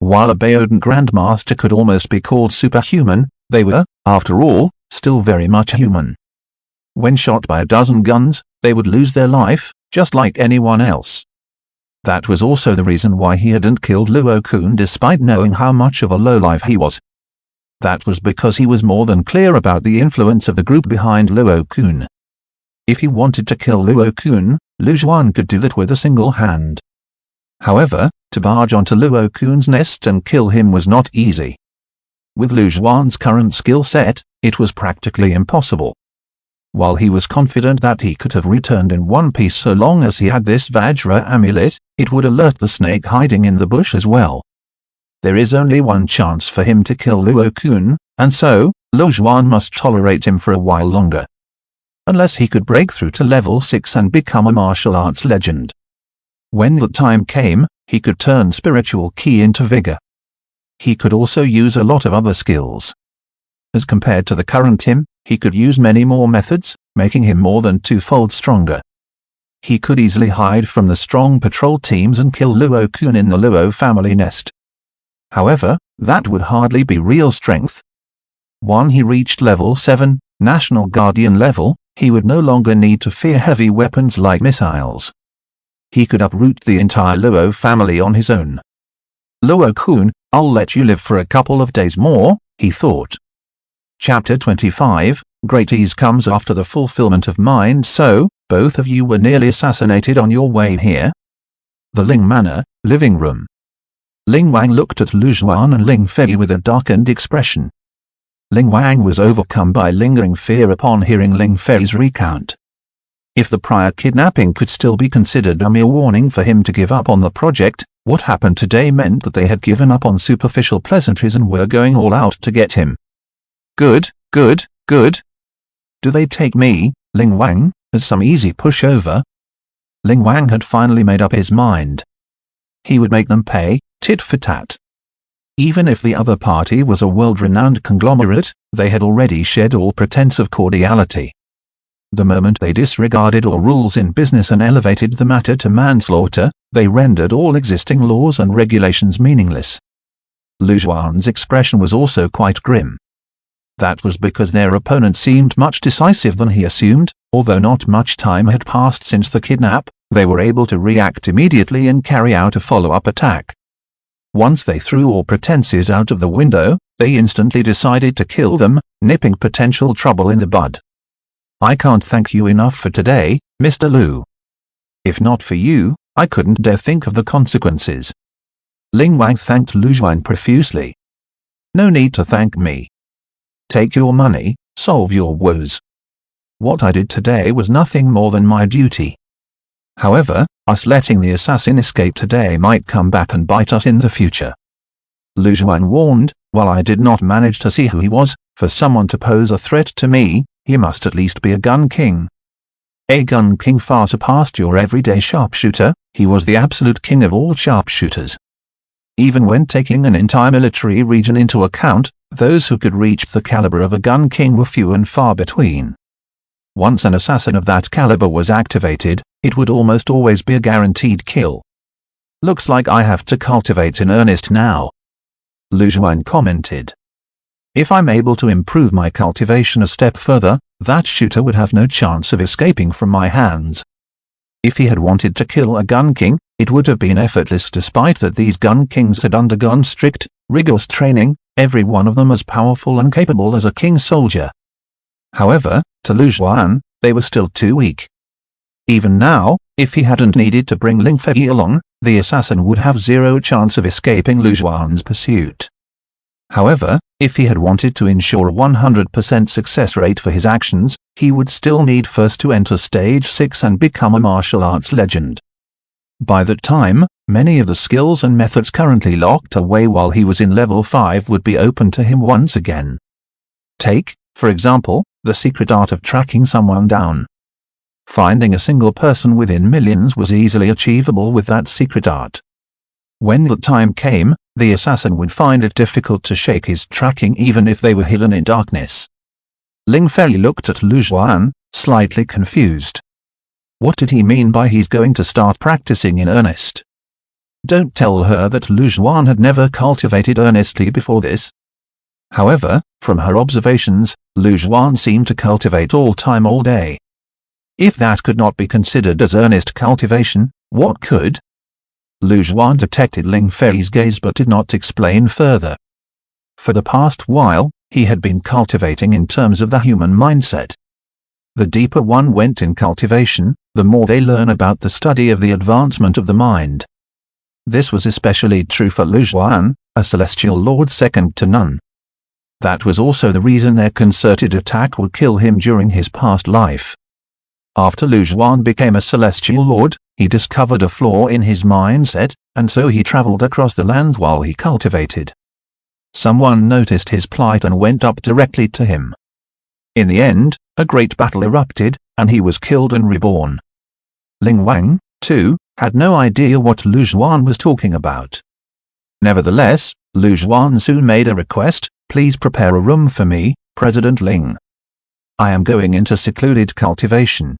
[SPEAKER 1] While a Baodan Grandmaster could almost be called superhuman, they were, after all, still very much human. When shot by a dozen guns, they would lose their life, just like anyone else. That was also the reason why he hadn't killed Luo Kun despite knowing how much of a lowlife he was. That was because he was more than clear about the influence of the group behind Luo Kun. If he wanted to kill Luo Kun, Lu Zhuan could do that with a single hand. However, to barge onto Luo Kun's nest and kill him was not easy. With Lu Zhuan's current skill set, it was practically impossible. While he was confident that he could have returned in one piece so long as he had this Vajra amulet, it would alert the snake hiding in the bush as well. There is only one chance for him to kill Luo Kun, and so, Lu Zhuan must tolerate him for a while longer. Unless he could break through to level 6 and become a martial arts legend. When the time came, he could turn spiritual ki into vigor. He could also use a lot of other skills. As compared to the current him, he could use many more methods, making him more than twofold stronger. He could easily hide from the strong patrol teams and kill Luo Kun in the Luo family nest. However, that would hardly be real strength. Once he reached level 7, National Guardian level, he would no longer need to fear heavy weapons like missiles. He could uproot the entire Luo family on his own. Luo Kun, I'll let you live for a couple of days more, he thought. Chapter 25, Great ease comes after the fulfillment of mind. So, both of you were nearly assassinated on your way here? The Ling Manor, living room. Ling Wang looked at Lu Zhuan and Ling Fei with a darkened expression. Ling Wang was overcome by lingering fear upon hearing Ling Fei's recount. If the prior kidnapping could still be considered a mere warning for him to give up on the project, what happened today meant that they had given up on superficial pleasantries and were going all out to get him. Good, good, good. Do they take me, Ling Wang, as some easy pushover? Ling Wang had finally made up his mind. He would make them pay, tit for tat. Even if the other party was a world-renowned conglomerate, they had already shed all pretense of cordiality. The moment they disregarded all rules in business and elevated the matter to manslaughter, they rendered all existing laws and regulations meaningless. Lu Zhuan's expression was also quite grim. That was because their opponent seemed much decisive than he assumed. Although not much time had passed since the kidnap, they were able to react immediately and carry out a follow-up attack. Once they threw all pretenses out of the window, they instantly decided to kill them, nipping potential trouble in the bud. I can't thank you enough for today, Mr. Lu. If not for you, I couldn't dare think of the consequences. Ling Wang thanked Lu Zhuan profusely. No need to thank me. Take your money, solve your woes. What I did today was nothing more than my duty. However, us letting the assassin escape today might come back and bite us in the future. Lu Zhuan warned, while I did not manage to see who he was, for someone to pose a threat to me, he must at least be a gun king. A gun king far surpassed your everyday sharpshooter, he was the absolute king of all sharpshooters. Even when taking an entire military region into account, those who could reach the caliber of a gun king were few and far between. Once an assassin of that caliber was activated, it would almost always be a guaranteed kill. looks like I have to cultivate in earnest now," Lu Juan commented. "If I'm able to improve my cultivation a step further, that shooter would have no chance of escaping from my hands. If he had wanted to kill a gun king, it would have been effortless despite that these gun kings had undergone strict, rigorous training, every one of them as powerful and capable as a king soldier. However, to Lu Juan, they were still too weak. Even now, if he hadn't needed to bring Ling Fei along, the assassin would have zero chance of escaping Lu Juan's pursuit. However, if he had wanted to ensure a 100% success rate for his actions, he would still need first to enter Stage 6 and become a martial arts legend. By that time, many of the skills and methods currently locked away while he was in level 5 would be open to him once again. Take, for example, the secret art of tracking someone down. Finding a single person within millions was easily achievable with that secret art. When the time came, the assassin would find it difficult to shake his tracking even if they were hidden in darkness. Ling Fei looked at Lu Juan, slightly confused. What did he mean by he's going to start practicing in earnest? Don't tell her that Lu Juan had never cultivated earnestly before this. However, from her observations, Lu Juan seemed to cultivate all time all day. If that could not be considered as earnest cultivation, what could? Lu Juan detected Ling Fei's gaze but did not explain further. For the past while, he had been cultivating in terms of the human mindset. The deeper one went in cultivation, the more they learn about the study of the advancement of the mind. This was especially true for Lu Juan, a celestial lord second to none. That was also the reason their concerted attack would kill him during his past life. After Lu Juan became a celestial lord, he discovered a flaw in his mindset, and so he traveled across the lands while he cultivated. Someone noticed his plight and went up directly to him. In the end, a great battle erupted, and he was killed and reborn. Ling Wang, too, had no idea what Lu Juan was talking about. Nevertheless, Lu Juan soon made a request, "Please prepare a room for me, President Ling. I am going into secluded cultivation."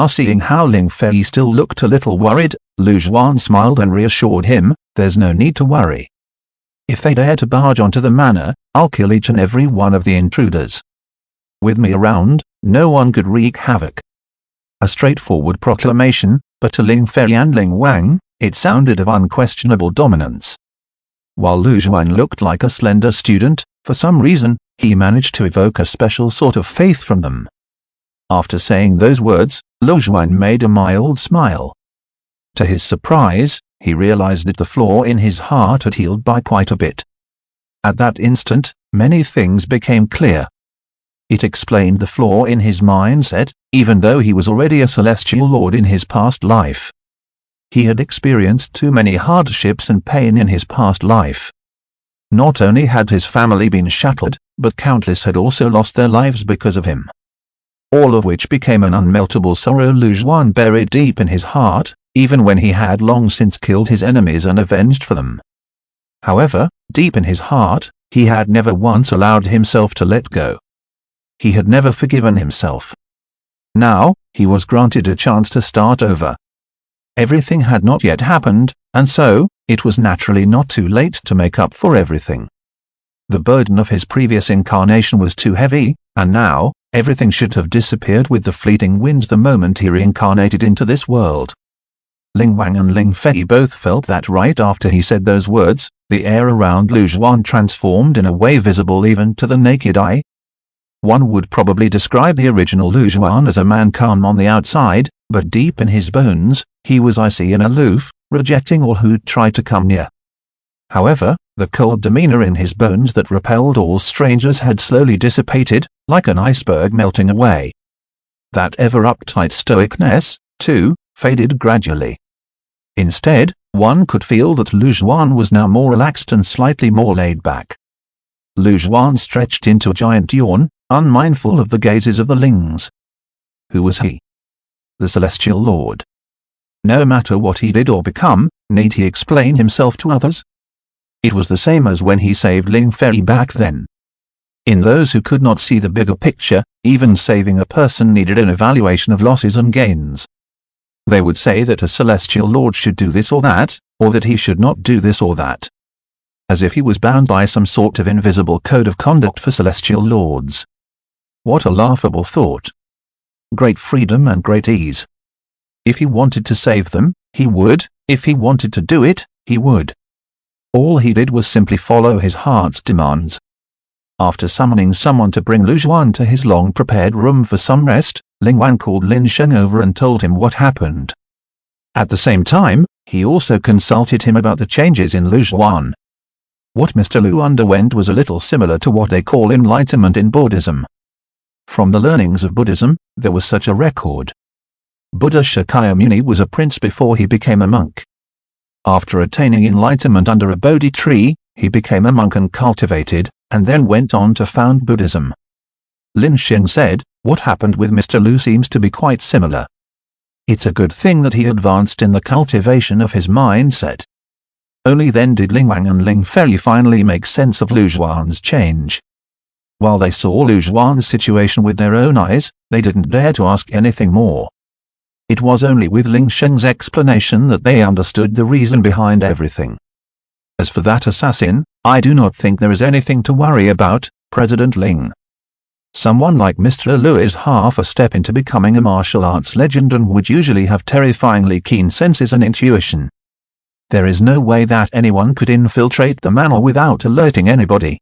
[SPEAKER 1] Seeing how Ling Fei still looked a little worried, Lu Juan smiled and reassured him, "There's no need to worry. If they dare to barge onto the manor, I'll kill each and every one of the intruders. With me around, no one could wreak havoc." A straightforward proclamation, but to Ling Fei and Ling Wang, it sounded of unquestionable dominance. While Lu Juan looked like a slender student, for some reason, he managed to evoke a special sort of faith from them. After saying those words, Lu Juan made a mild smile. To his surprise, he realized that the flaw in his heart had healed by quite a bit. At that instant, many things became clear. It explained the flaw in his mindset, even though he was already a celestial lord in his past life. He had experienced too many hardships and pain in his past life. Not only had his family been shattered, but countless had also lost their lives because of him. All of which became an unmeltable sorrow Lu Juan buried deep in his heart, even when he had long since killed his enemies and avenged for them. However, deep in his heart, he had never once allowed himself to let go. He had never forgiven himself. Now, he was granted a chance to start over. Everything had not yet happened, and so, it was naturally not too late to make up for everything. The burden of his previous incarnation was too heavy, and now, everything should have disappeared with the fleeting winds the moment he reincarnated into this world. Ling Wang and Ling Fei both felt that right after he said those words, the air around Lu Juan transformed in a way visible even to the naked eye. One would probably describe the original Lu Juan as a man calm on the outside, but deep in his bones, he was icy and aloof, rejecting all who tried to come near. However, the cold demeanor in his bones that repelled all strangers had slowly dissipated, like an iceberg melting away. That ever-uptight stoicness, too, faded gradually. Instead, one could feel that Lu Juan was now more relaxed and slightly more laid back. Lu Juan stretched into a giant yawn, unmindful of the gazes of the Lings. Who was he? The Celestial Lord. No matter what he did or become, need he explain himself to others? It was the same as when he saved Ling Fei back then. In those who could not see the bigger picture, even saving a person needed an evaluation of losses and gains. They would say that a celestial lord should do this or that, or that he should not do this or that. As if he was bound by some sort of invisible code of conduct for celestial lords. What a laughable thought. Great freedom and great ease. If he wanted to save them, he would. If he wanted to do it, he would. All he did was simply follow his heart's demands. After summoning someone to bring Lu Zhuan to his long-prepared room for some rest, Ling Wang called Lin Sheng over and told him what happened. At the same time, he also consulted him about the changes in Lu Zhuan. What Mr. Lu underwent was a little similar to what they call enlightenment in Buddhism. From the learnings of Buddhism, there was such a record. Buddha Shakyamuni was a prince before he became a monk. After attaining enlightenment under a Bodhi tree, he became a monk and cultivated, and then went on to found Buddhism. Lin Sheng said, "What happened with Mr. Lu seems to be quite similar. It's a good thing that he advanced in the cultivation of his mindset." Only then did Ling Wang and Ling Fei finally make sense of Lu Zhuan's change. While they saw Lu Zhuan's situation with their own eyes, they didn't dare to ask anything more. It was only with Ling Sheng's explanation that they understood the reason behind everything. As for that assassin, I do not think there is anything to worry about, President Ling. Someone like Mr. Lu is half a step into becoming a martial arts legend and would usually have terrifyingly keen senses and intuition. There is no way that anyone could infiltrate the manor without alerting anybody.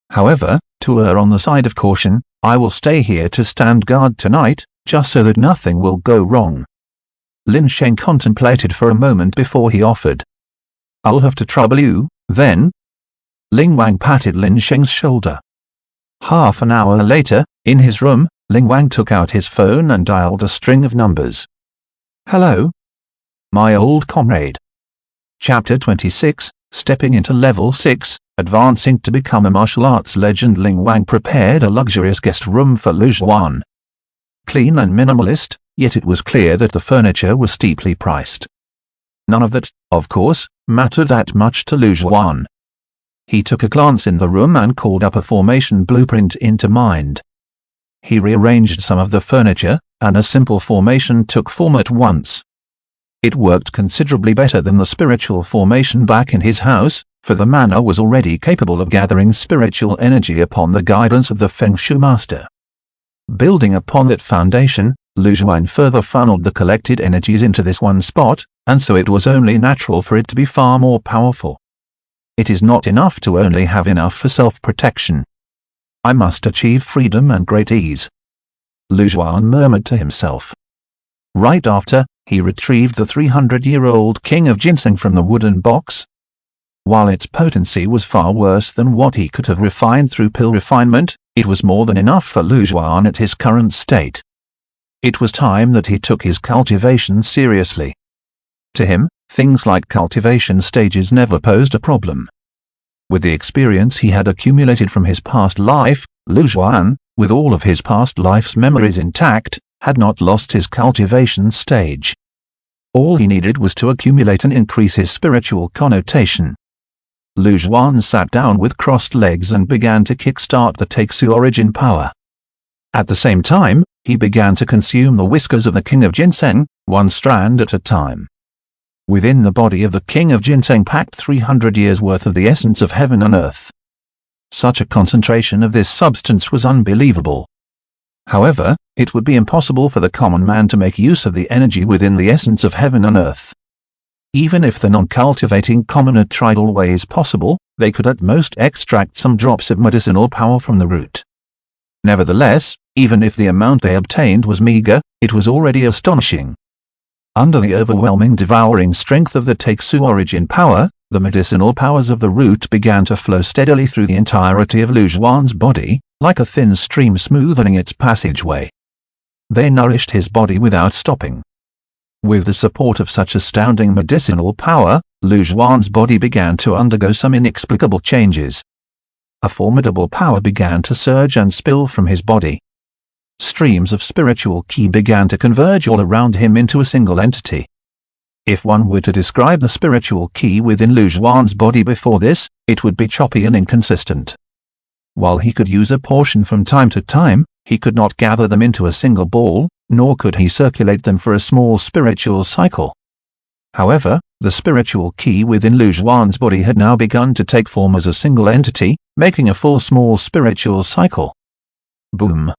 [SPEAKER 1] However, to err on the side of caution, I will stay here to stand guard tonight, just so that nothing will go wrong. Lin Sheng contemplated for a moment before he offered. I'll have to trouble you, then. Ling Wang patted Lin Sheng's shoulder. Half an hour later, in his room, Ling Wang took out his phone and dialed a string of numbers. Hello? My old comrade. Chapter 26, Stepping into Level 6, Advancing to become a martial arts legend. Ling Wang prepared a luxurious guest room for Lu Zhuan. Clean and minimalist, yet it was clear that the furniture was steeply priced. None of that, of course, mattered that much to Lu Zhuan. He took a glance in the room and called up a formation blueprint into mind. He rearranged some of the furniture, and a simple formation took form at once. It worked considerably better than the spiritual formation back in his house, for the manor was already capable of gathering spiritual energy upon the guidance of the Feng Shui master. Building upon that foundation, Lu Zhuan further funneled the collected energies into this one spot, and so it was only natural for it to be far more powerful. It is not enough to only have enough for self-protection. I must achieve freedom and great ease. Lu Zhuan murmured to himself. Right after, he retrieved the 300-year-old king of ginseng from the wooden box. While its potency was far worse than what he could have refined through pill refinement, it was more than enough for Lu Zhuan at his current state. It was time that he took his cultivation seriously. To him, things like cultivation stages never posed a problem. With the experience he had accumulated from his past life, Lu Zhuan, with all of his past life's memories intact, had not lost his cultivation stage. All he needed was to accumulate and increase his spiritual connotation. Lu Zhuan sat down with crossed legs and began to kickstart the Taixu origin power. At the same time, he began to consume the whiskers of the King of Ginseng, one strand at a time. Within the body of the King of Ginseng packed 300 years worth of the essence of heaven and earth. Such a concentration of this substance was unbelievable. However, it would be impossible for the common man to make use of the energy within the essence of heaven and earth. Even if the non-cultivating commoner tried all ways possible, they could at most extract some drops of medicinal power from the root. Nevertheless, even if the amount they obtained was meager, it was already astonishing. Under the overwhelming devouring strength of the Taixu origin power, the medicinal powers of the root began to flow steadily through the entirety of Lu Zhuan's body, like a thin stream smoothing its passageway. They nourished his body without stopping. With the support of such astounding medicinal power, Lu Zhuan's body began to undergo some inexplicable changes. A formidable power began to surge and spill from his body. Streams of spiritual qi began to converge all around him into a single entity. If one were to describe the spiritual qi within Lu Zhuan's body before this, it would be choppy and inconsistent. While he could use a portion from time to time, he could not gather them into a single ball, nor could he circulate them for a small spiritual cycle. However, the spiritual ki within Lu Zhuan's body had now begun to take form as a single entity, making a full small spiritual cycle. Boom.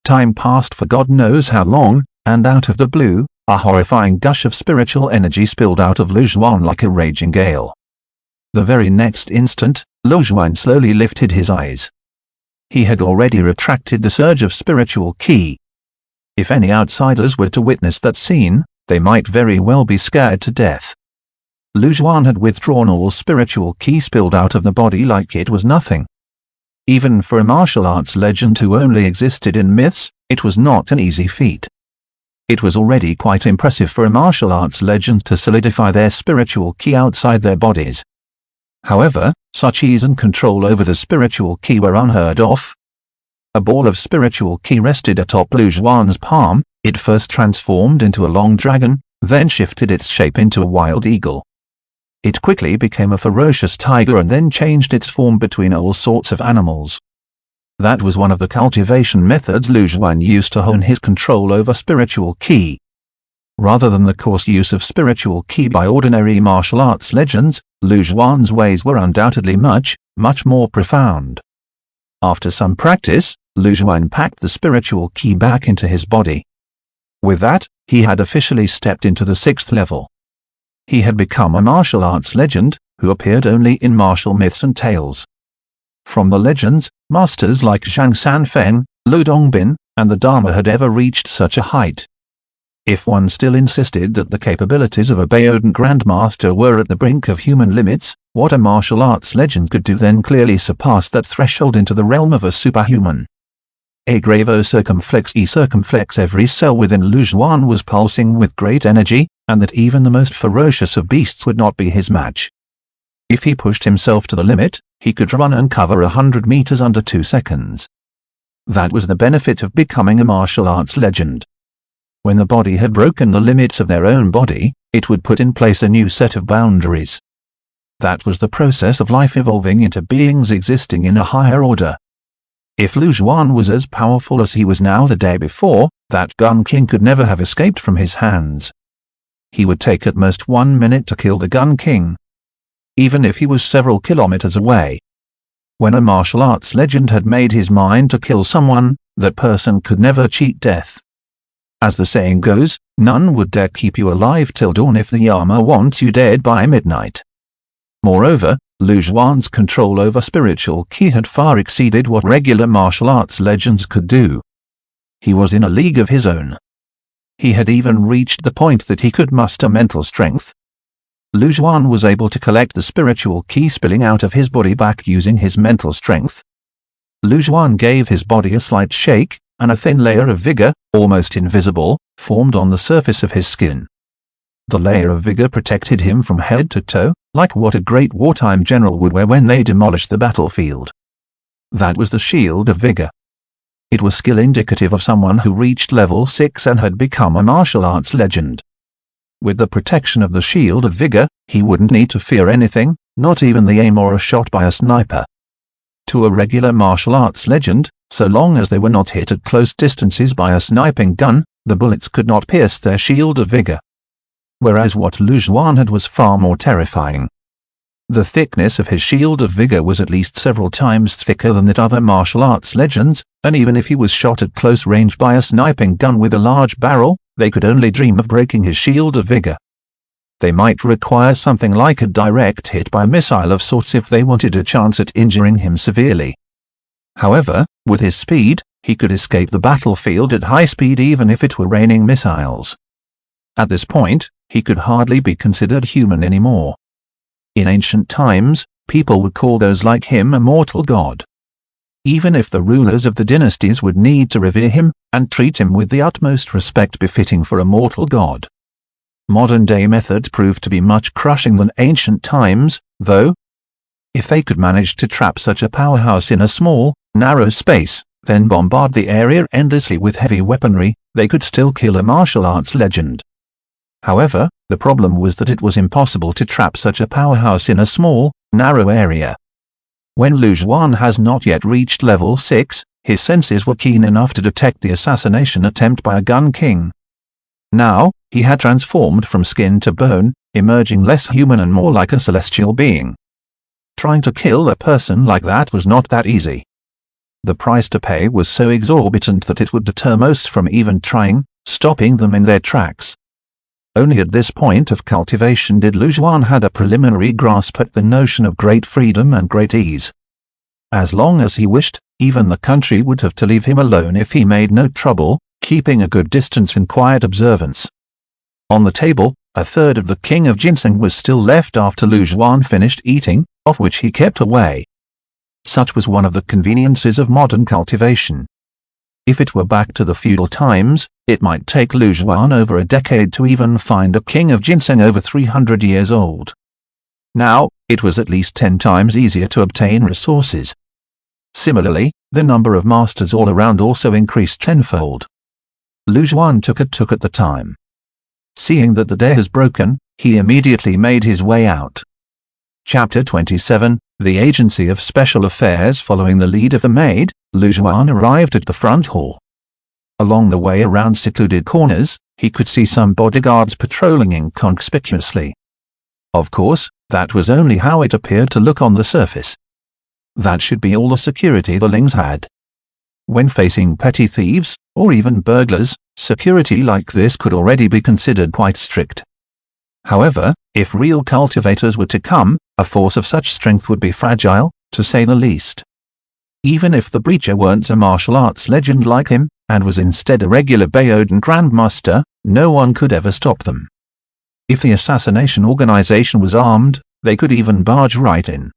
[SPEAKER 1] Time passed for God knows how long, and out of the blue, a horrifying gush of spiritual energy spilled out of Lu Zhuan like a raging gale. The very next instant, Lu Zhuan slowly lifted his eyes. He had already retracted the surge of spiritual ki. If any outsiders were to witness that scene, they might very well be scared to death. Lu Zhuan had withdrawn all spiritual ki spilled out of the body like it was nothing. Even for a martial arts legend who only existed in myths, it was not an easy feat. It was already quite impressive for a martial arts legend to solidify their spiritual ki outside their bodies. However, such ease and control over the spiritual ki were unheard of. A ball of spiritual ki rested atop Lu Zhuan's palm. It first transformed into a long dragon, then shifted its shape into a wild eagle. It quickly became a ferocious tiger and then changed its form between all sorts of animals. That was one of the cultivation methods Lu Zhuan used to hone his control over spiritual ki. Rather than the coarse use of spiritual ki by ordinary martial arts legends, Lu Zhuan's ways were undoubtedly much more profound. After some practice, Lu Zhuan packed the spiritual ki back into his body. With that, he had officially stepped into the 6th level. He had become a martial arts legend, who appeared only in martial myths and tales. From the legends, masters like Zhang Sanfeng, Lu Dongbin, and the Dharma had ever reached such a height. If one still insisted that the capabilities of a Baodan Grandmaster were at the brink of human limits, what a martial arts legend could do then clearly surpassed that threshold into the realm of a superhuman. A grave circumflex every cell within Lu Zhuan was pulsing with great energy, and that even the most ferocious of beasts would not be his match. If he pushed himself to the limit, he could run and cover 100 meters under 2 seconds. That was the benefit of becoming a martial arts legend. When the body had broken the limits of their own body, it would put in place a new set of boundaries. That was the process of life evolving into beings existing in a higher order. If Lu Zhuan was as powerful as he was now the day before, that Gun King could never have escaped from his hands. He would take at most 1 minute to kill the Gun King, even if he was several kilometers away. When a martial arts legend had made his mind to kill someone, that person could never cheat death. As the saying goes, none would dare keep you alive till dawn if the Yama wants you dead by midnight. Moreover, Lu Zhuan's control over spiritual ki had far exceeded what regular martial arts legends could do. He was in a league of his own. He had even reached the point that he could muster mental strength. Lu Zhuan was able to collect the spiritual ki spilling out of his body back using his mental strength. Lu Zhuan gave his body a slight shake, and a thin layer of vigor, almost invisible, formed on the surface of his skin. The layer of vigor protected him from head to toe, like what a great wartime general would wear when they demolished the battlefield. That was the shield of vigor. It was skill indicative of someone who reached level 6 and had become a martial arts legend. With the protection of the shield of vigor, he wouldn't need to fear anything, not even the aim or a shot by a sniper. To a regular martial arts legend, so long as they were not hit at close distances by a sniping gun, the bullets could not pierce their shield of vigor. Whereas what Lu Zhuan had was far more terrifying. The thickness of his shield of vigor was at least several times thicker than that other martial arts legends, and even if he was shot at close range by a sniping gun with a large barrel, they could only dream of breaking his shield of vigor. They might require something like a direct hit by missile of sorts if they wanted a chance at injuring him severely. However, with his speed, he could escape the battlefield at high speed even if it were raining missiles. At this point, he could hardly be considered human anymore. In ancient times, people would call those like him a mortal god. Even if the rulers of the dynasties would need to revere him, and treat him with the utmost respect befitting for a mortal god. Modern-day methods proved to be much crushing than ancient times, though. If they could manage to trap such a powerhouse in a small, narrow space, then bombard the area endlessly with heavy weaponry, they could still kill a martial arts legend. However, the problem was that it was impossible to trap such a powerhouse in a small, narrow area. When Lu Zhuan has not yet reached level 6, his senses were keen enough to detect the assassination attempt by a gun king. Now, he had transformed from skin to bone, emerging less human and more like a celestial being. Trying to kill a person like that was not that easy. The price to pay was so exorbitant that it would deter most from even trying, stopping them in their tracks. Only at this point of cultivation did Lu Zhuan had a preliminary grasp at the notion of great freedom and great ease. As long as he wished, even the country would have to leave him alone if he made no trouble, keeping a good distance in quiet observance. On the table, a third of the king of ginseng was still left after Lu Zhuan finished eating, of which he kept away. Such was one of the conveniences of modern cultivation. If it were back to the feudal times, it might take Lu Zhuan over a decade to even find a king of ginseng over 300 years old. Now, it was at least 10 times easier to obtain resources. Similarly, the number of masters all around also increased tenfold. Lu Zhuan took at the time. Seeing that the day has broken, he immediately made his way out. Chapter 27, The Agency of Special Affairs. Following the lead of the maid, Lu Zhuan arrived at the front hall. Along the way around secluded corners, he could see some bodyguards patrolling inconspicuously. Of course, that was only how it appeared to look on the surface. That should be all the security the Lings had. When facing petty thieves, or even burglars, security like this could already be considered quite strict. However, if real cultivators were to come, a force of such strength would be fragile, to say the least. Even if the breacher weren't a martial arts legend like him, and was instead a regular Baodan Grandmaster, no one could ever stop them. If the assassination organization was armed, they could even barge right in.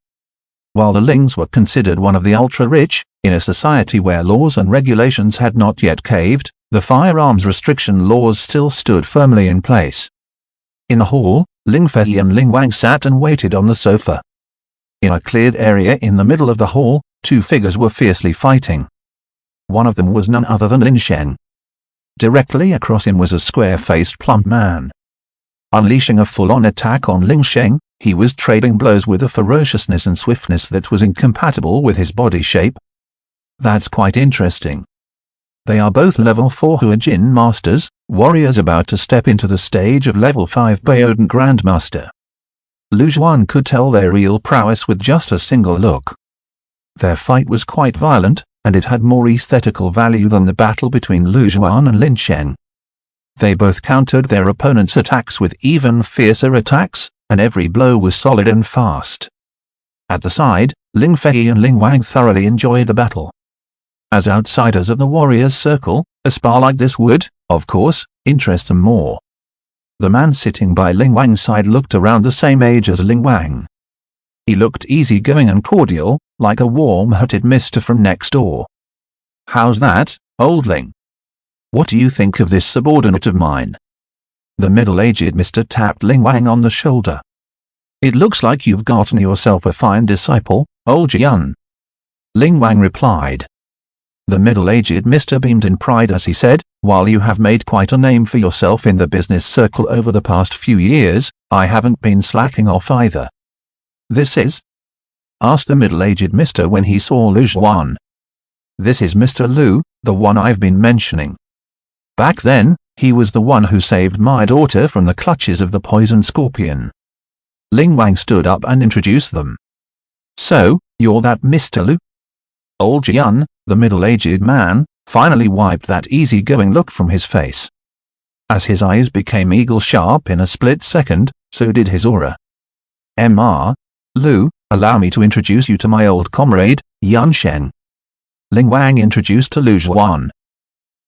[SPEAKER 1] While the Lings were considered one of the ultra-rich, in a society where laws and regulations had not yet caved, the firearms restriction laws still stood firmly in place. In the hall, Ling Fei and Ling Wang sat and waited on the sofa. In a cleared area in the middle of the hall, two figures were fiercely fighting. One of them was none other than Lin Sheng. Directly across him was a square-faced plump man. Unleashing a full-on attack on Ling Sheng, he was trading blows with a ferociousness and swiftness that was incompatible with his body shape. That's quite interesting. They are both level 4 Huajin masters, warriors about to step into the stage of level 5 Baodan Grandmaster. Lu Zhuan could tell their real prowess with just a single look. Their fight was quite violent, and it had more aesthetical value than the battle between Lu Zhuan and Lin Sheng. They both countered their opponent's attacks with even fiercer attacks, and every blow was solid and fast. At the side, Ling Fei and Ling Wang thoroughly enjoyed the battle. As outsiders of the warriors' circle, a spar like this would, of course, interest them more. The man sitting by Ling Wang's side looked around the same age as Ling Wang. He looked easygoing and cordial, like a warm-hearted mister from next door. "How's that, old Ling? What do you think of this subordinate of mine?" The middle-aged mister tapped Ling Wang on the shoulder. "It looks like you've gotten yourself a fine disciple, old Jian," Ling Wang replied. The middle-aged mister beamed in pride as he said, "While you have made quite a name for yourself in the business circle over the past few years, I haven't been slacking off either." "This is?" asked the middle-aged mister when he saw Lu Zhuan. "This is Mr. Lu, the one I've been mentioning. Back then, he was the one who saved my daughter from the clutches of the poison scorpion." Ling Wang stood up and introduced them. "So, you're that Mr. Lu?" Old Jian, the middle-aged man, finally wiped that easy-going look from his face. As his eyes became eagle-sharp in a split second, so did his aura. "Mr. Lu, allow me to introduce you to my old comrade, Yan Shen," Ling Wang introduced to Lu Zhuan.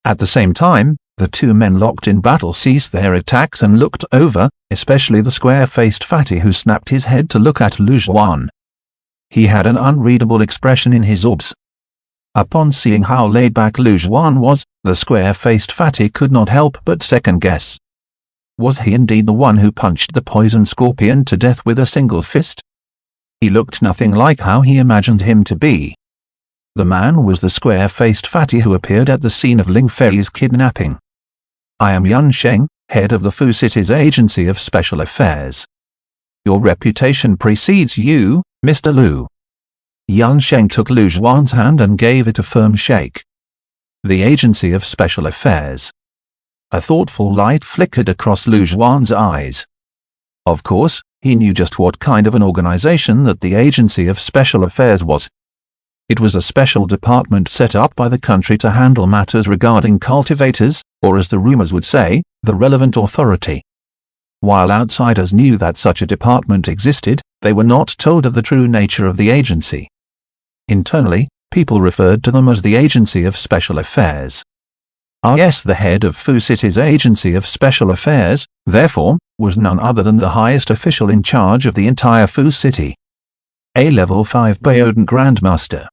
[SPEAKER 1] At the same time, the two men locked in battle ceased their attacks and looked over, especially the square-faced fatty who snapped his head to look at Lu Zhuan. He had an unreadable expression in his orbs. Upon seeing how laid-back Lu Zhuan was, the square-faced fatty could not help but second-guess. Was he indeed the one who punched the poison scorpion to death with a single fist? He looked nothing like how he imagined him to be. The man was the square-faced fatty who appeared at the scene of Ling Fei's kidnapping. "I am Yan Sheng, head of the Fu City's Agency of Special Affairs. Your reputation precedes you, Mr. Lu." Yan Sheng took Lu Zhuan's hand and gave it a firm shake. The Agency of Special Affairs. A thoughtful light flickered across Lu Zhuan's eyes. Of course, he knew just what kind of an organization that the Agency of Special Affairs was. It was a special department set up by the country to handle matters regarding cultivators, or as the rumors would say, the relevant authority. While outsiders knew that such a department existed, they were not told of the true nature of the agency. Internally, people referred to them as the Agency of Special Affairs. Yes, the head of Fu City's Agency of Special Affairs, therefore, was none other than the highest official in charge of the entire Fu City. A level 5 Baodan Grandmaster.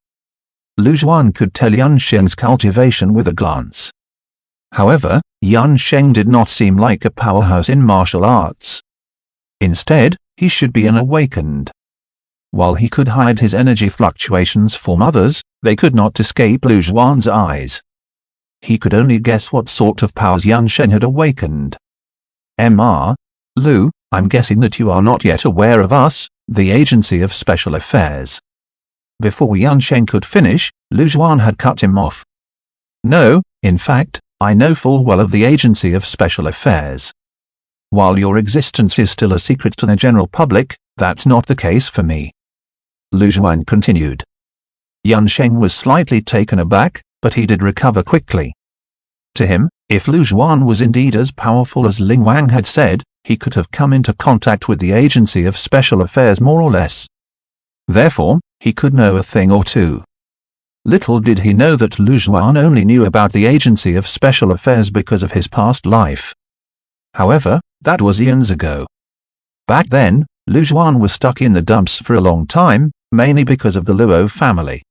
[SPEAKER 1] Lu Zhuan could tell Yan Sheng's cultivation with a glance. However, Yan Sheng did not seem like a powerhouse in martial arts. Instead, he should be an awakened. While he could hide his energy fluctuations from others, they could not escape Lu Zhuan's eyes. He could only guess what sort of powers Yan Sheng had awakened. Lu, I'm guessing that you are not yet aware of us, the Agency of Special Affairs. Before Yan Sheng could finish, Lu Zhuan had cut him off. No, in fact, I know full well of the Agency of Special Affairs. While your existence is still a secret to the general public, that's not the case for me. Lu Zhuan continued. Yan Sheng was slightly taken aback, but he did recover quickly. To him, if Lu Zhuan was indeed as powerful as Ling Wang had said, he could have come into contact with the Agency of Special Affairs more or less. Therefore, he could know a thing or two. Little did he know that Lu Zhuan only knew about the Agency of Special Affairs because of his past life. However, that was eons ago. Back then, Lu Zhuan was stuck in the dumps for a long time, mainly because of the Luo family.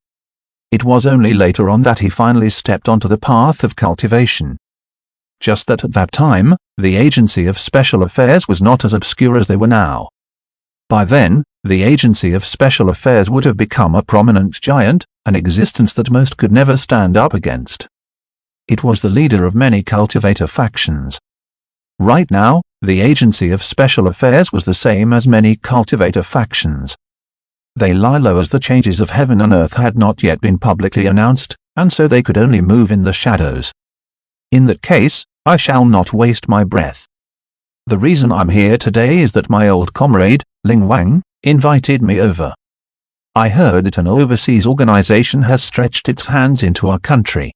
[SPEAKER 1] It was only later on that he finally stepped onto the path of cultivation. Just that at that time, the Agency of Special Affairs was not as obscure as they were now. By then, the Agency of Special Affairs would have become a prominent giant, an existence that most could never stand up against. It was the leader of many cultivator factions. Right now, the Agency of Special Affairs was the same as many cultivator factions. They lie low as the changes of heaven and earth had not yet been publicly announced, and so they could only move in the shadows. In that case, I shall not waste my breath. The reason I'm here today is that my old comrade, Ling Wang, invited me over. I heard that an overseas organization has stretched its hands into our country.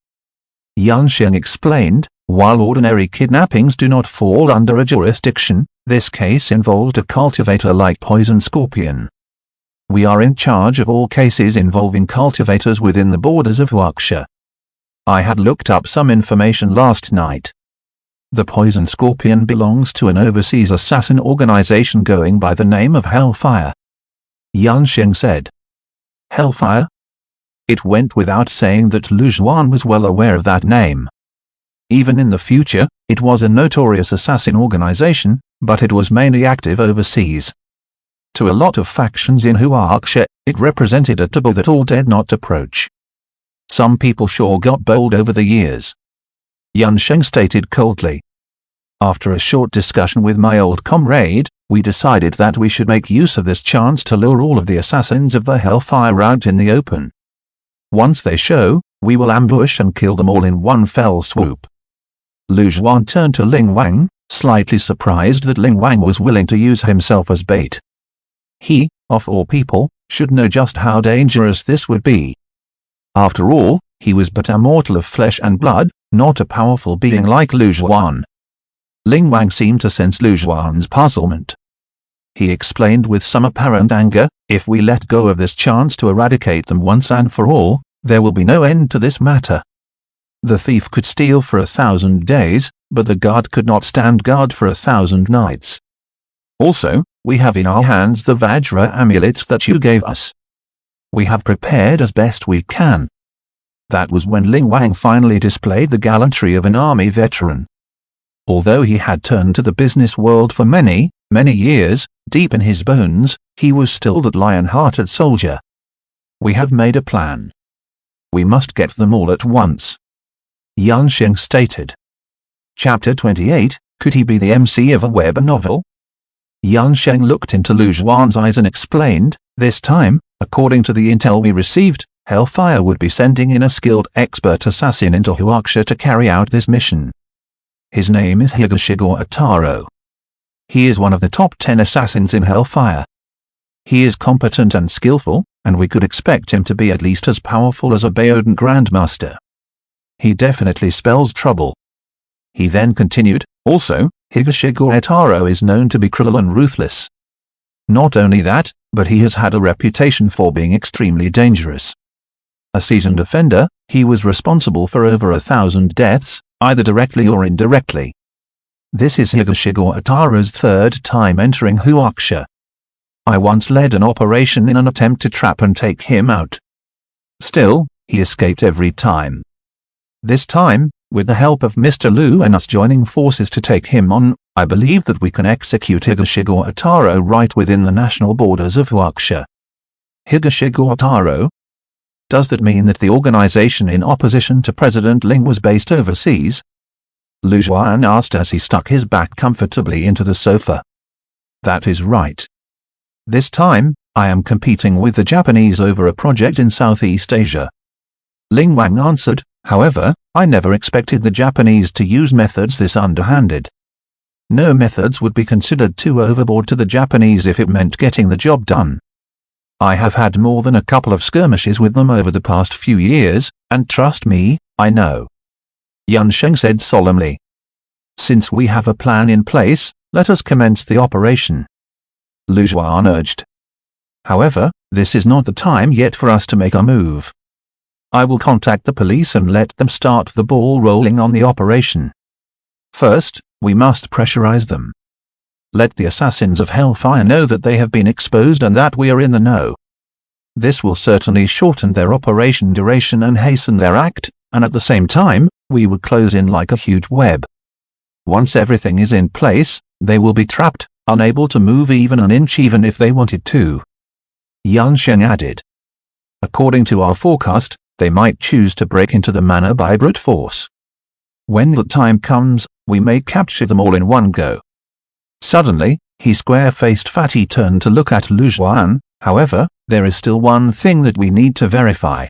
[SPEAKER 1] Yan Sheng explained, while ordinary kidnappings do not fall under a jurisdiction, this case involved a cultivator like Poison Scorpion. We are in charge of all cases involving cultivators within the borders of Wuxia. I had looked up some information last night. The Poison Scorpion belongs to an overseas assassin organization going by the name of Hellfire. Yan Sheng said. Hellfire? It went without saying that Lu Zhuan was well aware of that name. Even in the future, it was a notorious assassin organization, but it was mainly active overseas. To a lot of factions in Wuxia, it represented a taboo that all dared not approach. Some people sure got bold over the years. Yan Sheng stated coldly. After a short discussion with my old comrade, we decided that we should make use of this chance to lure all of the assassins of the Hellfire out in the open. Once they show, we will ambush and kill them all in one fell swoop. Lu Zhuan turned to Ling Wang, slightly surprised that Ling Wang was willing to use himself as bait. He, of all people, should know just how dangerous this would be. After all, he was but a mortal of flesh and blood, not a powerful being like Lu Zhuan. Ling Wang seemed to sense Lu Zhuan's puzzlement. He explained with some apparent anger, if we let go of this chance to eradicate them once and for all, there will be no end to this matter. The thief could steal for 1,000 days, but the guard could not stand guard for 1,000 nights. Also, we have in our hands the Vajra amulets that you gave us. We have prepared as best we can. That was when Ling Wang finally displayed the gallantry of an army veteran. Although he had turned to the business world for many, many years, deep in his bones, he was still that lion-hearted soldier. We have made a plan. We must get them all at once. Yan Sheng stated. Chapter 28, could he be the MC of a web novel? Yan Sheng looked into Lu Zhuan's eyes and explained, "This time, according to the intel we received, Hellfire would be sending in a skilled expert assassin into Huaxia to carry out this mission. His name is Higashigoro Ataro. He is one of the top 10 assassins in Hellfire. He is competent and skillful, and we could expect him to be at least as powerful as a Baodan Grandmaster. He definitely spells trouble." He then continued, "Also, Higashigoro Ataro is known to be cruel and ruthless. Not only that, but he has had a reputation for being extremely dangerous. A seasoned offender, he was responsible for over 1,000 deaths, either directly or indirectly. This is Higashigoro Ataro's third time entering Huaxia. I once led an operation in an attempt to trap and take him out. Still, he escaped every time. This time, with the help of Mr. Liu and us joining forces to take him on, I believe that we can execute Higashigoro Ataro right within the national borders of Huaxia." Higashigoro Ataro? Does that mean that the organization in opposition to President Ling was based overseas? Lu Zhuan asked as he stuck his back comfortably into the sofa. "That is right. This time, I am competing with the Japanese over a project in Southeast Asia." Ling Wang answered, "However, I never expected the Japanese to use methods this underhanded. No methods would be considered too overboard to the Japanese if it meant getting the job done. I have had more than a couple of skirmishes with them over the past few years, and trust me, I know," Yan Sheng said solemnly. "Since we have a plan in place, let us commence the operation," Lu Zhuan urged. "However, this is not the time yet for us to make a move. I will contact the police and let them start the ball rolling on the operation. First, we must pressurize them. Let the assassins of Hellfire know that they have been exposed and that we are in the know. This will certainly shorten their operation duration and hasten their act, and at the same time, we will close in like a huge web. Once everything is in place, they will be trapped, unable to move even an inch even if they wanted to," Yan Sheng added. "According to our forecast, they might choose to break into the manor by brute force. When the time comes, we may capture them all in one go." Suddenly, he square-faced Fatty turned to look at Lu Zhuan. "However, there is still one thing that we need to verify.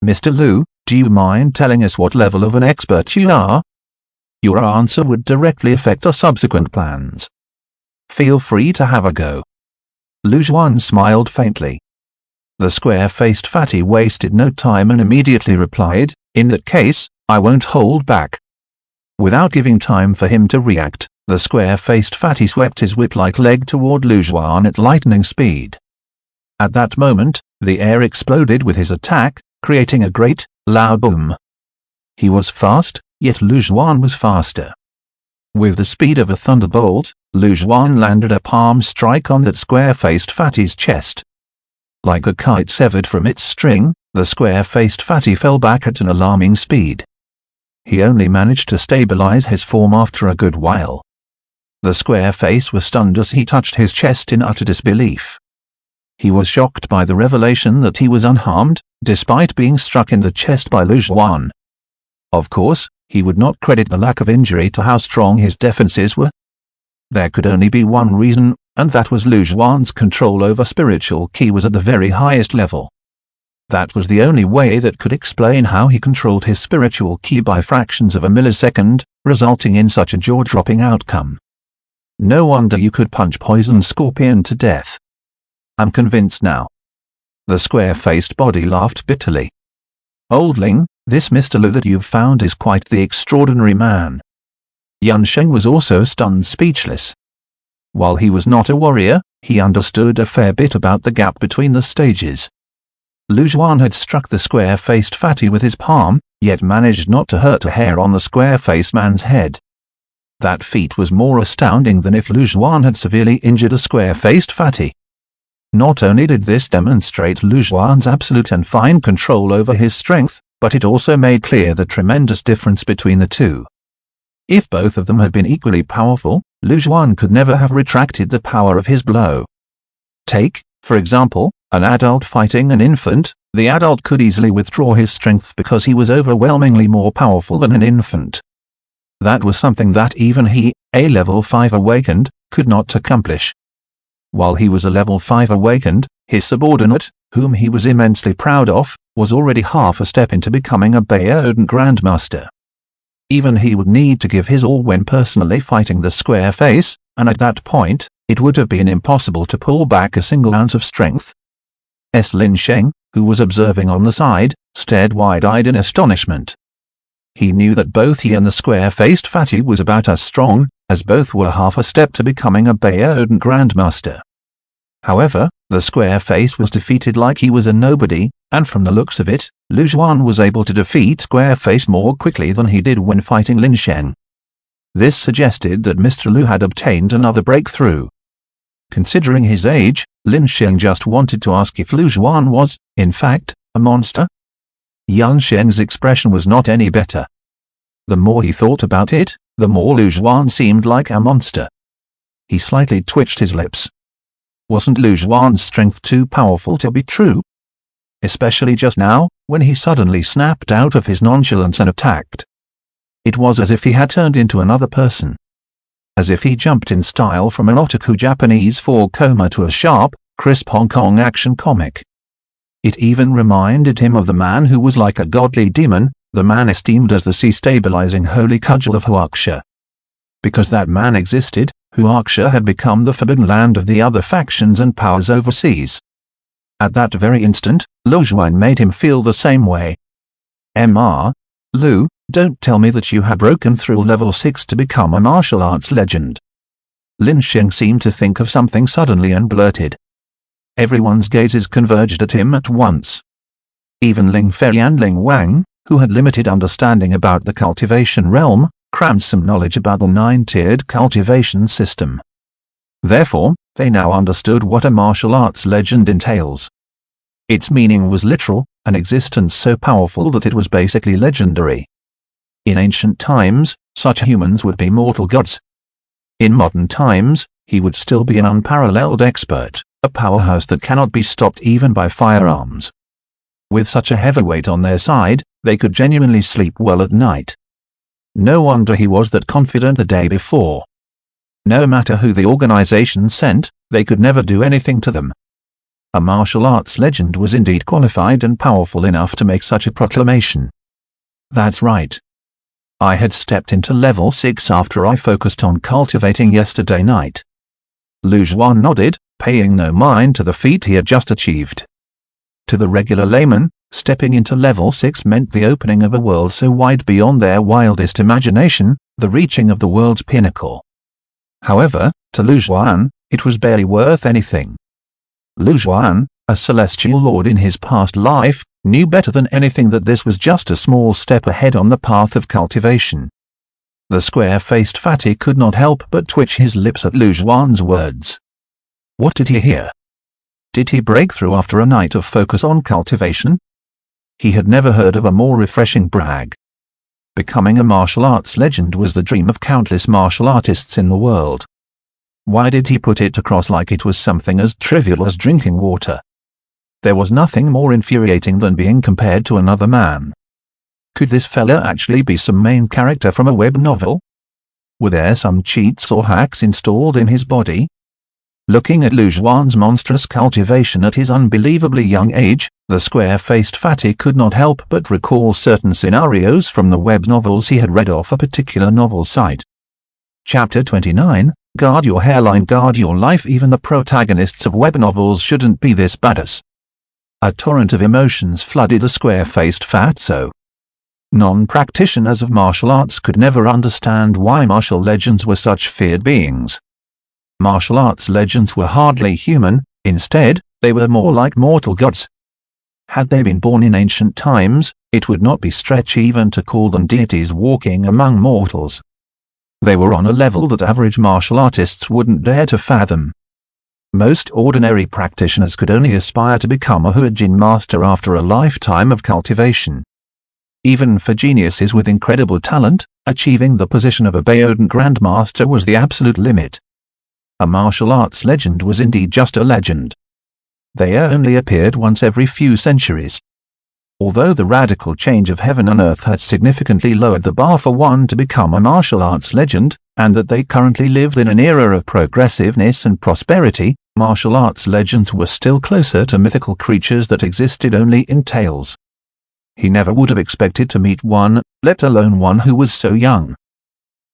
[SPEAKER 1] Mr. Liu, do you mind telling us what level of an expert you are? Your answer would directly affect our subsequent plans. Feel free to have a go." Lu Zhuan smiled faintly. The square-faced Fatty wasted no time and immediately replied, "In that case, I won't hold back." Without giving time for him to react, the square-faced Fatty swept his whip-like leg toward Lu Zhuan at lightning speed. At that moment, the air exploded with his attack, creating a great, loud boom. He was fast, yet Lu Zhuan was faster. With the speed of a thunderbolt, Lu Zhuan landed a palm strike on that square-faced Fatty's chest. Like a kite severed from its string, the square-faced Fatty fell back at an alarming speed. He only managed to stabilize his form after a good while. The square face was stunned as he touched his chest in utter disbelief. He was shocked by the revelation that he was unharmed, despite being struck in the chest by Lu Zhuan. Of course, he would not credit the lack of injury to how strong his defenses were. There could only be one reason, and that was Lu Zhuan's control over spiritual ki was at the very highest level. That was the only way that could explain how he controlled his spiritual ki by fractions of a millisecond, resulting in such a jaw-dropping outcome. No wonder you could punch Poison Scorpion to death. I'm convinced now. The square-faced body laughed bitterly. Oldling, this Mr. Liu that you've found is quite the extraordinary man. Yan Sheng was also stunned speechless. While he was not a warrior, he understood a fair bit about the gap between the stages. Lu Zhuan had struck the square-faced Fatty with his palm, yet managed not to hurt a hair on the square-faced man's head. That feat was more astounding than if Lu Zhuan had severely injured a square-faced Fatty. Not only did this demonstrate Lu Zhuan's absolute and fine control over his strength, but it also made clear the tremendous difference between the two. If both of them had been equally powerful, Lu Zhuan could never have retracted the power of his blow. Take, for example, an adult fighting an infant. The adult could easily withdraw his strength because he was overwhelmingly more powerful than an infant. That was something that even he, a level 5 awakened, could not accomplish. While he was a level 5 awakened, his subordinate, whom he was immensely proud of, was already half a step into becoming a Baodin Grandmaster. Even he would need to give his all when personally fighting the square face, and at that point, it would have been impossible to pull back a single ounce of strength. Lin Sheng, who was observing on the side, stared wide-eyed in astonishment. He knew that both he and the square-faced fatty was about as strong, as both were half a step to becoming a Baodin Grandmaster. However, the square face was defeated like he was a nobody, and from the looks of it, Lu Zhuan was able to defeat square face more quickly than he did when fighting Lin Sheng. This suggested that Mr. Lu had obtained another breakthrough. Considering his age, Lin Sheng just wanted to ask if Lu Zhuan was, in fact, a monster. Yan Sheng's expression was not any better. The more he thought about it, the more Lu Zhuan seemed like a monster. He slightly twitched his lips. Wasn't Lu Zhuan's strength too powerful to be true? Especially just now, when he suddenly snapped out of his nonchalance and attacked. It was as if he had turned into another person. As if he jumped in style from an otaku Japanese 4-coma to a sharp, crisp Hong Kong action comic. It even reminded him of the man who was like a godly demon, the man esteemed as the sea-stabilizing holy cudgel of Huaxia. Because that man existed, Huaxia had become the forbidden land of the other factions and powers overseas. At that very instant, Lu Zhuan made him feel the same way. Mr. Lu, don't tell me that you had broken through level 6 to become a martial arts legend. Lin Sheng seemed to think of something suddenly and blurted. Everyone's gazes converged at him at once. Even Ling Fei and Ling Wang, who had limited understanding about the cultivation realm, crammed some knowledge about the 9-tiered cultivation system. Therefore, they now understood what a martial arts legend entails. Its meaning was literal, an existence so powerful that it was basically legendary. In ancient times, such humans would be mortal gods. In modern times, he would still be an unparalleled expert, a powerhouse that cannot be stopped even by firearms. With such a heavyweight on their side, they could genuinely sleep well at night. No wonder he was that confident the day before. No matter who the organization sent, they could never do anything to them. A martial arts legend was indeed qualified and powerful enough to make such a proclamation. That's right. I had stepped into level 6 after I focused on cultivating yesterday night. Lu Zhuan nodded, paying no mind to the feat he had just achieved. To the regular layman, stepping into level 6 meant the opening of a world so wide beyond their wildest imagination, the reaching of the world's pinnacle. However, to Lu Zhuan, it was barely worth anything. Lu Zhuan, a celestial lord in his past life, knew better than anything that this was just a small step ahead on the path of cultivation. The square-faced fatty could not help but twitch his lips at Lu Zhuan's words. What did he hear? Did he break through after a night of focus on cultivation? He had never heard of a more refreshing brag. Becoming a martial arts legend was the dream of countless martial artists in the world. Why did he put it across like it was something as trivial as drinking water? There was nothing more infuriating than being compared to another man. Could this fella actually be some main character from a web novel? Were there some cheats or hacks installed in his body? Looking at Lu Zhuan's monstrous cultivation at his unbelievably young age, the square-faced fatty could not help but recall certain scenarios from the web novels he had read off a particular novel site. Chapter 29, Guard your hairline, guard your life. Even the protagonists of web novels shouldn't be this badass. A torrent of emotions flooded the square-faced fatso. Non-practitioners of martial arts could never understand why martial legends were such feared beings. Martial arts legends were hardly human, instead, they were more like mortal gods. Had they been born in ancient times, it would not be stretch even to call them deities walking among mortals. They were on a level that average martial artists wouldn't dare to fathom. Most ordinary practitioners could only aspire to become a Huijin master after a lifetime of cultivation. Even for geniuses with incredible talent, achieving the position of a Baodin Grandmaster was the absolute limit. A martial arts legend was indeed just a legend. They only appeared once every few centuries. although the radical change of heaven and earth had significantly lowered the bar for one to become a martial arts legend, and that they currently lived in an era of progressiveness and prosperity, martial arts legends were still closer to mythical creatures that existed only in tales. He never would have expected to meet one, let alone one who was so young.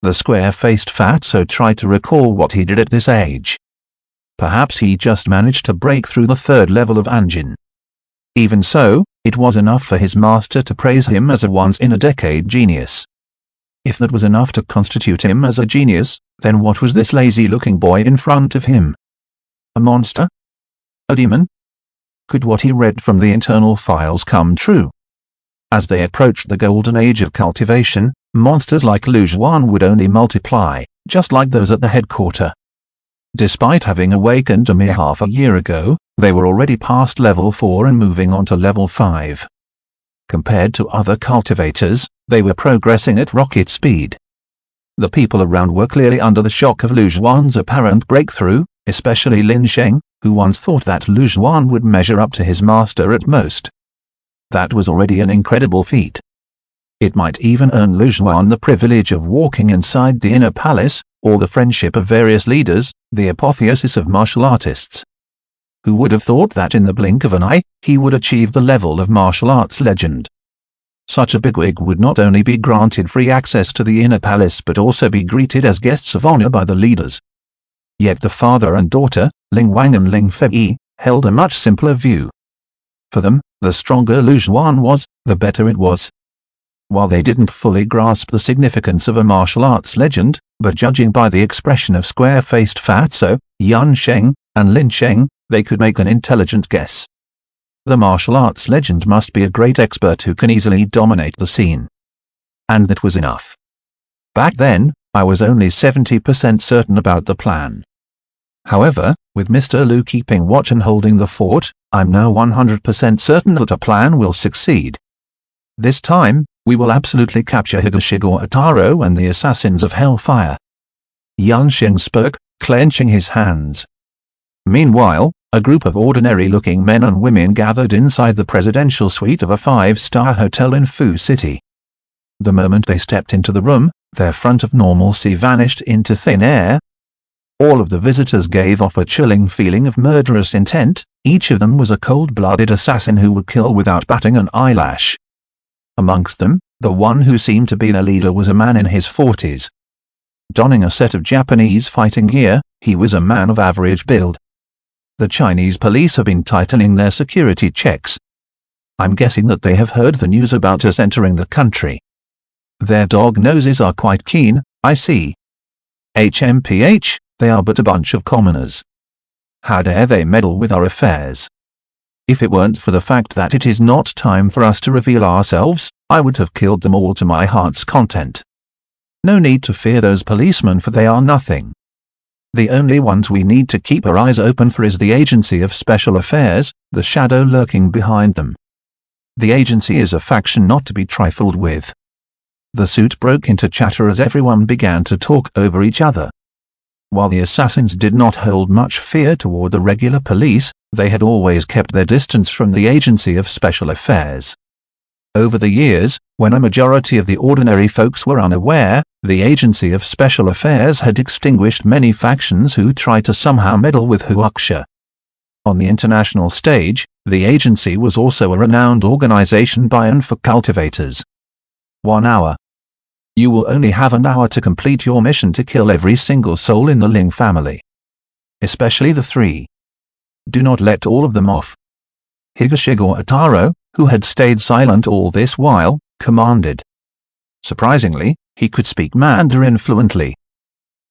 [SPEAKER 1] The square-faced fatso tried to recall what he did at this age. Perhaps he just managed to break through the third level of Anjin. Even so, it was enough for his master to praise him as a once-in-a-decade genius. If that was enough to constitute him as a genius, then what was this lazy-looking boy in front of him? A monster? A demon? Could what he read from the internal files come true? As they approached the golden age of cultivation, monsters like Lu Zhuan would only multiply, just like those at the headquarters. Despite having awakened a mere half a year ago, they were already past level 4 and moving on to level 5. Compared to other cultivators, they were progressing at rocket speed. The people around were clearly under the shock of Lu Zhuan's apparent breakthrough, especially Lin Sheng, who once thought that Lu Zhuan would measure up to his master at most. That was already an incredible feat. It might even earn Lu Zhuan the privilege of walking inside the inner palace, or the friendship of various leaders, the apotheosis of martial artists. Who would have thought that in the blink of an eye, he would achieve the level of martial arts legend? Such a bigwig would not only be granted free access to the inner palace but also be greeted as guests of honor by the leaders. Yet the father and daughter, Ling Wang and Ling Fei, held a much simpler view. For them, the stronger Lu Zhuan was, the better it was. While they didn't fully grasp the significance of a martial arts legend, but judging by the expression of square-faced fatso, Yan Sheng, and Lin Sheng, they could make an intelligent guess. The martial arts legend must be a great expert who can easily dominate the scene. And that was enough. Back then, I was only 70% certain about the plan. However, with Mr. Lu keeping watch and holding the fort, I'm now 100% certain that a plan will succeed. This time, we will absolutely capture Higashigo Ataro and the assassins of Hellfire. Yan Xing spoke, clenching his hands. Meanwhile, a group of ordinary-looking men and women gathered inside the presidential suite of a 5-star hotel in Fu City. The moment they stepped into the room, their front of normalcy vanished into thin air. All of the visitors gave off a chilling feeling of murderous intent. Each of them was a cold-blooded assassin who would kill without batting an eyelash. Amongst them, the one who seemed to be the leader was a man in his 40s. Donning a set of Japanese fighting gear, he was a man of average build. The Chinese police have been tightening their security checks. I'm guessing that they have heard the news about us entering the country. Their dog noses are quite keen, I see. HMPH, they are but a bunch of commoners. How dare they meddle with our affairs? If it weren't for the fact that it is not time for us to reveal ourselves, I would have killed them all to my heart's content. No need to fear those policemen, for they are nothing. The only ones we need to keep our eyes open for is the Agency of Special Affairs, the shadow lurking behind them. The agency is a faction not to be trifled with. The suit broke into chatter as everyone began to talk over each other. While the assassins did not hold much fear toward the regular police, they had always kept their distance from the Agency of Special Affairs. Over the years, when a majority of the ordinary folks were unaware, the Agency of Special Affairs had extinguished many factions who tried to somehow meddle with Huaxia. On the international stage, the agency was also a renowned organization by and for cultivators. 1 hour. You will only have an hour to complete your mission to kill every single soul in the Ling family. Especially the 3. Do not let all of them off. Higashigo Ataro, who had stayed silent all this while, commanded. Surprisingly, he could speak Mandarin fluently.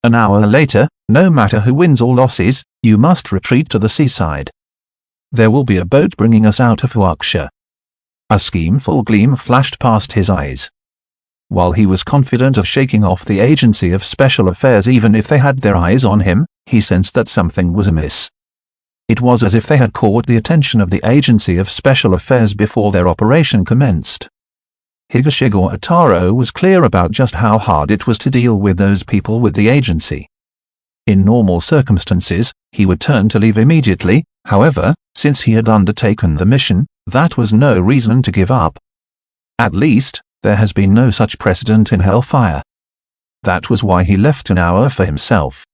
[SPEAKER 1] An hour later, no matter who wins or losses, you must retreat to the seaside. There will be a boat bringing us out of Huaxia. A schemeful gleam flashed past his eyes. While he was confident of shaking off the Agency of Special Affairs even if they had their eyes on him, he sensed that something was amiss. It was as if they had caught the attention of the Agency of Special Affairs before their operation commenced. Higashigo Ataro was clear about just how hard it was to deal with those people with the agency. In normal circumstances, he would turn to leave immediately. However, Since he had undertaken the mission, that was no reason to give up. At least, there has been no such precedent in Hellfire. That was why he left an hour for himself.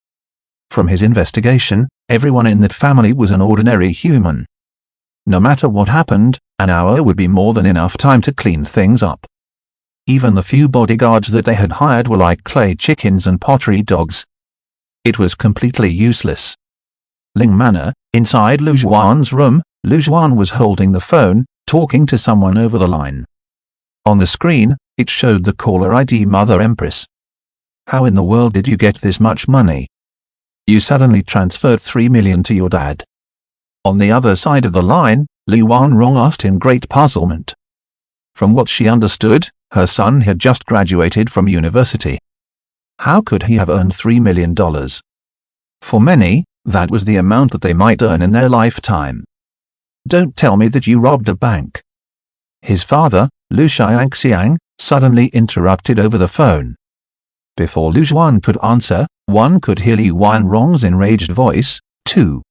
[SPEAKER 1] From his investigation, everyone in that family was an ordinary human. No matter what happened, an hour would be more than enough time to clean things up. Even the few bodyguards that they had hired were like clay chickens and pottery dogs. It was completely useless. Ling Manor, inside Lu Zhuan's room, Lu Zhuan was holding the phone, talking to someone over the line. On the screen, it showed the caller ID Mother Empress. How in the world did you get this much money? You suddenly transferred 3 million to your dad. On the other side of the line, Lu Wanrong asked in great puzzlement. From what she understood, her son had just graduated from university. How could he have earned $3 million? For many, that was the amount that they might earn in their lifetime. Don't tell me that you robbed a bank. His father, Lu Xiangxiang, suddenly interrupted over the phone. Before Lu Zhuan could answer, one could hear Lu Wanrong's enraged voice, "2.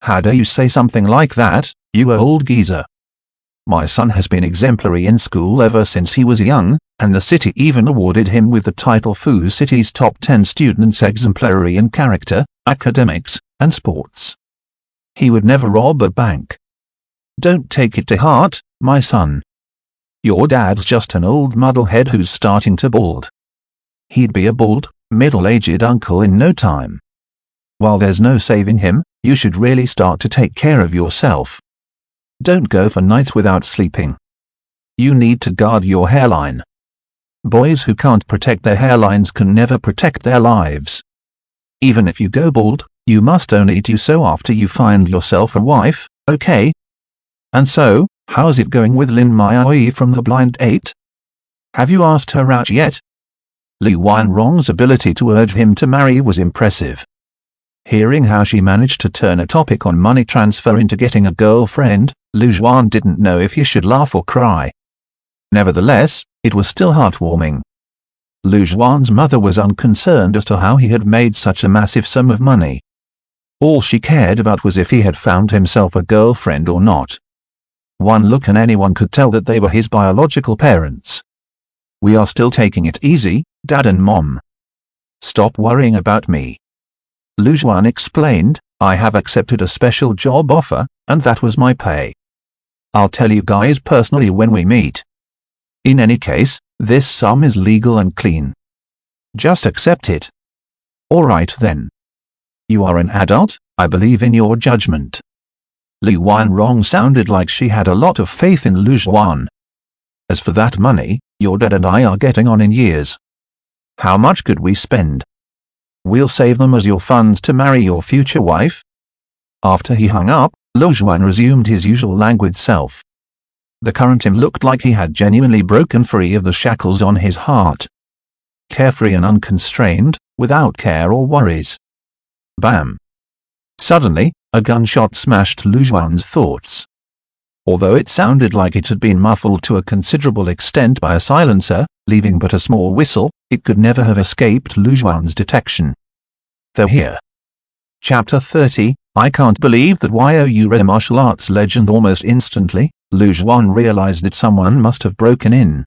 [SPEAKER 1] How dare you say something like that, you old geezer? My son has been exemplary in school ever since he was young, and the city even awarded him with the title Fu City's top 10 students exemplary in character, academics, and sports. He would never rob a bank. Don't take it to heart, my son. Your dad's just an old muddlehead who's starting to bald. He'd be a bald, middle-aged uncle in no time. While there's no saving him, you should really start to take care of yourself. Don't go for nights without sleeping. You need to guard your hairline. Boys who can't protect their hairlines can never protect their lives. Even if you go bald, you must only do so after you find yourself a wife, okay? And so, how's it going with Lin Maoi from the Blind 8? Have you asked her out yet?" Lu Wanrong's ability to urge him to marry was impressive. Hearing how she managed to turn a topic on money transfer into getting a girlfriend, Lu Zhuan didn't know if he should laugh or cry. Nevertheless, it was still heartwarming. Lu Zhuan's mother was unconcerned as to how he had made such a massive sum of money. All she cared about was if he had found himself a girlfriend or not. One look and anyone could tell that they were his biological parents. "We are still taking it easy, Dad and Mom. Stop worrying about me." Lu Zhuan explained, "I have accepted a special job offer, and that was my pay. I'll tell you guys personally when we meet. In any case, this sum is legal and clean. Just accept it." "Alright then. You are an adult, I believe in your judgment." Lu Wanrong sounded like she had a lot of faith in Lu Zhuan. "As for that money, your dad and I are getting on in years. How much could we spend? We'll save them as your funds to marry your future wife." After he hung up, Lu Zhuan resumed his usual languid self. The current him looked like he had genuinely broken free of the shackles on his heart. Carefree and unconstrained, without care or worries. Bam! Suddenly, a gunshot smashed Lu Zhuan's thoughts. Although it sounded like it had been muffled to a considerable extent by a silencer, leaving but a small whistle, it could never have escaped Lu Zhuan's detection. Though here. Chapter 30, I can't believe that you read martial arts legend. Almost instantly, Lu Zhuan realized that someone must have broken in.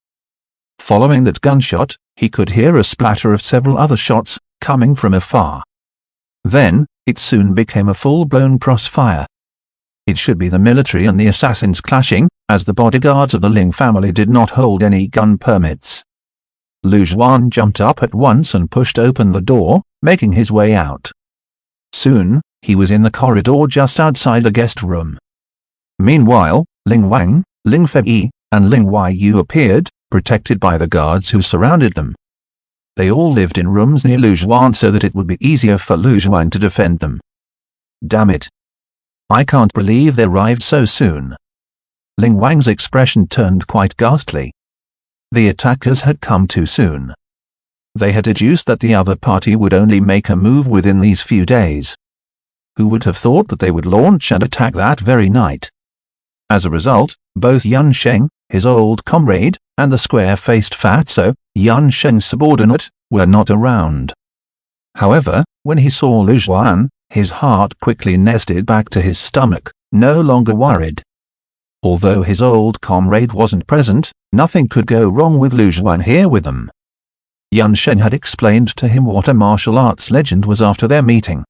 [SPEAKER 1] Following that gunshot, he could hear a splatter of several other shots, coming from afar. Then, it soon became a full-blown crossfire. It should be the military and the assassins clashing, as the bodyguards of the Ling family did not hold any gun permits. Lu Zhuan jumped up at once and pushed open the door, making his way out. Soon, he was in the corridor just outside the guest room. Meanwhile, Ling Wang, Ling Fei, and Ling Yu appeared, protected by the guards who surrounded them. They all lived in rooms near Lu Zhuan so that it would be easier for Lu Zhuan to defend them. Damn it! I can't believe they arrived so soon. Ling Wang's expression turned quite ghastly. The attackers had come too soon. They had deduced that the other party would only make a move within these few days. Who would have thought that they would launch and attack that very night? As a result, both Yan Sheng, his old comrade, and the square-faced fatso, Yan Sheng's subordinate, were not around. However, when he saw Lu Zhuan, his heart quickly nested back to his stomach, no longer worried. Although his old comrade wasn't present, nothing could go wrong with Lu Zhuan here with them. Yun Sheng had explained to him what a martial arts legend was after their meeting.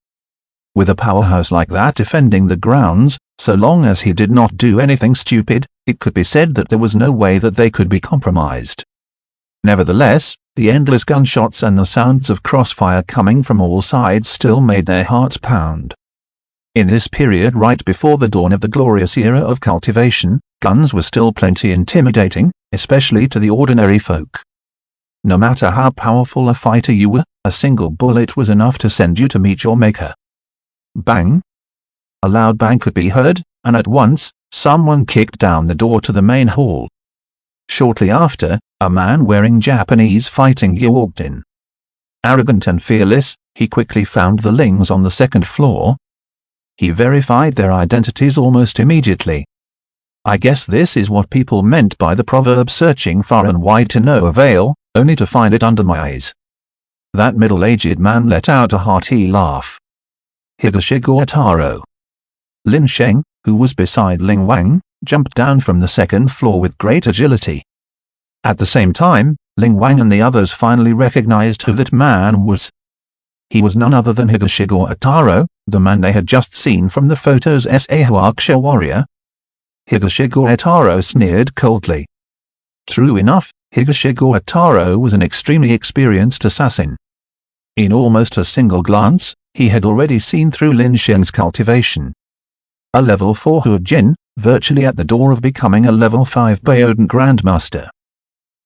[SPEAKER 1] With a powerhouse like that defending the grounds, so long as he did not do anything stupid, it could be said that there was no way that they could be compromised. Nevertheless, the endless gunshots and the sounds of crossfire coming from all sides still made their hearts pound. In this period right before the dawn of the glorious era of cultivation, guns were still plenty intimidating, especially to the ordinary folk. No matter how powerful a fighter you were, a single bullet was enough to send you to meet your maker. Bang! A loud bang could be heard, and at once, someone kicked down the door to the main hall. Shortly after, a man wearing Japanese fighting gear walked in. Arrogant and fearless, he quickly found the Lings on the second floor. He verified their identities almost immediately. I guess this is what people meant by the proverb searching far and wide to no avail, only to find it under my eyes. That middle-aged man let out a hearty laugh. Higashigo Ataro. Lin Sheng, who was beside Ling Wang, jumped down from the second floor with great agility. At the same time, Ling Wang and the others finally recognized who that man was. He was none other than Higashigo Ataro, the man they had just seen from the photos as a Huaxia warrior. Higashigo Ataro sneered coldly. True enough, Higashigo Ataro was an extremely experienced assassin. In almost a single glance, he had already seen through Lin Sheng's cultivation. A level 4 Huajin, virtually at the door of becoming a level 5 Baodan Grandmaster.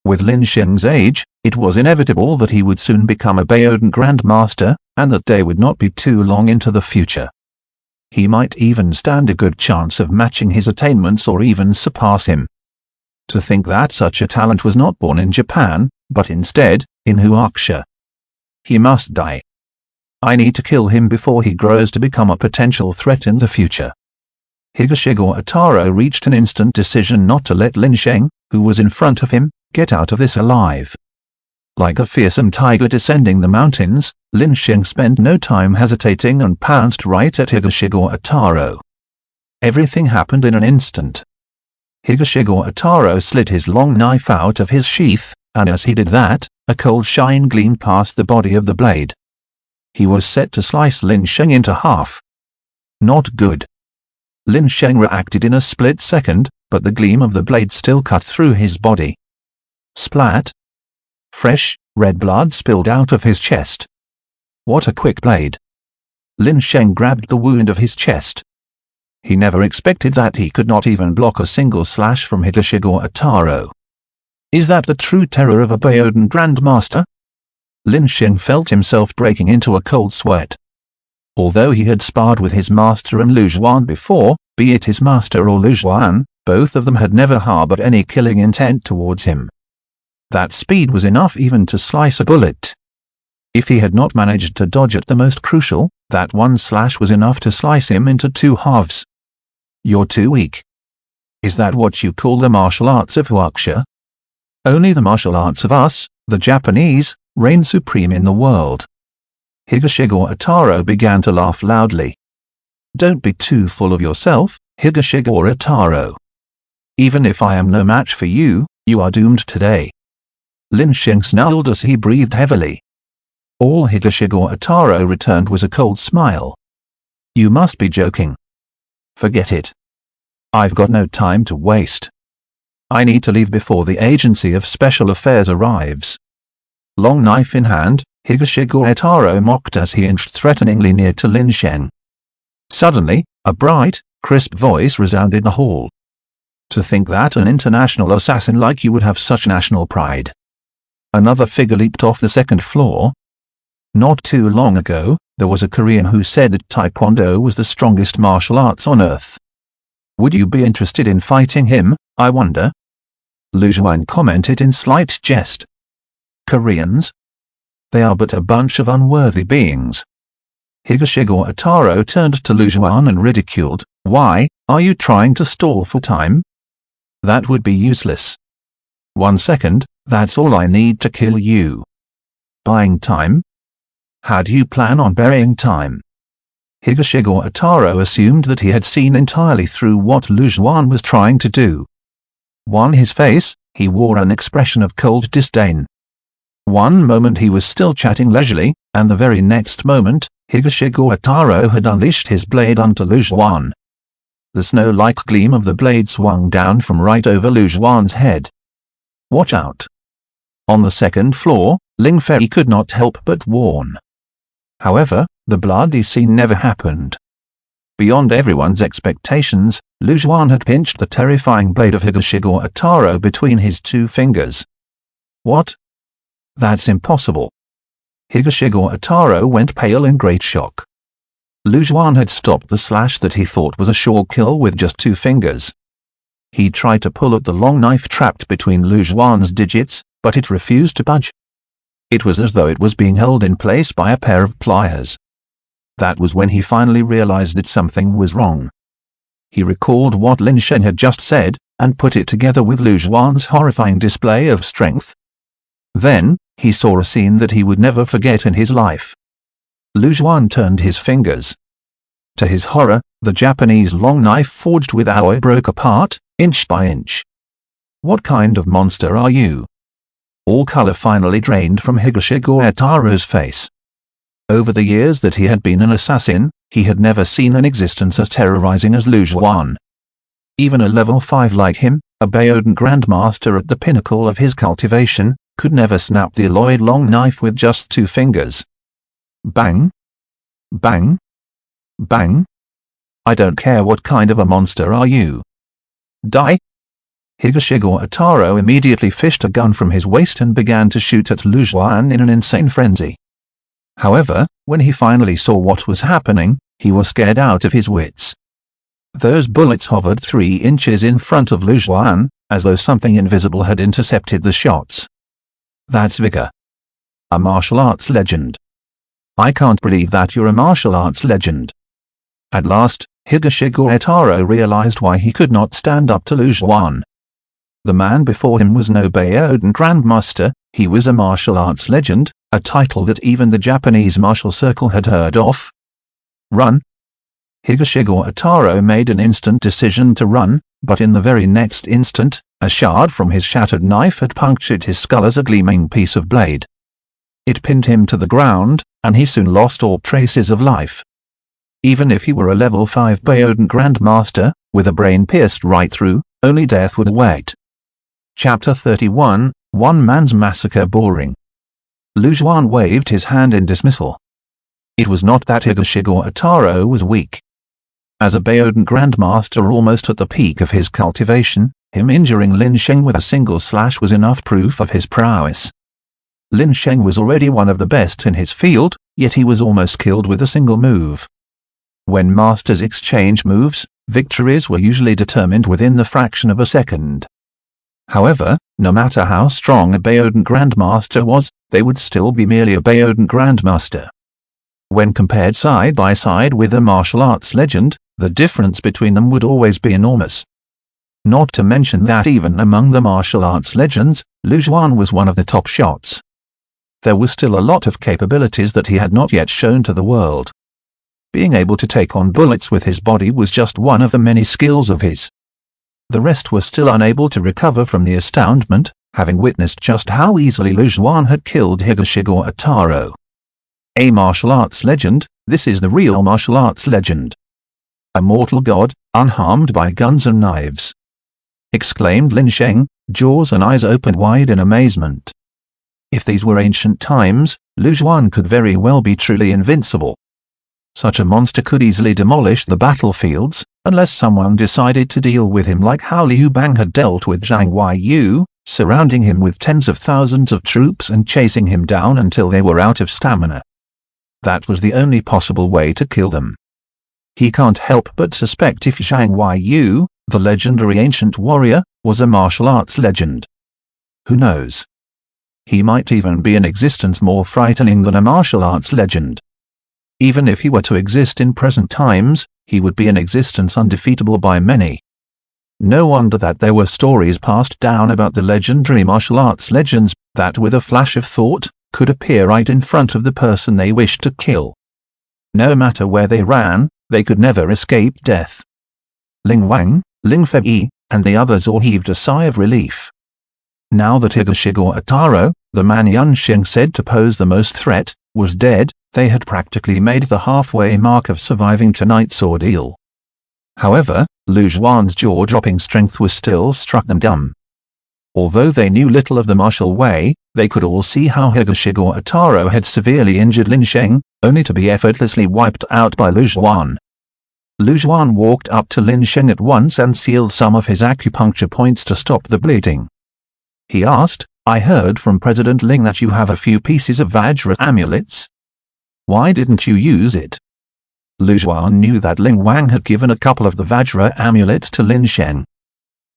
[SPEAKER 1] With Lin Sheng's age, it was inevitable that he would soon become a Baodan Grandmaster, and that day would not be too long into the future. He might even stand a good chance of matching his attainments or even surpass him. To think that such a talent was not born in Japan, but instead, in Huaxia. He must die. I need to kill him before he grows to become a potential threat in the future. Higashigo Ataro reached an instant decision not to let Lin Sheng, who was in front of him, get out of this alive. Like a fearsome tiger descending the mountains, Lin Sheng spent no time hesitating and pounced right at Higashigo Ataro. Everything happened in an instant. Higashigo Ataro slid his long knife out of his sheath, and as he did that, a cold shine gleamed past the body of the blade. He was set to slice Lin Sheng into half. Not good. Lin Sheng reacted in a split second, but the gleam of the blade still cut through his body. Splat! Fresh, red blood spilled out of his chest. What a quick blade! Lin Sheng grabbed the wound of his chest. He never expected that he could not even block a single slash from Higashigo Ataro. Is that the true terror of a Baodan Grandmaster? Lin Sheng felt himself breaking into a cold sweat. Although he had sparred with his master and Lu Zhuan before, be it his master or Lu Zhuan, both of them had never harbored any killing intent towards him. That speed was enough even to slice a bullet. If he had not managed to dodge at the most crucial, that one slash was enough to slice him into two halves. You're too weak. Is that what you call the martial arts of Huaxia? Only the martial arts of us, the Japanese, reign supreme in the world. Higashigo Ataro began to laugh loudly. Don't be too full of yourself, Higashigo Ataro. Even if I am no match for you, you are doomed today. Lin Sheng snarled as he breathed heavily. All Higashigo Ataro returned was a cold smile. You must be joking. Forget it. I've got no time to waste. I need to leave before the Agency of Special Affairs arrives. Long knife in hand, Higashigo Ataro mocked as he inched threateningly near to Lin Sheng. Suddenly, a bright, crisp voice resounded the hall. To think that an international assassin like you would have such national pride. Another figure leaped off the second floor. Not too long ago, there was a Korean who said that Taekwondo was the strongest martial arts on earth. Would you be interested in fighting him, I wonder? Lu Zhuan commented in slight jest. Koreans? They are but a bunch of unworthy beings. Higashigo Ataro turned to Lu Zhuan and ridiculed, Why, are you trying to stall for time? That would be useless. 1 second, that's all I need to kill you. Buying time? How do you plan on burying time? Higashiguro Ataro assumed that he had seen entirely through what Lu Zhuan was trying to do. On his face, he wore an expression of cold disdain. One moment he was still chatting leisurely, and the very next moment, Higashiguro Ataro had unleashed his blade onto Lu Zhuan. The snow-like gleam of the blade swung down from right over Lu Zhuan's head. "Watch out!" On the second floor, Ling Fei could not help but warn. However, the bloody scene never happened. Beyond everyone's expectations, Lu Zhuan had pinched the terrifying blade of Higashiguro Ataro between his two fingers. "What? That's impossible." Higashiguro Ataro went pale in great shock. Lu Zhuan had stopped the slash that he thought was a sure kill with just two fingers. He tried to pull at the long knife trapped between Lu Zhuan's digits, but it refused to budge. It was as though it was being held in place by a pair of pliers. That was when he finally realized that something was wrong. He recalled what Lin Sheng had just said, and put it together with Lu Zhuan's horrifying display of strength. Then, he saw a scene that he would never forget in his life. Lu Zhuan turned his fingers. To his horror, the Japanese long knife forged with alloy broke apart, inch by inch. "What kind of monster are you?" All color finally drained from Higashiguro Ataro's face. Over the years that he had been an assassin, he had never seen an existence as terrorizing as Lu Zhuan. Even a level 5 like him, a Baodan Grandmaster at the pinnacle of his cultivation, could never snap the alloyed long knife with just two fingers. Bang! Bang! Bang! "I don't care what kind of a monster are you. Die!" Higashiguro Ataro immediately fished a gun from his waist and began to shoot at Lu Zhuan in an insane frenzy. However, when he finally saw what was happening, he was scared out of his wits. Those bullets hovered 3 inches in front of Lu Zhuan, as though something invisible had intercepted the shots. "That's vigor. A martial arts legend. I can't believe that you're a martial arts legend." At last, Higashiguro Ataro realized why he could not stand up to Lu Zhuan. The man before him was no Baodan Grandmaster, he was a martial arts legend, a title that even the Japanese martial circle had heard of. "Run!" Higashiguro Ataro made an instant decision to run, but in the very next instant, a shard from his shattered knife had punctured his skull as a gleaming piece of blade. It pinned him to the ground, and he soon lost all traces of life. Even if he were a level 5 Baodan Grandmaster, with a brain pierced right through, only death would await. Chapter 31, One Man's Massacre Boring. Lu Zhuan waved his hand in dismissal. It was not that Higashiguro Ataro was weak. As a Baodan Grandmaster almost at the peak of his cultivation, him injuring Lin Sheng with a single slash was enough proof of his prowess. Lin Sheng was already one of the best in his field, yet he was almost killed with a single move. When masters exchange moves, victories were usually determined within the fraction of a second. However, no matter how strong a Baodan Grandmaster was, they would still be merely a Baodan Grandmaster. When compared side by side with a martial arts legend, the difference between them would always be enormous. Not to mention that even among the martial arts legends, Lu Zhuan was one of the top shots. There was still a lot of capabilities that he had not yet shown to the world. Being able to take on bullets with his body was just one of the many skills of his. The rest were still unable to recover from the astoundment, having witnessed just how easily Lu Zhuan had killed Higashiguro Ataro. A martial arts legend, this is the real martial arts legend. A mortal god, unharmed by guns and knives. Exclaimed Lin Sheng, jaws and eyes opened wide in amazement. If these were ancient times, Lu Zhuan could very well be truly invincible. Such a monster could easily demolish the battlefields, unless someone decided to deal with him like how Liu Bang had dealt with Zhang Huaiyu, surrounding him with tens of thousands of troops and chasing him down until they were out of stamina. That was the only possible way to kill them. He can't help but suspect if Zhang Huaiyu, the legendary ancient warrior, was a martial arts legend. Who knows? He might even be an existence more frightening than a martial arts legend. Even if he were to exist in present times, he would be an existence undefeatable by many. No wonder that there were stories passed down about the legendary martial arts legends that with a flash of thought, could appear right in front of the person they wished to kill. No matter where they ran, they could never escape death. Ling Wang, Ling Fei, and the others all heaved a sigh of relief. Now that Higashigor Ataro, the man Yunxing said to pose the most threat, was dead, they had practically made the halfway mark of surviving tonight's ordeal. However, Lu Zhuan's jaw-dropping strength was still struck them dumb. Although they knew little of the martial way, they could all see how Higashigor Ataro had severely injured Lin Sheng, only to be effortlessly wiped out by Lu Zhuan. Lu Zhuan walked up to Lin Sheng at once and sealed some of his acupuncture points to stop the bleeding. He asked, "I heard from President Ling that you have a few pieces of Vajra amulets. Why didn't you use it?" Lu Zhuan knew that Ling Wang had given a couple of the Vajra amulets to Lin Sheng.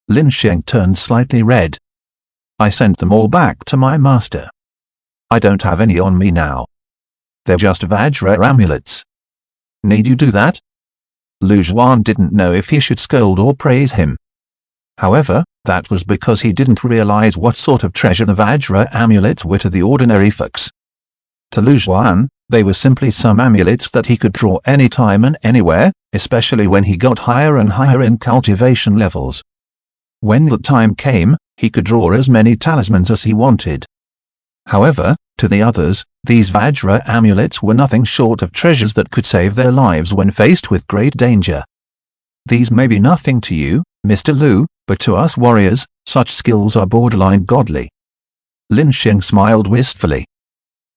[SPEAKER 1] Lin Sheng turned slightly red. "I sent them all back to my master. I don't have any on me now. They're just Vajra amulets." "Need you do that?" Lu Zhuan didn't know if he should scold or praise him. However, that was because he didn't realize what sort of treasure the Vajra amulets were to the ordinary folks. To Lu Zhuan, they were simply some amulets that he could draw anytime and anywhere, especially when he got higher and higher in cultivation levels. When the time came, he could draw as many talismans as he wanted. However, to the others, these Vajra amulets were nothing short of treasures that could save their lives when faced with great danger. "These may be nothing to you, Mr. Lu, but to us warriors, such skills are borderline godly." Lin Sheng smiled wistfully.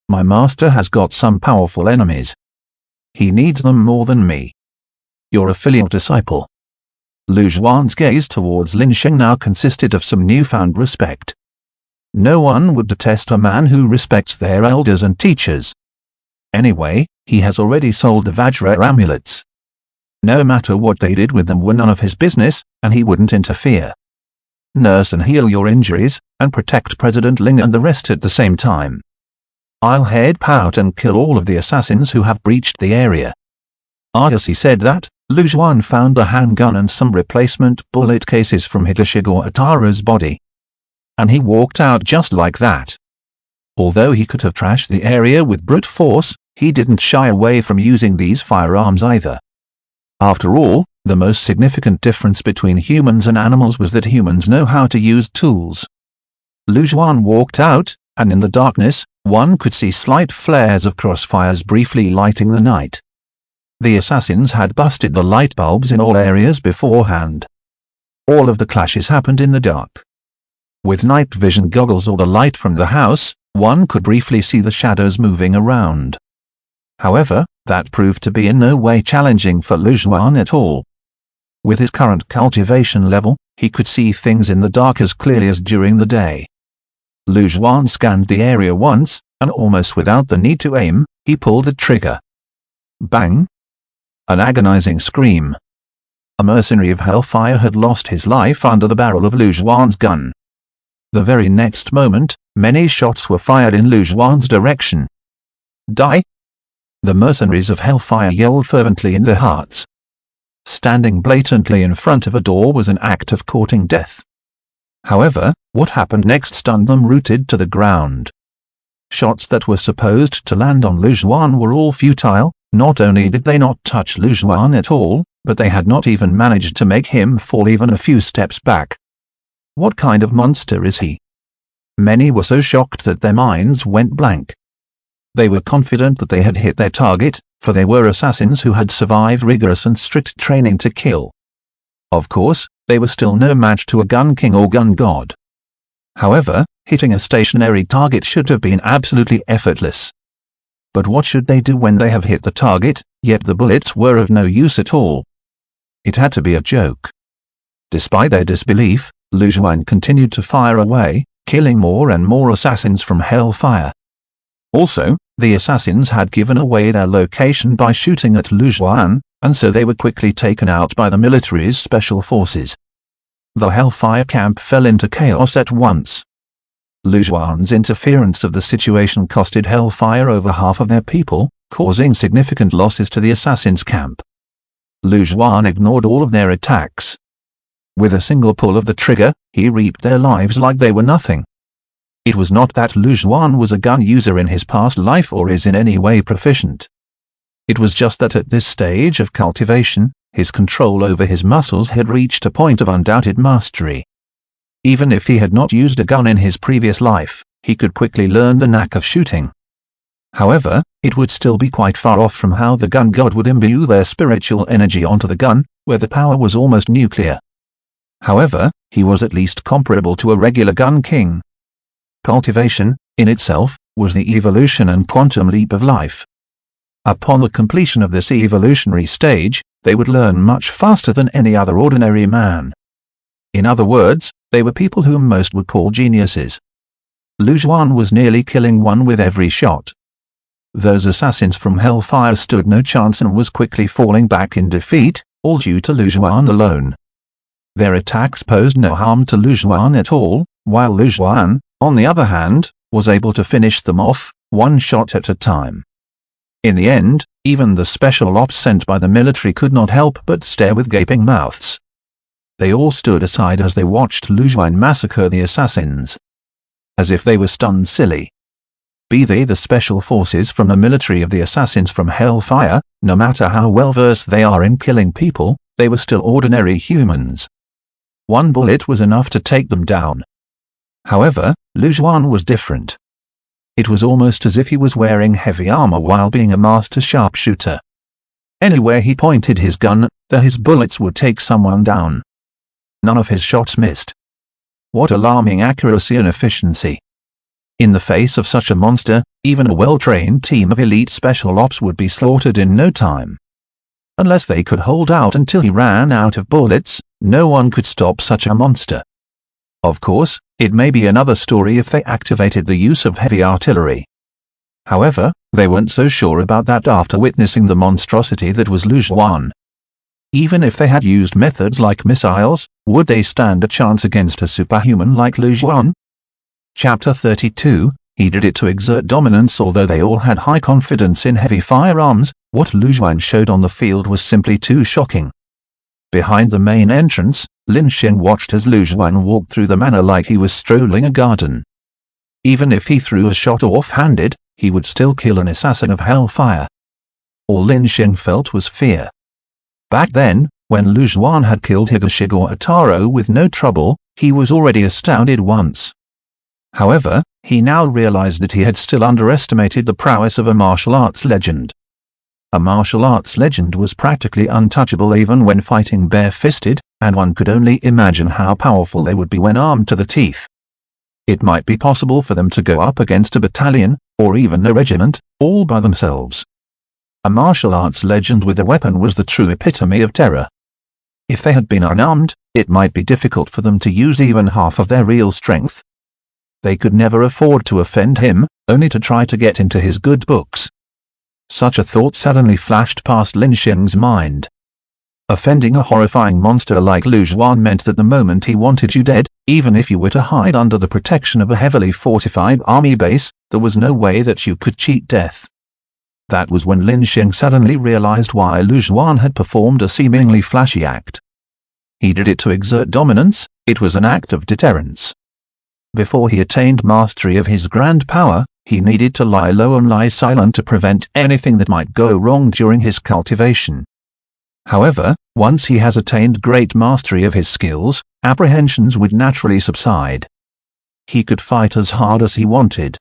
[SPEAKER 1] "My master has got some powerful enemies. He needs them more than me. You're a filial disciple." Lu Zhuan's gaze towards Lin Sheng now consisted of some newfound respect. No one would detest a man who respects their elders and teachers. Anyway, he has already sold the Vajra amulets. No matter what they did with them were none of his business, and he wouldn't interfere. Nurse and heal your injuries, and protect President Ling and the rest at the same time. I'll head out and kill all of the assassins who have breached the area. As he said that, Lu Zhuan found a handgun and some replacement bullet cases from Higashigor Ataro's body. And he walked out just like that. Although he could have trashed the area with brute force, he didn't shy away from using these firearms either. After all, the most significant difference between humans and animals was that humans know how to use tools. Lu Zhuan walked out, and in the darkness, one could see slight flares of crossfires briefly lighting the night. The assassins had busted the light bulbs in all areas beforehand. All of the clashes happened in the dark. With night vision goggles or the light from the house, one could briefly see the shadows moving around. However, that proved to be in no way challenging for Lu Zhuan at all. With his current cultivation level, he could see things in the dark as clearly as during the day. Lu Zhuan scanned the area once, and almost without the need to aim, he pulled the trigger. Bang! An agonizing scream. A mercenary of Hellfire had lost his life under the barrel of Lu Zhuan's gun. The very next moment, many shots were fired in Lu Zhuan's direction. Die! The mercenaries of Hellfire yelled fervently in their hearts. Standing blatantly in front of a door was an act of courting death. However, what happened next stunned them rooted to the ground. Shots that were supposed to land on Lu Zhuan were all futile. Not only did they not touch Lu Zhuan at all, but they had not even managed to make him fall even a few steps back. What kind of monster is he? Many were so shocked that their minds went blank. They were confident that they had hit their target, for they were assassins who had survived rigorous and strict training to kill. Of course, they were still no match to a gun king or gun god. However, hitting a stationary target should have been absolutely effortless. But what should they do when they have hit the target, yet the bullets were of no use at all? It had to be a joke. Despite their disbelief, Lu Zhuan continued to fire away, killing more and more assassins from Hellfire. Also, the assassins had given away their location by shooting at Lu Zhuan, and so they were quickly taken out by the military's special forces. The Hellfire camp fell into chaos at once. Lu Zhuan's interference of the situation costed Hellfire over half of their people, causing significant losses to the assassins' camp. Lu Zhuan ignored all of their attacks. With a single pull of the trigger, he reaped their lives like they were nothing. It was not that Lu Zhuan was a gun user in his past life or is in any way proficient. It was just that at this stage of cultivation, his control over his muscles had reached a point of undoubted mastery. Even if he had not used a gun in his previous life, he could quickly learn the knack of shooting. However, it would still be quite far off from how the gun god would imbue their spiritual energy onto the gun, where the power was almost nuclear. However, he was at least comparable to a regular gun king. Cultivation, in itself, was the evolution and quantum leap of life. Upon the completion of this evolutionary stage, they would learn much faster than any other ordinary man. In other words, they were people whom most would call geniuses. Lu Zhuan was nearly killing one with every shot. Those assassins from Hellfire stood no chance and was quickly falling back in defeat, all due to Lu Zhuan alone. Their attacks posed no harm to Lu Zhuan at all, while Lu Zhuan, on the other hand, was able to finish them off, one shot at a time. In the end, even the special ops sent by the military could not help but stare with gaping mouths. They all stood aside as they watched Lu Zhuan massacre the assassins. As if they were stunned silly. Be they the special forces from the military of the assassins from Hellfire, no matter how well versed they are in killing people, they were still ordinary humans. One bullet was enough to take them down. However, Lu Zhuan was different. It was almost as if he was wearing heavy armor while being a master sharpshooter. Anywhere he pointed his gun, his bullets would take someone down. None of his shots missed. What alarming accuracy and efficiency! In the face of such a monster, even a well-trained team of elite special ops would be slaughtered in no time. Unless they could hold out until he ran out of bullets, no one could stop such a monster. Of course, it may be another story if they activated the use of heavy artillery. However, they weren't so sure about that after witnessing the monstrosity that was Lu Zhuan. Even if they had used methods like missiles, would they stand a chance against a superhuman like Lu Zhuan? Chapter 32, he did it to exert dominance. Although they all had high confidence in heavy firearms, what Lu Zhuan showed on the field was simply too shocking. Behind the main entrance, Lin Xin watched as Lu Zhuan walked through the manor like he was strolling a garden. Even if he threw a shot off-handed, he would still kill an assassin of Hellfire. All Lin Xin felt was fear. Back then, when Lu Zhuan had killed Higashigor Ataro with no trouble, he was already astounded once. However, he now realized that he had still underestimated the prowess of a martial arts legend. A martial arts legend was practically untouchable even when fighting bare-fisted, and one could only imagine how powerful they would be when armed to the teeth. It might be possible for them to go up against a battalion, or even a regiment, all by themselves. A martial arts legend with a weapon was the true epitome of terror. If they had been unarmed, it might be difficult for them to use even half of their real strength. They could never afford to offend him, only to try to get into his good books. Such a thought suddenly flashed past Lin Xin's mind. Offending a horrifying monster like Lu Zhuan meant that the moment he wanted you dead, even if you were to hide under the protection of a heavily fortified army base, there was no way that you could cheat death. That was when Lin Xin suddenly realized why Lu Zhuan had performed a seemingly flashy act. He did it to exert dominance, it was an act of deterrence. Before he attained mastery of his grand power, he needed to lie low and lie silent to prevent anything that might go wrong during his cultivation. However, once he has attained great mastery of his skills, apprehensions would naturally subside. He could fight as hard as he wanted.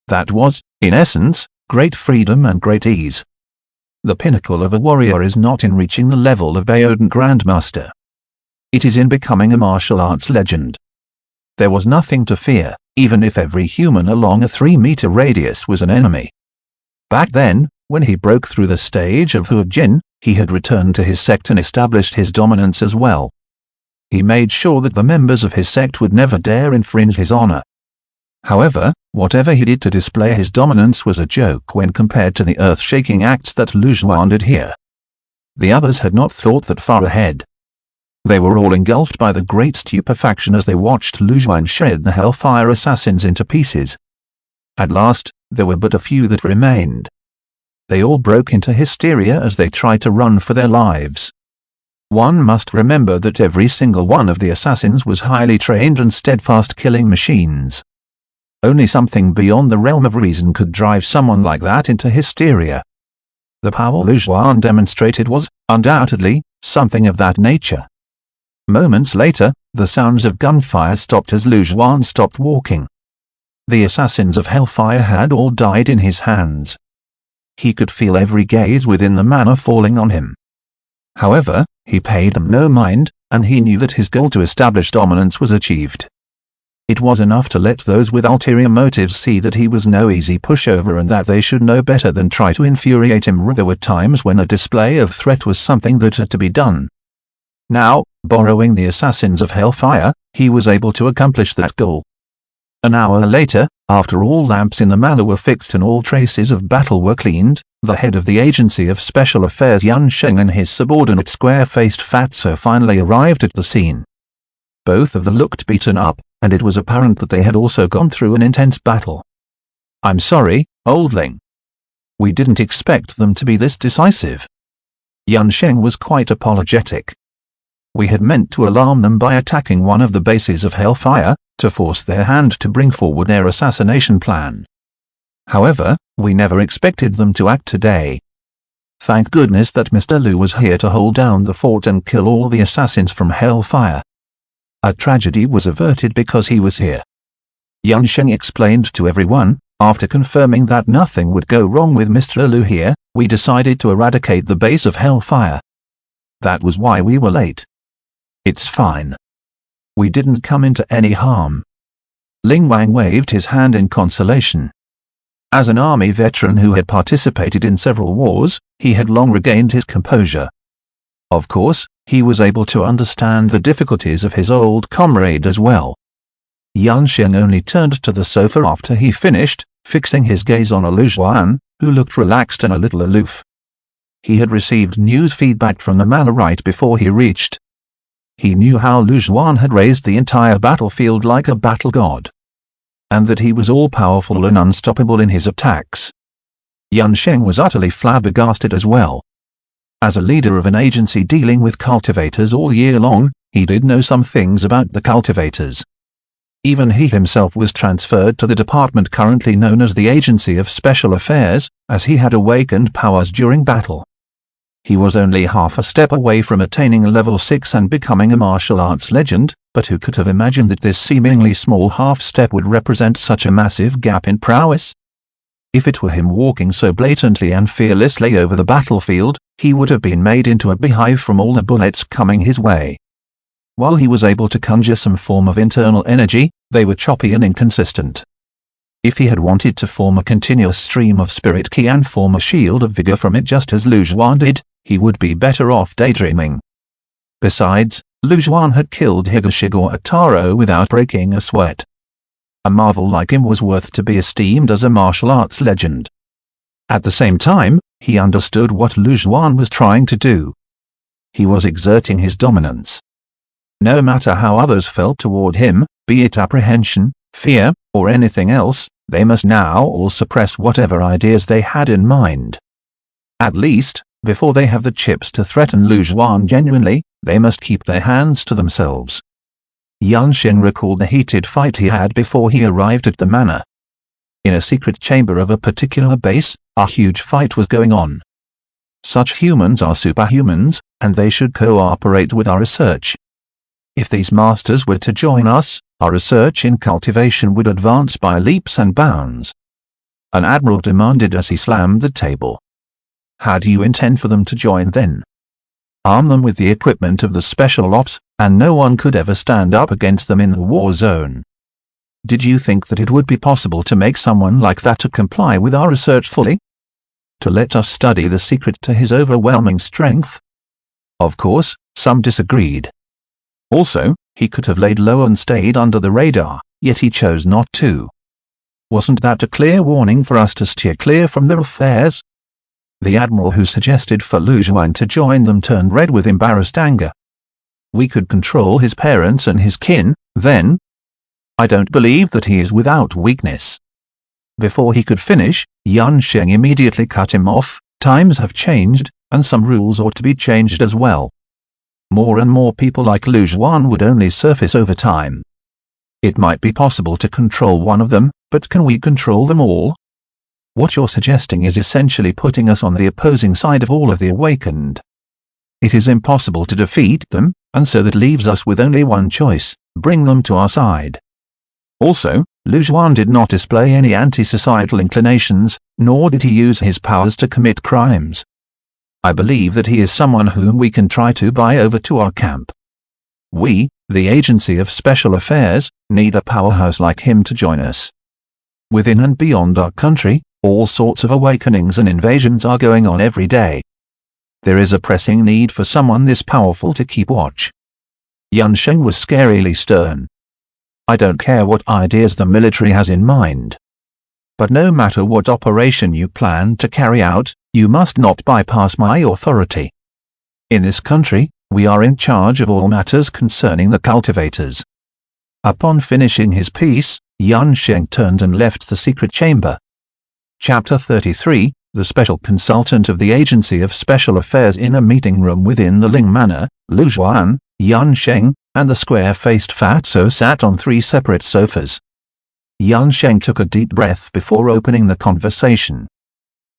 [SPEAKER 1] That was, in essence, great freedom and great ease. The pinnacle of a warrior is not in reaching the level of Baodan Grandmaster. It is in becoming a martial arts legend. There was nothing to fear, even if every human along a 3-meter radius was an enemy. Back then, when he broke through the stage of Huajin, he had returned to his sect and established his dominance as well. He made sure that the members of his sect would never dare infringe his honor. However, whatever he did to display his dominance was a joke when compared to the earth-shaking acts that Lu Zhuan did here. The others had not thought that far ahead. They were all engulfed by the great stupefaction as they watched Lu Zhuan shred the Hellfire assassins into pieces. At last, there were but a few that remained. They all broke into hysteria as they tried to run for their lives. One must remember that every single one of the assassins was highly trained and steadfast killing machines. Only something beyond the realm of reason could drive someone like that into hysteria. The power Lu Xuan demonstrated was, undoubtedly, something of that nature. Moments later, the sounds of gunfire stopped as Lu Xuan stopped walking. The assassins of Hellfire had all died in his hands. He could feel every gaze within the manor falling on him. However, he paid them no mind, and he knew that his goal to establish dominance was achieved. It was enough to let those with ulterior motives see that he was no easy pushover and that they should know better than try to infuriate him. There were times when a display of threat was something that had to be done. Now, borrowing the assassins of Hellfire, he was able to accomplish that goal. An hour later, after all lamps in the manor were fixed and all traces of battle were cleaned, the head of the Agency of Special Affairs Yan Sheng and his subordinate square-faced Fatso finally arrived at the scene. Both of them looked beaten up, and it was apparent that they had also gone through an intense battle. "I'm sorry, oldling. We didn't expect them to be this decisive." Yan Sheng was quite apologetic. "We had meant to alarm them by attacking one of the bases of Hellfire, to force their hand to bring forward their assassination plan. However, we never expected them to act today. Thank goodness that Mr. Lu was here to hold down the fort and kill all the assassins from Hellfire. A tragedy was averted because he was here." Yan Sheng explained to everyone. "After confirming that nothing would go wrong with Mr. Lu here, we decided to eradicate the base of Hellfire. That was why we were late. It's fine. We didn't come into any harm." Ling Wang waved his hand in consolation. As an army veteran who had participated in several wars, he had long regained his composure. Of course, he was able to understand the difficulties of his old comrade as well. Yan Sheng only turned to the sofa after he finished, fixing his gaze on Lu Xuan, who looked relaxed and a little aloof. He had received news feedback from the manor right before he reached. He knew how Lu Xuan had raised the entire battlefield like a battle god, and that he was all-powerful and unstoppable in his attacks. Yan Sheng was utterly flabbergasted as well. As a leader of an agency dealing with cultivators all year long, he did know some things about the cultivators. Even he himself was transferred to the department currently known as the Agency of Special Affairs, as he had awakened powers during battle. He was only half a step away from attaining level 6 and becoming a martial arts legend, but who could have imagined that this seemingly small half-step would represent such a massive gap in prowess? If it were him walking so blatantly and fearlessly over the battlefield, he would have been made into a beehive from all the bullets coming his way. While he was able to conjure some form of internal energy, they were choppy and inconsistent. If he had wanted to form a continuous stream of spirit ki and form a shield of vigor from it just as Lu Xuan did, he would be better off daydreaming. Besides, Lu Xuan had killed Higashigor Ataro without breaking a sweat. A marvel like him was worth to be esteemed as a martial arts legend. At the same time, he understood what Lu Xuan was trying to do. He was exerting his dominance. No matter how others felt toward him, be it apprehension, fear, or anything else, they must now all suppress whatever ideas they had in mind. At least, before they have the chips to threaten Lu Xuan genuinely, they must keep their hands to themselves. Yan Sheng recalled the heated fight he had before he arrived at the manor. In a secret chamber of a particular base, a huge fight was going on. Such humans are superhumans, and they should cooperate with our research. If these masters were to join us, our research in cultivation would advance by leaps and bounds. An admiral demanded as he slammed the table. How do you intend for them to join then? Arm them with the equipment of the special ops, and no one could ever stand up against them in the war zone. Did you think that it would be possible to make someone like that to comply with our research fully? To let us study the secret to his overwhelming strength? Of course, some disagreed. Also, he could have laid low and stayed under the radar, yet he chose not to. Wasn't that a clear warning for us to steer clear from their affairs? The admiral who suggested for Lu Xuan to join them turned red with embarrassed anger. We could control his parents and his kin, then? I don't believe that he is without weakness. Before he could finish, Yan Sheng immediately cut him off. Times have changed, and some rules ought to be changed as well. More and more people like Lu Xuan would only surface over time. It might be possible to control one of them, but can we control them all? What you're suggesting is essentially putting us on the opposing side of all of the awakened. It is impossible to defeat them, and so that leaves us with only one choice: bring them to our side. Also, Lu Zhuan did not display any anti-societal inclinations, nor did he use his powers to commit crimes. I believe that he is someone whom we can try to buy over to our camp. We, the Agency of Special Affairs, need a powerhouse like him to join us. Within and beyond our country, all sorts of awakenings and invasions are going on every day. There is a pressing need for someone this powerful to keep watch. Yan Sheng was scarily stern. I don't care what ideas the military has in mind. But no matter what operation you plan to carry out, you must not bypass my authority. In this country, we are in charge of all matters concerning the cultivators. Upon finishing his piece, Yan Sheng turned and left the secret chamber. Chapter 33, The Special Consultant of the Agency of Special Affairs. In a meeting room within the Ling Manor, Lu Zhuan, Yan Sheng, and the square-faced Fatso sat on 3 separate sofas. Yan Sheng took a deep breath before opening the conversation.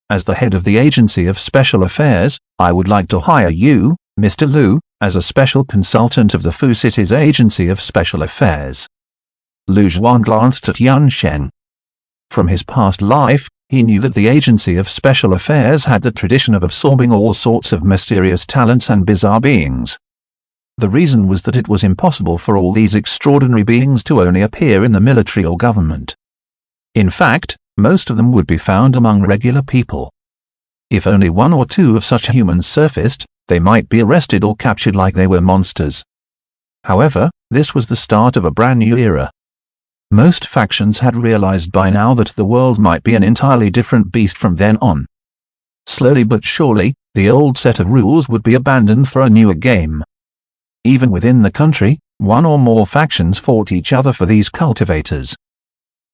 [SPEAKER 1] As the head of the Agency of Special Affairs, I would like to hire you, Mr. Lu, as a special consultant of the Fu City's Agency of Special Affairs. Lu Zhuan glanced at Yan Sheng. From his past life, he knew that the Agency of Special Affairs had the tradition of absorbing all sorts of mysterious talents and bizarre beings. The reason was that it was impossible for all these extraordinary beings to only appear in the military or government. In fact, most of them would be found among regular people. If only 1 or 2 of such humans surfaced, they might be arrested or captured like they were monsters. However, this was the start of a brand new era. Most factions had realized by now that the world might be an entirely different beast from then on. Slowly but surely, the old set of rules would be abandoned for a newer game. Even within the country, 1 or more factions fought each other for these cultivators.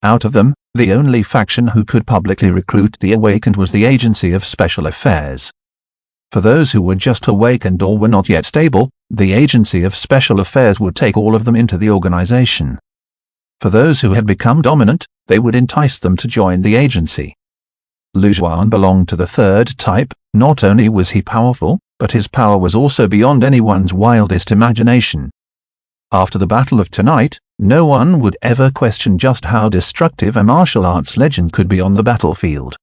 [SPEAKER 1] Out of them, the only faction who could publicly recruit the awakened was the Agency of Special Affairs. For those who were just awakened or were not yet stable, the Agency of Special Affairs would take all of them into the organization. For those who had become dominant, they would entice them to join the agency. Lu Zhuan belonged to the 3rd type. Not only was he powerful, but his power was also beyond anyone's wildest imagination. After the battle of tonight, no one would ever question just how destructive a martial arts legend could be on the battlefield.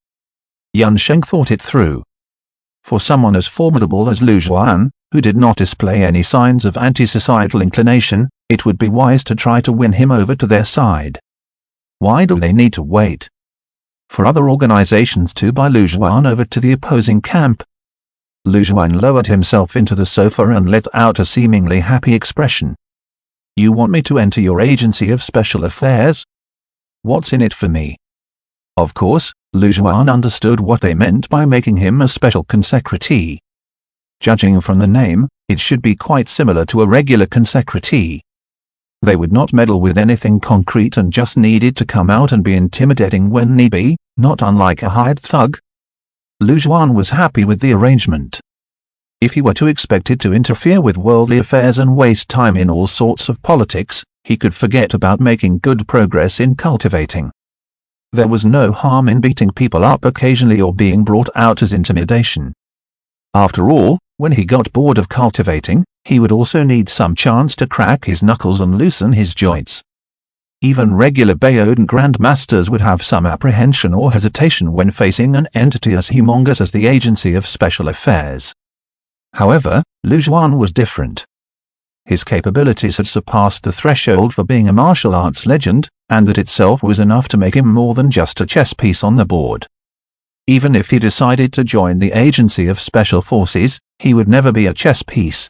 [SPEAKER 1] Yan Sheng thought it through. For someone as formidable as Lu Zhuan, who did not display any signs of anti-societal inclination, it would be wise to try to win him over to their side. Why do they need to wait for other organizations to buy Lu Zhuan over to the opposing camp? Lu Zhuan lowered himself into the sofa and let out a seemingly happy expression. You want me to enter your Agency of Special Affairs? What's in it for me? Of course, Lu Zhuan understood what they meant by making him a special consecratee. Judging from the name, it should be quite similar to a regular consecratee. They would not meddle with anything concrete and just needed to come out and be intimidating when need be, not unlike a hired thug. Lu Zhuan was happy with the arrangement. If he were too expected to interfere with worldly affairs and waste time in all sorts of politics, he could forget about making good progress in cultivating. There was no harm in beating people up occasionally or being brought out as intimidation. After all, when he got bored of cultivating, he would also need some chance to crack his knuckles and loosen his joints. Even regular Baodan grandmasters would have some apprehension or hesitation when facing an entity as humongous as the Agency of Special Affairs. However, Lu Zhuan was different. His capabilities had surpassed the threshold for being a martial arts legend, and that itself was enough to make him more than just a chess piece on the board. Even if he decided to join the Agency of Special Forces, he would never be a chess piece.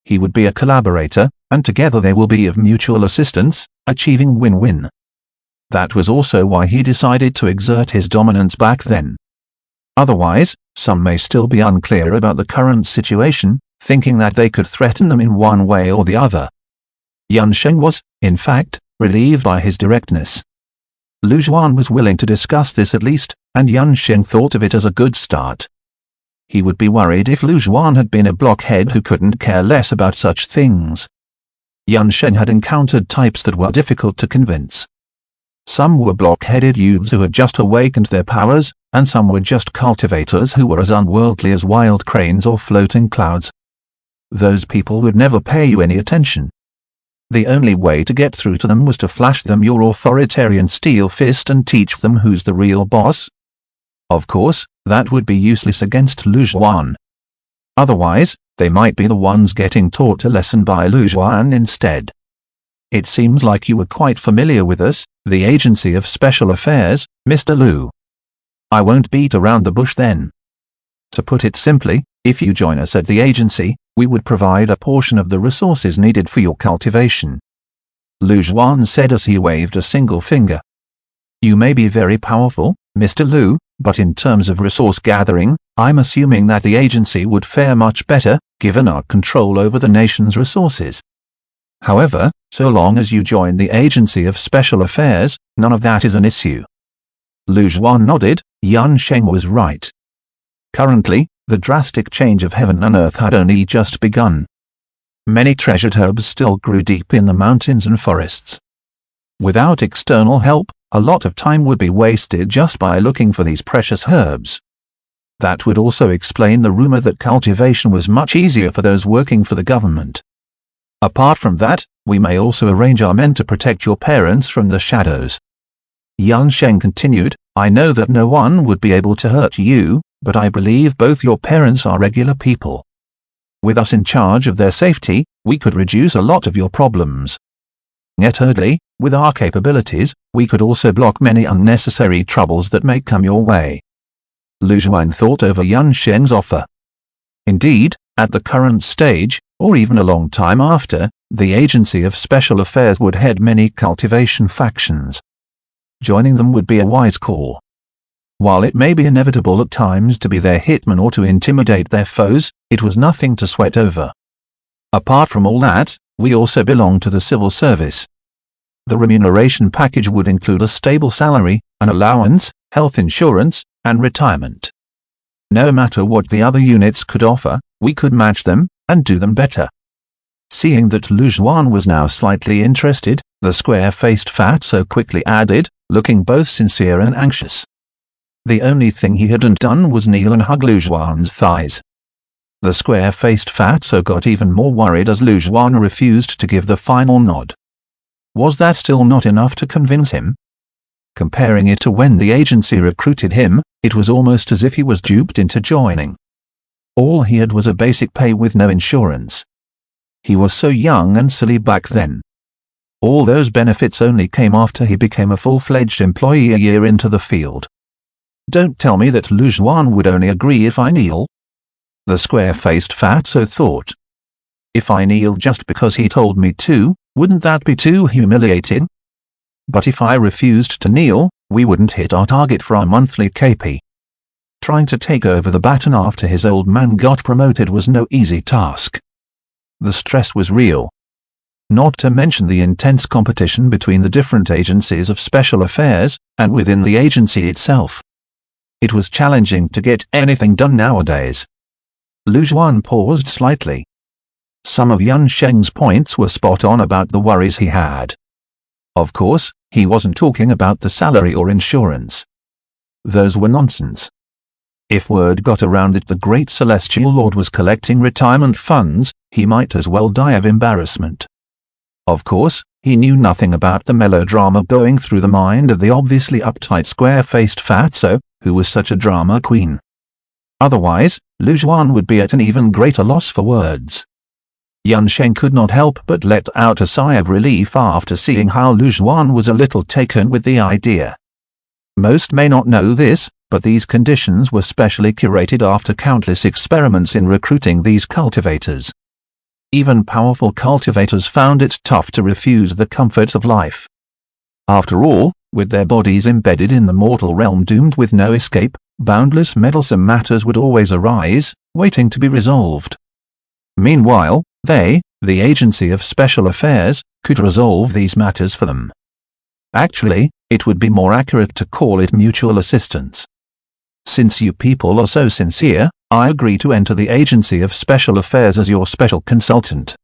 [SPEAKER 1] He would be a collaborator, and together they will be of mutual assistance, achieving win-win. That was also why he decided to exert his dominance back then. Otherwise, some may still be unclear about the current situation, thinking that they could threaten them in one way or the other. Yan Sheng was, in fact, relieved by his directness. Lu Zhuan was willing to discuss this at least, and Yan Sheng thought of it as a good start. He would be worried if Lu Zhuan had been a blockhead who couldn't care less about such things. Yan Sheng had encountered types that were difficult to convince. Some were blockheaded youths who had just awakened their powers, and some were just cultivators who were as unworldly as wild cranes or floating clouds. Those people would never pay you any attention. The only way to get through to them was to flash them your authoritarian steel fist and teach them who's the real boss. Of course, that would be useless against Lu Zhuan. Otherwise, they might be the ones getting taught a lesson by Lu Zhuan instead. It seems like you were quite familiar with us, the Agency of Special Affairs, Mr. Lu. I won't beat around the bush then. To put it simply, if you join us at the agency, we would provide a portion of the resources needed for your cultivation. Lu Zhuan said as he waved a single finger. You may be very powerful, Mr. Lu, but in terms of resource gathering, I'm assuming that the agency would fare much better, given our control over the nation's resources. However, so long as you join the Agency of Special Affairs, none of that is an issue. Lu Zhuan nodded. Yan Sheng was right. Currently, the drastic change of heaven and earth had only just begun. Many treasured herbs still grew deep in the mountains and forests. Without external help, a lot of time would be wasted just by looking for these precious herbs. That would also explain the rumor that cultivation was much easier for those working for the government. Apart from that, we may also arrange our men to protect your parents from the shadows. Yan Sheng continued, I know that no one would be able to hurt you, but I believe both your parents are regular people. With us in charge of their safety, we could reduce a lot of your problems. Yet thirdly, with our capabilities, we could also block many unnecessary troubles that may come your way. Lu Zhuan thought over Yan Sheng's offer. Indeed, at the current stage, or even a long time after, the Agency of Special Affairs would head many cultivation factions. Joining them would be a wise call. While it may be inevitable at times to be their hitman or to intimidate their foes, it was nothing to sweat over. Apart from all that, we also belong to the civil service. The remuneration package would include a stable salary, an allowance, health insurance, and retirement. No matter what the other units could offer, we could match them, and do them better. Seeing that Lu Zhuan was now slightly interested, the square-faced fatso quickly added, looking both sincere and anxious. The only thing he hadn't done was kneel and hug Lu Zhuan's thighs. The square-faced fatso got even more worried as Lu Zhuan refused to give the final nod. Was that still not enough to convince him? Comparing it to when the agency recruited him, it was almost as if he was duped into joining. All he had was a basic pay with no insurance. He was so young and silly back then. All those benefits only came after he became a full-fledged employee a year into the field. Don't tell me that Lu Zhuan would only agree if I kneel. The square-faced fatso thought. If I kneel just because he told me to, wouldn't that be too humiliating? But if I refused to kneel, we wouldn't hit our target for our monthly KP. Trying to take over the baton after his old man got promoted was no easy task. The stress was real. Not to mention the intense competition between the different agencies of special affairs, and within the agency itself. It was challenging to get anything done nowadays. Lu Zhuan paused slightly. Some of Yan Sheng's points were spot on about the worries he had. Of course, he wasn't talking about the salary or insurance. Those were nonsense. If word got around that the great Celestial Lord was collecting retirement funds, he might as well die of embarrassment. Of course, he knew nothing about the melodrama going through the mind of the obviously uptight square-faced fatso, who was such a drama queen. Otherwise, Lu Zhuan would be at an even greater loss for words. Yan Sheng could not help but let out a sigh of relief after seeing how Lu Zhuan was a little taken with the idea. Most may not know this, but these conditions were specially curated after countless experiments in recruiting these cultivators. Even powerful cultivators found it tough to refuse the comforts of life. After all, with their bodies embedded in the mortal realm doomed with no escape, boundless meddlesome matters would always arise, waiting to be resolved. Meanwhile, they, the Agency of Special Affairs, could resolve these matters for them. Actually, it would be more accurate to call it mutual assistance. Since you people are so sincere, I agree to enter the Agency of Special Affairs as your special consultant.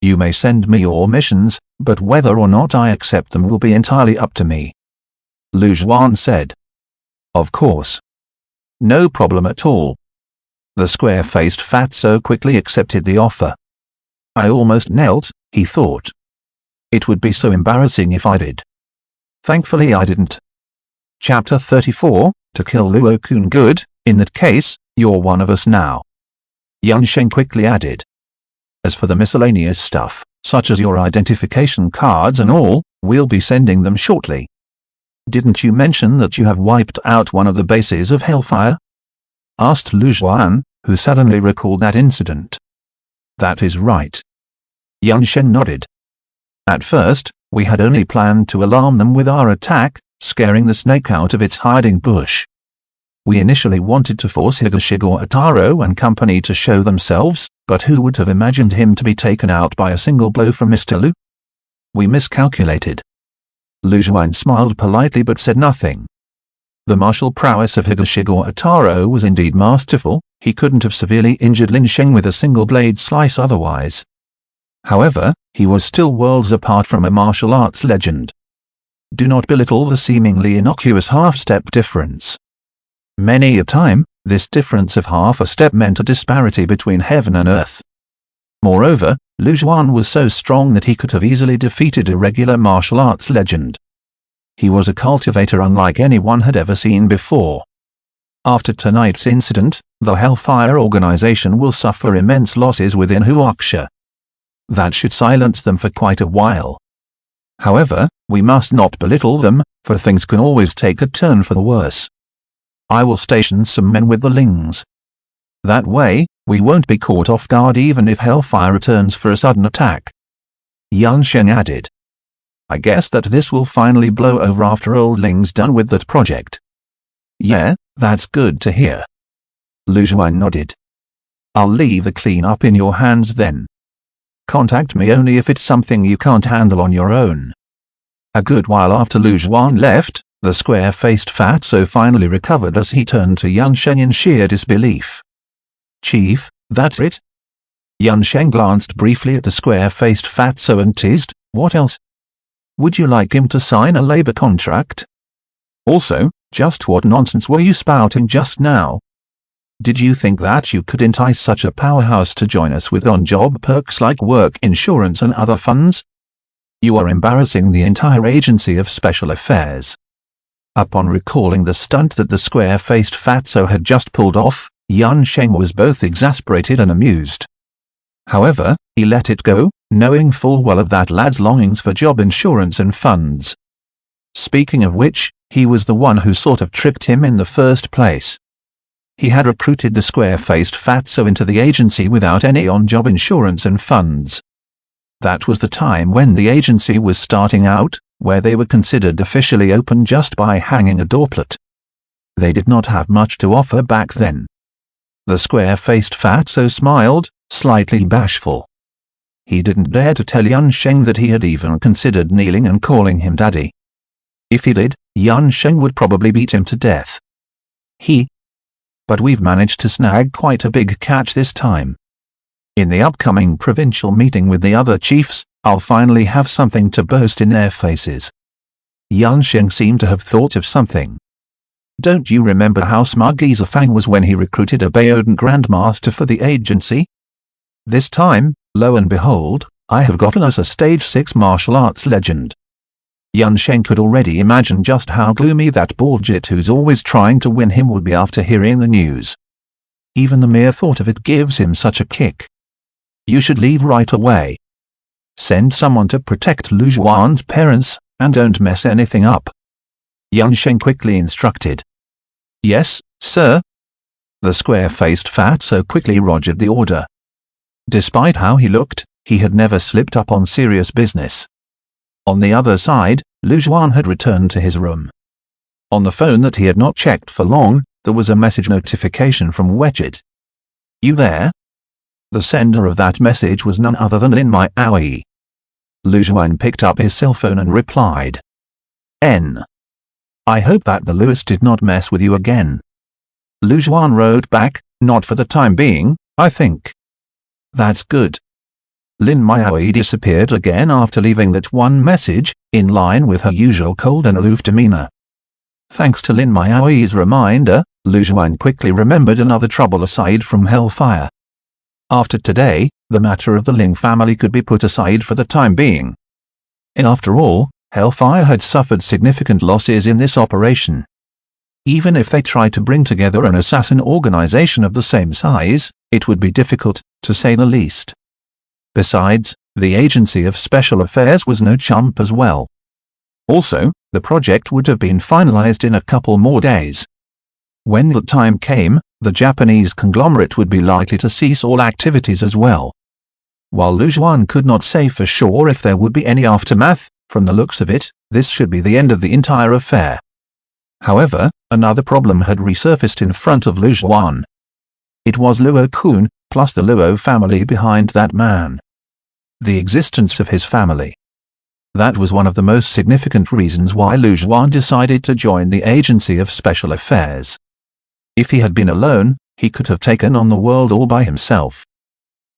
[SPEAKER 1] You may send me your missions, but whether or not I accept them will be entirely up to me. Lu Zhuan said. Of course. No problem at all. The square-faced fatso quickly accepted the offer. I almost knelt, he thought. It would be so embarrassing if I did. Thankfully I didn't. Chapter 34, To Kill Luo-kun. Good, in that case, you're one of us now. Yan Sheng quickly added. As for the miscellaneous stuff, such as your identification cards and all, we'll be sending them shortly. Didn't you mention that you have wiped out one of the bases of Hellfire? Asked Lu Zhuan, who suddenly recalled that incident. That is right. Yan Sheng nodded. At first, we had only planned to alarm them with our attack, scaring the snake out of its hiding bush. We initially wanted to force Higashiguro Ataro and company to show themselves, but who would have imagined him to be taken out by a single blow from Mr. Lu? We miscalculated. Lu Zhuan smiled politely but said nothing. The martial prowess of Higashiguro Ataro was indeed masterful. He couldn't have severely injured Lin Sheng with a single blade slice otherwise. However, he was still worlds apart from a martial arts legend. Do not belittle the seemingly innocuous half-step difference. Many a time, this difference of half a step meant a disparity between heaven and earth. Moreover, Lu Zhuan was so strong that he could have easily defeated a regular martial arts legend. He was a cultivator unlike anyone had ever seen before. After tonight's incident, the Hellfire organization will suffer immense losses within Huaxia. That should silence them for quite a while. However, we must not belittle them, for things can always take a turn for the worse. I will station some men with the Lings. That way, we won't be caught off guard even if Hellfire returns for a sudden attack. Yan Sheng added. I guess that this will finally blow over after old Ling's done with that project. Yeah, that's good to hear. Lu Zhuan nodded. I'll leave the cleanup in your hands then. Contact me only if it's something you can't handle on your own. A good while after Lu Zhuan left, the square-faced fatso finally recovered as he turned to Yan Sheng in sheer disbelief. Chief, that's it? Yan Sheng glanced briefly at the square-faced fatso and teased, what else? Would you like him to sign a labor contract? Also, just what nonsense were you spouting just now? Did you think that you could entice such a powerhouse to join us with on-job perks like work insurance and other funds? You are embarrassing the entire agency of special affairs. Upon recalling the stunt that the square-faced fatso had just pulled off, Yan Sheng was both exasperated and amused. However, he let it go, knowing full well of that lad's longings for job insurance and funds. Speaking of which, he was the one who sort of tricked him in the first place. He had recruited the square-faced fatso into the agency without any on-job insurance and funds. That was the time when the agency was starting out, where they were considered officially open just by hanging a doorplate. They did not have much to offer back then. The square-faced fatso smiled, slightly bashful. He didn't dare to tell Yan Sheng that he had even considered kneeling and calling him daddy. If he did, Yan Sheng would probably beat him to death. But we've managed to snag quite a big catch this time. In the upcoming provincial meeting with the other chiefs, I'll finally have something to boast in their faces. Yan Sheng seemed to have thought of something. Don't you remember how smug Fang was when he recruited a Baodan Grandmaster for the agency? This time, lo and behold, I have gotten us a stage 6 martial arts legend. Yan Sheng could already imagine just how gloomy that Baljit who's always trying to win him would be after hearing the news. Even the mere thought of it gives him such a kick. You should leave right away. Send someone to protect Lu Zhuan's parents, and don't mess anything up. Yan Sheng quickly instructed. Yes, sir. The square-faced fatso quickly rogered the order. Despite how he looked, he had never slipped up on serious business. On the other side, Lu Zhuan had returned to his room. On the phone that he had not checked for long, there was a message notification from Wetchet. You there? The sender of that message was none other than Lin Mai Aoi. Lu Zhuan picked up his cell phone and replied. I hope that the Lewis did not mess with you again. Lu Zhuan wrote back, not for the time being, I think. That's good. Lin Mai Aoi disappeared again after leaving that one message, in line with her usual cold and aloof demeanor. Thanks to Lin Miaoyi's reminder, Lu Zhuan quickly remembered another trouble aside from hellfire. After today, the matter of the Ling family could be put aside for the time being. After all, hellfire had suffered significant losses in this operation. Even if they tried to bring together an assassin organization of the same size, it would be difficult, to say the least. Besides, the Agency of Special Affairs was no chump as well. Also, the project would have been finalized in a couple more days. When the time came, the Japanese conglomerate would be likely to cease all activities as well. While Lu Zhuan could not say for sure if there would be any aftermath, from the looks of it, this should be the end of the entire affair. However, another problem had resurfaced in front of Lu Zhuan. It was Luo Kun, plus the Luo family behind that man. The existence of his family. That was one of the most significant reasons why Lu Zhuan decided to join the Agency of Special Affairs. If he had been alone, he could have taken on the world all by himself.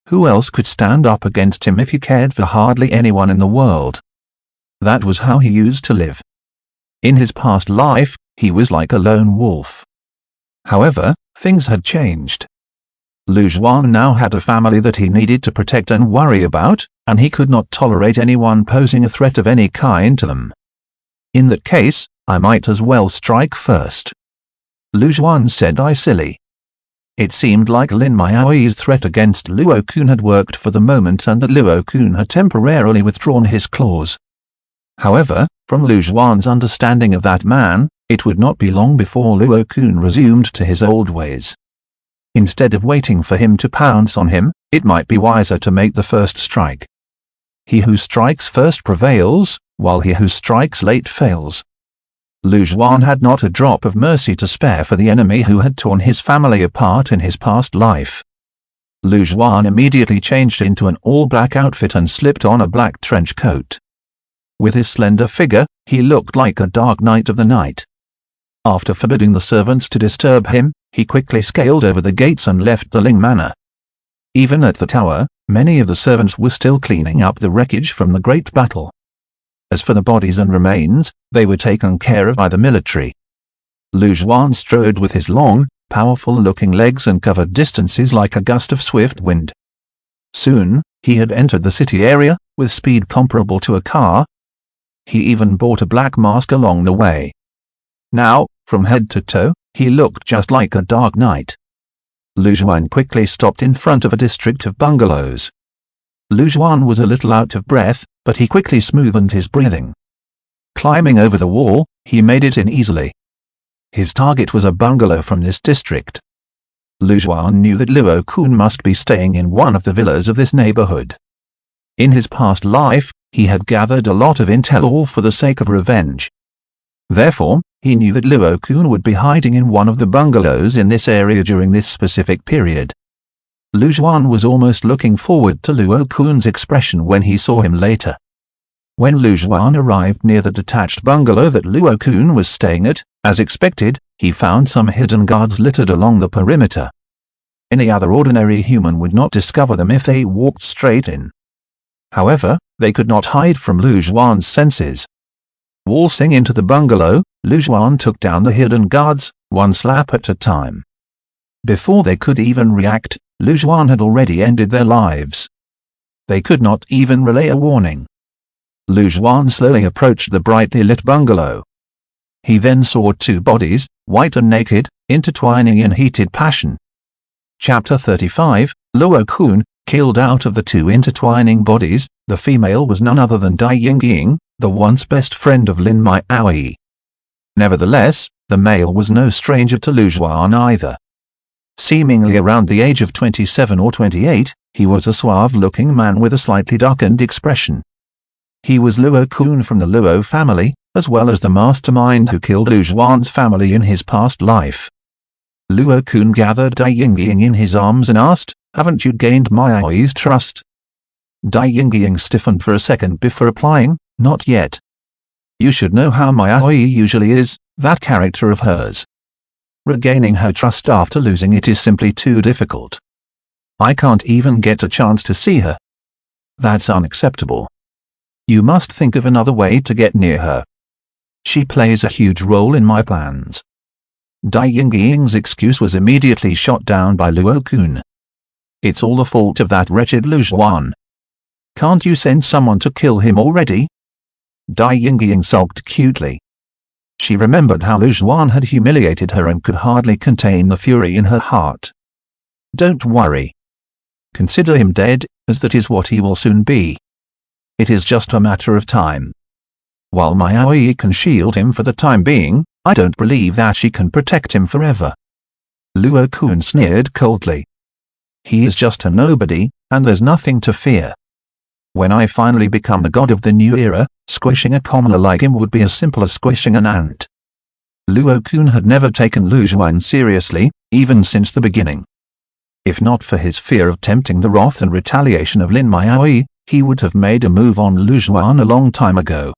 [SPEAKER 1] Who else could stand up against him if he cared for hardly anyone in the world? That was how he used to live. In his past life, he was like a lone wolf. However, things had changed. Lu Zhuan now had a family that he needed to protect and worry about, and he could not tolerate anyone posing a threat of any kind to them. In that case, I might as well strike first. Lu Zhuan said icily. It seemed like Lin Miaoyi's threat against Luo Kun had worked for the moment and that Luo Kun had temporarily withdrawn his claws. However, from Lu Zhuan's understanding of that man, it would not be long before Luo Kun resumed to his old ways. Instead of waiting for him to pounce on him, it might be wiser to make the first strike. He who strikes first prevails, while he who strikes late fails. Lu Zhuan had not a drop of mercy to spare for the enemy who had torn his family apart in his past life. Lu Zhuan immediately changed into an all-black outfit and slipped on a black trench coat. With his slender figure, he looked like a dark knight of the night. After forbidding the servants to disturb him, he quickly scaled over the gates and left the Ling Manor. Even at the tower, many of the servants were still cleaning up the wreckage from the great battle. As for the bodies and remains, they were taken care of by the military. Lu Zhuan strode with his long, powerful-looking legs and covered distances like a gust of swift wind. Soon, he had entered the city area, with speed comparable to a car. He even bought a black mask along the way. Now, from head to toe, he looked just like a dark knight. Lu Zhuan quickly stopped in front of a district of bungalows. Lu Zhuan was a little out of breath, but he quickly smoothened his breathing. Climbing over the wall, he made it in easily. His target was a bungalow from this district. Lu Zhuan knew that Luo Kun must be staying in one of the villas of this neighborhood. In his past life, he had gathered a lot of intel all for the sake of revenge. Therefore, he knew that Luo Kun would be hiding in one of the bungalows in this area during this specific period. Lu Zhuan was almost looking forward to Luo Kun's expression when he saw him later. When Lu Zhuan arrived near the detached bungalow that Luo Kun was staying at, as expected, he found some hidden guards littered along the perimeter. Any other ordinary human would not discover them if they walked straight in. However, they could not hide from Lu Zhuan's senses. Waltzing into the bungalow, Lu Zhuan took down the hidden guards, one slap at a time. Before they could even react, Lu Zhuan had already ended their lives. They could not even relay a warning. Lu Zhuan slowly approached the brightly lit bungalow. He then saw two bodies, white and naked, intertwining in heated passion. Chapter 35, Luo Kun, killed. Out of the two intertwining bodies, the female was none other than Dai Yingying, the once best friend of Lin Miaoyi. Nevertheless, the male was no stranger to Lu Zhuan either. Seemingly around the age of 27 or 28, he was a suave-looking man with a slightly darkened expression. He was Luo Kun from the Luo family, as well as the mastermind who killed Lu Zhuan's family in his past life. Luo Kun gathered Dai Yingying in his arms and asked, "Haven't you gained Miaoyi's trust?" Dai Yingying stiffened for a second before replying, "Not yet. You should know how Miaoyi usually is, that character of hers. Regaining her trust after losing it is simply too difficult. I can't even get a chance to see her. That's unacceptable. You must think of another way to get near her." she plays a huge role in my plans. Dai Yingying's excuse was immediately shot down by Luo-kun. It's all the fault of that wretched Lu Zhuan. Can't you send someone to kill him already? Dai Yingying sulked cutely. She remembered how Lu Zhuan had humiliated her and could hardly contain the fury in her heart. Don't worry. Consider him dead, as that is what he will soon be. It is just a matter of time. While my Aoi can shield him for the time being, I don't believe that she can protect him forever. Luo-kun sneered coldly. He is just a nobody, and there's nothing to fear. When I finally become the god of the new era, squishing a commoner like him would be as simple as squishing an ant. Luo-kun had never taken Lu Zhuan seriously, even since the beginning. If not for his fear of tempting the wrath and retaliation of Lin Maoi, he would have made a move on Lu Zhuan a long time ago.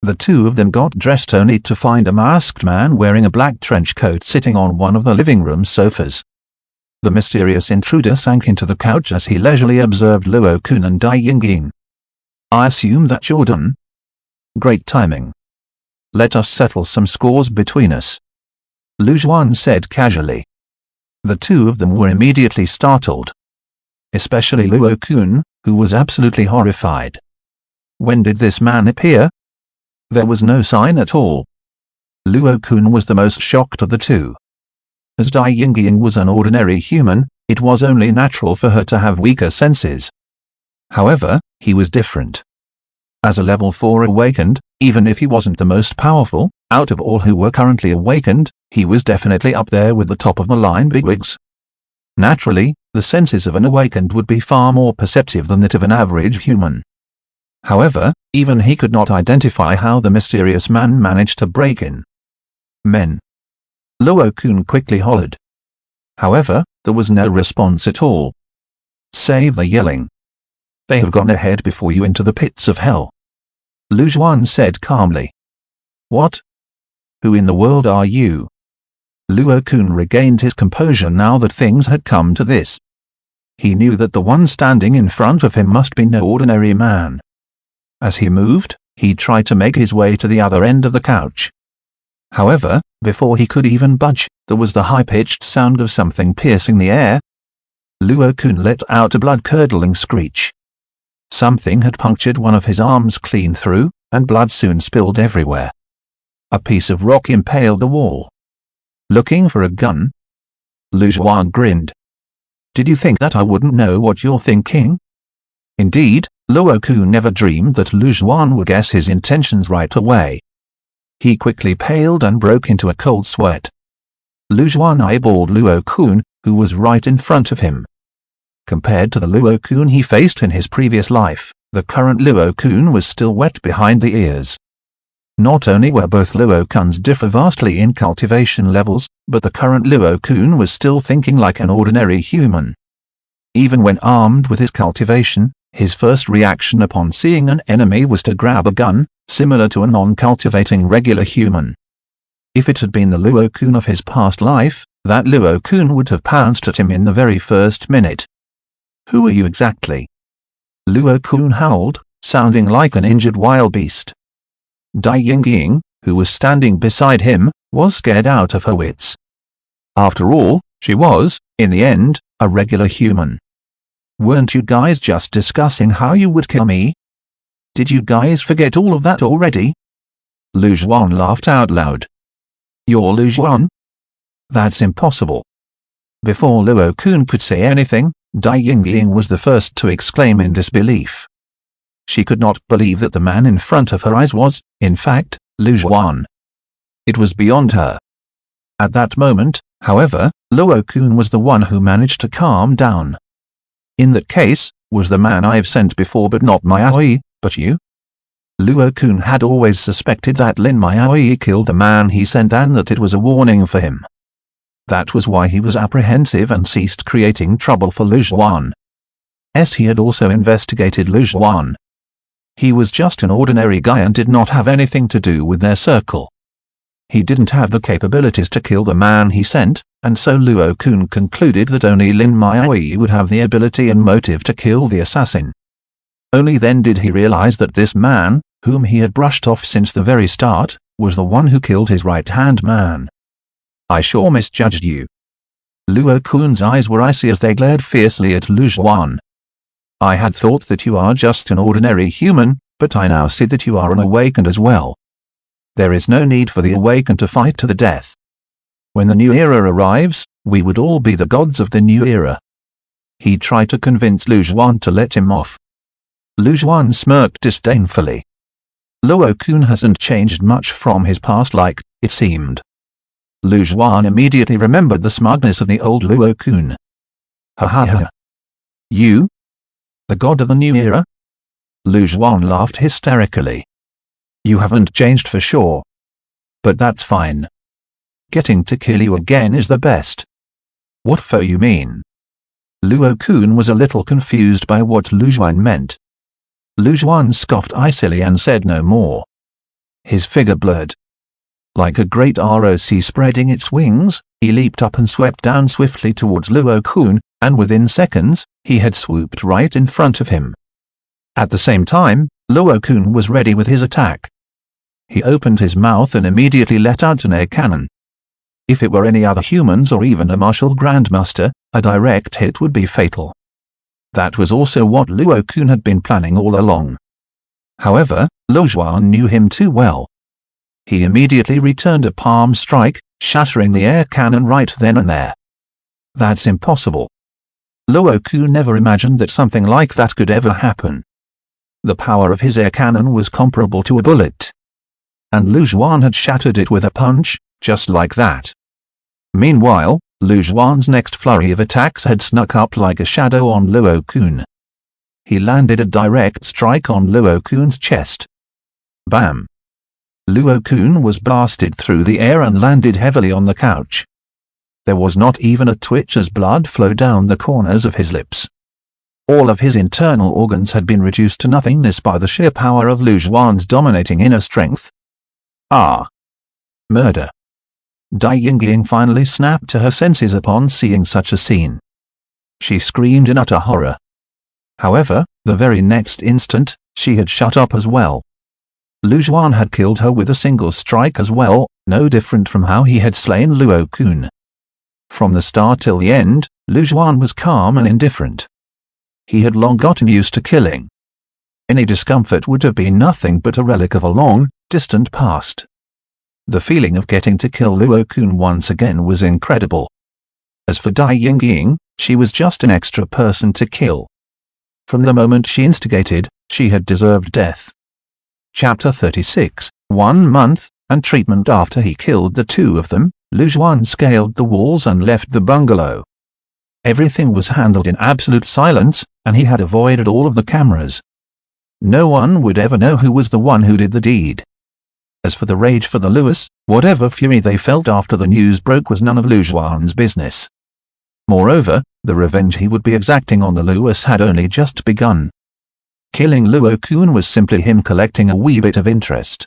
[SPEAKER 1] The two of them got dressed only to find a masked man wearing a black trench coat sitting on one of the living room sofas. The mysterious intruder sank into the couch as he leisurely observed Luo-kun and Dai Yingying. I assume that you're done? Great timing. Let us settle some scores between us. Lu Zhuan said casually. The two of them were immediately startled. Especially Luo-kun, who was absolutely horrified. When did this man appear? There was no sign at all. Luo-kun was the most shocked of the two. As Dai Yingying was an ordinary human, it was only natural for her to have weaker senses. However, he was different. As a level 4 awakened, even if he wasn't the most powerful, out of all who were currently awakened, he was definitely up there with the top-of-the-line bigwigs. Naturally, the senses of an awakened would be far more perceptive than that of an average human. However, even he could not identify how the mysterious man managed to break in. Men. Luo-kun quickly hollered. However, there was no response at all. Save the yelling. They have gone ahead before you into the pits of hell. Lu Zhuan said calmly. What? Who in the world are you? Luo-kun regained his composure now that things had come to this. He knew that the one standing in front of him must be no ordinary man. As he moved, he tried to make his way to the other end of the couch. However, before he could even budge, there was the high-pitched sound of something piercing the air. Luo-kun let out a blood-curdling screech. Something had punctured one of his arms clean through, and blood soon spilled everywhere. A piece of rock impaled the wall. Looking for a gun? Lu Zhuan grinned. Did you think that I wouldn't know what you're thinking? Indeed, Luo-kun never dreamed that Lu Zhuan would guess his intentions right away. He quickly paled and broke into a cold sweat. Lu Zhuan eyeballed Luo-kun, who was right in front of him. Compared to the Luo-kun he faced in his previous life, the current Luo-kun was still wet behind the ears. Not only were both Luo-kuns differ vastly in cultivation levels, but the current Luo-kun was still thinking like an ordinary human. Even when armed with his cultivation, his first reaction upon seeing an enemy was to grab a gun, similar to a non-cultivating regular human. If it had been the Luo-kun of his past life, that Luo-kun would have pounced at him in the very first minute. Who are you exactly? Luo-kun howled, sounding like an injured wild beast. Dai Yingying, who was standing beside him, was scared out of her wits. After all, she was, in the end, a regular human. Weren't you guys just discussing how you would kill me? Did you guys forget all of that already? Lu Zhuan laughed out loud. You're Lu Zhuan? That's impossible. Before Luo-kun could say anything, Dai Yingying was the first to exclaim in disbelief. She could not believe that the man in front of her eyes was, in fact, Lu Zhuan. It was beyond her. At that moment, however, Luo-kun was the one who managed to calm down. In that case, was the man I've sent before but not Maoi, but you? Luo-kun had always suspected that Lin Maoi killed the man he sent and that it was a warning for him. That was why he was apprehensive and ceased creating trouble for Lu Zhuan. He had also investigated Lu Zhuan. He was just an ordinary guy and did not have anything to do with their circle. He didn't have the capabilities to kill the man he sent, and so Luo-kun concluded that only Lin Maoi would have the ability and motive to kill the assassin. Only then did he realize that this man, whom he had brushed off since the very start, was the one who killed his right-hand man. I sure misjudged you. Luo Kun's eyes were icy as they glared fiercely at Lu Zhuan. I had thought that you are just an ordinary human, but I now see that you are an awakened as well. There is no need for the awakened to fight to the death. When the new era arrives, we would all be the gods of the new era. He tried to convince Lu Zhuan to let him off. Lu Zhuan smirked disdainfully. Luo Kun hasn't changed much from his past like, it seemed. Lu Zhuan immediately remembered the smugness of the old Luo Kun. Ha ha ha. You? The god of the new era? Lu Zhuan laughed hysterically. You haven't changed for sure. But that's fine. Getting to kill you again is the best. What for you mean? Luo Kun was a little confused by what Lu Zhuan meant. Lu Zhuan scoffed icily and said no more. His figure blurred. Like a great ROC spreading its wings, he leaped up and swept down swiftly towards Luo Kun, and within seconds, he had swooped right in front of him. At the same time, Luo Kun was ready with his attack. He opened his mouth and immediately let out an air cannon. If it were any other humans or even a martial grandmaster, a direct hit would be fatal. That was also what Luo Kun had been planning all along. However, Lu Zhuan knew him too well. He immediately returned a palm strike, shattering the air cannon right then and there. That's impossible. Luo Kun never imagined that something like that could ever happen. The power of his air cannon was comparable to a bullet. And Lu Zhuan had shattered it with a punch, just like that. Meanwhile, Lu Zhuan's next flurry of attacks had snuck up like a shadow on Luo Kun. He landed a direct strike on Luo Kun's chest. Bam! Luo Kun was blasted through the air and landed heavily on the couch. There was not even a twitch as blood flowed down the corners of his lips. All of his internal organs had been reduced to nothingness by the sheer power of Lu Zhuan's dominating inner strength. Ah! Murder! Dai Yingying finally snapped to her senses upon seeing such a scene. She screamed in utter horror. However, the very next instant, she had shut up as well. Lu Zhuan had killed her with a single strike as well, no different from how he had slain Luo Kun. From the start till the end, Lu Zhuan was calm and indifferent. He had long gotten used to killing. Any discomfort would have been nothing but a relic of a long, distant past. The feeling of getting to kill Luo Kun once again was incredible. As for Dai Yingying, she was just an extra person to kill. From the moment she instigated, she had deserved death. Chapter 36, 1 month, and treatment. After he killed the two of them, Lu Zhuan scaled the walls and left the bungalow. Everything was handled in absolute silence, and he had avoided all of the cameras. No one would ever know who was the one who did the deed. As for the rage for the Lewis, whatever fury they felt after the news broke was none of Lu Zhuan's business. Moreover, the revenge he would be exacting on the Lewis had only just begun. Killing Luo Kun was simply him collecting a wee bit of interest.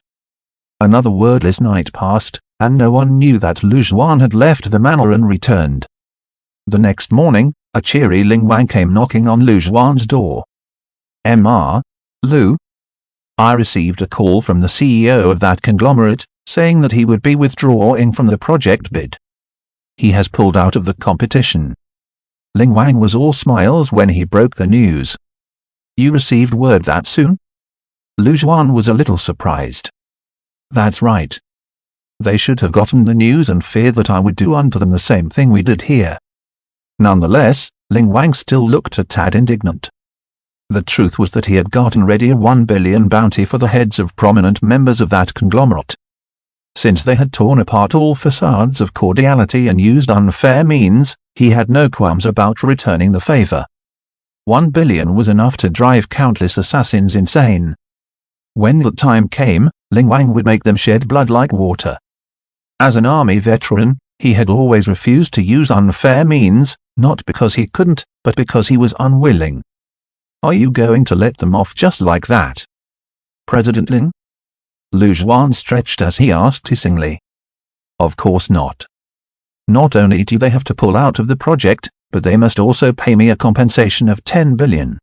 [SPEAKER 1] Another wordless night passed, and no one knew that Lu Zhuan had left the manor and returned. The next morning, a cheery Ling Wang came knocking on Lu Zhuan's door. "Mr. Lu, I received a call from the CEO of that conglomerate, saying that he would be withdrawing from the project bid. He has pulled out of the competition." Ling Wang was all smiles when he broke the news. "You received word that soon?" Lu Zhuan was a little surprised. "That's right. They should have gotten the news and feared that I would do unto them the same thing we did here." Nonetheless, Ling Wang still looked a tad indignant. The truth was that he had gotten ready a 1 billion bounty for the heads of prominent members of that conglomerate. Since they had torn apart all facades of cordiality and used unfair means, he had no qualms about returning the favor. 1 billion was enough to drive countless assassins insane. When the time came, Ling Wang would make them shed blood like water. As an army veteran, he had always refused to use unfair means, not because he couldn't, but because he was unwilling. "Are you going to let them off just like that, President Ling?" Lu Zhuan stretched as he asked hissingly. "Of course not. Not only do they have to pull out of the project, but they must also pay me a compensation of 10 billion.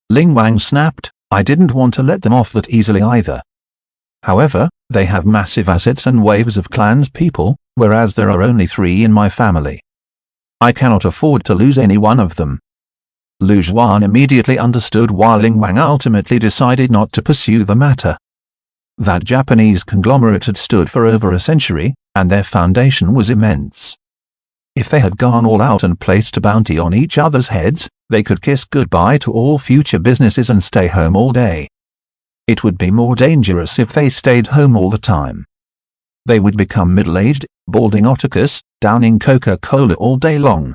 [SPEAKER 1] Ling Wang snapped. I didn't want to let them off that easily either. However, They have massive assets and waves of clanspeople, whereas there are only 3 in my family. I cannot afford to lose any one of them." Lu Zhuan immediately understood why Ling Wang ultimately decided not to pursue the matter. That Japanese conglomerate had stood for over a century, and their foundation was immense. If they had gone all out and placed a bounty on each other's heads, they could kiss goodbye to all future businesses and stay home all day. It would be more dangerous if they stayed home all the time. They would become middle-aged, balding otakus, downing Coca-Cola all day long.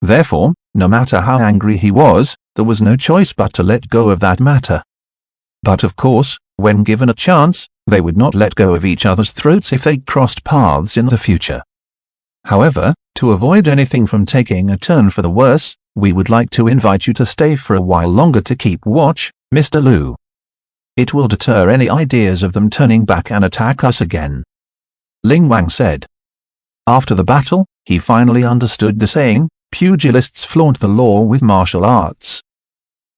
[SPEAKER 1] Therefore, no matter how angry he was, there was no choice but to let go of that matter. But of course, when given a chance, they would not let go of each other's throats if they crossed paths in the future. However, to avoid anything from taking a turn for the worse, we would like to invite you to stay for a while longer to keep watch, Mr. Lu. It will deter any ideas of them turning back and attack us again," Ling Wang said. After the battle, he finally understood the saying, "Pugilists flaunt the law with martial arts."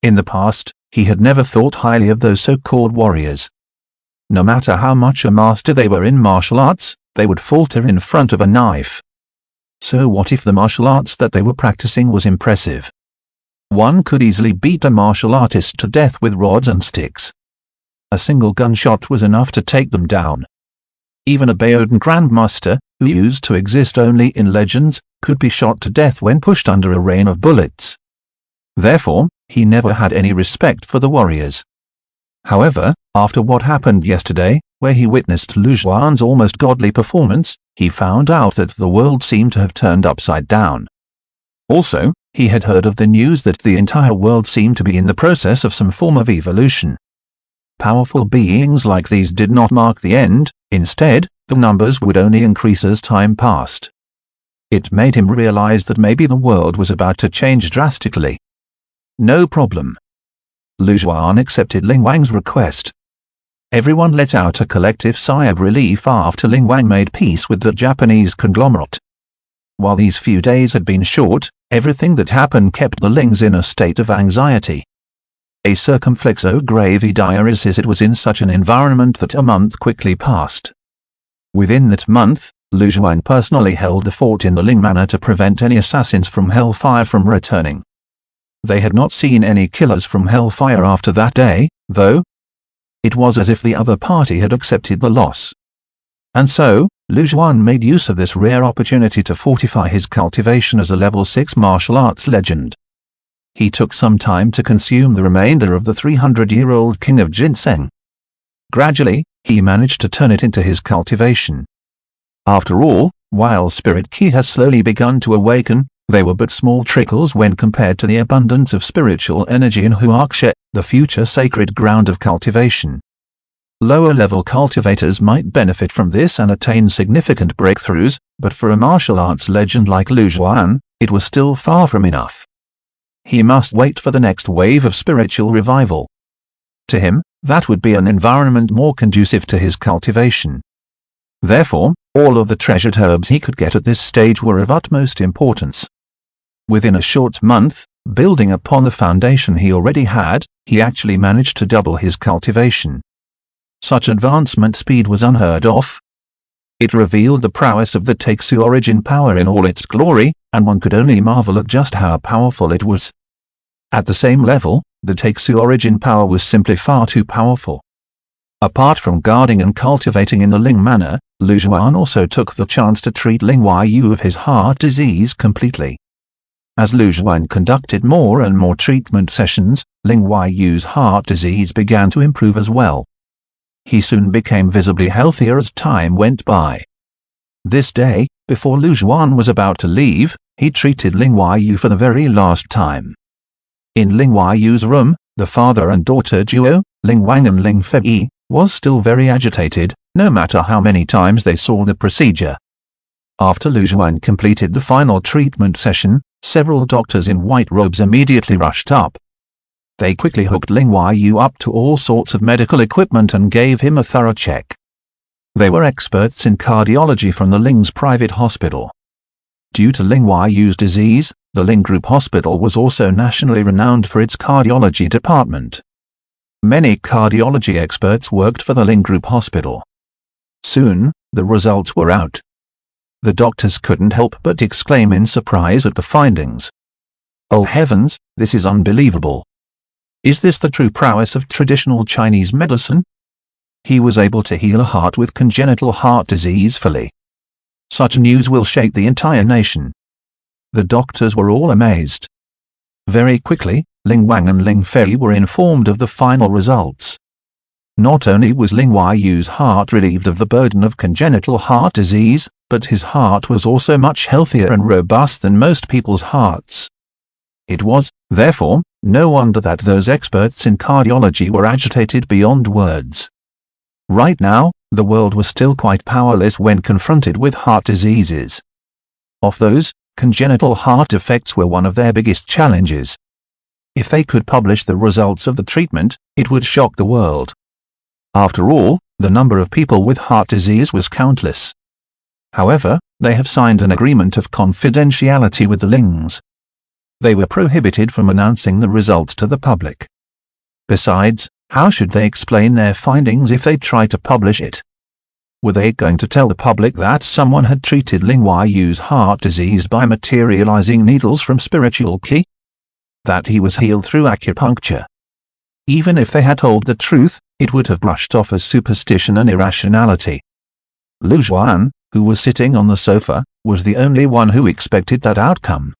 [SPEAKER 1] In the past, he had never thought highly of those so-called warriors. No matter how much a master they were in martial arts, they would falter in front of a knife. So what if the martial arts that they were practicing was impressive? One could easily beat a martial artist to death with rods and sticks. A single gunshot was enough to take them down. Even a Baodan grandmaster, who used to exist only in legends, could be shot to death when pushed under a rain of bullets. Therefore, he never had any respect for the warriors. However, after what happened yesterday, where he witnessed Lu Zhuan's almost godly performance, he found out that the world seemed to have turned upside down. Also, he had heard of the news that the entire world seemed to be in the process of some form of evolution. Powerful beings like these did not mark the end, instead, the numbers would only increase as time passed. It made him realize that maybe the world was about to change drastically. No problem. Lu Zhuan accepted Ling Wang's request. Everyone let out a collective sigh of relief after Ling Wang made peace with the Japanese conglomerate. While these few days had been short, everything that happened kept the Lings in a state of anxiety. A circumflexo gravy diaresis. It was in such an environment that a month quickly passed. Within that month, Lu Zhuan personally held the fort in the Ling Manor to prevent any assassins from Hellfire from returning. They had not seen any killers from Hellfire after that day, though. It was as if the other party had accepted the loss. And so, Lu Zhuan made use of this rare opportunity to fortify his cultivation as a level 6 martial arts legend. He took some time to consume the remainder of the 300-year-old king of ginseng. Gradually, he managed to turn it into his cultivation. After all, while spirit ki has slowly begun to awaken, they were but small trickles when compared to the abundance of spiritual energy in Huakshe, the future sacred ground of cultivation. Lower-level cultivators might benefit from this and attain significant breakthroughs, but for a martial arts legend like Lu Zhuan, it was still far from enough. He must wait for the next wave of spiritual revival. To him, that would be an environment more conducive to his cultivation. Therefore, all of the treasured herbs he could get at this stage were of utmost importance. Within a short month, building upon the foundation he already had, he actually managed to double his cultivation. Such advancement speed was unheard of. It revealed the prowess of the Taixu origin power in all its glory, and one could only marvel at just how powerful it was. At the same level, the Taixu origin power was simply far too powerful. Apart from guarding and cultivating in the Ling Manor, Lu Zhuan also took the chance to treat Ling Yu of his heart disease completely. As Lu Zhuan conducted more and more treatment sessions, Ling Yu's heart disease began to improve as well. He soon became visibly healthier as time went by. This day, before Lu Zhuan was about to leave, he treated Ling Yu for the very last time. In Ling Yu's room, the father and daughter duo, Ling Wang and Ling Fei, was still very agitated, no matter how many times they saw the procedure. After Lu Zhuan completed the final treatment session, several doctors in white robes immediately rushed up. They quickly hooked Ling Yu up to all sorts of medical equipment and gave him a thorough check. They were experts in cardiology from the Ling's private hospital. Due to Ling Yu's disease, the Ling Group Hospital was also nationally renowned for its cardiology department. Many cardiology experts worked for the Ling Group Hospital. Soon, the results were out. The doctors couldn't help but exclaim in surprise at the findings. "Oh heavens, this is unbelievable. Is this the true prowess of traditional Chinese medicine?" He was able to heal a heart with congenital heart disease fully. Such news will shake the entire nation. The doctors were all amazed. Very quickly, Ling Wang and Ling Fei were informed of the final results. Not only was Ling Yu's heart relieved of the burden of congenital heart disease, but his heart was also much healthier and robust than most people's hearts. It was, therefore, no wonder that those experts in cardiology were agitated beyond words. Right now, the world was still quite powerless when confronted with heart diseases. Of those, congenital heart defects were one of their biggest challenges. If they could publish the results of the treatment, it would shock the world. After all, the number of people with heart disease was countless. However, they have signed an agreement of confidentiality with the Lings. They were prohibited from announcing the results to the public. Besides, how should they explain their findings if they tried to publish it? Were they going to tell the public that someone had treated Ling Yu's heart disease by materializing needles from spiritual qi? That he was healed through acupuncture? Even if they had told the truth, it would have brushed off as superstition and irrationality. Lu Xuan, who was sitting on the sofa, was the only one who expected that outcome.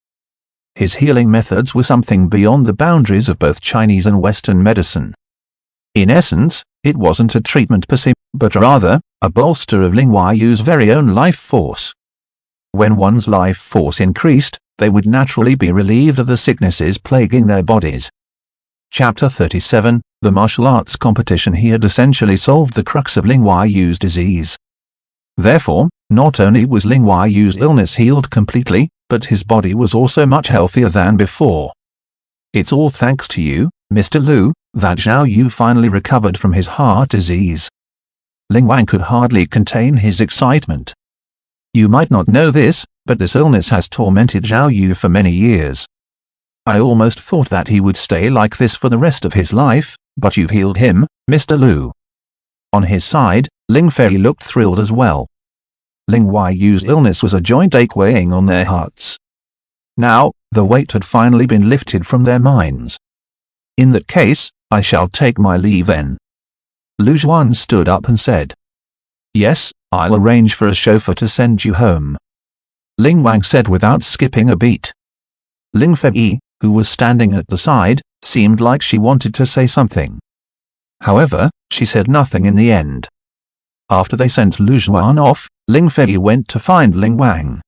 [SPEAKER 1] His healing methods were something beyond the boundaries of both Chinese and Western medicine. In essence, it wasn't a treatment per se, but rather, a bolster of Ling Yu's very own life force. When one's life force increased, they would naturally be relieved of the sicknesses plaguing their bodies. Chapter 37, The Martial Arts Competition. He had essentially solved the crux of Ling Yu's disease. Therefore, not only was Ling Yu's illness healed completely, but his body was also much healthier than before. "It's all thanks to you, Mr. Lu, that Zhao Yu finally recovered from his heart disease." Ling Wang could hardly contain his excitement. "You might not know this, but this illness has tormented Zhao Yu for many years. I almost thought that he would stay like this for the rest of his life, but you've healed him, Mr. Lu." On his side, Ling Fei looked thrilled as well. Ling Yu's illness was a joint ache weighing on their hearts. Now, the weight had finally been lifted from their minds. "In that case, I shall take my leave then." Lu Xuan stood up and said. "Yes, I'll arrange for a chauffeur to send you home," Ling Wang said without skipping a beat. Ling Fei, who was standing at the side, seemed like she wanted to say something. However, she said nothing in the end. After they sent Lu Xuan off, Ling Fei went to find Ling Wang.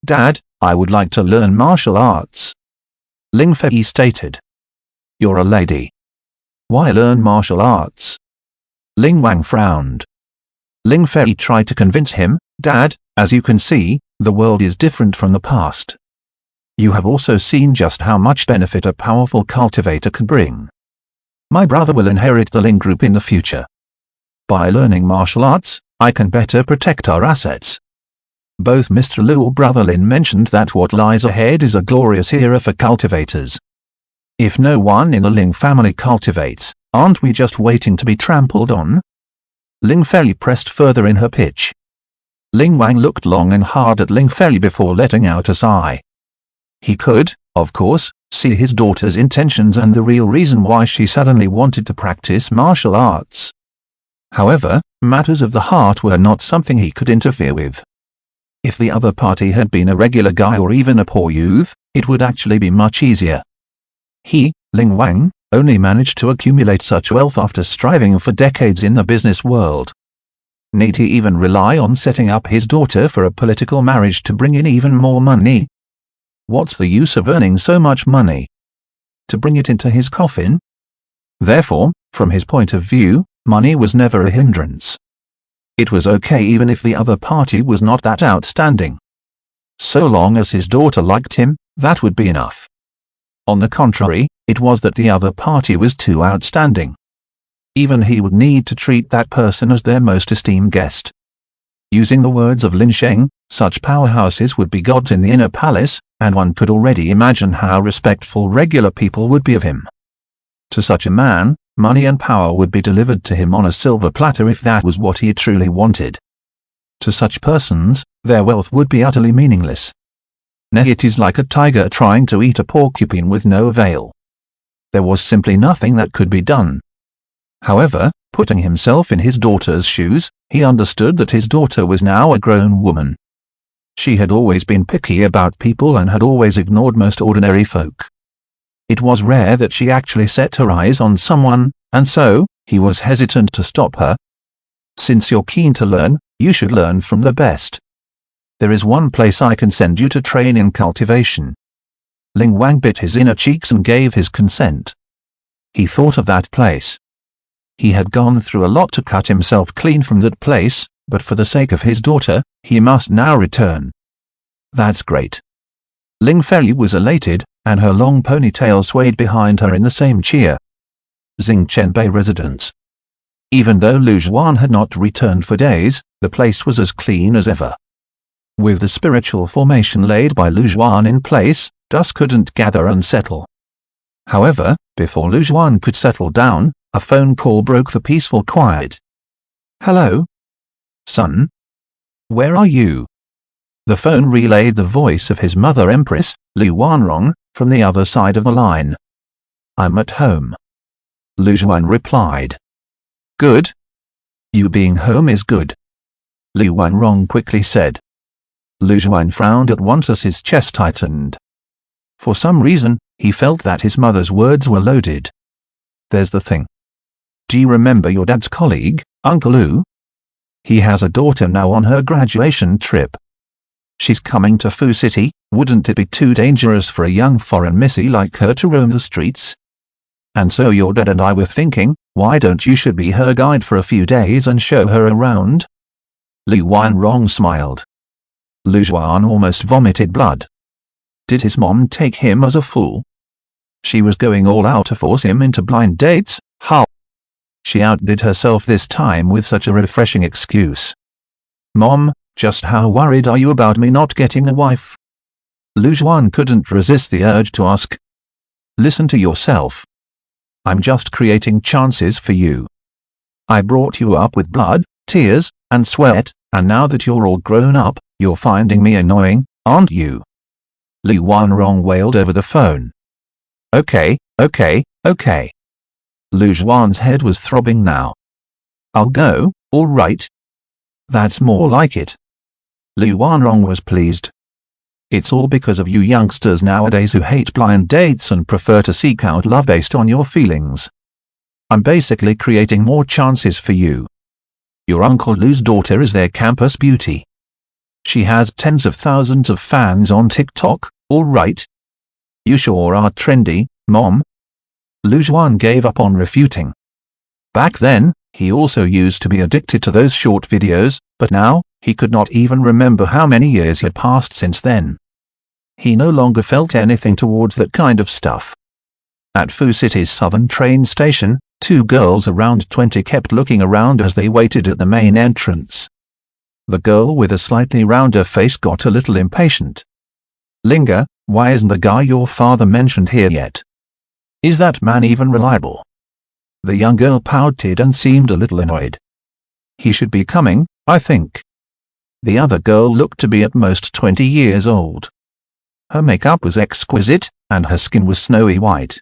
[SPEAKER 1] "Dad, I would like to learn martial arts," Ling Fei stated. "You're a lady. Why learn martial arts?" Ling Wang frowned. Ling Fei tried to convince him, "Dad, as you can see, the world is different from the past. You have also seen just how much benefit a powerful cultivator can bring. My brother will inherit the Ling group in the future. By learning martial arts, I can better protect our assets." Both Mr. Lu and Brother Lin mentioned that what lies ahead is a glorious era for cultivators. If no one in the Ling family cultivates, aren't we just waiting to be trampled on? Ling Fei pressed further in her pitch. Ling Wang looked long and hard at Ling Fei before letting out a sigh. He could, of course, see his daughter's intentions and the real reason why she suddenly wanted to practice martial arts. However, matters of the heart were not something he could interfere with. If the other party had been a regular guy or even a poor youth, it would actually be much easier. He, Ling Wang, only managed to accumulate such wealth after striving for decades in the business world. Need he even rely on setting up his daughter for a political marriage to bring in even more money? What's the use of earning so much money? To bring it into his coffin? Therefore, from his point of view, money was never a hindrance. It was okay even if the other party was not that outstanding. So long as his daughter liked him, that would be enough. On the contrary, it was that the other party was too outstanding. Even he would need to treat that person as their most esteemed guest. Using the words of Lin Sheng, such powerhouses would be gods in the inner palace, and one could already imagine how respectful regular people would be of him. To such a man, money and power would be delivered to him on a silver platter if that was what he truly wanted. To such persons, their wealth would be utterly meaningless. It is like a tiger trying to eat a porcupine with no avail. There was simply nothing that could be done. However, putting himself in his daughter's shoes, he understood that his daughter was now a grown woman. She had always been picky about people and had always ignored most ordinary folk. It was rare that she actually set her eyes on someone, and so, he was hesitant to stop her. Since you're keen to learn, you should learn from the best. There is one place I can send you to train in cultivation. Ling Wang bit his inner cheeks and gave his consent. He thought of that place. He had gone through a lot to cut himself clean from that place, but for the sake of his daughter, he must now return. That's great. Ling Fei was elated, and her long ponytail swayed behind her in the same cheer. Xingqianbei residence. Even though Lu Zhuan had not returned for days, the place was as clean as ever. With the spiritual formation laid by Lu Zhuan in place, dust couldn't gather and settle. However, before Lu Zhuan could settle down, a phone call broke the peaceful quiet. Hello? Son? Where are you? The phone relayed the voice of his mother Empress, Lu Wanrong, from the other side of the line. I'm at home. Lu Zhuan replied. Good. You being home is good. Lu Wanrong quickly said. Lu Zhuan frowned at once as his chest tightened. For some reason, he felt that his mother's words were loaded. There's the thing. Do you remember your dad's colleague, Uncle Lu? He has a daughter now on her graduation trip. She's coming to Fu City. Wouldn't it be too dangerous for a young foreign missy like her to roam the streets? And so your dad and I were thinking, why don't you should be her guide for a few days and show her around? Lu Wanrong smiled. Lu Zhuan almost vomited blood. Did his mom take him as a fool? She was going all out to force him into blind dates. How? She outdid herself this time with such a refreshing excuse. Mom, just how worried are you about me not getting a wife? Lu Zhuan couldn't resist the urge to ask. Listen to yourself. I'm just creating chances for you. I brought you up with blood, tears, and sweat, and now that you're all grown up, you're finding me annoying, aren't you? Lu Wanrong wailed over the phone. Okay. Lu Zhuan's head was throbbing now. I'll go, all right. That's more like it. Lu Wanrong was pleased. It's all because of you youngsters nowadays who hate blind dates and prefer to seek out love based on your feelings. I'm basically creating more chances for you. Your Uncle Lu's daughter is their campus beauty. She has tens of thousands of fans on TikTok, all right? You sure are trendy, Mom. Lu Zhuan gave up on refuting. Back then, he also used to be addicted to those short videos, but now, he could not even remember how many years had passed since then. He no longer felt anything towards that kind of stuff. At Fu City's southern train station, two girls around 20 kept looking around as they waited at the main entrance. The girl with a slightly rounder face got a little impatient. Linga, why isn't the guy your father mentioned here yet? Is that man even reliable? The young girl pouted and seemed a little annoyed. He should be coming, I think. The other girl looked to be at most 20 years old. Her makeup was exquisite, and her skin was snowy white.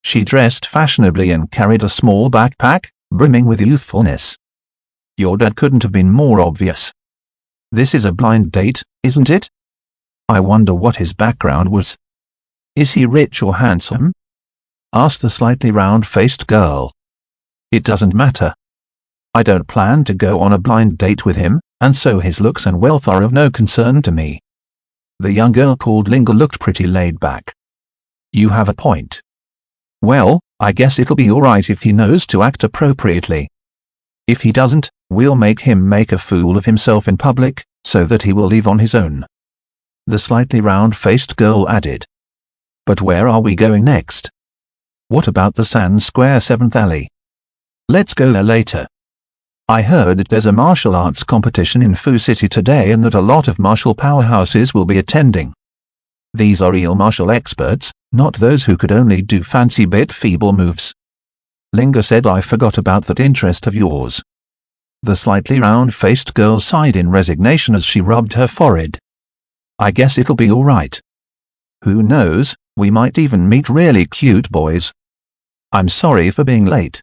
[SPEAKER 1] She dressed fashionably and carried a small backpack, brimming with youthfulness. Your dad couldn't have been more obvious. This is a blind date, isn't it? I wonder what his background was. Is he rich or handsome? Asked the slightly round-faced girl. It doesn't matter. I don't plan to go on a blind date with him, and so his looks and wealth are of no concern to me. The young girl called Linga looked pretty laid back. You have a point. Well, I guess it'll be alright if he knows to act appropriately. If he doesn't, we'll make him make a fool of himself in public, so that he will leave on his own. The slightly round-faced girl added. But where are we going next? What about the Sand Square 7th Alley? Let's go there later. I heard that there's a martial arts competition in Fu City today and that a lot of martial powerhouses will be attending. These are real martial experts, not those who could only do fancy bit feeble moves. Linga said, I forgot about that interest of yours. The slightly round-faced girl sighed in resignation as she rubbed her forehead. I guess it'll be all right. Who knows, we might even meet really cute boys. I'm sorry for being late.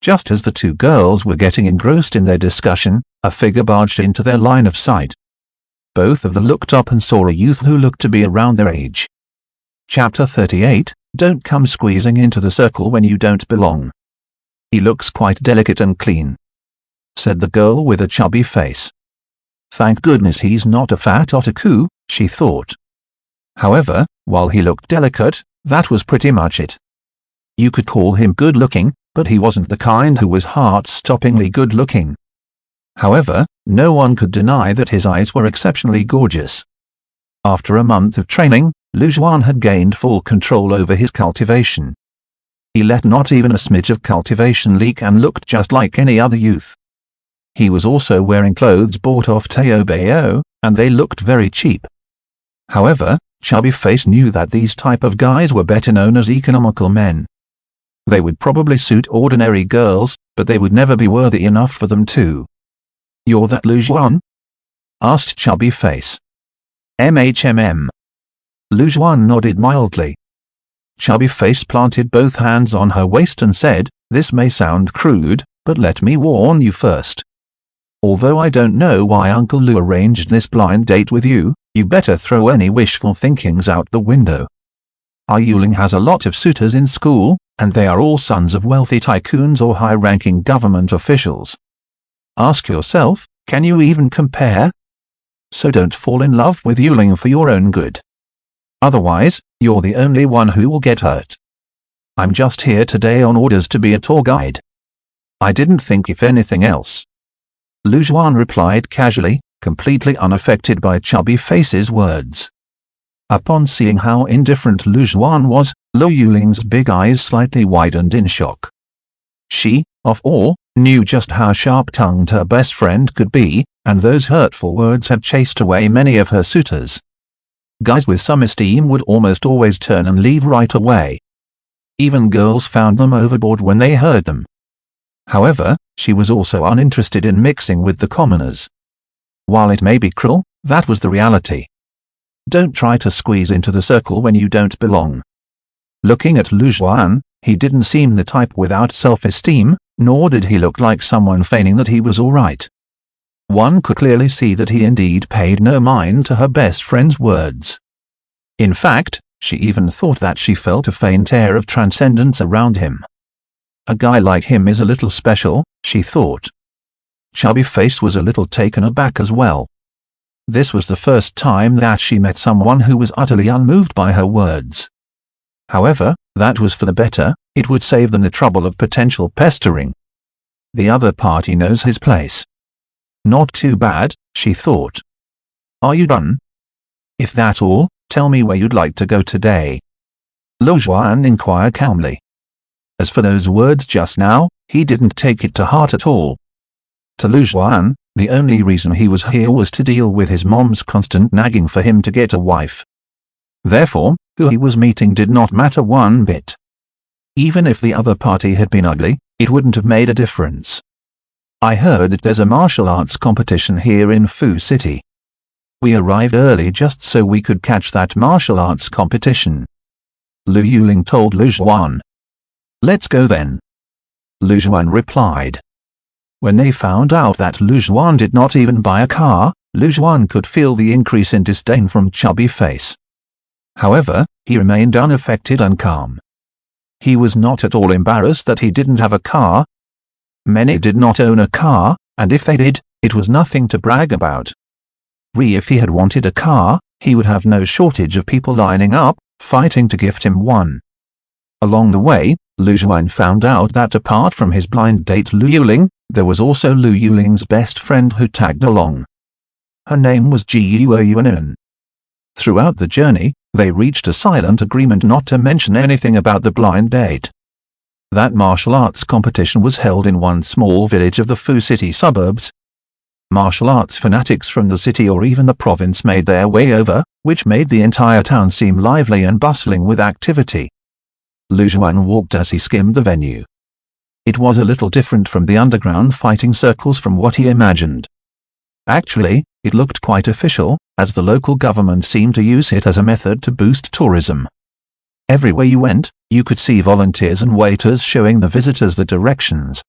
[SPEAKER 1] Just as the two girls were getting engrossed in their discussion, a figure barged into their line of sight. Both of them looked up and saw a youth who looked to be around their age. Chapter 38, Don't come squeezing into the circle when you don't belong. He looks quite delicate and clean, said the girl with a chubby face. Thank goodness he's not a fat otaku, she thought. However, while he looked delicate, that was pretty much it. You could call him good-looking, but he wasn't the kind who was heart-stoppingly good-looking. However, no one could deny that his eyes were exceptionally gorgeous. After a month of training, Lu Juan had gained full control over his cultivation. He let not even a smidge of cultivation leak and looked just like any other youth. He was also wearing clothes bought off Teobeo, and they looked very cheap. However, Chubby Face knew that these type of guys were better known as economical men. They would probably suit ordinary girls, but they would never be worthy enough for them too. You're that Lu Juan? Asked Chubby Face. MHMM. Lu Juan nodded mildly. Chubby Face planted both hands on her waist and said, This may sound crude, but let me warn you first. Although I don't know why Uncle Lu arranged this blind date with you, you better throw any wishful thinkings out the window. Our Yuling has a lot of suitors in school, and they are all sons of wealthy tycoons or high-ranking government officials. Ask yourself, can you even compare? So don't fall in love with Yuling for your own good. Otherwise, you're the only one who will get hurt. I'm just here today on orders to be a tour guide. I didn't think of anything else. Lu Juan replied casually, completely unaffected by Chubby Face's words. Upon seeing how indifferent Lu Juan was, Lu Yuling's big eyes slightly widened in shock. She, of all, knew just how sharp-tongued her best friend could be, and those hurtful words had chased away many of her suitors. Guys with some esteem would almost always turn and leave right away. Even girls found them overboard when they heard them. However, she was also uninterested in mixing with the commoners. While it may be cruel, that was the reality. Don't try to squeeze into the circle when you don't belong. Looking at Lu Juan, he didn't seem the type without self-esteem, nor did he look like someone feigning that he was all right. One could clearly see that he indeed paid no mind to her best friend's words. In fact, she even thought that she felt a faint air of transcendence around him. A guy like him is a little special, she thought. Chubby Face was a little taken aback as well. This was the first time that she met someone who was utterly unmoved by her words. However, that was for the better, it would save them the trouble of potential pestering. The other party knows his place. Not too bad, she thought. Are you done? If that's all, tell me where you'd like to go today. Lu Juan inquired calmly. As for those words just now, he didn't take it to heart at all. To Lu Juan, the only reason he was here was to deal with his mom's constant nagging for him to get a wife. Therefore, who he was meeting did not matter one bit. Even if the other party had been ugly, it wouldn't have made a difference. I heard that there's a martial arts competition here in Fu City. We arrived early just so we could catch that martial arts competition. Lu Yuling told Lu Juan. Let's go then. Lu Juan replied. When they found out that Lu Juan did not even buy a car, Lu Juan could feel the increase in disdain from Chubby Face. However, he remained unaffected and calm. He was not at all embarrassed that he didn't have a car. Many did not own a car, and if they did, it was nothing to brag about. If he had wanted a car, he would have no shortage of people lining up, fighting to gift him one. Along the way, Lu Juan found out that apart from his blind date Lu Yuling, there was also Lu Yuling's best friend who tagged along. Her name was Guoyuan. Throughout the journey, they reached a silent agreement not to mention anything about the blind date. That martial arts competition was held in one small village of the Fu City suburbs. Martial arts fanatics from the city or even the province made their way over, which made the entire town seem lively and bustling with activity. Lu Juan walked as he skimmed the venue. It was a little different from the underground fighting circles from what he imagined. Actually, it looked quite official, as the local government seemed to use it as a method to boost tourism. Everywhere you went, you could see volunteers and waiters showing the visitors the directions.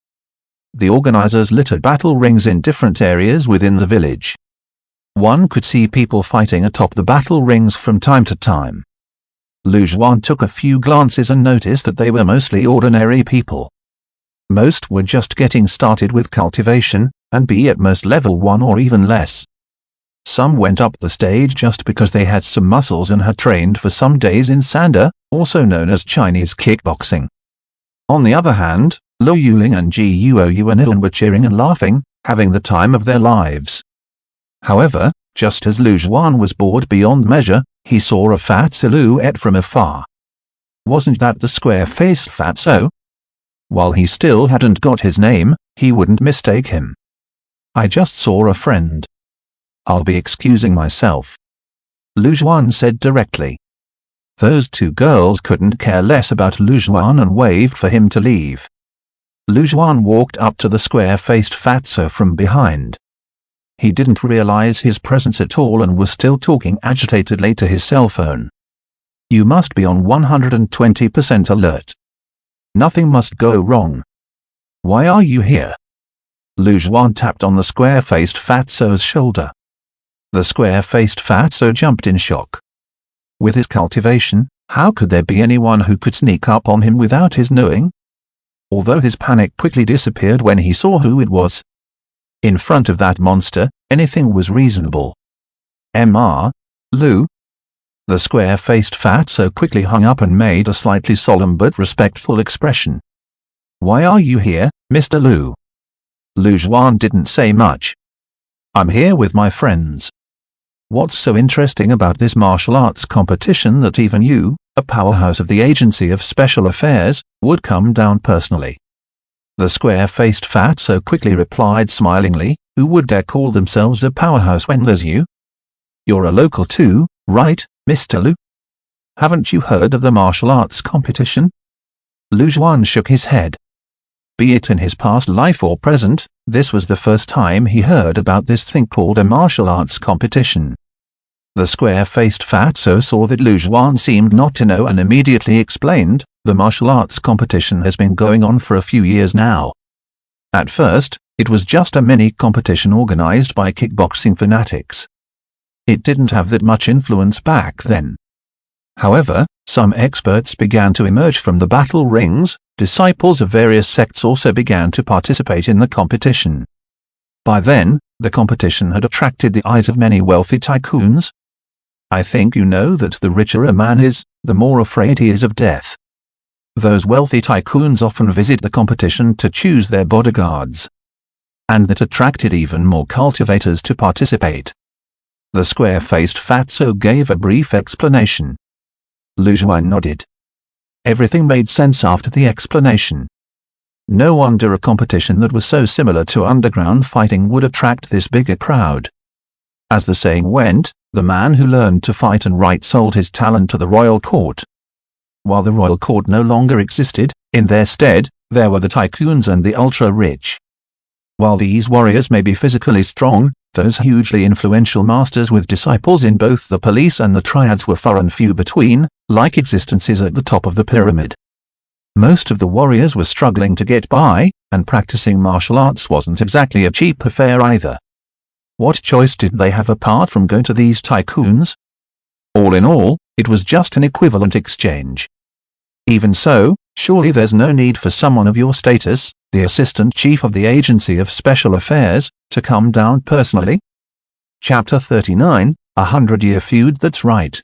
[SPEAKER 1] The organizers littered battle rings in different areas within the village. One could see people fighting atop the battle rings from time to time. Lu Zhuan took a few glances and noticed that they were mostly ordinary people. Most were just getting started with cultivation, and be at most level 1 or even less. Some went up the stage just because they had some muscles and had trained for some days in sanda, also known as Chinese kickboxing. On the other hand, Lu Yuling and Guo Yuan were cheering and laughing, having the time of their lives. However, just as Lu Zhuan was bored beyond measure, he saw a fat silhouette from afar. Wasn't that the square-faced fatso? While he still hadn't got his name, he wouldn't mistake him. I just saw a friend. I'll be excusing myself, Lu Zhuan said directly. Those two girls couldn't care less about Lu Zhuan and waved for him to leave. Lu Zhuan walked up to the square-faced fatso from behind. He didn't realize his presence at all and was still talking agitatedly to his cell phone. You must be on 120% alert. Nothing must go wrong. Why are you here? Lu Zhuan tapped on the square-faced fatso's shoulder. The square-faced fatso jumped in shock. With his cultivation, how could there be anyone who could sneak up on him without his knowing? Although his panic quickly disappeared when he saw who it was. In front of that monster, anything was reasonable. Lu? The square-faced fatso quickly hung up and made a slightly solemn but respectful expression. Why are you here, Mr. Lu? Lu Zhuan didn't say much. I'm here with my friends. What's so interesting about this martial arts competition that even you, a powerhouse of the Agency of Special Affairs, would come down personally? The square-faced fatso quickly replied smilingly, who would dare call themselves a powerhouse when there's you? You're a local too, right, Mr. Lu? Haven't you heard of the martial arts competition? Lu Zhuan shook his head. Be it in his past life or present, this was the first time he heard about this thing called a martial arts competition. The square-faced fatso saw that Lu Zhuan seemed not to know and immediately explained, the martial arts competition has been going on for a few years now. At first, it was just a mini competition organized by kickboxing fanatics. It didn't have that much influence back then. However, some experts began to emerge from the battle rings. Disciples of various sects also began to participate in the competition. By then, the competition had attracted the eyes of many wealthy tycoons. I think you know that the richer a man is, the more afraid he is of death. Those wealthy tycoons often visit the competition to choose their bodyguards. And that attracted even more cultivators to participate. The square-faced fatso gave a brief explanation. Lu Zhuan nodded. Everything made sense after the explanation. No wonder a competition that was so similar to underground fighting would attract this bigger crowd. As the saying went, the man who learned to fight and write sold his talent to the royal court. While the royal court no longer existed, in their stead, there were the tycoons and the ultra-rich. While these warriors may be physically strong, those hugely influential masters with disciples in both the police and the triads were far and few between, like existences at the top of the pyramid. Most of the warriors were struggling to get by, and practicing martial arts wasn't exactly a cheap affair either. What choice did they have apart from going to these tycoons? All in all, it was just an equivalent exchange. Even so, surely there's no need for someone of your status, the Assistant Chief of the Agency of Special Affairs, to come down personally? Chapter 39, A 100-Year Feud. That's right.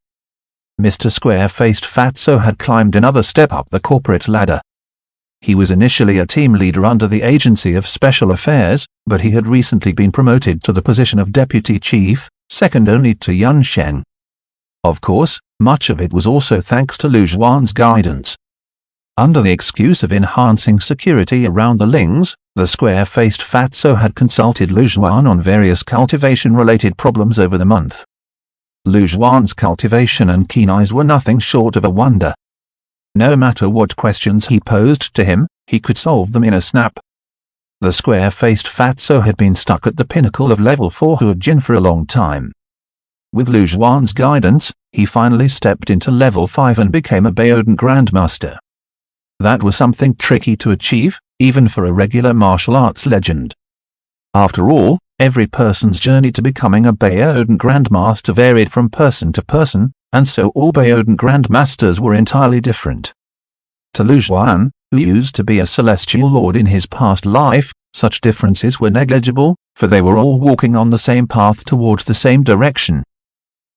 [SPEAKER 1] Mr. Square-Faced Fatso had climbed another step up the corporate ladder. He was initially a team leader under the Agency of Special Affairs, but he had recently been promoted to the position of Deputy Chief, second only to Yun Sheng. Of course, much of it was also thanks to Lu Zhuan's guidance. Under the excuse of enhancing security around the lings, the square-faced fatso had consulted Lu Zhuan on various cultivation-related problems over the month. Lu Zhuan's cultivation and keen eyes were nothing short of a wonder. No matter what questions he posed to him, he could solve them in a snap. The square-faced fatso had been stuck at the pinnacle of level 4 Huajin for a long time. With Lu Zhuan's guidance, he finally stepped into level 5 and became a Baodan Grandmaster. That was something tricky to achieve, even for a regular martial arts legend. After all, every person's journey to becoming a Baodan Grandmaster varied from person to person, and so all Baodan Grandmasters were entirely different. To Lu Zhuan, who used to be a celestial lord in his past life, such differences were negligible, for they were all walking on the same path towards the same direction.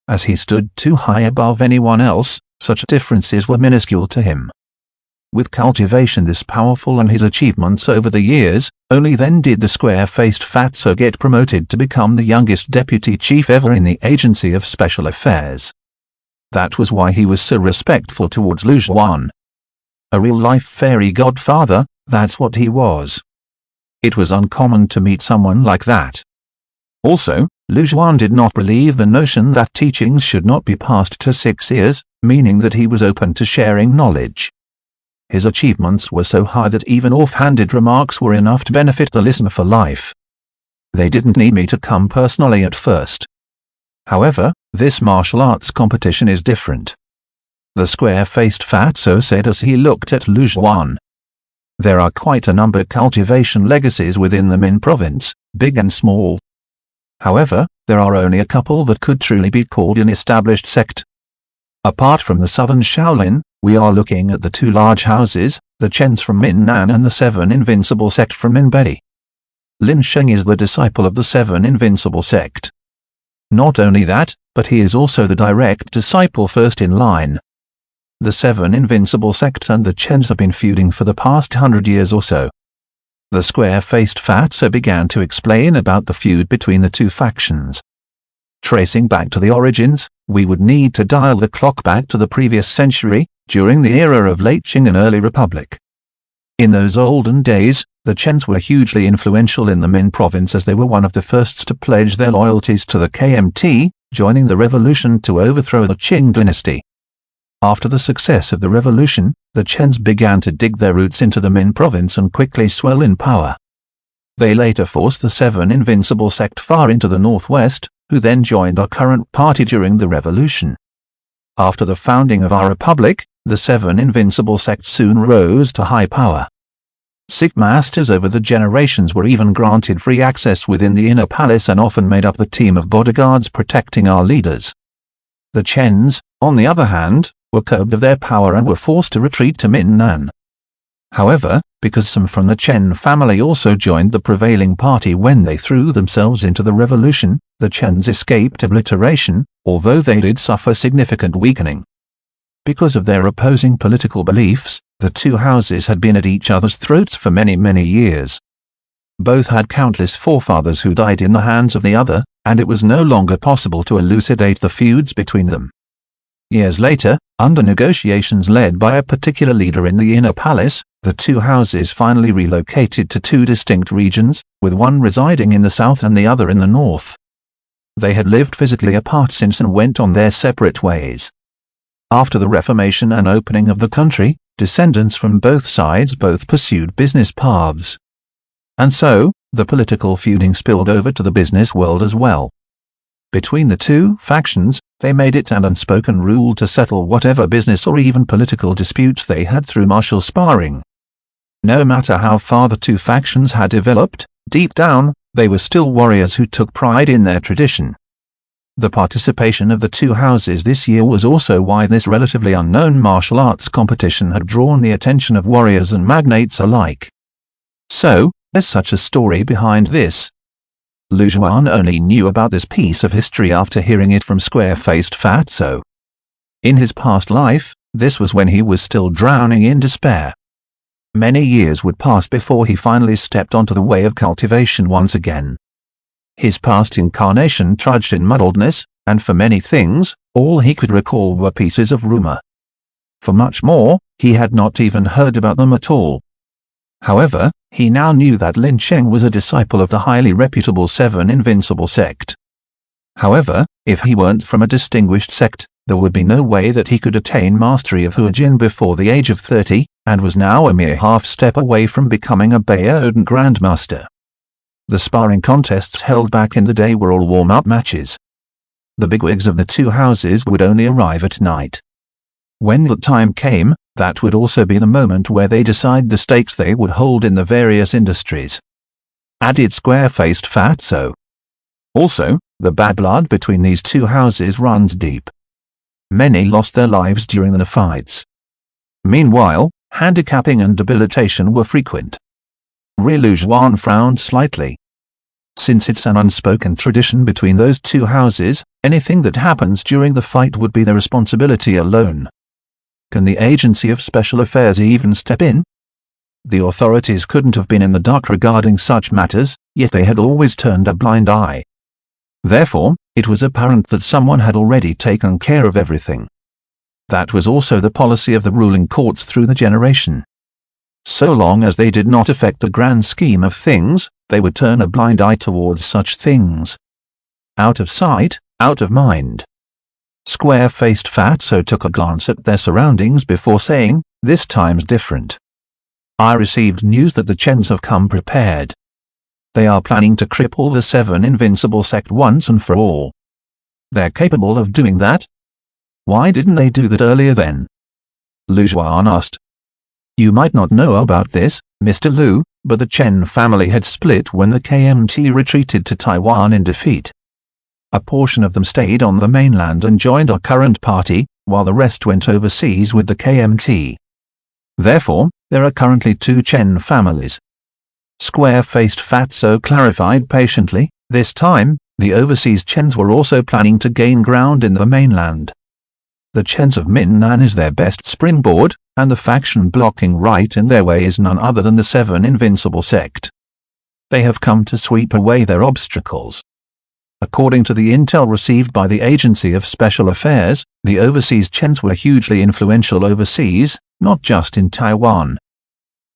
[SPEAKER 1] As he stood too high above anyone else, such differences were minuscule to him. With cultivation this powerful and his achievements over the years, only then did the square-faced fatso get promoted to become the youngest deputy chief ever in the Agency of Special Affairs. That was why he was so respectful towards Lu Zhuan. A real-life fairy godfather, that's what he was. It was uncommon to meet someone like that. Also, Lu Zhuan did not believe the notion that teachings should not be passed to 6 ears, meaning that he was open to sharing knowledge. His achievements were so high that even off-handed remarks were enough to benefit the listener for life. They didn't need me to come personally at first. However, this martial arts competition is different. The square-faced fatso said as he looked at Lu Zhuan. There are quite a number of cultivation legacies within the Min province, big and small. However, there are only a couple that could truly be called an established sect. Apart from the southern Shaolin, we are looking at the 2 large houses, the Chens from Minnan and the 7 Invincible sect from Minbei. Lin Sheng is the disciple of the 7 Invincible sect. Not only that, but he is also the direct disciple first in line. The 7 Invincible sect and the Chens have been feuding for the past 100 years or so. The square-faced fatso began to explain about the feud between the 2 factions. Tracing back to the origins, we would need to dial the clock back to the previous century, during the era of late Qing and early Republic. In those olden days, the Chens were hugely influential in the Min province as they were one of the firsts to pledge their loyalties to the KMT, joining the revolution to overthrow the Qing dynasty. After the success of the revolution, the Chens began to dig their roots into the Min province and quickly swell in power. They later forced the 7 Invincible sect far into the northwest, who then joined our current party during the revolution. After the founding of our republic, the 7 Invincible sect soon rose to high power. Sikh masters over the generations were even granted free access within the inner palace and often made up the team of bodyguards protecting our leaders. The Chens, on the other hand, were curbed of their power and were forced to retreat to Minnan. However, because some from the Chen family also joined the prevailing party when they threw themselves into the revolution, the Chens escaped obliteration, although they did suffer significant weakening. Because of their opposing political beliefs, the 2 houses had been at each other's throats for many years. Both had countless forefathers who died in the hands of the other, and it was no longer possible to elucidate the feuds between them. Years later, under negotiations led by a particular leader in the inner palace, the 2 houses finally relocated to 2 distinct regions, with one residing in the south and the other in the north. They had lived physically apart since and went on their separate ways. After the Reformation and opening of the country, descendants from both sides both pursued business paths. And so, the political feuding spilled over to the business world as well. Between the 2 factions, they made it an unspoken rule to settle whatever business or even political disputes they had through martial sparring. No matter how far the 2 factions had developed, deep down, they were still warriors who took pride in their tradition. The participation of the 2 houses this year was also why this relatively unknown martial arts competition had drawn the attention of warriors and magnates alike. So, there's such a story behind this. Lu Zhuan only knew about this piece of history after hearing it from square-faced fatso. In his past life, this was when he was still drowning in despair. Many years would pass before he finally stepped onto the way of cultivation once again. His past incarnation trudged in muddledness, and for many things, all he could recall were pieces of rumor. For much more, he had not even heard about them at all. However, he now knew that Lin Sheng was a disciple of the highly reputable 7 Invincible sect. However, if he weren't from a distinguished sect, There would be no way that he could attain mastery of Huajin before the age of 30, and was now a mere half-step away from becoming a Baodin Grandmaster. The sparring contests held back in the day were all warm-up matches. The bigwigs of the two houses would only arrive at night. When the time came, that would also be the moment where they decide the stakes they would hold in the various industries. Added square-faced Fatso. Also, the bad blood between these two houses runs deep. Many lost their lives during the fights. Meanwhile, handicapping and debilitation were frequent. Lu Zhuan frowned slightly. Since it's an unspoken tradition between those two houses, anything that happens during the fight would be their responsibility alone. Can the Agency of Special Affairs even step in? The authorities couldn't have been in the dark regarding such matters, yet they had always turned a blind eye. Therefore, it was apparent that someone had already taken care of everything. That was also the policy of the ruling courts through the generation. So long as they did not affect the grand scheme of things, they would turn a blind eye towards such things. Out of sight, out of mind. Square-faced Fatso took a glance at their surroundings before saying, "This time's different. I received news that the Chens have come prepared. They are planning to cripple the Seven Invincible sect once and for all. They're capable of doing that? Why didn't they do that earlier then?" Lu Zhuan asked. "You might not know about this, Mr. Lu, but the Chen family had split when the KMT retreated to Taiwan in defeat. A portion of them stayed on the mainland and joined our current party, while the rest went overseas with the KMT. Therefore, there are currently two Chen families." Square-faced Fatso clarified patiently, this time, the overseas Chens were also planning to gain ground in the mainland. The Chens of Minnan is their best springboard, and the faction blocking right in their way is none other than the Seven Invincible sect. They have come to sweep away their obstacles. According to the intel received by the Agency of Special Affairs, the overseas Chens were hugely influential overseas, not just in Taiwan.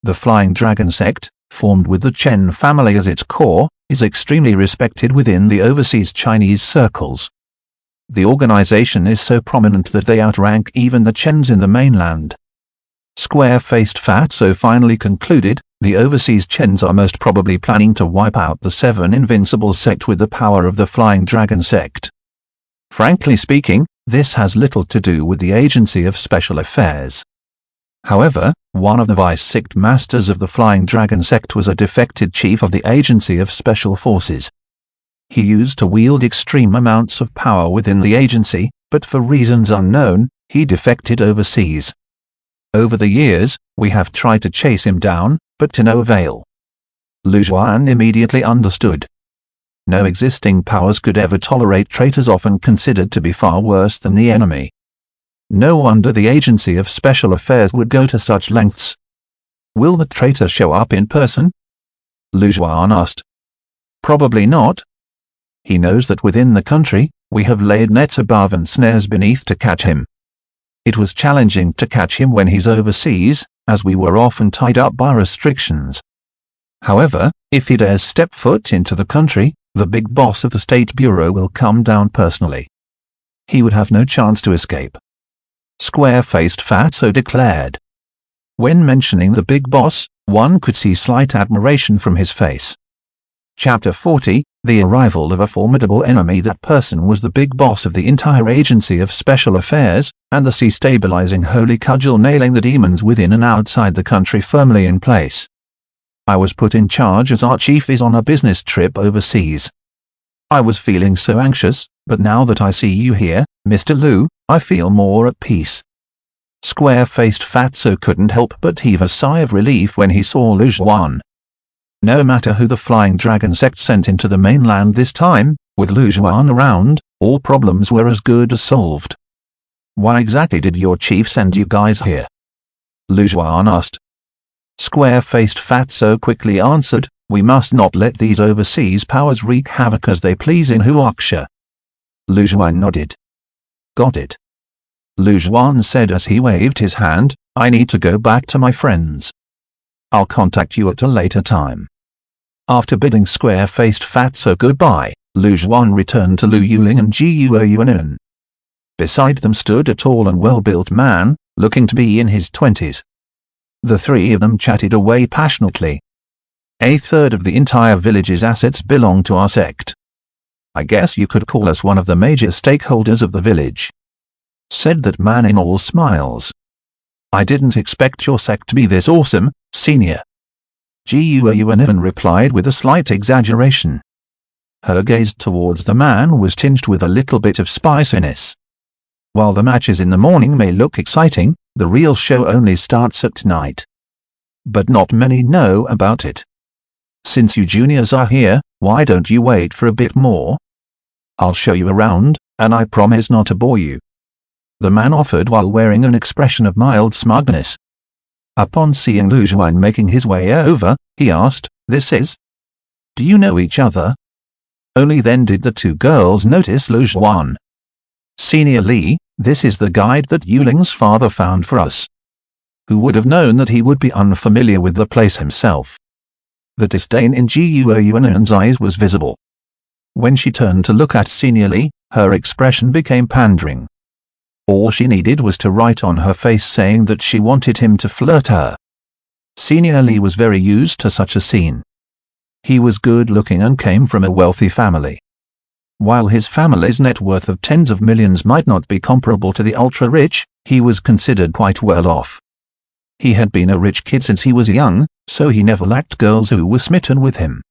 [SPEAKER 1] The Flying Dragon sect, formed with the Chen family as its core, is extremely respected within the overseas Chinese circles. The organization is so prominent that they outrank even the Chens in the mainland. Square-faced Fatso finally concluded, the overseas Chens are most probably planning to wipe out the Seven Invincible sect with the power of the Flying Dragon sect. Frankly speaking, this has little to do with the Agency of Special Affairs. However, one of the vice-sect masters of the Flying Dragon sect was a defected chief of the Agency of Special Forces. He used to wield extreme amounts of power within the agency, but for reasons unknown, he defected overseas. Over the years, we have tried to chase him down, but to no avail. Lu Zhuan immediately understood. No existing powers could ever tolerate traitors often considered to be far worse than the enemy. No wonder the Agency of Special Affairs would go to such lengths. Will the traitor show up in person? Lu Zhuan asked. Probably not. He knows that within the country, we have laid nets above and snares beneath to catch him. It was challenging to catch him when he's overseas, as we were often tied up by restrictions. However, if he dares step foot into the country, the big boss of the State Bureau will come down personally. He would have no chance to escape. Square-faced Fatso declared. When mentioning the big boss, one could see slight admiration from his face. Chapter 40, The Arrival of a Formidable Enemy. That person was the big boss of the entire Agency of Special Affairs, and the sea-stabilizing holy cudgel nailing the demons within and outside the country firmly in place. I was put in charge as our chief is on a business trip overseas. I was feeling so anxious, but now that I see you here, Mr. Lu, I feel more at peace. Square-faced Fatso couldn't help but heave a sigh of relief when he saw Lu Zhuan. No matter who the Flying Dragon sect sent into the mainland this time, with Lu Zhuan around, all problems were as good as solved. Why exactly did your chief send you guys here? Lu Zhuan asked. Square-faced Fatso quickly answered, we must not let these overseas powers wreak havoc as they please in Huaxia. Lu Zhuan nodded. Got it. Lu Zhuan said as he waved his hand, I need to go back to my friends. I'll contact you at a later time. After bidding square-faced Fatso goodbye, Lu Zhuan returned to Lu Yuling and Ji Yuoyuanin. Beside them stood a tall and well-built man, looking to be in his 20s. The three of them chatted away passionately. A third of the entire village's assets belong to our sect. I guess you could call us one of the major stakeholders of the village, said that man in all smiles. I didn't expect your sect to be this awesome, senior. Guan replied with a slight exaggeration. Her gaze towards the man was tinged with a little bit of spiciness. While the matches in the morning may look exciting, the real show only starts at night. But not many know about it. Since you juniors are here, why don't you wait for a bit more? I'll show you around, and I promise not to bore you, the man offered while wearing an expression of mild smugness. Upon seeing Lu Juan making his way over, he asked, "This is? Do you know each other?" Only then did the two girls notice Lu Juan. "Senior Li, this is the guide that Yuling's father found for us." Who would have known that he would be unfamiliar with the place himself? The disdain in Guan's eyes was visible. When she turned to look at Senior Li, her expression became pandering. All she needed was to write on her face saying that she wanted him to flirt her. Senior Li was very used to such a scene. He was good-looking and came from a wealthy family. While his family's net worth of tens of millions might not be comparable to the ultra-rich, he was considered quite well off. He had been a rich kid since he was young, so he never lacked girls who were smitten with him.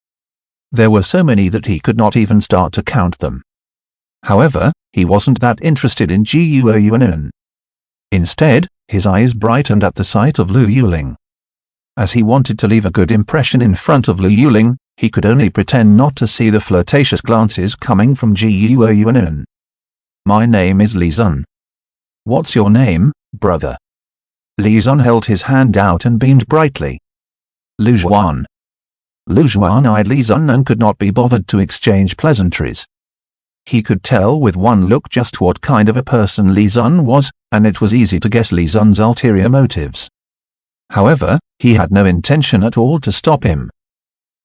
[SPEAKER 1] There were so many that he could not even start to count them. However, he wasn't that interested in Guan. Instead, his eyes brightened at the sight of Lu Yuling. As he wanted to leave a good impression in front of Lu Yuling, he could only pretend not to see the flirtatious glances coming from Guan. "My name is Li Zun." "What's your name, brother?" Li Zun held his hand out and beamed brightly. "Lu Juan." Lu Juan eyed Li Zun and could not be bothered to exchange pleasantries. He could tell with one look just what kind of a person Li Zun was, and it was easy to guess Li Zun's ulterior motives. However, he had no intention at all to stop him.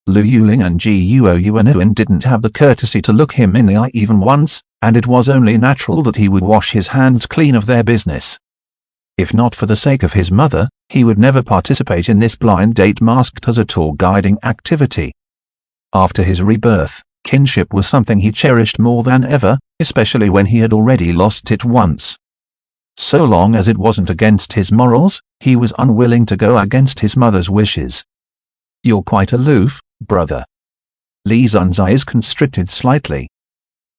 [SPEAKER 1] Lu Yuling and Guan didn't have the courtesy to look him in the eye even once, and it was only natural that he would wash his hands clean of their business. If not for the sake of his mother, he would never participate in this blind date masked as a tour guiding activity. After his rebirth, kinship was something he cherished more than ever, especially when he had already lost it once. So long as it wasn't against his morals, he was unwilling to go against his mother's wishes. "You're quite aloof, brother." Li Zun's eyes constricted slightly.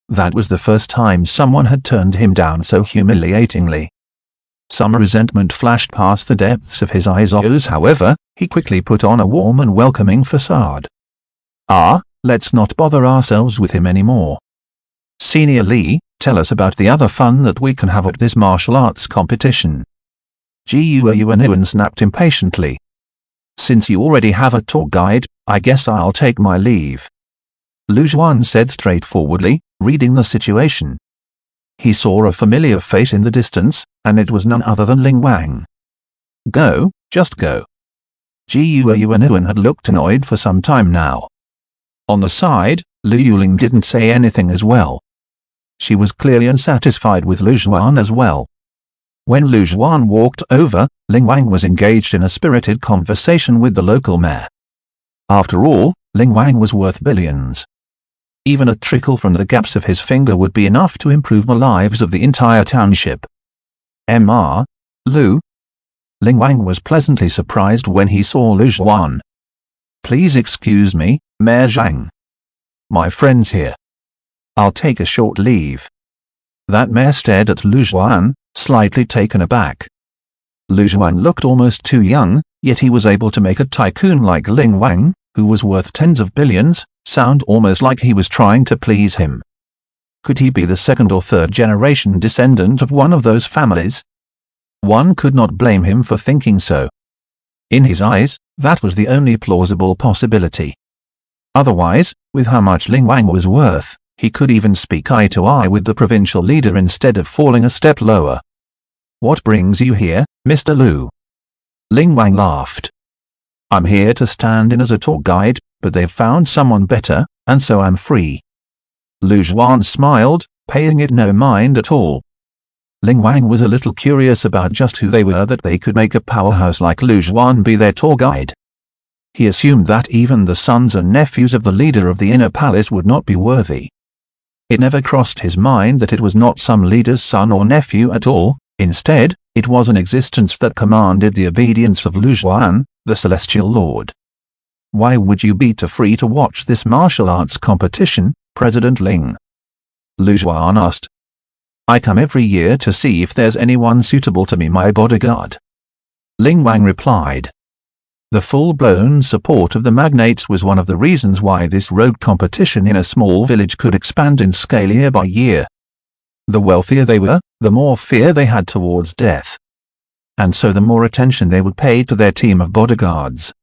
[SPEAKER 1] That was the first time someone had turned him down so humiliatingly. Some resentment flashed past the depths of his eyes, however, he quickly put on a warm and welcoming facade. Let's not bother ourselves with him anymore. Senior Li, tell us about the other fun that we can have at this martial arts competition. Guan snapped impatiently. "Since you already have a tour guide, I guess I'll take my leave," Lu Juan said straightforwardly, reading the situation. He saw a familiar face in the distance, and it was none other than Ling Wang. "Go, just go." Guan had looked annoyed for some time now. On the side, Lu Yuling didn't say anything as well. She was clearly unsatisfied with Lu Juan as well. When Lu Juan walked over, Ling Wang was engaged in a spirited conversation with the local mayor. After all, Ling Wang was worth billions. Even a trickle from the gaps of his finger would be enough to improve the lives of the entire township. Lu? Ling Wang was pleasantly surprised when he saw Lu Juan. "Please excuse me, Mayor Zhang. My friend's here. I'll take a short leave." That mayor stared at Lu Juan, slightly taken aback. Lu Juan looked almost too young, yet he was able to make a tycoon like Ling Wang, who was worth tens of billions, sound almost like he was trying to please him. Could he be the second or third generation descendant of one of those families? One could not blame him for thinking so. In his eyes, that was the only plausible possibility. Otherwise, with how much Ling Wang was worth, he could even speak eye to eye with the provincial leader instead of falling a step lower. "What brings you here, Mr. Lu?" Ling Wang laughed. "I'm here to stand in as a tour guide, but they've found someone better, and so I'm free." Lu Juan smiled, paying it no mind at all. Ling Wang was a little curious about just who they were that they could make a powerhouse like Lu Zhuan be their tour guide. He assumed that even the sons and nephews of the leader of the inner palace would not be worthy. It never crossed his mind that it was not some leader's son or nephew at all. Instead, it was an existence that commanded the obedience of Lu Zhuan, the celestial lord. "Why would you be too free to watch this martial arts competition, President Ling?" Lu Zhuan asked. "I come every year to see if there's anyone suitable to be my bodyguard," Ling Wang replied. The full-blown support of the magnates was one of the reasons why this road competition in a small village could expand in scale year by year. The wealthier they were, the more fear they had towards death. And so the more attention they would pay to their team of bodyguards.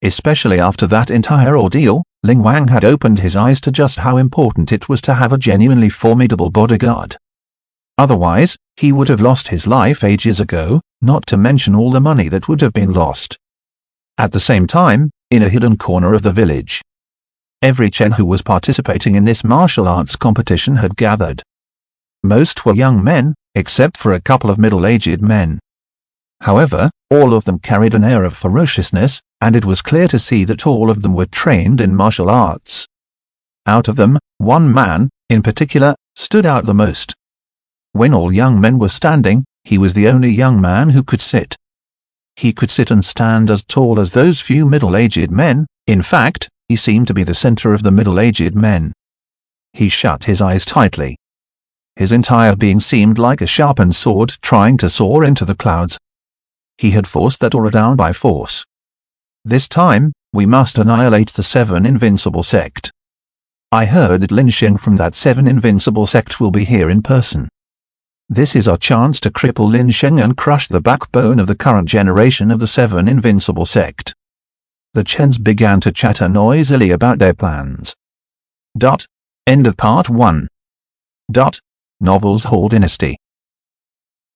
[SPEAKER 1] Especially after that entire ordeal, Ling Wang had opened his eyes to just how important it was to have a genuinely formidable bodyguard. Otherwise, he would have lost his life ages ago, not to mention all the money that would have been lost. At the same time, in a hidden corner of the village, every Chen who was participating in this martial arts competition had gathered. Most were young men, except for a couple of middle-aged men. However, all of them carried an air of ferociousness, and it was clear to see that all of them were trained in martial arts. Out of them, one man, in particular, stood out the most. When all young men were standing, he was the only young man who could sit. He could sit and stand as tall as those few middle-aged men. In fact, he seemed to be the center of the middle-aged men. He shut his eyes tightly. His entire being seemed like a sharpened sword trying to soar into the clouds. He had forced that aura down by force. "This time, we must annihilate the 7 Invincible sect. I heard that Lin Xing from that 7 Invincible sect will be here in person. This is our chance to cripple Lin Xing and crush the backbone of the current generation of the 7 Invincible sect." The Chens began to chatter noisily about their plans. End of part 1. Novels Hall Dynasty.